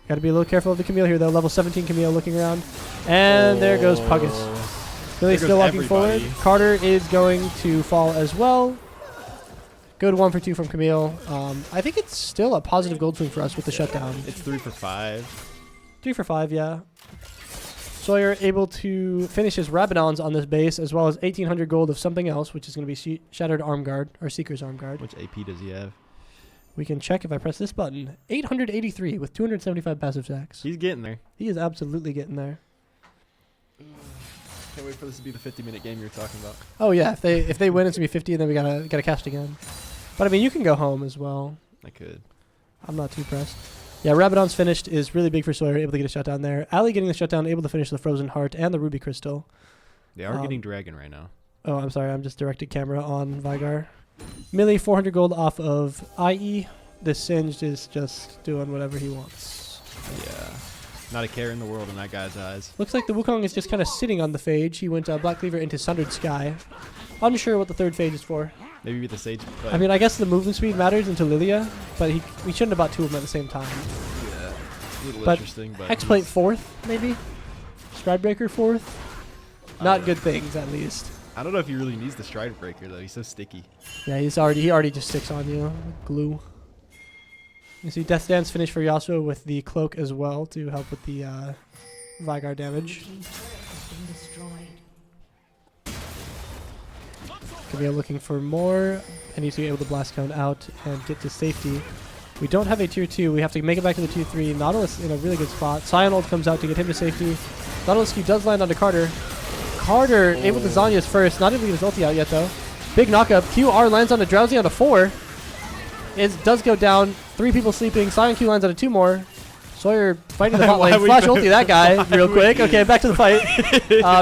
Got to be a little careful of the Camille here, though. Level 17 Camille looking around. And there goes Puggus. Billy still walking forward. Carter is going to fall as well. Good 1 for 2 from Camille. I think it's still a positive gold swing for us with the shutdown. It's 3 for 5. 3 for 5, yeah. Sawyer able to finish his Rabadons on this base, as well as 1,800 gold of something else, which is going to be Shattered Arm Guard, or Seeker's Arm Guard. Which AP does he have? We can check if I press this button. 883 with 275 passive stacks. He's getting there. He is absolutely getting there. Can't wait for this to be the 50-minute game you were talking about. Oh yeah, if they win, it's gonna be 50, and then we gotta cast again. But I mean, you can go home as well. I could. I'm not too pressed. Yeah, Rabadon's finished is really big for Sawyer, able to get a shutdown there. Ali getting the shutdown, able to finish the Frozen Heart and the Ruby Crystal. They are getting Dragon right now. Oh, I'm sorry. I'm just directed camera on Vigar. Millie, 400 gold off of IE. The Singed is just doing whatever he wants. Yeah. Not a care in the world in that guy's eyes. Looks like the Wukong is just kind of sitting on the phage. He went Black Cleaver into Sundered Sky. Unsure what the third phage is for. Maybe the Sage. I mean, I guess the movement speed matters into Lilia, but we shouldn't have bought 2 of them at the same time. Yeah. A little but interesting, but Hexplate 4th, maybe? Stridebreaker 4th? Not good things, at least. I don't know if he really needs the Stridebreaker, though. He's so sticky. Yeah, he already just sticks on you. Glue. You see Death Dance finish for Yasuo with the cloak as well to help with the Vigar damage. Camille looking for more. And he's able to blast cone out and get to safety. We don't have a tier 2. We have to make it back to the tier 3. Nautilus in a really good spot. Scion ult comes out to get him to safety. Nautilus Q does land onto Carter. Carter able to Zanya's first. Not able to get his ulti out yet, though. Big knockup. QR lands on a Drowsy on a 4. It does go down. 3 people sleeping. Scion Q lands on a 2 more. Sawyer fighting the bot lane. Flash ulti that guy real quick. Okay, back to the fight.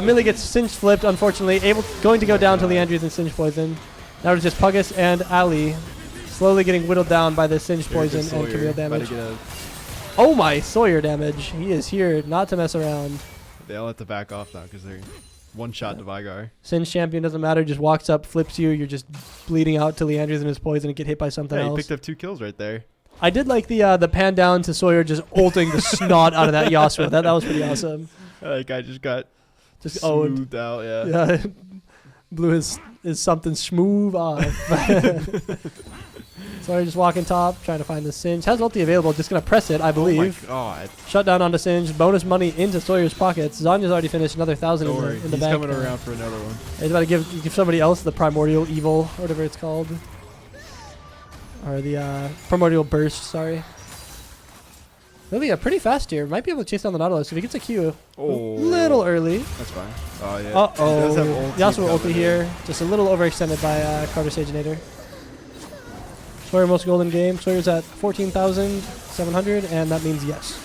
Millie gets Singed flipped, unfortunately. Going to go down to Leandri's and Singed poison. Now it's just Puggus and Ali slowly getting whittled down by the Singed poison and Camille damage. Oh my, Sawyer damage. He is here not to mess around. They all have to back off now because they're one shot to Vigar. Singed champion doesn't matter. Just walks up, flips you. You're just bleeding out to Leandri's and his poison and get hit by something else. He picked up 2 kills right there. I did like the pan down to Sawyer just ulting the snot out of that Yasuo. That was pretty awesome. That guy just got smoothed out, yeah. Yeah. Blew his something smooth off. Sawyer just walking top, trying to find the Singe. Has ulti available, just going to press it, I believe. Oh my god. Shut down onto Singe. Bonus money into Sawyer's pockets. Zanya's already finished another 1,000 in the bank. He's coming around for another one. He's about to give somebody else the Primordial Evil, or whatever it's called. Or the Primordial Burst, sorry. Really, pretty fast here. Might be able to chase down the Nautilus if he gets a Q. A little early. That's fine. Oh, yeah. Uh-oh. Yasuo ulti here. Just a little overextended by Carter Saginator. Sawyer most golden game. Sawyer's at 14,700, and that means yes.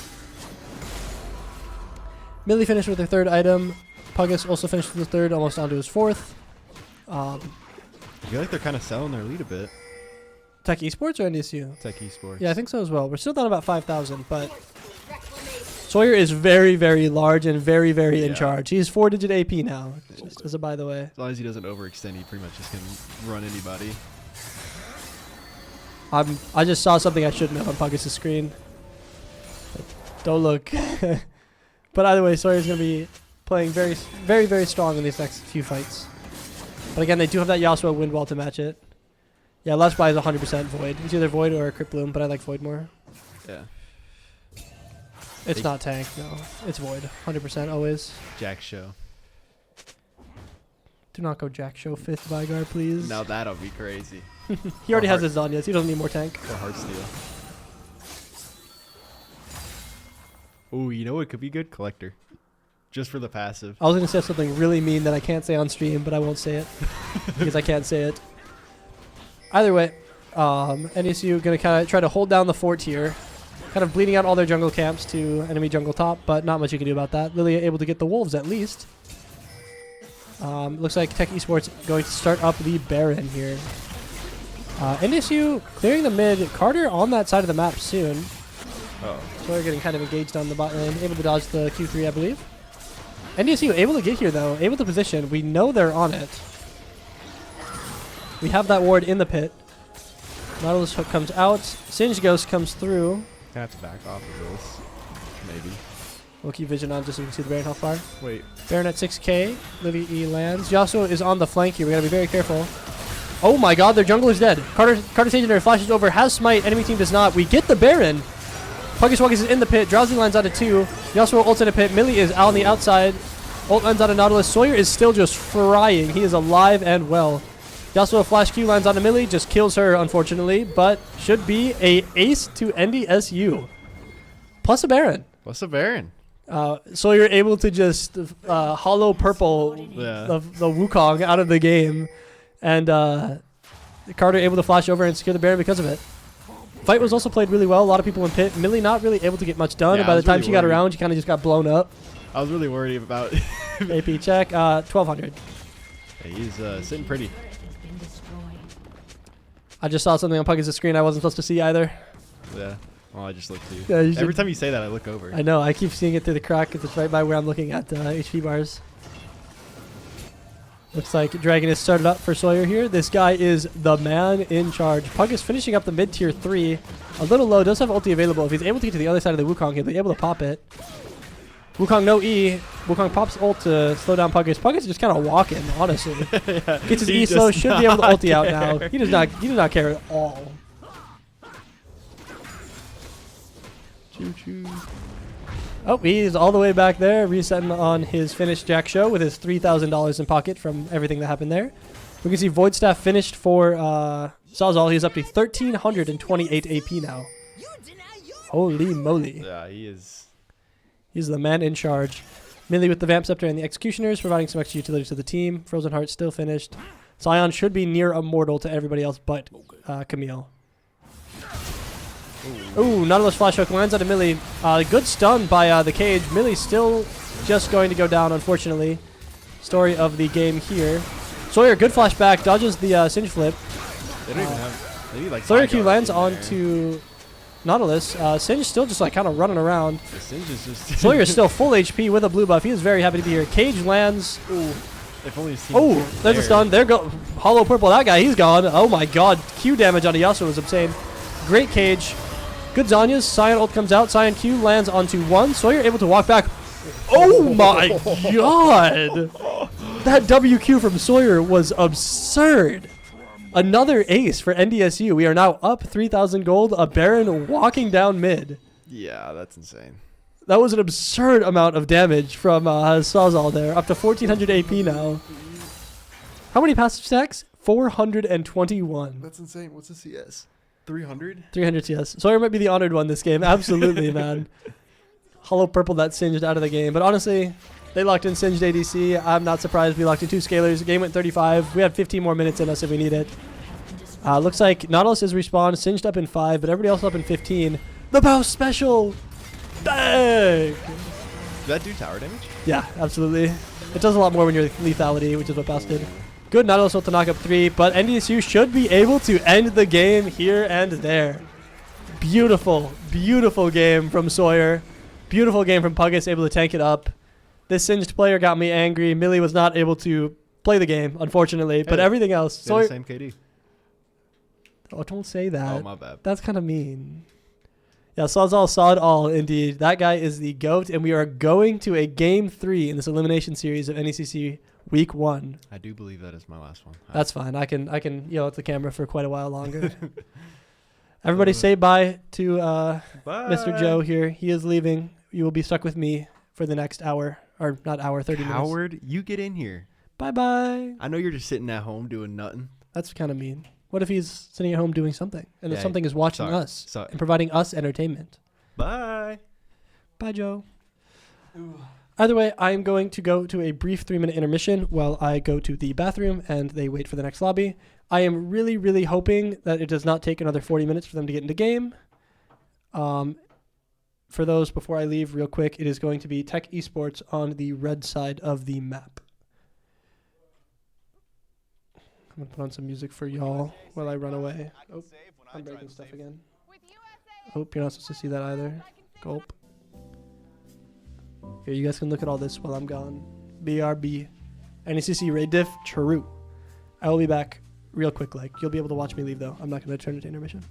Millie finished with her 3rd item. Puggus also finished with the 3rd, almost onto his 4th. I feel like they're kind of selling their lead a bit. Tech Esports or NDSU? Tech Esports. Yeah, I think so as well. We're still down about 5,000, but Sawyer is very, very large and very, very in charge. He's 4-digit AP now, just as a by the way. As long as he doesn't overextend, he pretty much just can run anybody. I just saw something I shouldn't have on Puggus' screen. Don't look. But either way, Sawyer's going to be playing very, very, very strong in these next few fights. But again, they do have that Yasuo wind wall to match it. Yeah, last buy is 100% Void. It's either Void or Crypt Bloom, but I like Void more. Yeah. It's not tank, no. It's Void. 100% always. Jack Show. Do not go Jack Show 5th Vigar, please. Now that'll be crazy. He already has his Zanyas. He doesn't need more tank. Or Heartsteel. Oh, you know what could be good? Collector. Just for the passive. I was going to say something really mean that I can't say on stream, but I won't say it. Because I can't say it. Either way, NDSU going to kind of try to hold down the fort here. Kind of bleeding out all their jungle camps to enemy jungle top, but not much you can do about that. Lilia able to get the wolves at least. Looks like Tech Esports going to start up the Baron here. NDSU clearing the mid. Carter on that side of the map soon. Oh. So they're getting kind of engaged on the bot lane. Able to dodge the Q3, I believe. NDSU able to get here, though. Able to position. We know they're on it. We have that ward in the pit. Nautilus hook comes out. Singed Ghost comes through. Gonna have to back off of this. Maybe. We'll keep vision on just so we can see the Baron health bar. Wait. Baron at 6k. Livy E lands. Yasuo is on the flank here. We gotta be very careful. Oh my god, their jungler's dead. Carter's Agent flashes over. Has smite. Enemy team does not. We get the Baron. Puggus Wuggus is in the pit. Drowsy lands out of 2. Yasuo ults in a pit. Millie is out on the outside. Ult lands out of Nautilus. Sawyer is still just frying. He is alive and well. Yasuo flash Q lands on a Millie. Just kills her, unfortunately. But should be a ace to NDSU. Plus a Baron. What's a Baron? Sawyer able to just hollow purple the Wukong out of the game. And Carter able to flash over and secure the Baron because of it. Fight was also played really well. A lot of people in pit. Millie not really able to get much done. Yeah, and by the time really she got around, she kind of just got blown up. I was really worried about AP check. 1200. Yeah, he's sitting pretty. I just saw something on Puggus' screen I wasn't supposed to see either. Yeah. Well, I just looked too. Yeah, Every time you say that, I look over. I know. I keep seeing it through the crack because it's right by where I'm looking at HP bars. Looks like Dragon is started up for Sawyer here. This guy is the man in charge. Puggus finishing up the mid tier 3. A little low. Does have ulti available. If he's able to get to the other side of the Wukong, he'll be able to pop it. Wukong no E. Wukong pops ult to slow down Puggus. Puggus is just kind of walking, honestly. Yeah. Gets his E slow. Should be able to ulti out now. He does not care at all. Choo choo. Oh, he's all the way back there, resetting on his finished Jack Show with his $3,000 in pocket from everything that happened there. We can see Void Staff finished for Sawzall. He's up to 1,328 AP now. Holy moly. Yeah, he is. He's the man in charge. Millie with the Vamp Scepter and the Executioners, providing some extra utility to the team. Frozen Heart still finished. Scion should be near immortal to everybody else but Camille. Ooh, Nautilus Flash Hook lands on a Millie. Good stun by the Cage. Millie's still just going to go down, unfortunately. Story of the game here. Sawyer, good flashback, dodges the Singe Flip. They don't even have... They need like Sawyer Q lands onto Nautilus. Singe still just like kind of running around. The Singe is just... Sawyer is still full HP with a blue buff. He is very happy to be here. Cage lands. Ooh. If only there's a stun. There go. Hollow Purple. That guy, he's gone. Oh my god. Q damage on Yasuo was insane. Great Cage. Good Zanya's. Scion ult comes out. Scion Q lands onto 1. Sawyer able to walk back. Oh my god. That WQ from Sawyer was absurd. Another ace for NDSU. We are now up 3,000 gold. A Baron walking down mid. Yeah, that's insane. That was an absurd amount of damage from Sawzall there. Up to 1,400 AP now. How many passive stacks? 421. That's insane. What's the CS? 300? 300 CS. Sawyer might be the honored one this game. Absolutely, man. Hollow Purple that Singed out of the game. But honestly, they locked in Singed ADC. I'm not surprised we locked in 2 Scalers. The game went 35. We had 15 more minutes in us if we need it. Looks like Nautilus is respawned. Singed up in 5, but everybody else up in 15. The Bow Special! Dang! Does that do tower damage? Yeah, absolutely. It does a lot more when you're lethality, which is what Bows did. Good Nautilus ult to knock up 3, but NDSU should be able to end the game here and there. Beautiful, beautiful game from Sawyer. Beautiful game from Puggus, able to tank it up. This Singed player got me angry. Millie was not able to play the game, unfortunately, but everything else. Sawyer. Same KD. Oh, don't say that. Oh, my bad. That's kind of mean. Yeah, Sawzall saw it all, indeed. That guy is the GOAT, and we are going to a Game 3 in this elimination series of NECC Week 1. I do believe that is my last one. That's fine. I can yell at the camera for quite a while longer. Everybody say bye to Mr. Joe here. He is leaving. You will be stuck with me for the next hour. Or not hour, 30 minutes. Howard, you get in here. Bye-bye. I know you're just sitting at home doing nothing. That's kind of mean. What if he's sitting at home doing something? And if something is watching us and providing us entertainment. Bye. Bye, Joe. Ooh. Either way, I am going to go to a brief 3-minute intermission while I go to the bathroom and they wait for the next lobby. I am really, really hoping that it does not take another 40 minutes for them to get into game. For those, before I leave real quick, it is going to be Tech Esports on the red side of the map. I'm gonna put on some music for y'all while I run away. Oh, I'm breaking stuff again. Hope you're not supposed to see that either. Gulp. Here, you guys can look at all this while I'm gone. BRB. NECC raid diff. True. I will be back real quick. Like, you'll be able to watch me leave though. I'm not gonna turn it to intermission.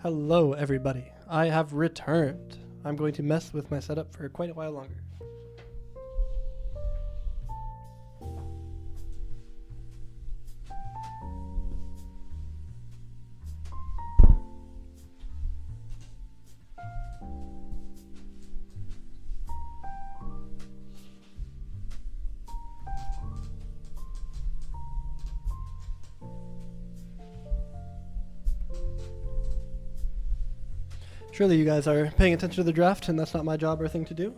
Hello, everybody. I have returned. I'm going to mess with my setup for quite a while longer. Surely you guys are paying attention to the draft, and that's not my job or thing to do.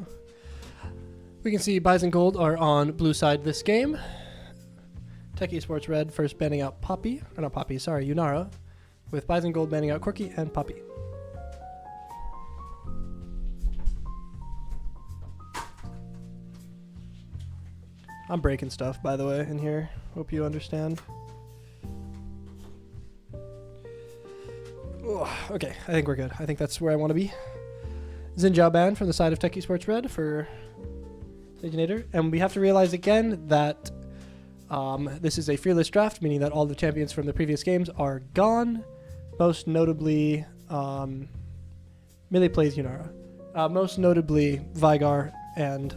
We can see Buys and Gold are on blue side this game. NECC red first banning out Poppy, or not Poppy, sorry, Yunara, with Buys and Gold banning out Corki and Poppy. I'm breaking stuff, by the way, in here. Hope you understand. Oh, okay, I think we're good. I think that's where I want to be. Xinjiao ban from the side of NECC red for Legionator. And we have to realize again that this is a fearless draft, meaning that all the champions from the previous games are gone. Most notably, Melee plays Yunara. Most notably, Vigar and...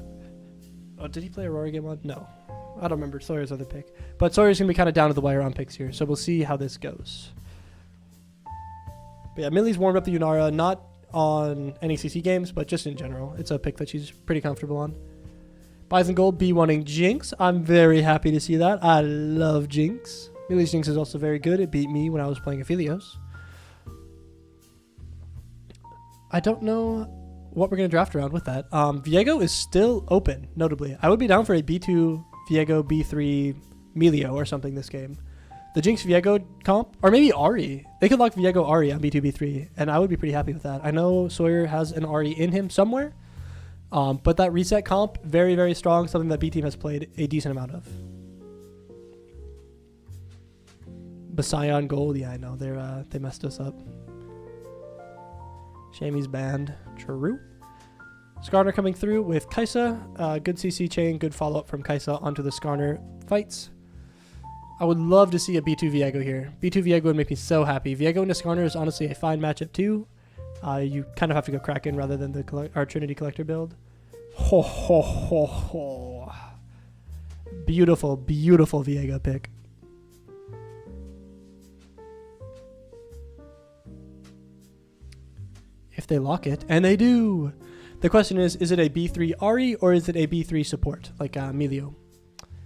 Oh, did he play Aurora game 1? No. I don't remember Sawyer's other pick. But Sawyer's going to be kind of down to the wire on picks here, so we'll see how this goes. But yeah, Millie's warmed up the Yunara, not on NECC games, but just in general. It's a pick that she's pretty comfortable on. Buys and Gold B1ing Jinx. I'm very happy to see that. I love Jinx. Millie's Jinx is also very good. It beat me when I was playing Aphelios. I don't know what we're going to draft around with that. Viego is still open, notably. I would be down for a B2 Viego, B3 Melio or something this game. The Jinx Viego comp, or maybe Ahri. They could lock Viego Ahri on B2, B3, and I would be pretty happy with that. I know Sawyer has an Ahri in him somewhere. But that reset comp, very, very strong. Something that B team has played a decent amount of. Basion Gold, yeah, I know. They messed us up. Shammy's banned. True. Skarner coming through with Kaisa. Good CC chain, good follow-up from Kaisa onto the Skarner fights. I would love to see a B2 Viego here. B2 Viego would make me so happy. Viego into Skarner is honestly a fine matchup too. You kind of have to go Kraken rather than the Trinity Collector build. Ho, ho, ho, ho. Beautiful, beautiful Viego pick. If they lock it, and they do. The question is it a B3 Ari or is it a B3 support, like Melio?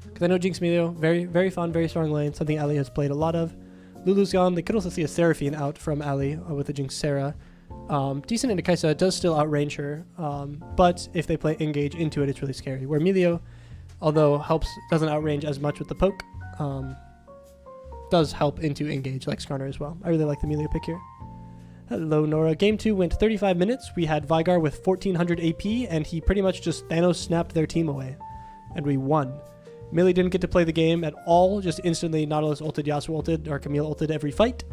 Because I know Jinx Melio, very, very fun, very strong lane, something Ali has played a lot of. Lulu's gone. They could also see a Seraphine out from Ali with the Jinx Sarah. Decent into Kaisa, does still outrange her, but if they play engage into it, it's really scary. Where Melio, although doesn't outrange as much with the poke, does help into engage like Skarner as well. I really like the Melio pick here. Hello, Nora. Game 2 went 35 minutes. We had Vygar with 1400 AP, and he pretty much just Thanos snapped their team away. And we won. Millie didn't get to play the game at all, just instantly Nautilus ulted, Yasuo ulted, or Camille ulted every fight.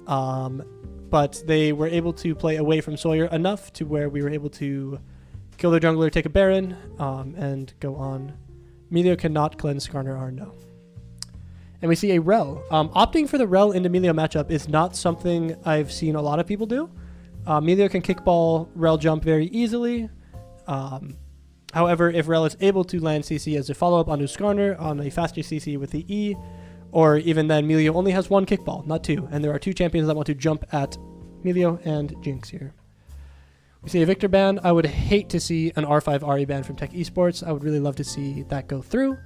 But they were able to play away from Sawyer enough to where we were able to kill their jungler, take a Baron, and go on. Melio cannot cleanse Skarner R, no. And we see a Rel. Opting for the Rel into Melio matchup is not something I've seen a lot of people do. Melio can kickball Rel jump very easily. However, if Rel is able to land CC as a follow-up onto Skarner on a faster CC with the E, or even then Melio only has one kickball, not two. And there are two champions that want to jump at Melio and Jinx here. We see a Victor ban. I would hate to see an R5 Ari ban from NECC. I would really love to see that go through.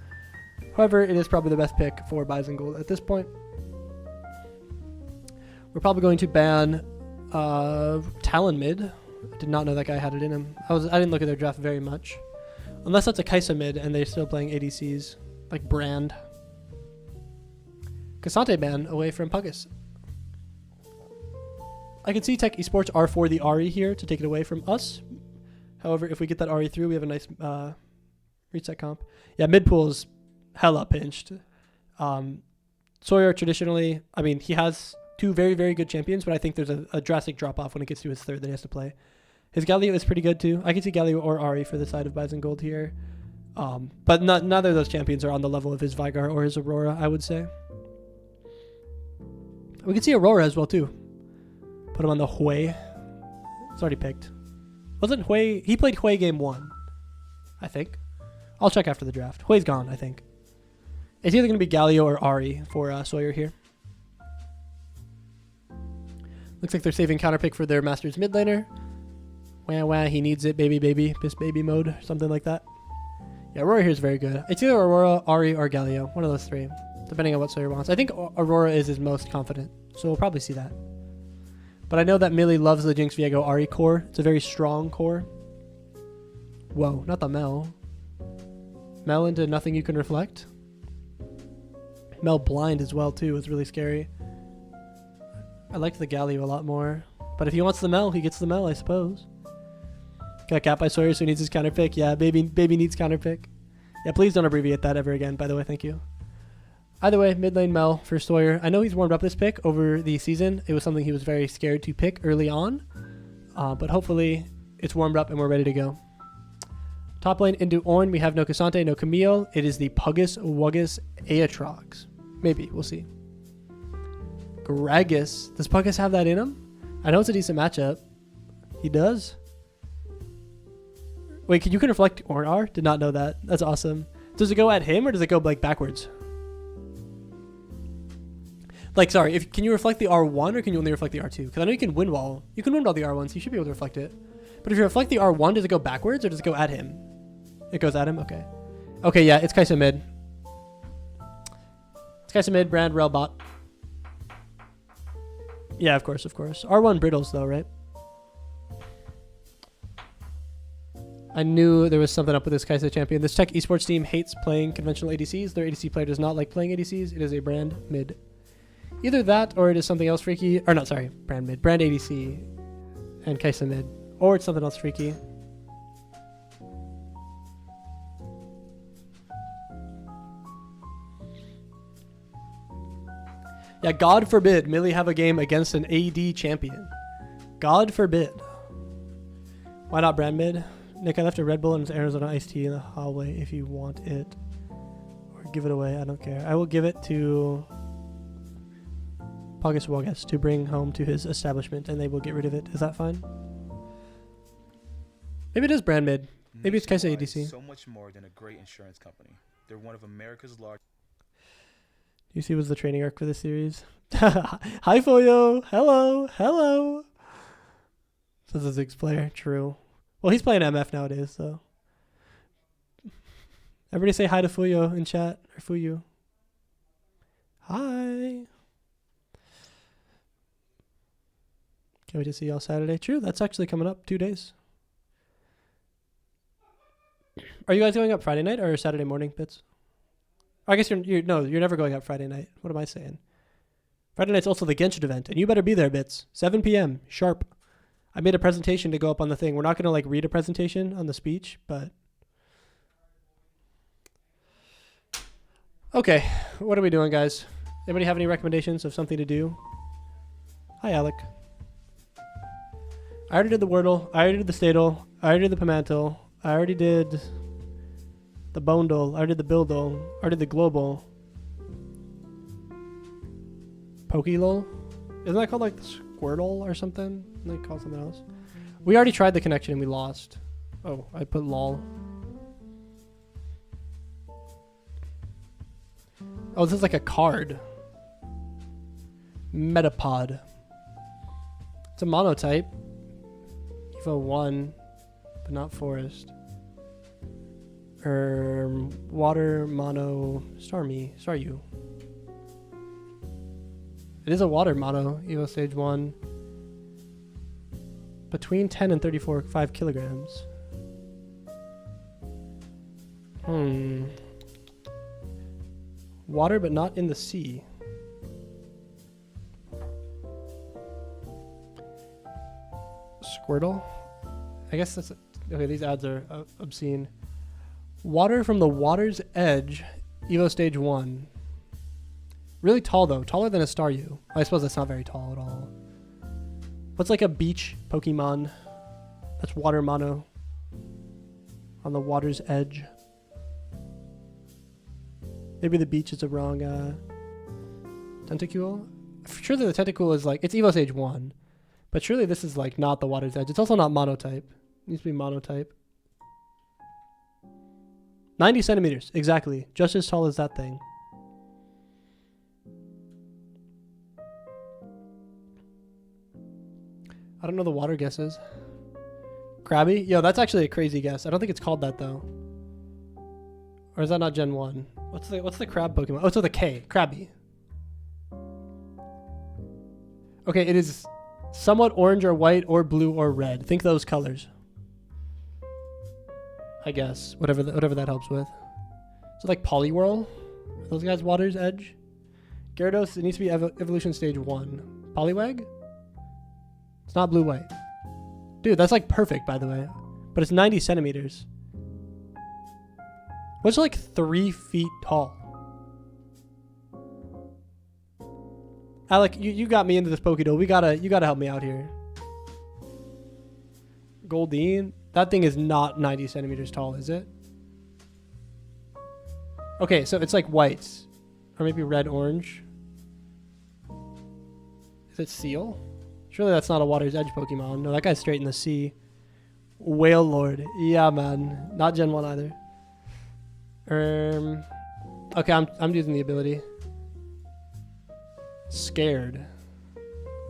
However, it is probably the best pick for Bison Gold at this point. We're probably going to ban Talon mid. I did not know that guy had it in him. I didn't look at their draft very much. Unless that's a Kaisa mid and they're still playing ADCs like Brand. Cassante ban away from Puggus. I can see NECC are for the Ari here to take it away from us. However, if we get that Ari through, we have a nice reset comp. Yeah, mid pool is hella pinched. Sawyer traditionally, I mean, he has two very, very good champions, but I think there's a drastic drop-off when it gets to his third that he has to play. His Galio is pretty good too. I can see Galio or Ari for the side of Bison Gold here. But neither of those champions are on the level of his Vygar or his Aurora, I would say. We can see Aurora as well too. Put him on the Hui. It's already picked. Wasn't Hui? He played Hui game 1, I think. I'll check after the draft. Hui's gone, I think. It's either going to be Galio or Ari for Sawyer here. Looks like they're saving counterpick for their Masters mid laner. Wah wah, he needs it, baby, baby. Piss baby mode, something like that. Yeah, Aurora here is very good. It's either Aurora, Ari, or Galio. One of those three, depending on what Sawyer wants. I think Aurora is his most confident, so we'll probably see that. But I know that Millie loves the Jinx Viego Ari core. It's a very strong core. Whoa, not the Mel. Mel into Nothing You Can Reflect. Mel blind as well too is really scary. I liked the Galio a lot more. But if he wants the Mel, he gets the Mel, I suppose. Got capped by Sawyer, so he needs his counter pick. Yeah, baby needs counter pick. Yeah, please don't abbreviate that ever again, by the way, thank you. Either way, mid lane Mel for Sawyer. I know he's warmed up this pick over the season. It was something he was very scared to pick early on. But hopefully it's warmed up and we're ready to go. Top lane into Ornn, we have no Cassante, no Camille. It is the Puggus Wuggus Aatrox. Maybe, we'll see. Gragas. Does Puggus have that in him? I know it's a decent matchup. He does? Wait, you can reflect Ornn R? Did not know that. That's awesome. Does it go at him or does it go like backwards? Like, sorry, can you reflect the R1 or can you only reflect the R2? Because I know you can wind wall. You can wind wall the R1, so you should be able to reflect it. But if you reflect the R1, does it go backwards or does it go at him? It goes at him? Okay. Okay, yeah, it's Kaisa mid. It's Kaisa mid, Brand, Rel bot. Yeah, of course, of course. R1 brittles though, right? I knew there was something up with this Kaisa champion. This NECC esports team hates playing conventional ADCs. Their ADC player does not like playing ADCs. It is a Brand mid. Either that or it is something else freaky. Or not, sorry, Brand mid. Brand ADC and Kaisa mid. Or it's something else freaky. Yeah, God forbid Millie have a game against an AD champion. God forbid. Why not brand mid? Nick, I left a Red Bull and Arizona iced tea in the hallway if you want it. Or give it away, I don't care. I will give it to Pogus Wagas to bring home to his establishment and they will get rid of it. Is that fine? Maybe it is brand mid. Maybe it's Kaisa ADC. So much more than a great insurance company. They're one of America's largest. UC was the training arc for this series. Hi, Foyo. Hello. Hello. Says a Ziggs player. True. Well, he's playing MF nowadays, so. Everybody say hi to Fuyo in chat. Or Fuyu. Hi. Can't wait to see y'all Saturday. True. That's actually coming up 2 days. Are you guys going up Friday night or Saturday morning, Bits? I guess you're never going up Friday night. What am I saying? Friday night's also the Genshin event, and you better be there, Bits. 7 p.m. sharp. I made a presentation to go up on the thing. We're not gonna read a presentation on the speech, but okay. What are we doing, guys? Anybody have any recommendations of something to do? Hi, Alec. I already did the Wordle. I already did the Stadle. I already did the Pamantle. I already did the Bondle. I already did the Bildle. I already did the Global. Pokélol? Isn't that called like the Squirtle or something? Isn't they call something else? We already tried the connection and we lost. Oh, I put lol. Oh, this is like a card. Metapod. It's a monotype. Evo 1, but not forest. Water mono Staryu. It is a water mono, Evo stage 1. Between 10 and 5 kilograms. Water but not in the sea. Squirtle? I guess that's... Okay, these ads are obscene. Water from the water's edge, Evo stage 1. Really tall though, taller than a Staryu. I suppose that's not very tall at all. What's like a beach Pokemon? That's water mono. On the water's edge. Maybe the beach is a wrong Tentacule? Surely the Tentacule is like, it's Evo stage 1. But surely this is like not the water's edge. It's also not monotype. It needs to be monotype. 90 centimeters, exactly. Just as tall as that thing. I don't know the water guesses. Krabby? Yo, that's actually a crazy guess. I don't think it's called that though. Or is that not Gen 1? What's the crab Pokemon? Oh, it's with a K. Krabby. Okay, it is somewhat orange or white or blue or red. Think those colors. I guess. Whatever that helps with. So like Poliwhirl? Are those guys water's edge? Gyarados, it needs to be evolution stage 1. Poliwag? It's not blue-white. Dude, that's like perfect, by the way. But it's 90 centimeters. What's like 3 feet tall? Alec, you got me into this Pokédoll. You gotta help me out here. Goldeen? That thing is not 90 centimeters tall, is it? Okay, so it's like white. Or maybe red, orange. Is it Seal? Surely that's not a water's edge Pokemon. No, that guy's straight in the sea. Whale Lord. Yeah, man. Not Gen 1 either. Okay, I'm using the ability. Scared.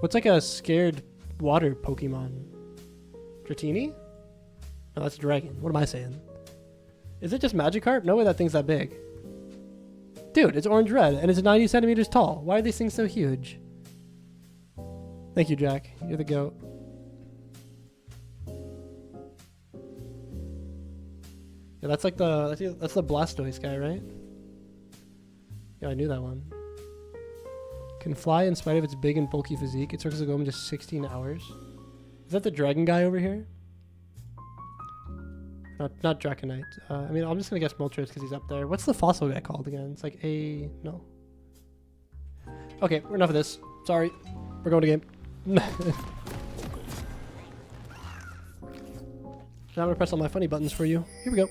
What's like a scared water Pokemon? Dratini? No, that's a dragon. What am I saying? Is it just Magikarp? No way that thing's that big. Dude, it's orange-red, and it's 90 centimeters tall. Why are these things so huge? Thank you, Jack. You're the GOAT. Yeah, that's like that's the Blastoise guy, right? Yeah, I knew that one. Can fly in spite of its big and bulky physique. It circles the globe in just 16 hours. Is that the dragon guy over here? Not Draconite. I mean, I'm just gonna guess Moltres because he's up there. What's the fossil guy called again? It's like no. Okay, we're enough of this. Sorry. We're going to game. Now I'm going to press all my funny buttons for you. Here we go.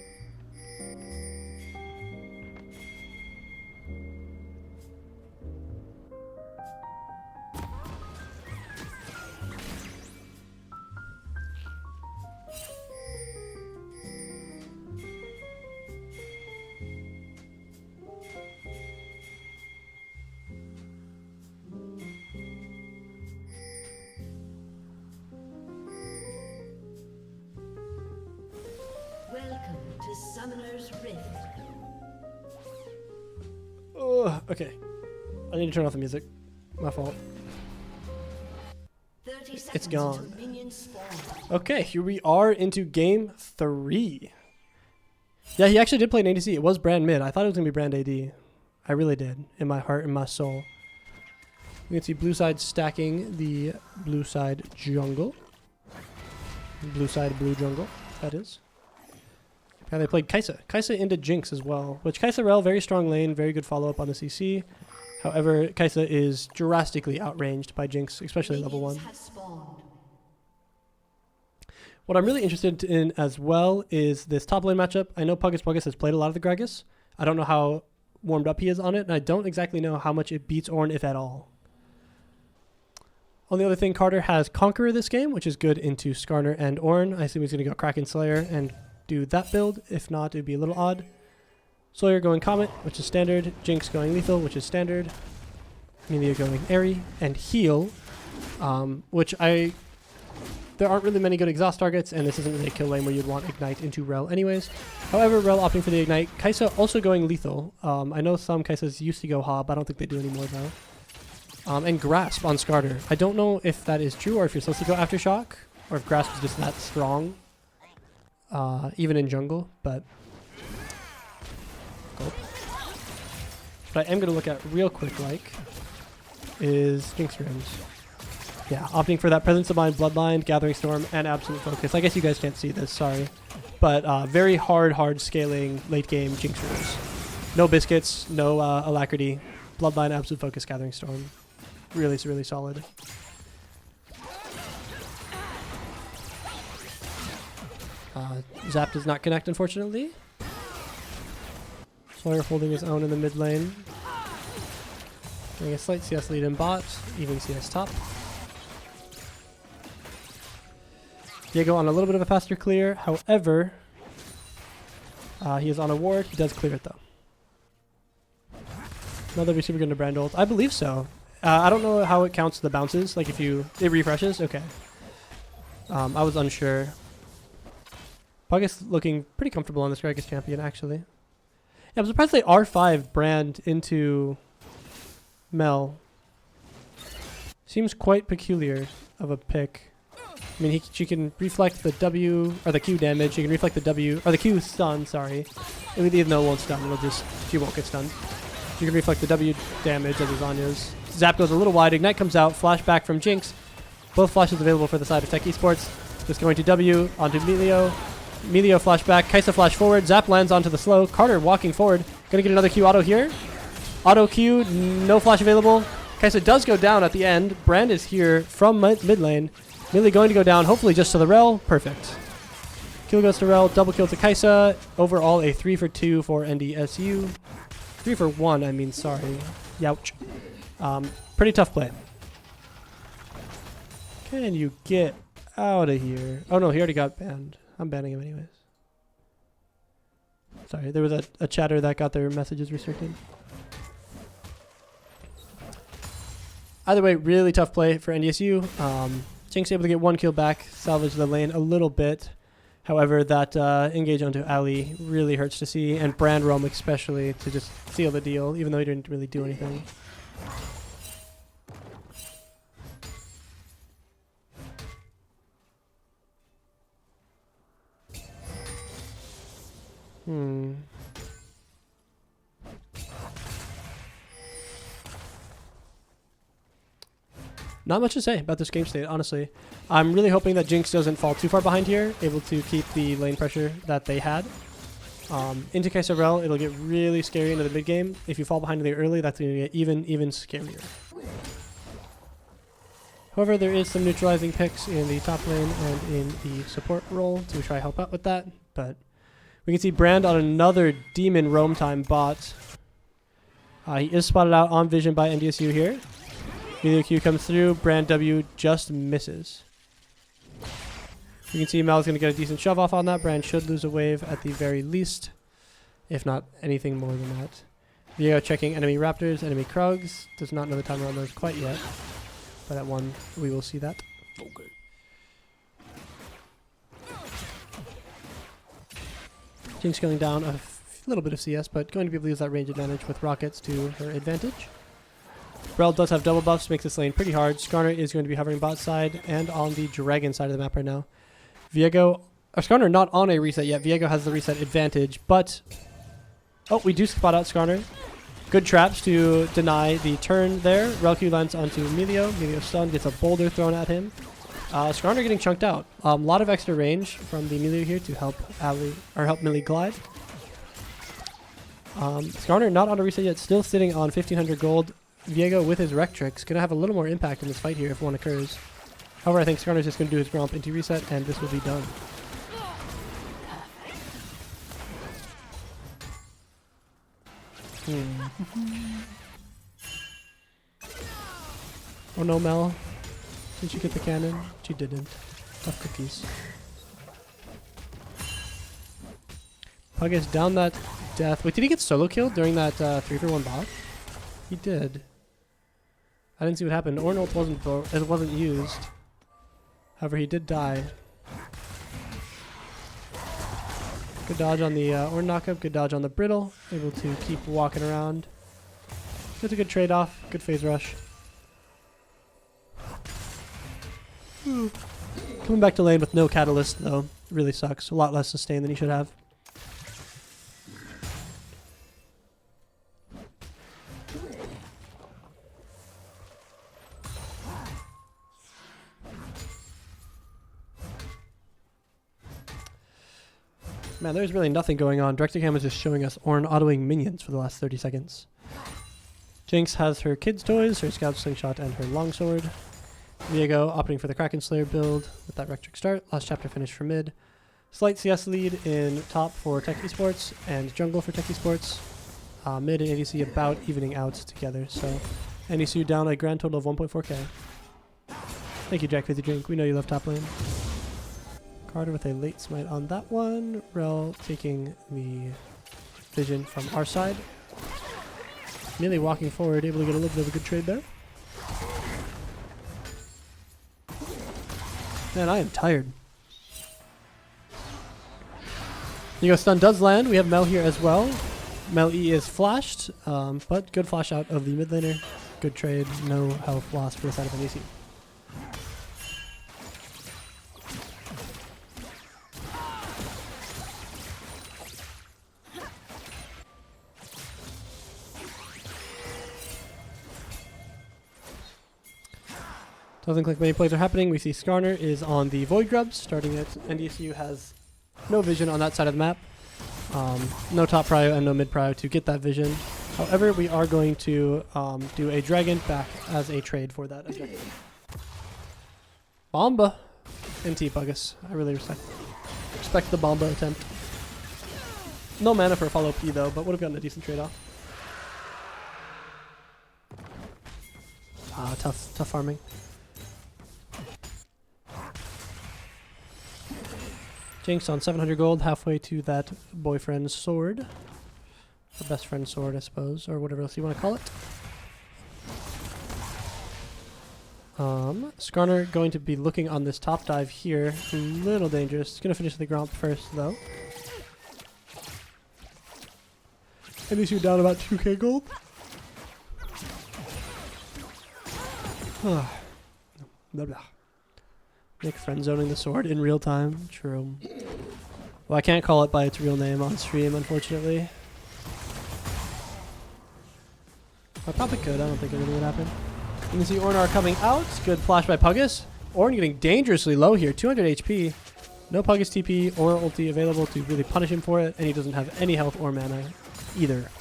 Welcome to Summoner's Rift. Oh, okay. I need to turn off the music. My fault. 30 seconds It's gone. until minions spawn. Okay, here we are into game 3. Yeah, he actually did play an ADC. It was Brand mid. I thought it was going to be Brand AD. I really did. In my heart and my soul. You can see blue side stacking the blue side jungle. Blue side blue jungle, that is. And they played Kai'Sa. Kai'Sa into Jinx as well. Which Kai'Sa Rel, very strong lane, very good follow-up on the CC. However, Kai'Sa is drastically outranged by Jinx, especially level 1. What I'm really interested in as well is this top lane matchup. I know Puggus has played a lot of the Gragas. I don't know how warmed up he is on it, and I don't exactly know how much it beats Ornn, if at all. On the other thing, Carter has Conqueror this game, which is good into Skarner and Ornn. I assume he's going to go Kraken Slayer and do that build. If not, it would be a little odd. Sawyer going Comet, which is standard. Jinx going Lethal, which is standard. Amelia going Airy. And Heal, which there aren't really many good exhaust targets, and this isn't really a kill lane where you'd want Ignite into Rel anyways. However, Rel opting for the Ignite. Kai'Sa also going Lethal. I know some Kaisas used to go Hob. I don't think they do anymore, though. And Grasp on Skarner. I don't know if that is true or if you're supposed to go Aftershock, or if Grasp is just that strong. Even in jungle, but what I am going to look at real quick, is Jinx Runes. Yeah, opting for that Presence of Mind, Bloodline, Gathering Storm, and Absolute Focus. I guess you guys can't see this, sorry. But very hard scaling late game Jinx Runes. No Biscuits, no Alacrity. Bloodline, Absolute Focus, Gathering Storm. Really, really solid. Zap does not connect, unfortunately. Sawyer holding his own in the mid lane. Getting a slight CS lead in bot, even CS top. Diego on a little bit of a faster clear. However, he is on a ward. He does clear it, though. Another be super good to brand ult. I believe so. I don't know how it counts the bounces. Like if it refreshes? Okay. I was unsure. Puggus looking pretty comfortable on this Gragas champion, actually. Yeah, I'm surprised they R5 brand into Mel. Seems quite peculiar of a pick. I mean, she can reflect the W, or the Q damage. She can reflect the W, or the Q stun, sorry. Even though it won't stun, she won't get stunned. She can reflect the W damage of the Zanya's. Zap goes a little wide, Ignite comes out, flashback from Jinx. Both flashes available for the side of NECC. Just going to W, onto Melio. Melio flashback, Kai'Sa flash forward, Zap lands onto the slow. Carter walking forward, gonna get another Q auto here. Auto Q, no flash available. Kai'Sa does go down at the end. Brand is here from mid lane. Millie going to go down, hopefully just to the Rel. Perfect. Kill goes to Rel, double kill to Kai'Sa. Overall, a 3 for 2 for NDSU. 3 for 1, I mean, sorry. Youch. Pretty tough play. Can you get out of here? Oh no, he already got banned. I'm banning him anyways. Sorry, there was a chatter that got their messages restricted. Either way, really tough play for NDSU. Jinx able to get 1 kill back, salvage the lane a little bit. However, that engage onto Ali really hurts to see, and Brand roam especially to just seal the deal, even though he didn't really do anything. Not much to say about this game state, honestly. I'm really hoping that Jinx doesn't fall too far behind here, able to keep the lane pressure that they had. Into Kai'Sa Rel, it'll get really scary into the mid game. If you fall behind really early, that's going to get even scarier. However, there is some neutralizing picks in the top lane and in the support role to try help out with that. But we can see Brand on another Demon Roam Time bot. He is spotted out on vision by NDSU here. Melee Q comes through. Brand W just misses. We can see Mel's going to get a decent shove off on that. Brand should lose a wave at the very least, if not anything more than that. Viego checking enemy Raptors, enemy Krugs. Does not know the timer on those quite yet. But at 1, we will see that. Okay. Jinx scaling down a little bit of CS, but going to be able to use that range advantage with rockets to her advantage. Brel does have double buffs, makes this lane pretty hard. Skarner is going to be hovering bot side and on the dragon side of the map right now. Viego, or Skarner not on a reset yet. Viego has the reset advantage, but... Oh, we do spot out Skarner. Good traps to deny the turn there. Relq lands onto Emilio. Emilio stun, gets a boulder thrown at him. Skarner getting chunked out. A lot of extra range from the Emilio here to help help Millie glide. Skarner not on a reset yet, still sitting on 1500 gold. Viego with his Rectrix going to have a little more impact in this fight here if one occurs. However, I think Skarner's just going to do his Gromp into reset and this will be done. Oh no, Mel. Did she get the cannon? She didn't. Tough cookies. Puggus down that death. Wait, did he get solo killed during that 3-for-1 bot? He did. I didn't see what happened. Ornn ult wasn't used. However, he did die. Good dodge on the Ornn knockup. Good dodge on the Brittle. Able to keep walking around. It's a good trade-off. Good phase rush. Coming back to lane with no catalyst, though, really sucks. A lot less sustain than he should have. Man, there's really nothing going on. Direct-to-cam is just showing us Ornn autoing minions for the last 30 seconds. Jinx has her kids' toys, her scout slingshot, and her longsword. Viego opting for the Kraken Slayer build with that Rectrix start. Last chapter finish for mid. Slight CS lead in top for NECC and jungle for NECC. Mid and ADC about evening out together. So NDSU down a grand total of 1.4k. Thank you, Jack Fizzy Drink. We know you love top lane. Carter with a late smite on that one. Rel taking the vision from our side. Merely walking forward, able to get a little bit of a good trade there. Man, I am tired. Viego stun does land. We have Mel here as well. Mel E is flashed, but good flash out of the mid laner. Good trade. No health loss for the side of NECC. Doesn't look like many plays are happening. We see Skarner is on the Void Grubs, starting it. NDSU has no vision on that side of the map. No top prio and no mid prio to get that vision. However, we are going to do a dragon back as a trade for that objective. Bomba. NT Puggus. I really respect the Bomba attempt. No mana for a follow P though, but would have gotten a decent trade off. Tough farming. Jinx on 700 gold, halfway to that boyfriend's sword. Or best friend's sword, I suppose, or whatever else you want to call it. Skarner going to be looking on this top dive here. A little dangerous. He's going to finish the Gromp first, though. At least you're down about 2k gold. Blah, blah. Nick friend zoning the sword in real time. True. Well, I can't call it by its real name on stream, unfortunately. I probably could. I don't think anything would happen. You can see Ornn coming out. Good flash by Puggus. Ornn getting dangerously low here. 200 HP. No Puggus TP or ulti available to really punish him for it, and he doesn't have any health or mana either.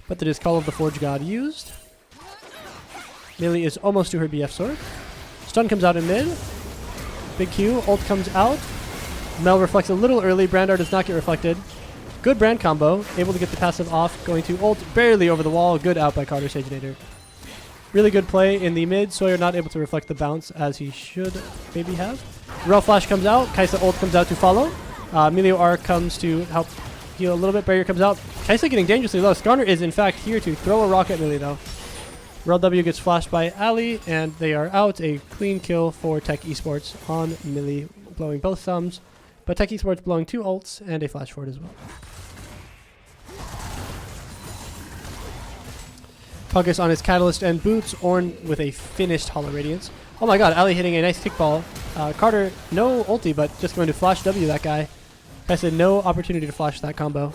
But there is Call of the Forge God used. Millie is almost to her BF sword. Stun comes out in mid. Big Q. Ult comes out. Mel reflects a little early. Brandar does not get reflected. Good Brand combo. Able to get the passive off. Going to ult barely over the wall. Good out by Carter Saginator. Really good play in the mid. Sawyer not able to reflect the bounce as he should maybe have. Rel Flash comes out. Kaisa ult comes out to follow. Melio R comes to help heal a little bit. Barrier comes out. Kaisa getting dangerously low. Skarner is in fact here to throw a rock at Melio though. Rel W gets flashed by Ali and they are out. A clean kill for Tech Esports on Millie, blowing both thumbs. But Tech Esports blowing 2 ults and a flash forward as well. Puckus on his Catalyst and boots. Ornn with a finished Hollow Radiance. Oh my god, Ali hitting a nice kickball. Carter, no ulti, but just going to flash W that guy. I said no opportunity to flash that combo.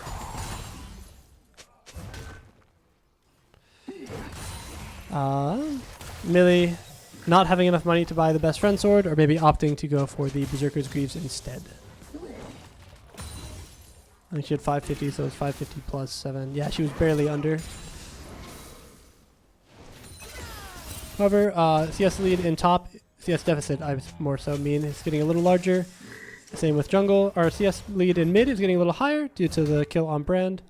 Millie not having enough money to buy the best friend sword, or maybe opting to go for the Berserker's Greaves instead. I think she had 550, so it was 550 plus 7. Yeah, she was barely under. However, CS lead in top, CS deficit, I more so mean, is getting a little larger. Same with jungle. Our CS lead in mid is getting a little higher due to the kill on Brand.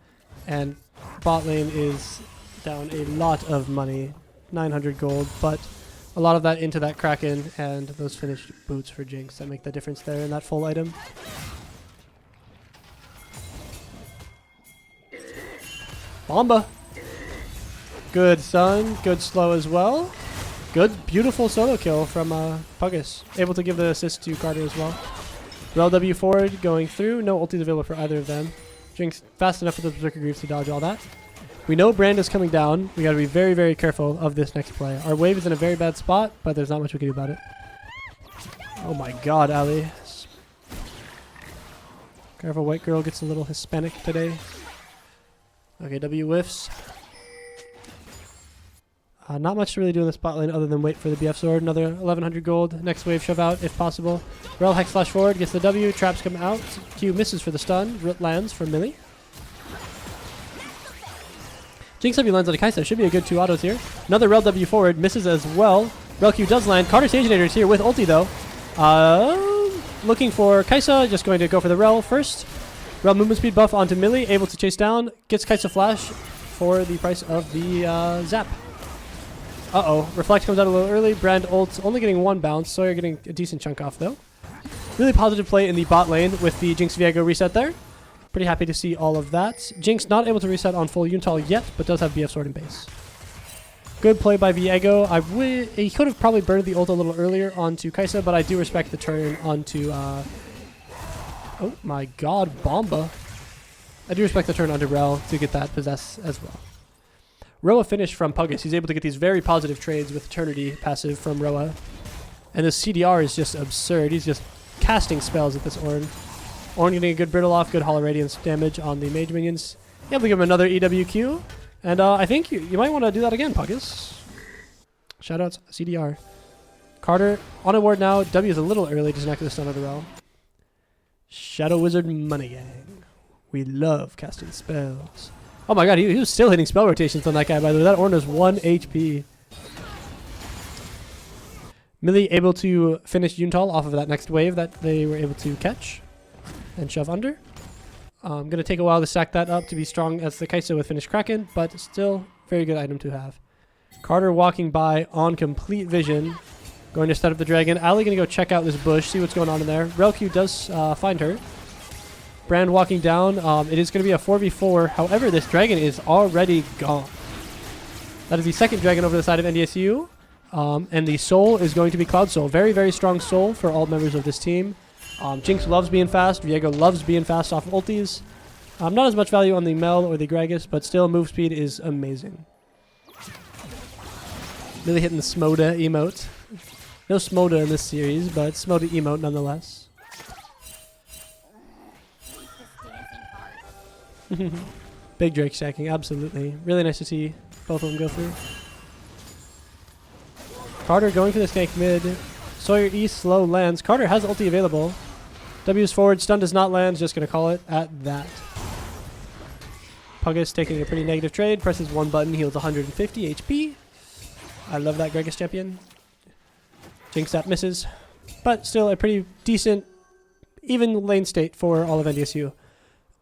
And bot lane is down a lot of money, 900 gold, but a lot of that into that Kraken and those finished boots for Jinx that make the difference there in that full item. Bomba! Good stun, good slow as well. Good, beautiful solo kill from Puckus. Able to give the assist to Carter as well. Rel W forward going through. No ultis available for either of them. Jinx fast enough with the Berserker Greaves to dodge all that. We know Brand is coming down. We got to be very, very careful of this next play. Our wave is in a very bad spot, but there's not much we can do about it. Oh my god, Ali. Careful, white girl gets a little Hispanic today. Okay, W whiffs. Not much to really do in the spot lane other than wait for the BF sword. Another 1100 gold. Next wave shove out if possible. Rel hex flash forward, gets the W. Traps come out. Q misses for the stun. Lands for Millie. Jinx W lands on a Kaisa. Should be a good 2 autos here. Another Rel W forward. Misses as well. Rel Q does land. Carter Saginator is here with ulti though. Looking for Kaisa. Just going to go for the Rel first. Rel movement speed buff onto Millie. Able to chase down. Gets Kaisa flash for the price of the zap. Uh-oh. Reflect comes out a little early. Brand ult only getting 1 bounce. Sawyer getting a decent chunk off, though. Really positive play in the bot lane with the Jinx Viego reset there. Pretty happy to see all of that. Jinx not able to reset on full Yuntal yet, but does have BF sword in base. Good play by Viego. He could have probably burned the ult a little earlier onto Kaisa, but I do respect the turn onto... oh my god, Bomba. I do respect the turn onto Rel to get that possess as well. Roa finished from Puckus. He's able to get these very positive trades with Eternity passive from Roa. And this CDR is just absurd. He's just casting spells at this Ornn. Ornn getting a good Brittle off, good Hollow Radiance damage on the mage minions. Able to give him another EWQ. And I think you might want to do that again, Puckus. Shoutouts, CDR. Carter on a ward now. W is a little early to connect the stun of the Rel. Shadow Wizard Money Gang. We love casting spells. Oh my god, he was still hitting spell rotations on that guy, by the way. That Ornn is 1 HP. Millie able to finish Yuntal off of that next wave that they were able to catch and shove under. Going to take a while to stack that up to be strong as the Kaisa with finished Kraken, but still very good item to have. Carter walking by on complete vision. Going to set up the dragon. Ali going to go check out this bush, see what's going on in there. Relq does find her. Brand walking down. It is going to be a 4v4. However, this dragon is already gone. That is the second dragon over the side of NDSU. And the soul is going to be Cloud Soul. Very, very strong soul for all members of this team. Jinx loves being fast. Viego loves being fast off of ultis. Not as much value on the Mel or the Gragas, but still move speed is amazing. Really hitting the Smoda emote. No Smoda in this series, but Smoda emote nonetheless. Big Drake stacking, absolutely. Really nice to see both of them go through. Carter going for the gank mid. Sawyer E slow lands. Carter has ulti available. W's forward. Stun does not land. Just going to call it at that. Puckus taking a pretty negative trade. Presses 1 button. Heals 150 HP. I love that Gragas champion. Jinx that misses. But still a pretty decent, even lane state for all of NDSU.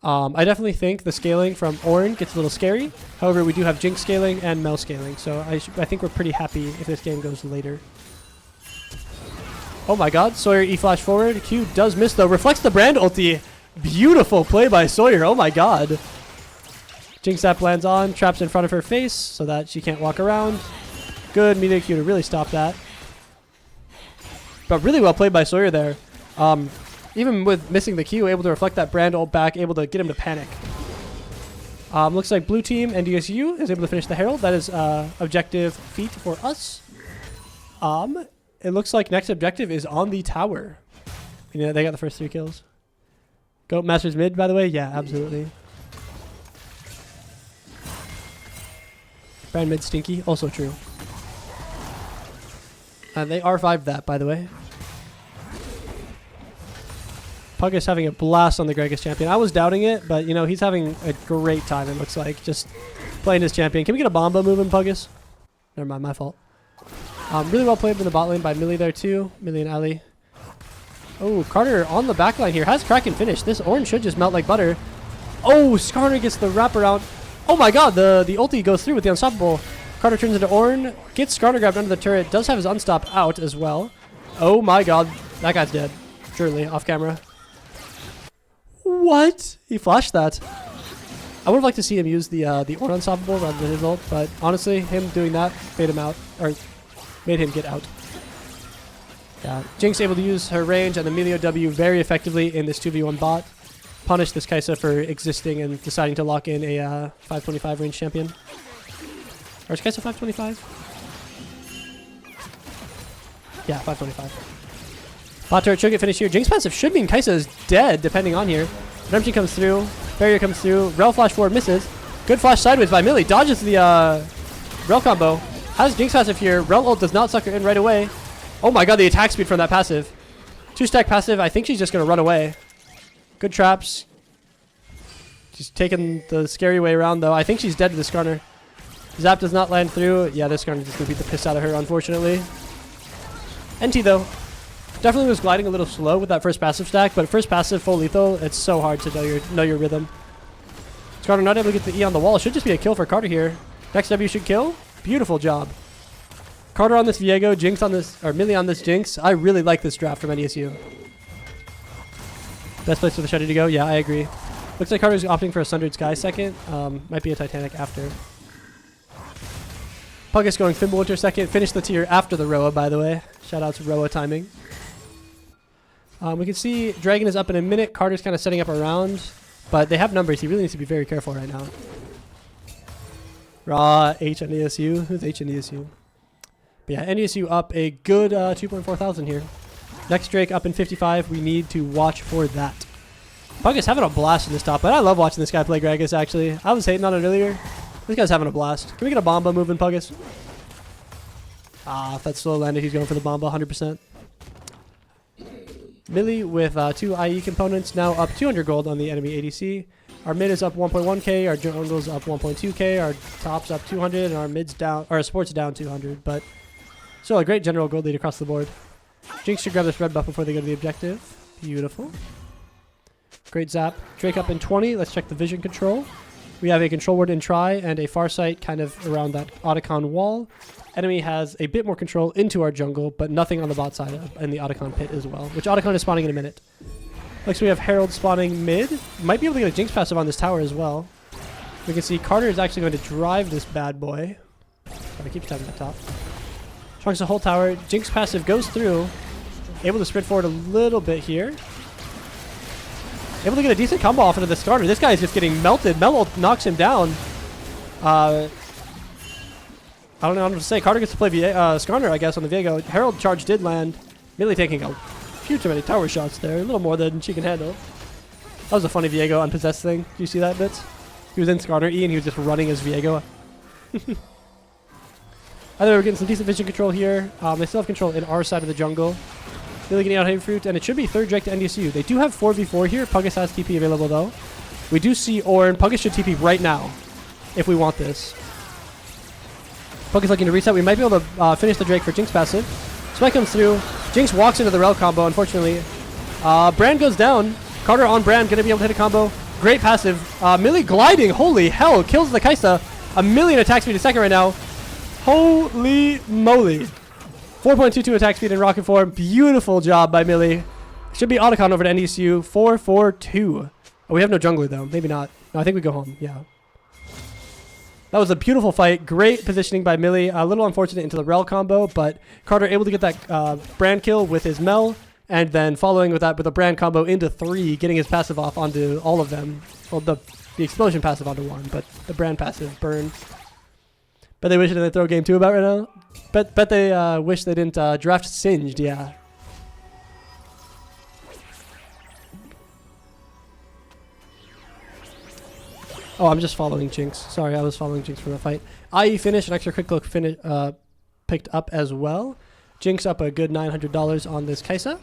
I definitely think the scaling from Ornn gets a little scary. However, we do have Jinx scaling and Mel scaling, so I think we're pretty happy if this game goes later. Oh my god, Sawyer E-flash forward. Q does miss though. Reflects the brand ulti. Beautiful play by Sawyer. Oh my god. Jinx Zap lands on, traps in front of her face so that she can't walk around. Good media Q to really stop that. But really well played by Sawyer there. Even with missing the Q, able to reflect that brand ult back, able to get him to panic. Looks like blue team NDSU is able to finish the Herald. That is objective feat for us. It looks like next objective is on the tower. You know, they got the first 3 kills. Goat Masters mid, by the way. Yeah, absolutely. Brand mid stinky. Also true. And they R5'd that, by the way. Pug is having a blast on the Gregus champion. I was doubting it, but, you know, he's having a great time, it looks like. Just playing his champion. Can we get a Bomba moving, Puggus? Never mind, my fault. Really well played in the bot lane by Millie there, too. Millie and Ali. Oh, Carter on the back line here. Has Kraken finished. This Ornn should just melt like butter. Oh, Skarner gets the wraparound. Oh my god, the ulti goes through with the Unstoppable. Carter turns into Ornn. Gets Skarner grabbed under the turret. Does have his Unstop out as well. Oh my god. That guy's dead. Surely, off camera. What? He flashed that. I would have liked to see him use the Ornn Unstoppable rather than his ult, but honestly, him doing that made him out, or made him get out. Yeah, Jinx able to use her range and Emilio W very effectively in this 2v1 bot. Punish this Kai'Sa for existing and deciding to lock in a 525 range champion. Or is Kai'Sa 525? Yeah, 525. Bot turret should get finished here. Jinx passive should mean Kai'Sa is dead, depending on here. Redemption comes through. Barrier comes through. Rel flash forward misses. Good flash sideways by Millie. Dodges the Rel combo. Has Jinx passive here. Rel ult does not suck her in right away. Oh my god, the attack speed from that passive. 2-stack passive. I think she's just going to run away. Good traps. She's taking the scary way around, though. I think she's dead to the Skarner. Zap does not land through. Yeah, this Skarner just going to beat the piss out of her, unfortunately. NT, though. Definitely was gliding a little slow with that first passive stack, but first passive, full lethal, it's so hard to know your rhythm. Skarner not able to get the E on the wall. Should just be a kill for Carter here. Next W should kill. Beautiful job. Carter on this Viego, Jinx on this, or Millie on this Jinx. I really like this draft from NDSU. Best place for the Shuddy to go? Yeah, I agree. Looks like Carter's opting for a Sundered Sky second. Might be a Titanic after. Puggus going Fimbulwinter second. Finish the tier after the Roa, by the way. Shout out to Roa timing. We can see Dragon is up in a minute. Carter's kind of setting up around, but they have numbers. He really needs to be very careful right now. Raw H NDSU. Who's H NDSU? But yeah, NDSU up a good 2.4 thousand here. Next Drake up in 55. We need to watch for that. Puggus having a blast in this top, but I love watching this guy play Gragas, actually. I was hating on it earlier. This guy's having a blast. Can we get a Bomba moving, Puggus? Ah, if that's slow landed, he's going for the Bomba 100%. Millie with 2 IE components, now up 200 gold on the enemy ADC. Our mid is up 1.1k, our jungle's up 1.2k, our top's up 200, and our mid's down, our support's down 200, but still a great general gold lead across the board. Jinx should grab this red buff before they go to the objective. Beautiful. Great zap. Drake up in 20. Let's check the vision control. We have a control ward in try and a Farsight kind of around that Otacon wall. Enemy has a bit more control into our jungle, but nothing on the bot side and the Otacon pit as well, which Otacon is spawning in a minute. Looks like we have Herald spawning mid. Might be able to get a Jinx passive on this tower as well. We can see Carter is actually going to drive this bad boy. Gotta keep tapping that top. Trunks the whole tower. Jinx passive goes through. Able to sprint forward a little bit here. Able to get a decent combo off into the Skarner. This guy is just getting melted. Melo knocks him down. I don't know what to say. Carter gets to play Skarner, I guess, on the Viego. Herald charge did land. Millie taking a few too many tower shots there. A little more than she can handle. That was a funny Viego unpossessed thing. Do you see that, Bits? He was in Skarner E and he was just running his Viego. Either we're getting some decent vision control here. They still have control in our side of the jungle. Really getting out Heavy Fruit, and it should be third Drake to NDSU. They do have 4v4 here. Puggus has TP available, though. We do see Ornn. Puggus should TP right now if we want this. Puggus looking to reset. We might be able to finish the Drake for Jinx passive. Spike comes through. Jinx walks into the rel combo, unfortunately. Brand goes down. Carter on Brand, going to be able to hit a combo. Great passive. Millie gliding. Holy hell. Kills the Kaisa. 1,000,000 attack speed a second right now. Holy moly. 4.22 attack speed in rocket form. Beautiful job by Millie. Should be Otacon over to NDSU. 4-4-2. Oh, we have no jungler, though. Maybe not. No, I think we go home. Yeah. That was a beautiful fight. Great positioning by Millie. A little unfortunate into the rel combo, but Carter able to get that Brand kill with his Mel, and then following with that with a Brand combo into 3, getting his passive off onto all of them. Well, the explosion passive onto 1, but the Brand passive burn. Bet they wish they didn't throw game 2 about right now. Bet they wish they didn't draft Singed, yeah. Oh, I'm just following Jinx. Sorry, I was following Jinx from the fight. IE finish, an extra quick look finish picked up as well. Jinx up a good $900 on this Kaisa.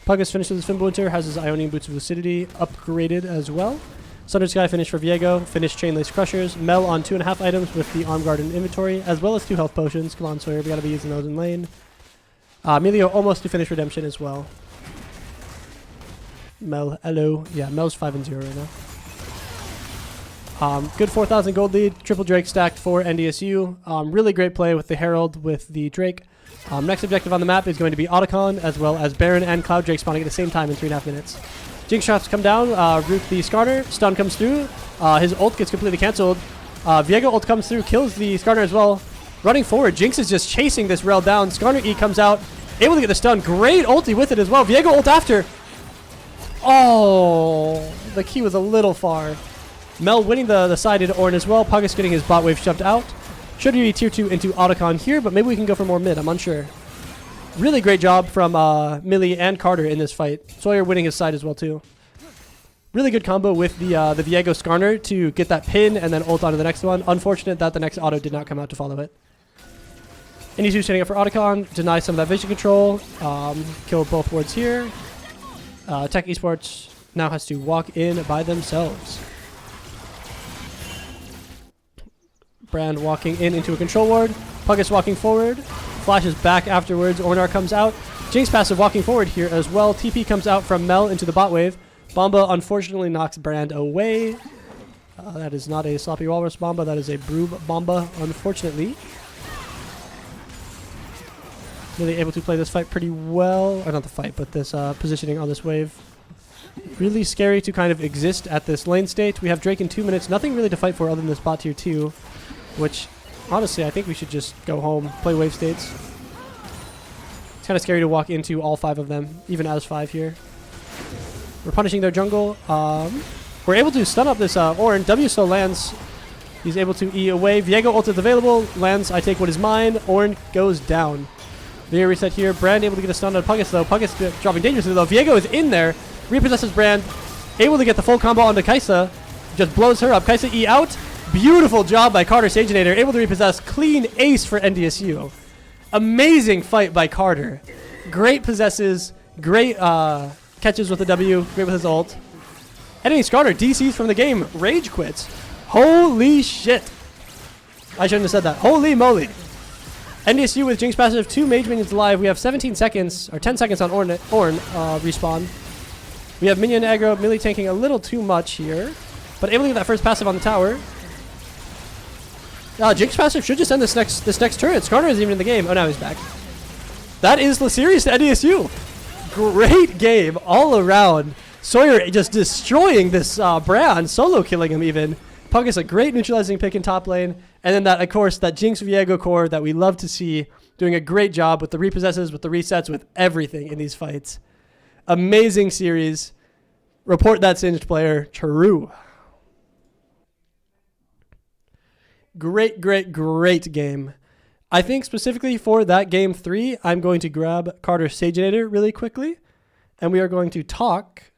Puggus finishes his Fimbulwinter, has his Ionian Boots of Lucidity upgraded as well. Sundered Sky finish for Viego, finished Chainlace Crushers. Mel on 2.5 items with the Arm Guard in inventory, as well as 2 health potions. Come on, Sawyer, we gotta be using those in lane. Emilio almost to finish Redemption as well. Mel, hello. Yeah, Mel's 5-0 right now. Good 4,000 gold lead. Triple Drake stacked for NDSU. Really great play with the Herald with the Drake. Next objective on the map is going to be Otacon, as well as Baron and Cloud Drake spawning at the same time in 3.5 minutes. Jinx shots come down. Root the Skarner. Stun comes through. His ult gets completely cancelled. Viego ult comes through, kills the Skarner as well. Running forward, Jinx is just chasing this rel down. Skarner E comes out, able to get the stun. Great ulti with it as well. Viego ult after. Oh, the key was a little far. Mel winning the side into Ornn as well. Puggus getting his bot wave shoved out. Should be tier 2 into Otacon here, but maybe we can go for more mid. I'm unsure. Really great job from Millie and Carter in this fight. Sawyer winning his side as well too. Really good combo with the Viego Skarner to get that pin and then ult onto the next one. Unfortunate that the next auto did not come out to follow it. NDSU standing up for Otacon. Deny some of that vision control. Kill both wards here. Tech Esports now has to walk in by themselves. Brand walking in into a control ward. Puggus walking forward. Flashes back afterwards. Ornar comes out. Jinx passive walking forward here as well. TP comes out from Mel into the bot wave. Bomba unfortunately knocks Brand away. That is not a Sloppy Walrus Bomba. That is a Broob Bomba, unfortunately. Really able to play this fight pretty well. Or not the fight, but this positioning on this wave. Really scary to kind of exist at this lane state. We have Drake in 2 minutes. Nothing really to fight for other than this bot tier 2. Which, honestly, I think we should just go home, play wave states. It's kind of scary to walk into all 5 of them, even as 5 here. We're punishing their jungle. We're able to stun up this Ornn. W still lands. He's able to E away. Viego ult is available. Lands, I take what is mine. Ornn goes down. Video reset here. Brand able to get a stun on Puggus though. Puggus dropping dangerously though. Viego is in there. Repossesses Brand. Able to get the full combo onto Kaisa. Just blows her up. Kaisa E out. Beautiful job by Carter Saginator. Able to repossess. Clean ace for NDSU. Amazing fight by Carter. Great possesses. Great catches with the W. Great with his ult. Enemy Skarner DCs from the game. Rage quits. Holy shit. I shouldn't have said that. Holy moly. NDSU with Jinx passive. 2 mage minions alive. We have 17 seconds, or 10 seconds on Ornn respawn. We have minion aggro. Millie tanking a little too much here. But able to get that first passive on the tower. Jinx passive should just end this next turret. Skarner isn't even in the game. Oh, now he's back. That is the series to NDSU. Great game all around. Sawyer just destroying this Brand, solo killing him even. Puggus a great neutralizing pick in top lane. And then that, of course, that Jinx Viego core that we love to see, doing a great job with the repossesses, with the resets, with everything in these fights. Amazing series. Report that Singed player. True. Great, great, great game. I think specifically for that game 3, I'm going to grab Carter Saginator really quickly. And we are going to talk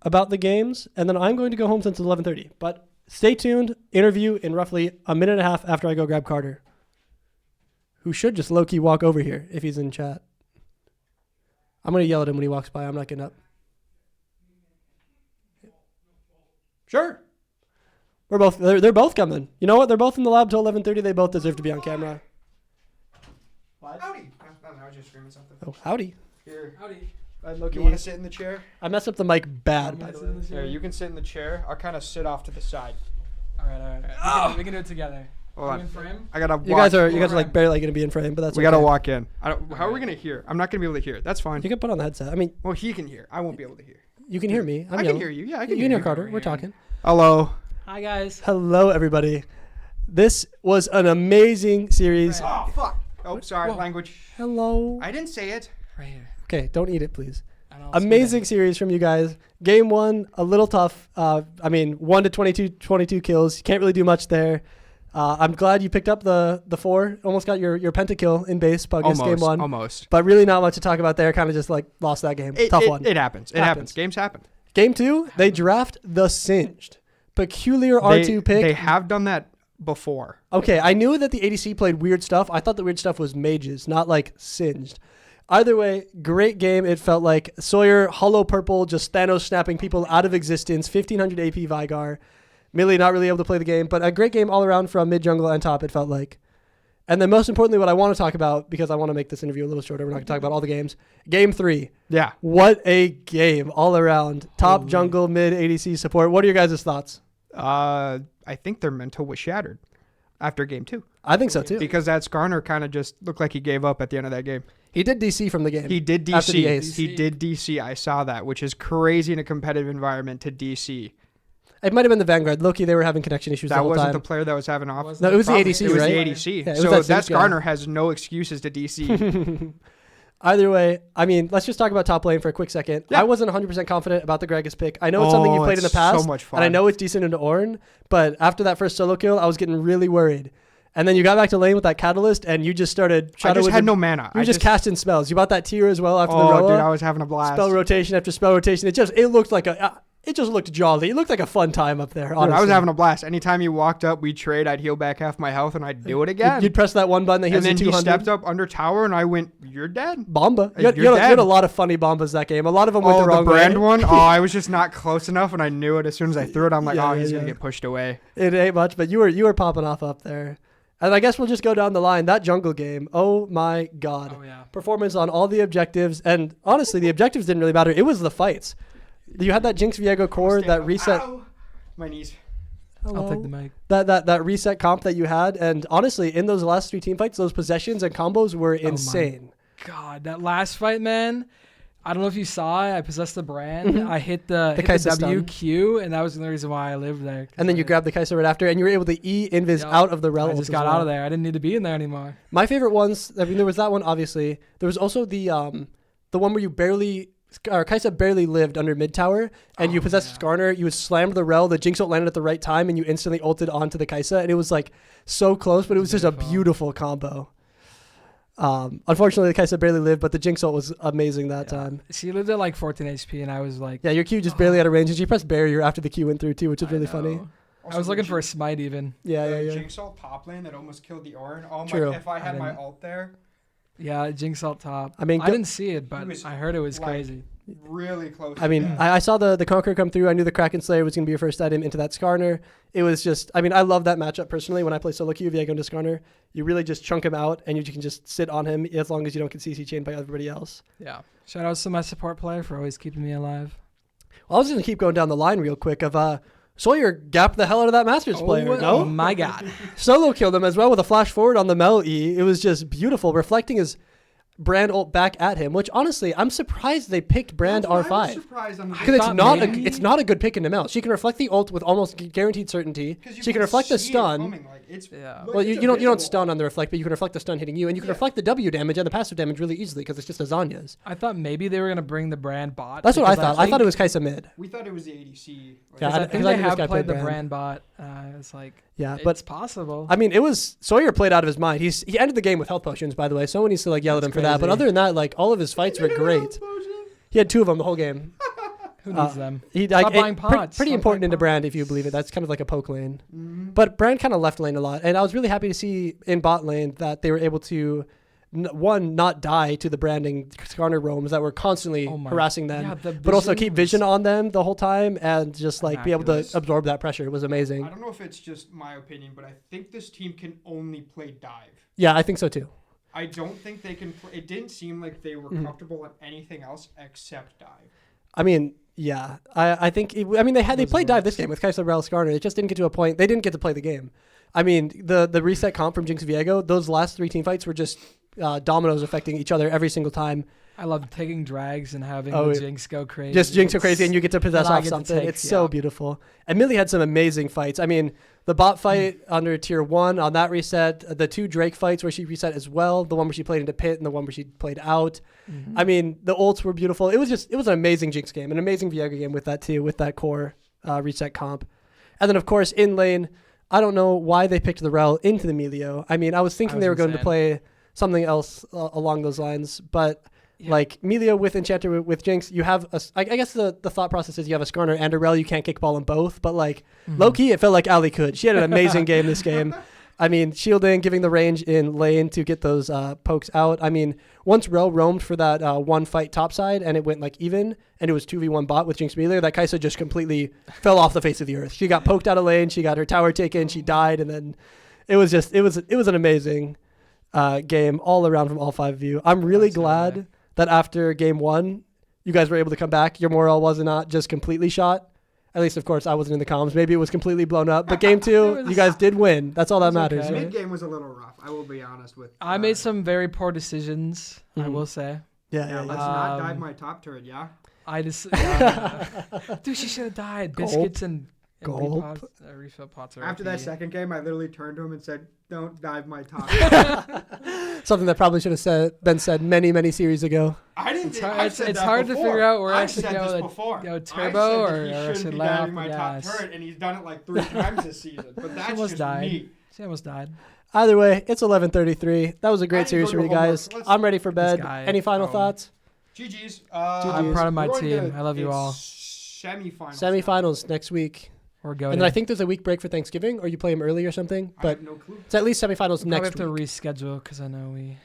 about the games. And then I'm going to go home since it's 11:30. But stay tuned. Interview in roughly a minute and a half after I go grab Carter. Who should just low-key walk over here if he's in chat. I'm going to yell at him when he walks by. I'm not getting up. Sure. They're both coming. You know what? They're both in the lab till 11:30. They both deserve to be on camera. What? I was just streaming something. Oh, howdy. Here. Howdy. You want to sit in the chair? I messed up the mic bad, by the way. Here, you can sit in the chair. I'll kind of sit off to the side. All right. We can do it together. Hold on. In frame? I gotta. You guys are like barely gonna be in frame, but that's. We gotta walk in. How are we gonna hear? I'm not gonna be able to hear. That's fine. You can put on the headset. I mean, well, he can hear. I won't be able to hear. You can hear me. I can hear you. Yeah, I can You hear can hear you. Carter. We're talking. Hello. Hi guys. Hello, everybody. This was an amazing series. Oh fuck. Oh, sorry. Language. Hello. I didn't say it. Right here. Okay, don't eat it, please. Amazing series from you guys. Game 1, a little tough. 1 to 22 kills. You can't really do much there. I'm glad you picked up the 4. Almost got your pentakill in base, Puggus, game 1. Almost. But really not much to talk about there. Kind of just like lost that game. Tough one. It happens. It happens. Games happen. Game 2, they draft the Singed. Peculiar R2 pick. They have done that before. Okay, I knew that the ADC played weird stuff. I thought the weird stuff was mages, not like Singed. Either way, great game. It felt like Sawyer, hollow purple, just Thanos snapping people out of existence. 1500 AP Vigar. Millie not really able to play the game, but a great game all around from mid, jungle, and top, it felt like. And then most importantly, what I want to talk about, because I want to make this interview a little shorter, we're not going to talk about all the games. Game 3. Yeah. What a game all around. Top, jungle, mid, ADC support. What are your guys' thoughts? I think their mental was shattered after game 2. I think so, too. Because that Skarner kind of just looked like he gave up at the end of that game. He did DC from the game. He did after the DC. ace. He did DC. I saw that, which is crazy in a competitive environment to DC. It might have been the Vanguard. Loki, they were having connection issues the whole time. That wasn't the player that was having off. No, it was the ADC, It was right? the ADC. Yeah, it was so that Singed guy. Skarner has no excuses to DC. Either way, I mean, let's just talk about top lane for a quick second. Yeah. I wasn't 100% confident about the Gragas pick. I know it's something you played in the it's past. so much fun. And I know it's decent into Ornn, but after that first solo kill, I was getting really worried. And then you got back to lane with that catalyst, and you just started. I just had no mana. You were just casting spells. You bought that tier as well after the Oh, Roa. dude, I was having a blast. Spell rotation after spell rotation. It looked like it just looked jolly. It looked like a fun time up there. Dude, Honestly. I was having a blast. Anytime you walked up, we'd trade. I'd heal back half my health, and I'd do it again. You'd press that one button that heals and you then 200. he stepped up under tower, and I went, "You're dead." Bomba. You You're had dead. a lot of funny bombas that game. A lot of them went the wrong the brand way. one. Oh, I was just not close enough, and I knew it as soon as I threw it. I'm like, Yeah, he's yeah. gonna get pushed away. It ain't much, but you were popping off up there. And I guess we'll just go down the line. That jungle game, oh my God. Oh, yeah. Performance on all the objectives. And honestly, the objectives didn't really matter. It was the fights. You had that Jinx Viego core, that reset. Ow. My knees. Hello? I'll take the mic. That reset comp that you had. And honestly, in those last 3 team fights, those possessions and combos were insane. God, that last fight, man. I don't know if you saw it. I possessed the brand. I hit the Kaisa stun. WQ, and that was the reason why I lived there. And then you grabbed the Kaisa right after, and you were able to invis out of the relic. I just got out of there. I didn't need to be in there anymore. My favorite ones, I mean, there was that one, obviously. There was also the one where Kaisa barely lived under mid tower, and you possessed Skarner. You slammed the rel, the Jinx ult landed at the right time, and you instantly ulted onto the Kaisa, and it was like so close, but it was just a beautiful combo. Unfortunately, the Kaisa barely lived, but the Jinx ult was amazing that time. She lived at like 14 HP, and I was like... Yeah, your Q just barely out of range, and she pressed barrier after the Q went through too, which is really funny. I was looking for a smite even. Yeah. Jinx ult top lane that almost killed the Ornn. Oh True. my! If I had my ult there. Yeah, Jinx ult top. I mean, I didn't see it, but I heard it was crazy. Really close. I mean, I saw the Conqueror come through. I knew the Kraken Slayer was going to be your first item into that Skarner. It was just, I mean, I love that matchup personally. When I play solo queue, Viego into Skarner, you really just chunk him out, and you can just sit on him as long as you don't get CC chained by everybody else. Yeah. Shout out to my support player for always keeping me alive. Well, I was going to keep going down the line real quick of Sawyer gapped the hell out of that Masters player. No? Oh my God. Solo killed him as well with a flash forward on the Mel E. It was just beautiful, reflecting his brand ult back at him, which honestly, I'm surprised they picked brand R5. Because it's not a good pick in the Mel. She can reflect the ult with almost guaranteed certainty. She can reflect the stun. Well, you don't stun on the reflect, but you can reflect the stun hitting you, and you can reflect the W damage and the passive damage really easily because it's just a Zanya's. I thought maybe they were going to bring the brand bot. That's what I thought. I thought it was Kaisa mid. We thought it was the ADC. Yeah, I think they have played the brand bot. It's like, yeah, it's but possible. I mean, it was Sawyer played out of his mind. He ended the game with health potions, by the way. Someone needs to yell at him for that. But other than that, all of his fights were great. He had 2 of them the whole game. Who needs them? Stop buying pots. Pretty important into Brand, if you believe it. That's kind of like a poke lane. But Brand kind of left lane a lot. And I was really happy to see in bot lane that they were able to, not die to the branding Skarner roams that were constantly harassing them, but also keep vision on them the whole time and just be able to absorb that pressure. It was amazing. I don't know if it's just my opinion, but I think this team can only play dive. Yeah, I think so too. I don't think they can. It didn't seem like they were comfortable in anything else except dive. I mean, yeah. I think. They played dive this game with Kaiser Rel Skarner. It just didn't get to a point. They didn't get to play the game. I mean, the reset comp from Jinx Viego, those last 3 team fights were just dominoes affecting each other every single time. I love taking drags and having the Jinx go crazy. Just Jinx go crazy and you get to possess off something. It's so beautiful. And Millie had some amazing fights. I mean, the bot fight under tier 1 on that reset, the 2 Drake fights where she reset as well, the one where she played into pit and the one where she played out. Mm-hmm. I mean, the ults were beautiful. It was an amazing Jinx game, an amazing Viego game with that too, with that core reset comp. And then, of course, in lane, I don't know why they picked the Rel into the Melio. I mean, I was thinking they were going to play something else along those lines, but like Melio with Enchanter with Jinx, you have I guess the thought process is you have a Skarner and a Rel, you can't kickball them both, but like low key, it felt like Ali could. She had an amazing game this game. I mean, shielding, giving the range in lane to get those pokes out. I mean, once Rel roamed for that 1 fight topside and it went like even and it was 2v1 bot with Jinx Melio, that Kai'Sa just completely fell off the face of the earth. She got poked out of lane, she got her tower taken, she died, and then it was an amazing game all around from all 5 of you. I'm really glad that after game 1, you guys were able to come back. Your morale was not just completely shot. At least, of course, I wasn't in the comms. Maybe it was completely blown up. But game 2, you guys did win. That's all that matters. Okay. Right? Mid game was a little rough. I will be honest with. I made some very poor decisions. I will say. Yeah. Let's not dive my top turret. Yeah. I just. Dude, she should have died. Biscuits and refill pots. After that second game, I literally turned to him and said, "Don't dive my top." Something that probably should have been said many, many series ago. I didn't. It's hard to figure out where I should go turbo or I should be diving my top turret, and he's done it like 3 times this season. But that's almost just died. me. She almost died. Either way, it's 11:33. That was a great series for you guys. I'm ready for bed. Any final thoughts? GG's. I'm proud of my team. I love you all. Semifinals next week. We're going. And then I think there's a week break for Thanksgiving, or you play them early or something. But I have no clue. It's at least semifinals next week. We have to reschedule because I know we.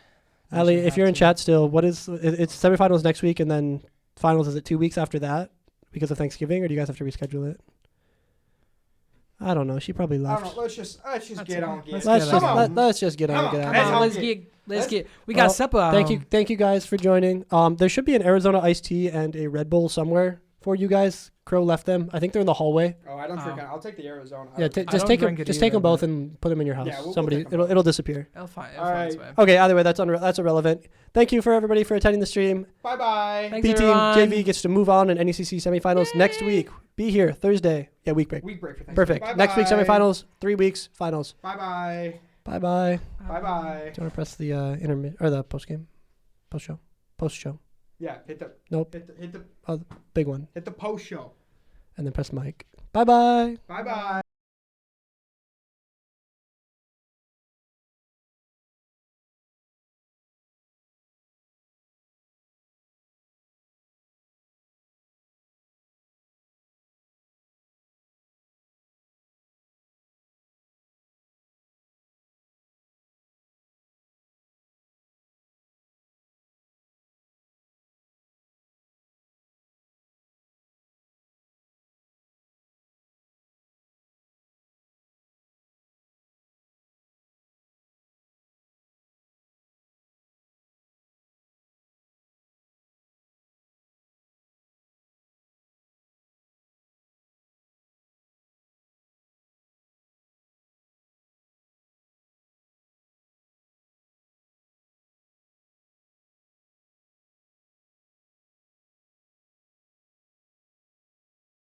Ali, if you're in chat still, it's semifinals next week, and then finals is it 2 weeks after that because of Thanksgiving, or do you guys have to reschedule it? I don't know. She probably left. I don't know. Let's just get on. Let's just get on. Let's get. We got supper. Thank you guys for joining. There should be an Arizona iced tea and a Red Bull somewhere for you guys. Crow left them. I think they're in the hallway. Oh, I don't forget. I'll take the Arizona. Yeah, just take them both and put them in your house. Yeah, Somebody, it'll disappear. It'll find its way. Okay. Either way, that's irrelevant. Thank you for everybody for attending the stream. Bye bye. B team JV gets to move on in NECC semifinals next week. Be here Thursday. Yeah, week break. Week break for Thanksgiving. Perfect. Bye-bye. Next week semifinals. 3 weeks finals. Bye bye. Bye bye. Bye bye. Do you want to press the intermit or the post show? Yeah, hit the. Nope. Hit the the big one. Hit the post show. And then press mic. Bye bye. Bye bye.